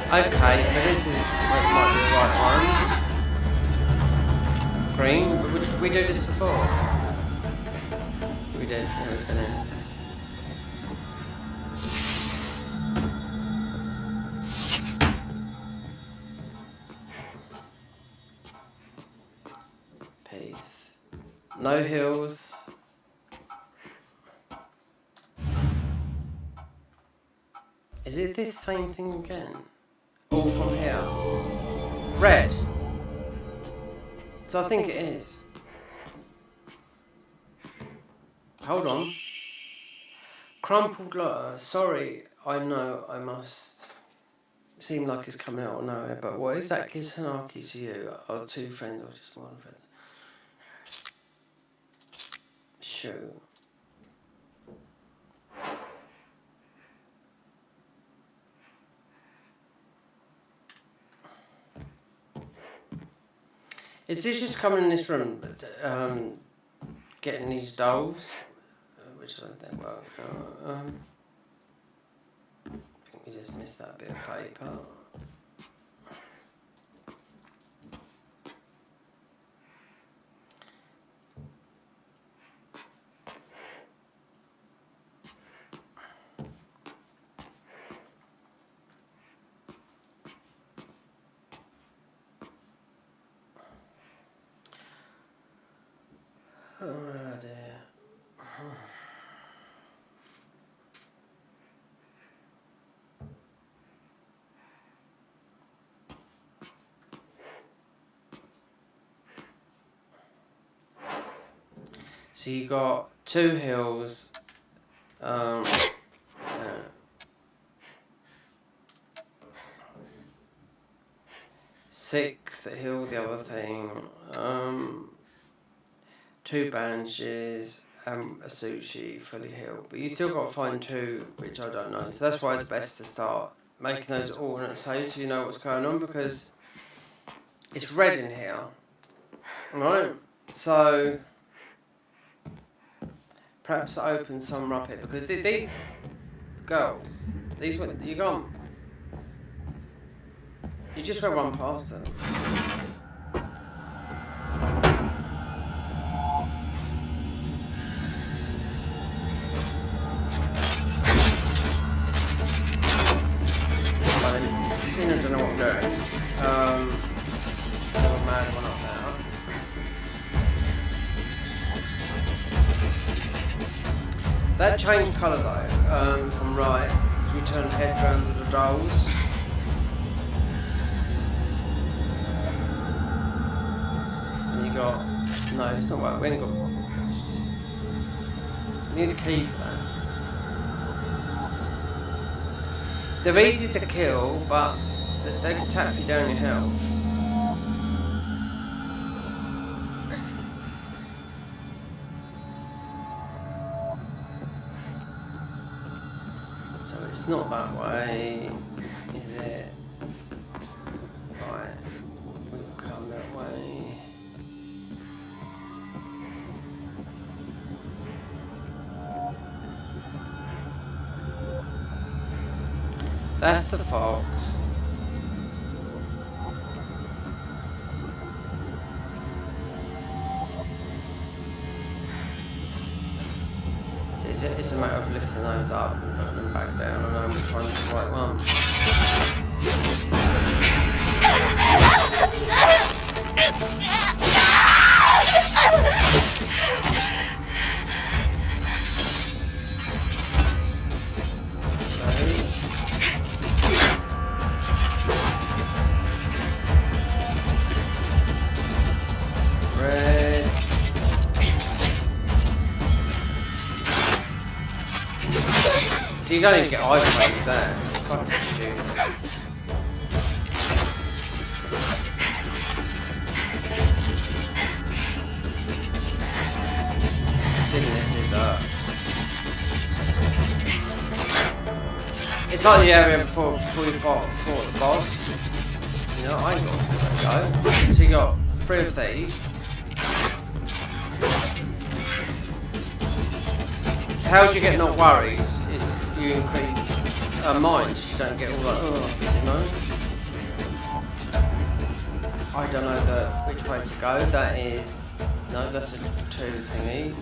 Okay, so this is might be the right one. Green, but did we do this before? We did, yeah, we've been in. Peace. No hills. Is it this same thing again? All from here. Red. So I think it is. Hold on. Crumpled letter. Sorry, I know I must seem like it's coming out of nowhere, but what exactly is Sanaki to you? Are two friends or just one friend? Sure. Is this just coming in this room, getting these dolls? Which I don't think, well, I think we just missed that bit of paper. Oh dear. So you got two hills, six that heal the other thing, two bandages, a sushi fully healed. But you still got to find two, which I don't know. So that's why it's best to start making those alternate saves so you know what's going on, because it's red in here, right? So perhaps open some up it, because these girls, these you can't. You just got to run past them. I don't know what I'm doing. Got a mad one up there. That changed colour though, from right, because we turned heads round to the dolls. And you got, no, it's not right, we ain't got, we need a key for that. They're easy to kill, but they can tap you down your health. So it's not that way, is it? Right, we've come that way. That's the fox. So it's a matter of lifting those up and putting them back down, and then which one's the right one. don't even get eyes there. Fucking stupid. This is it's like the area before we fought the boss. You know, I ain't got to go. So you got 3 of these. So how do you get not worried? Is you increase minds. You don't get all like, you know. I don't know which way to go. That is no, that's a 2 thingy.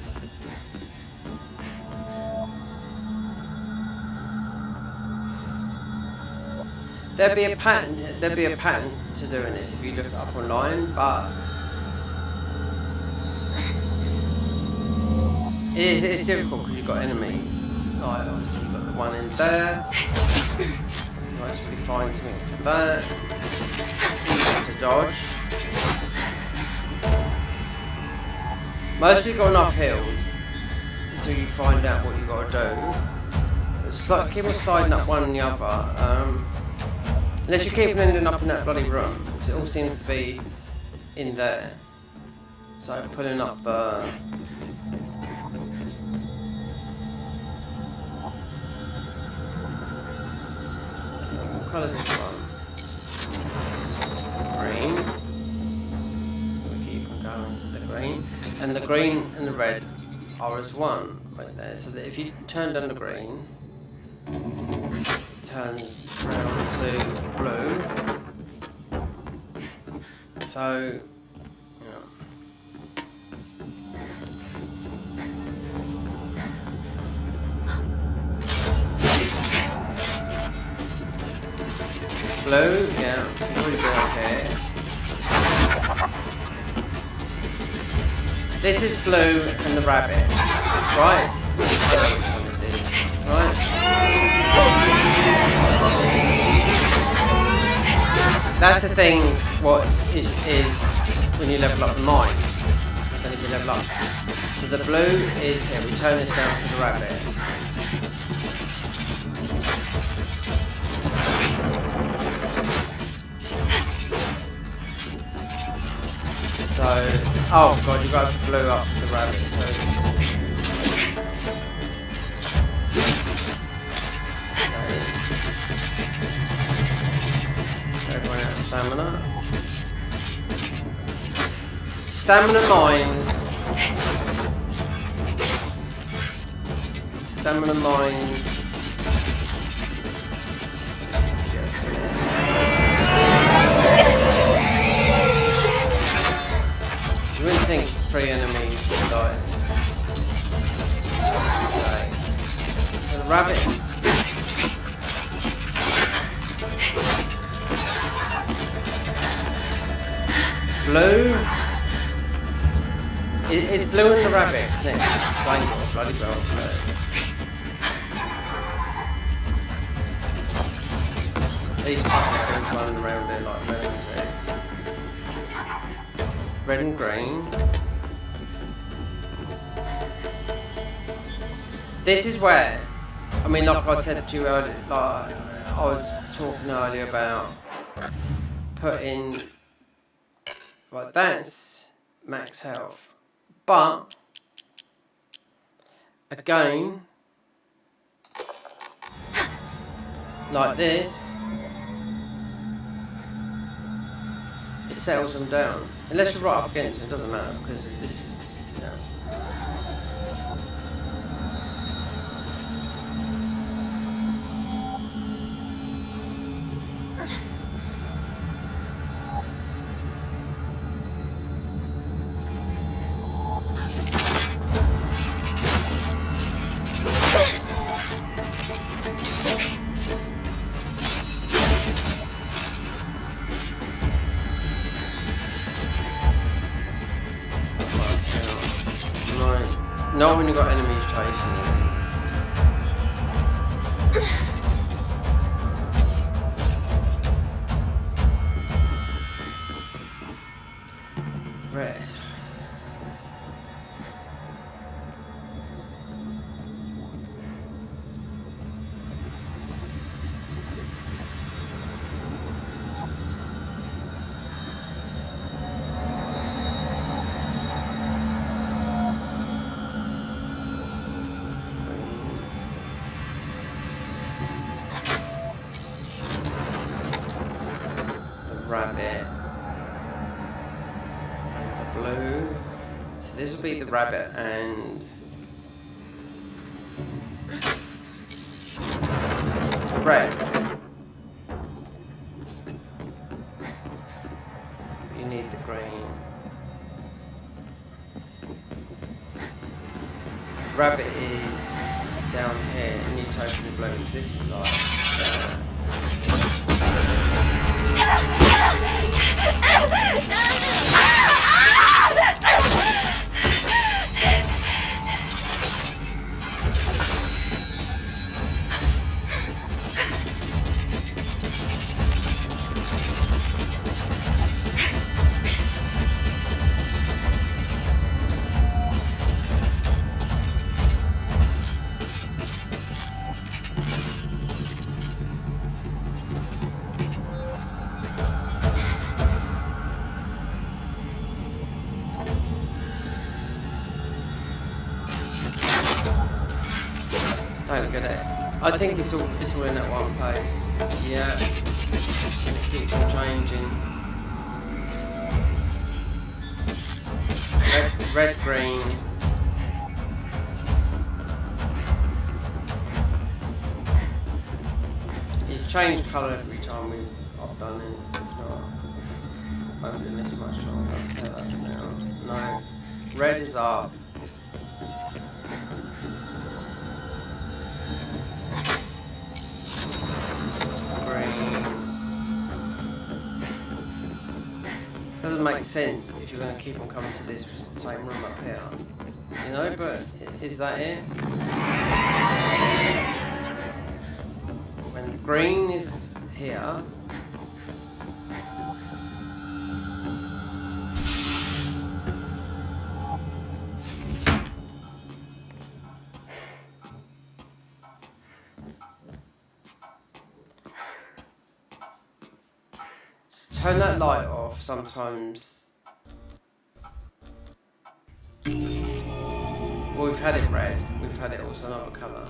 There'd be a pattern to doing this if you look it up online, but it's difficult because you've got enemies. Like obviously you've got the one in there. Nicely find something for that. Easy to dodge. Mostly got enough heals until you find out what you've got to do. It's like keep on sliding up one and the other. Unless you keep ending up in that bloody room, because it all seems to be in there. So pulling up the... What colour is this one? Green. We keep on going to the green. And the green and the red are as one right there. So that if you turn down the green, turns round to blue. So, yeah. Blue, yeah, really good here. This is blue and the rabbit, right? I don't know which one this is, right? That's the thing, what is when you level up the mine. It's only to level up. So the blue is here, we turn this down to the rabbit. So, oh god, you got to blue up the rabbit, so it's... Everyone out of stamina. Stamina mine. Stamina mine. You wouldn't think 3 enemies would die. Okay. So the rabbit. Blue. It's blue and the rabbit, isn't it? So I ain't got a bloody well blue. These fucking things running around there like lunatics. Red and green. This is where, I mean, like I said to you earlier, like I was talking earlier about putting, like that's max health. But, again, like this, it settles them down. Unless you're right up against it, it doesn't matter, because this, you know. Not when you've got enemies chasing you. Red. So this will be the rabbit and red. You need the green. Rabbit is down here and you open the blue. So this is like don't get it. I think it's all in that one place. Yeah. Gonna keep on changing. Red, green. You change colour every time I've done it. If not, I won't do this much longer. I'll tell that now. No. Red is up. Doesn't make sense if you're going to keep on coming to this, which is the same room up here. You know, but is that it? When green is here, turn that light off sometimes. Well, we've had it red, we've had it also another colour.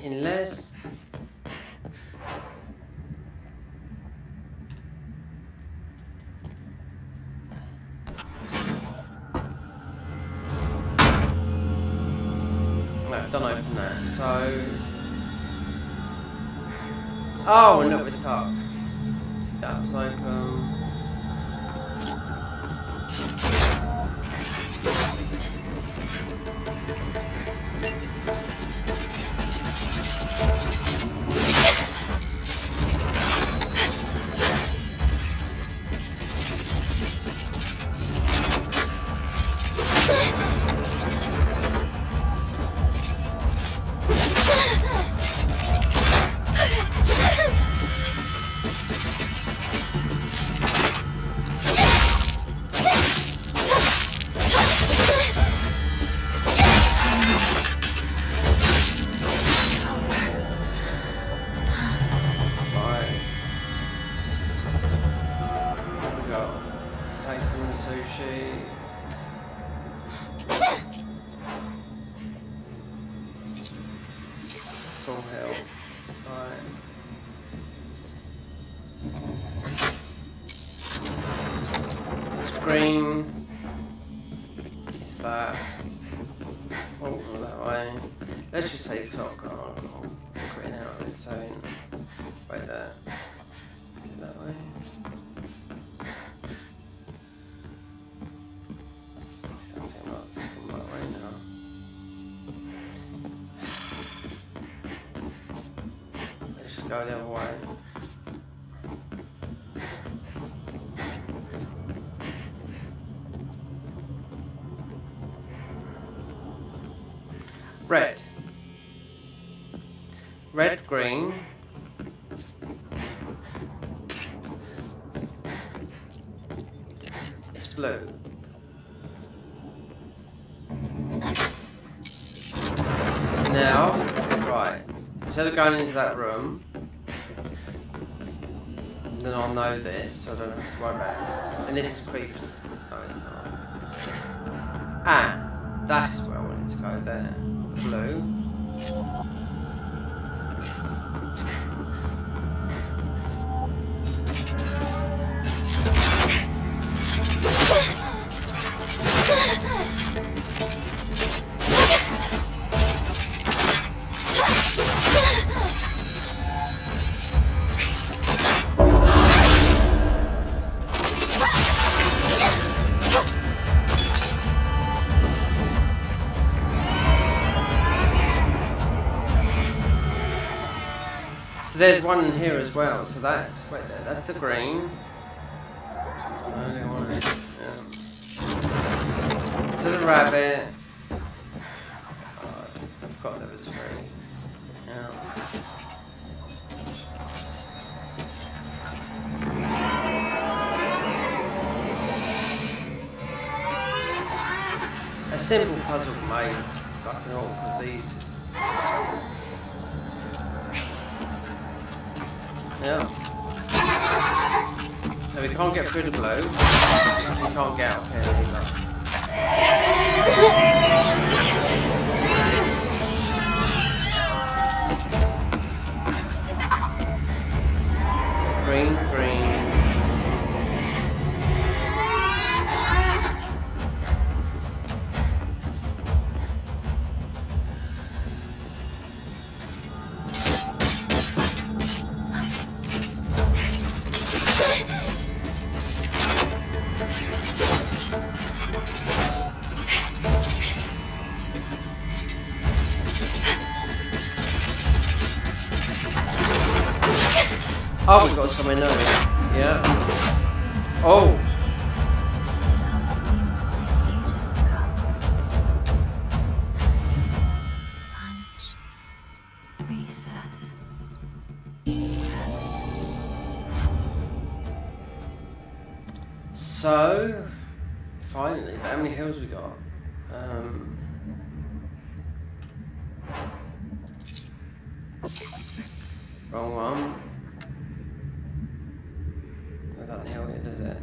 Unless don't open that. So, oh, and look, it's stuck. That was open. Sushi. Full health. Right. Screen. Is that? Oh, that way. Let's just say it's not gone. I'll quit out of this zone. Right there. Is it that way? Sounds like I'm right way now. Let's just go the other way. Red. Red, green. It's blue. Now, right, instead of going into that room, then I'll know this, so I don't have to worry about it. And this is creepy. No, it's not. Ah, that's where I wanted to go there. The blue. So there's one in here as well. So that's wait there. That's the green. Yeah. To the rabbit. Oh, I forgot there was 3. Yeah. A simple puzzle made fucking awkward these. Yeah. No, we can't get through the blue. We can't get up here either. Green, green. Oh, we got somewhere new. Yeah. Oh. So, finally, how many hills we got? Wrong one. That doesn't help it, does it?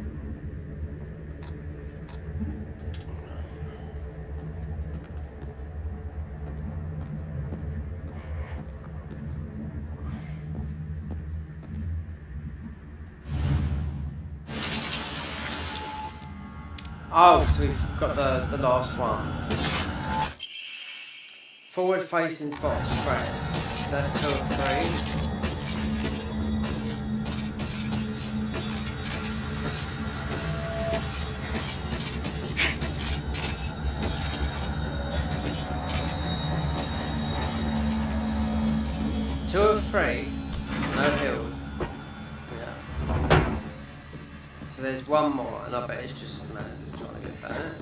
Oh, so we've got the last one. Forward facing fox press. So that's 2 of 3. Two of 3, no hills. Yeah. So there's one more, and I bet it's just a man that's trying to get better.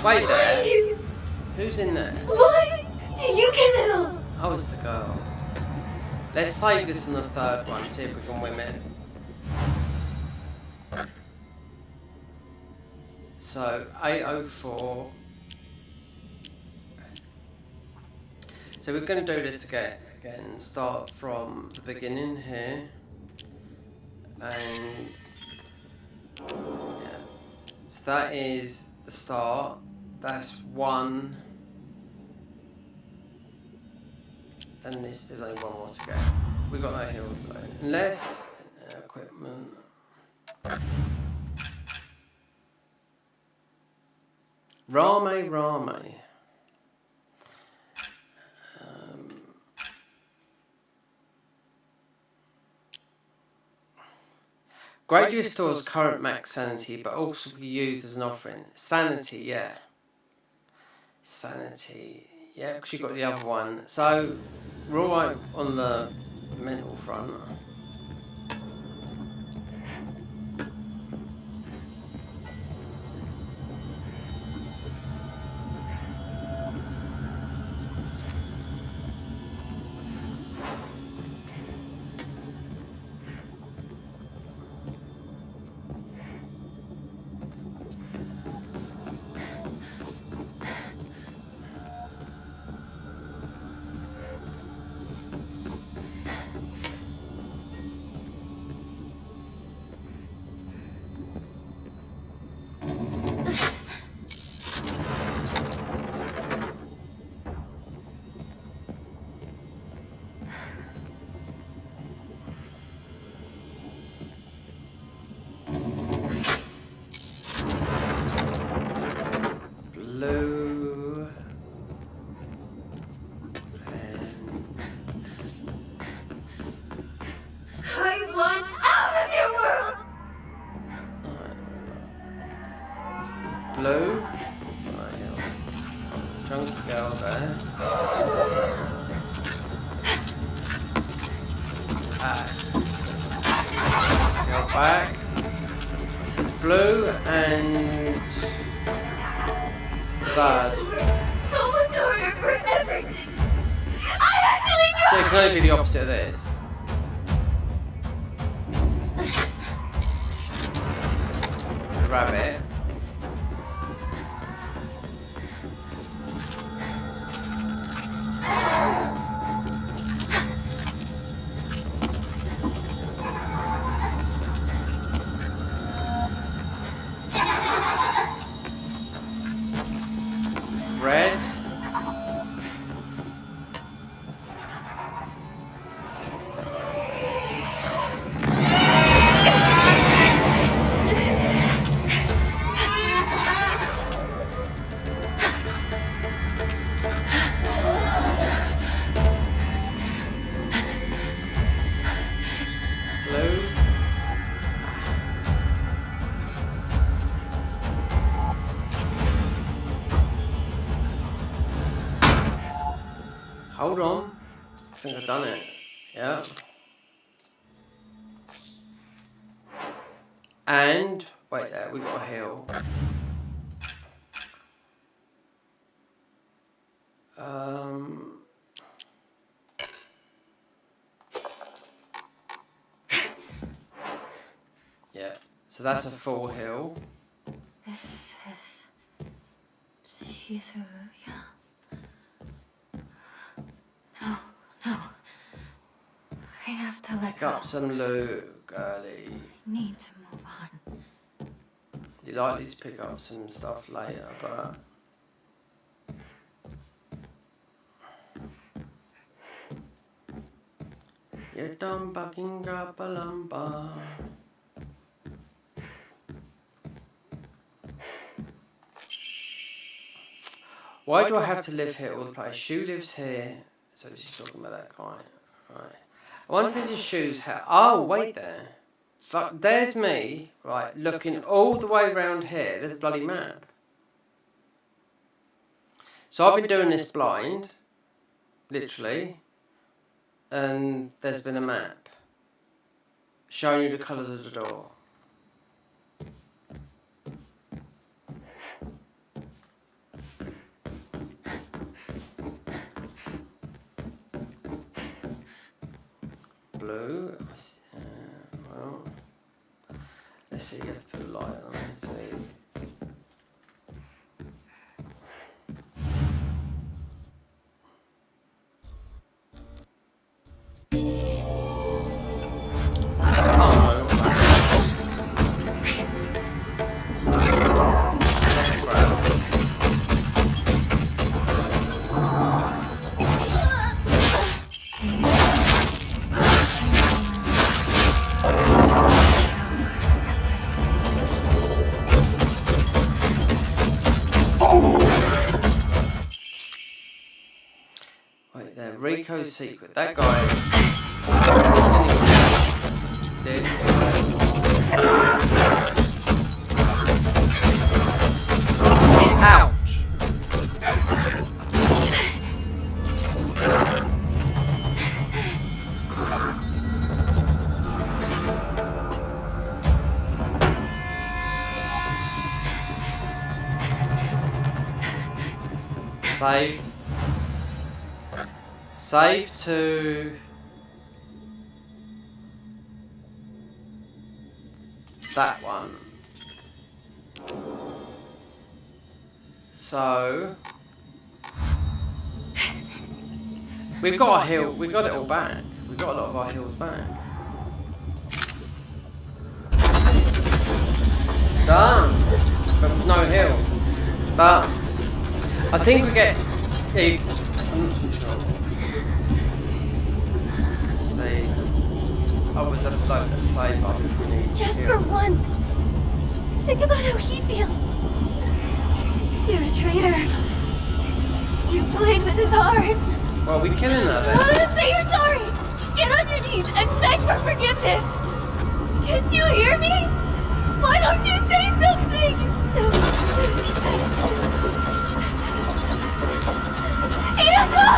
Wait there. Who's in there? Why did you get it all? Oh, it's the girl. Let's save this on the 3rd one, see if we can win it. So 804. So we're going to do this again. Start from the beginning here, and yeah. So that is the start. That's 1. And there's only 1 more to go. We've got no hills though, unless equipment. Rame. Greatly restores current max sanity, but also be used as an offering. Sanity, yeah. Sanity, yeah, because you got the other one. So we're all right on the mental front. back. Go back. This is blue and blood. So much harder for everything. I actually do. So it can only be the opposite of this. Grab it. Red. Blue. Hold on. I think I've done it. Yeah. And wait there, we got a hill. Yeah. So that's a full hill. This is Shizuya. No, no. I have to let Pick go. up some loot, girly. Need to move on. You're likely to pick up some stuff later, but you done bugging grabba-lumba. Why do I have to live here all the place? Shu lives here, so she's talking about that guy. Right. I wonder if his shoes have. Oh, wait there. Fuck, there's me, right, looking all the way around here. There's a bloody map. So I've been doing this blind, literally, and there's been a map showing you the colours of the door. Blue. Well, let's see. You have to put a light on. Let's see. Wait there, Rico's secret. That guy. Dead. Ouch! Save. Save to that one. So we've got our hill. We got it all back. We got a lot of our hills back. Done. But no hills. But I think we get. Yeah, I'm not too sure. Let's see. Oh, was that like a save button? Just for once. Think about how he feels. You're a traitor. You played with his heart. Well, we're killing her then. Say you're sorry. Get on your knees and beg for forgiveness. Can't you hear me? Why don't you say something? Iraku!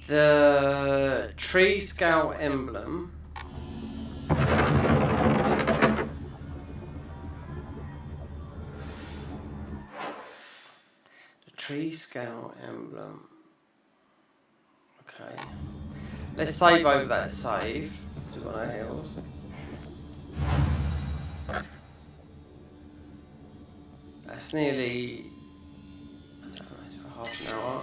The tree scale emblem. The tree scale emblem. Okay. Let's save over that save. Because we've got no heals. That's nearly, I don't know, it's about half an hour.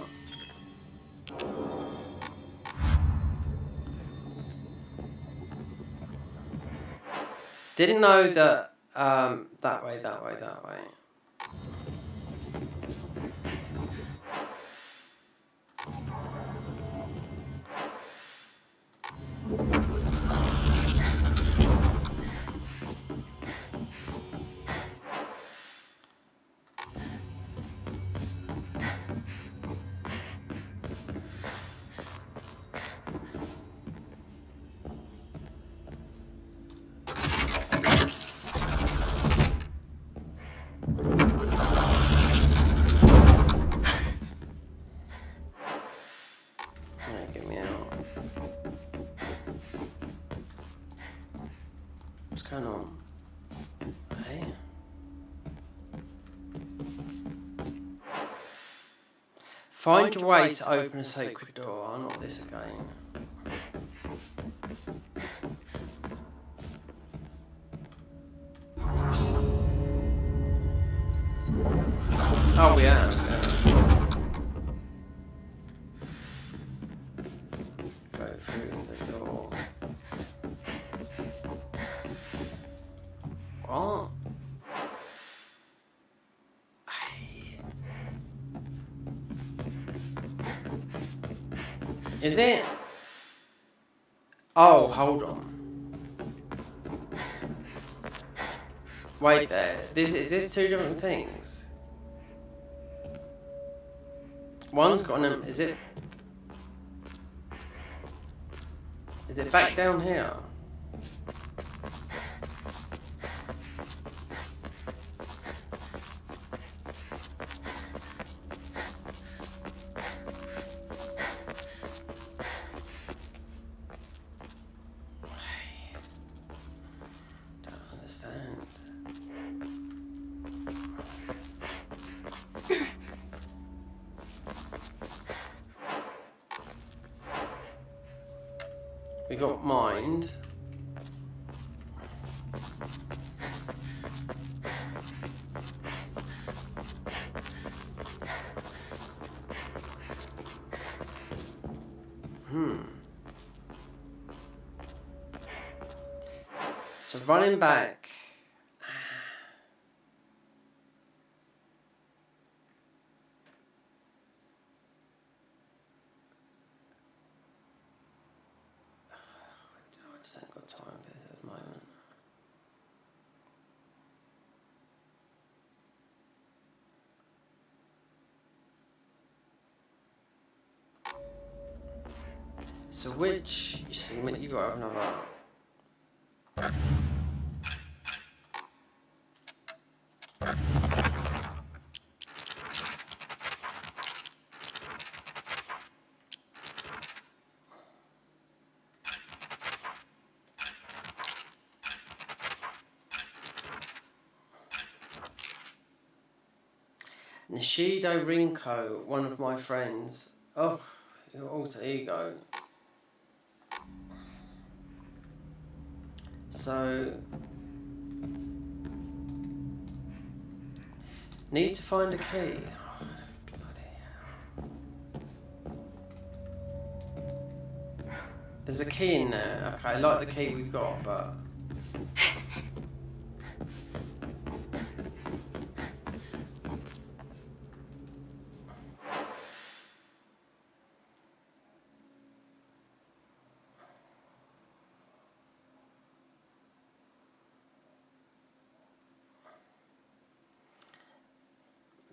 Didn't know that, that way. Right, get me out. What's going on? Hey? Find your way to open a sacred door. Not this again. Oh, yeah. Go through the door. What? Is it? Oh, hold on. Wait there. Is this two different things? One's got an... Is it back down here? Don't understand. We got mind. So running back. I just haven't got time for this at the moment. So which, you see, you got to have another. Nishido Rinko, one of my friends. Oh, your alter ego. So, need to find a key. Oh, bloody hell. There's a key in there. Okay, I like the key we've got, but...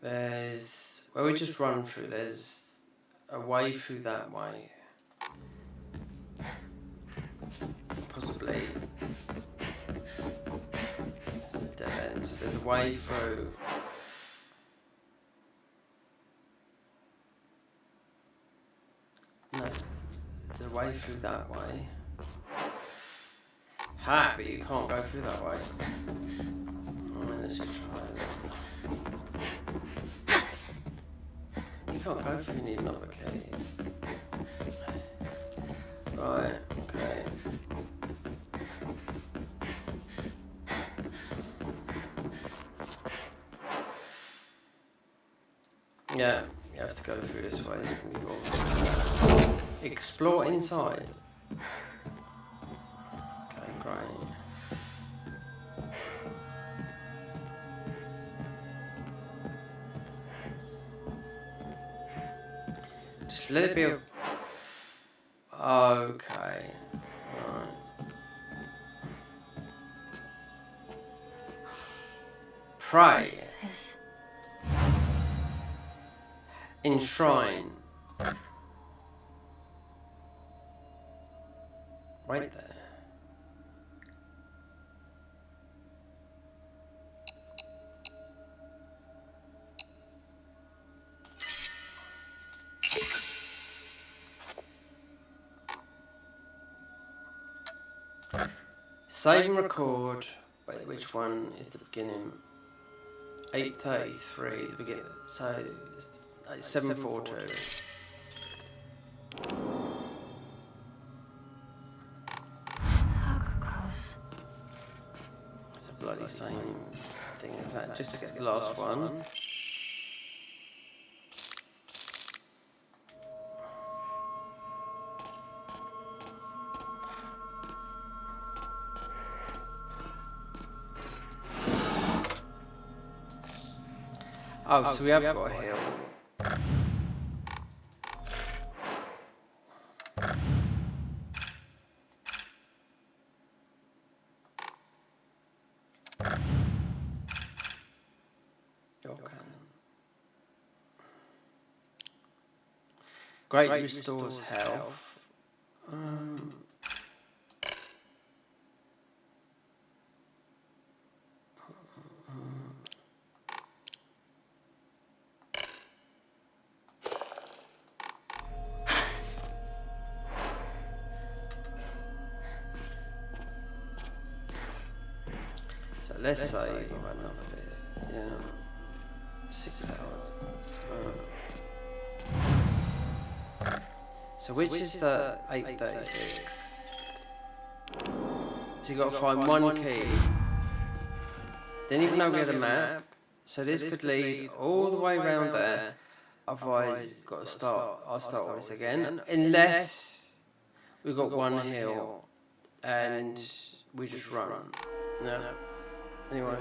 There's, where we just run through, there's a way through that way. Possibly. It's a dead end, so there's a way through. No. through that way. Ha, but you can't go through that way. Let's just try that. You can't go through, you need another key. Right, okay. Yeah, you have to go through this way, this can be cool. Explore inside. Okay, great. Just let it be a... Okay. Right. Pray. Enshrine. Right there. Save and record. Wait, which one is the beginning? 8:33, the beginning. So it's 7:42. So close. It's a bloody same thing as that. Just to get the last one. Oh, so we have got a hill. Great restores health. So let's say I've had enough of this. Yeah. 6 hours. So which is the 8:36? So you got to find one key. Didn't even know we had a map. So this could lead all the way around there. Otherwise, got to start. I'll start all this again, unless we've got one hill and we just run. No. Anyway,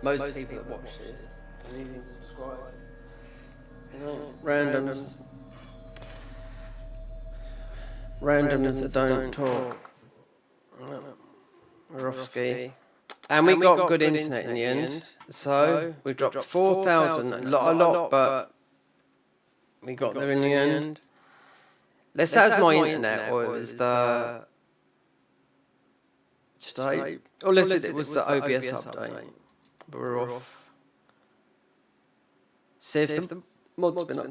most people that watch this don't even subscribe. You know, randoms that don't talk. Rofsky. And we got good internet in the end, so we dropped 4,000, a lot, but we got there in the end. Let's say it's my internet, or it was the today, or let's say it was the OBS update. But we're off. See if the mod's been updated.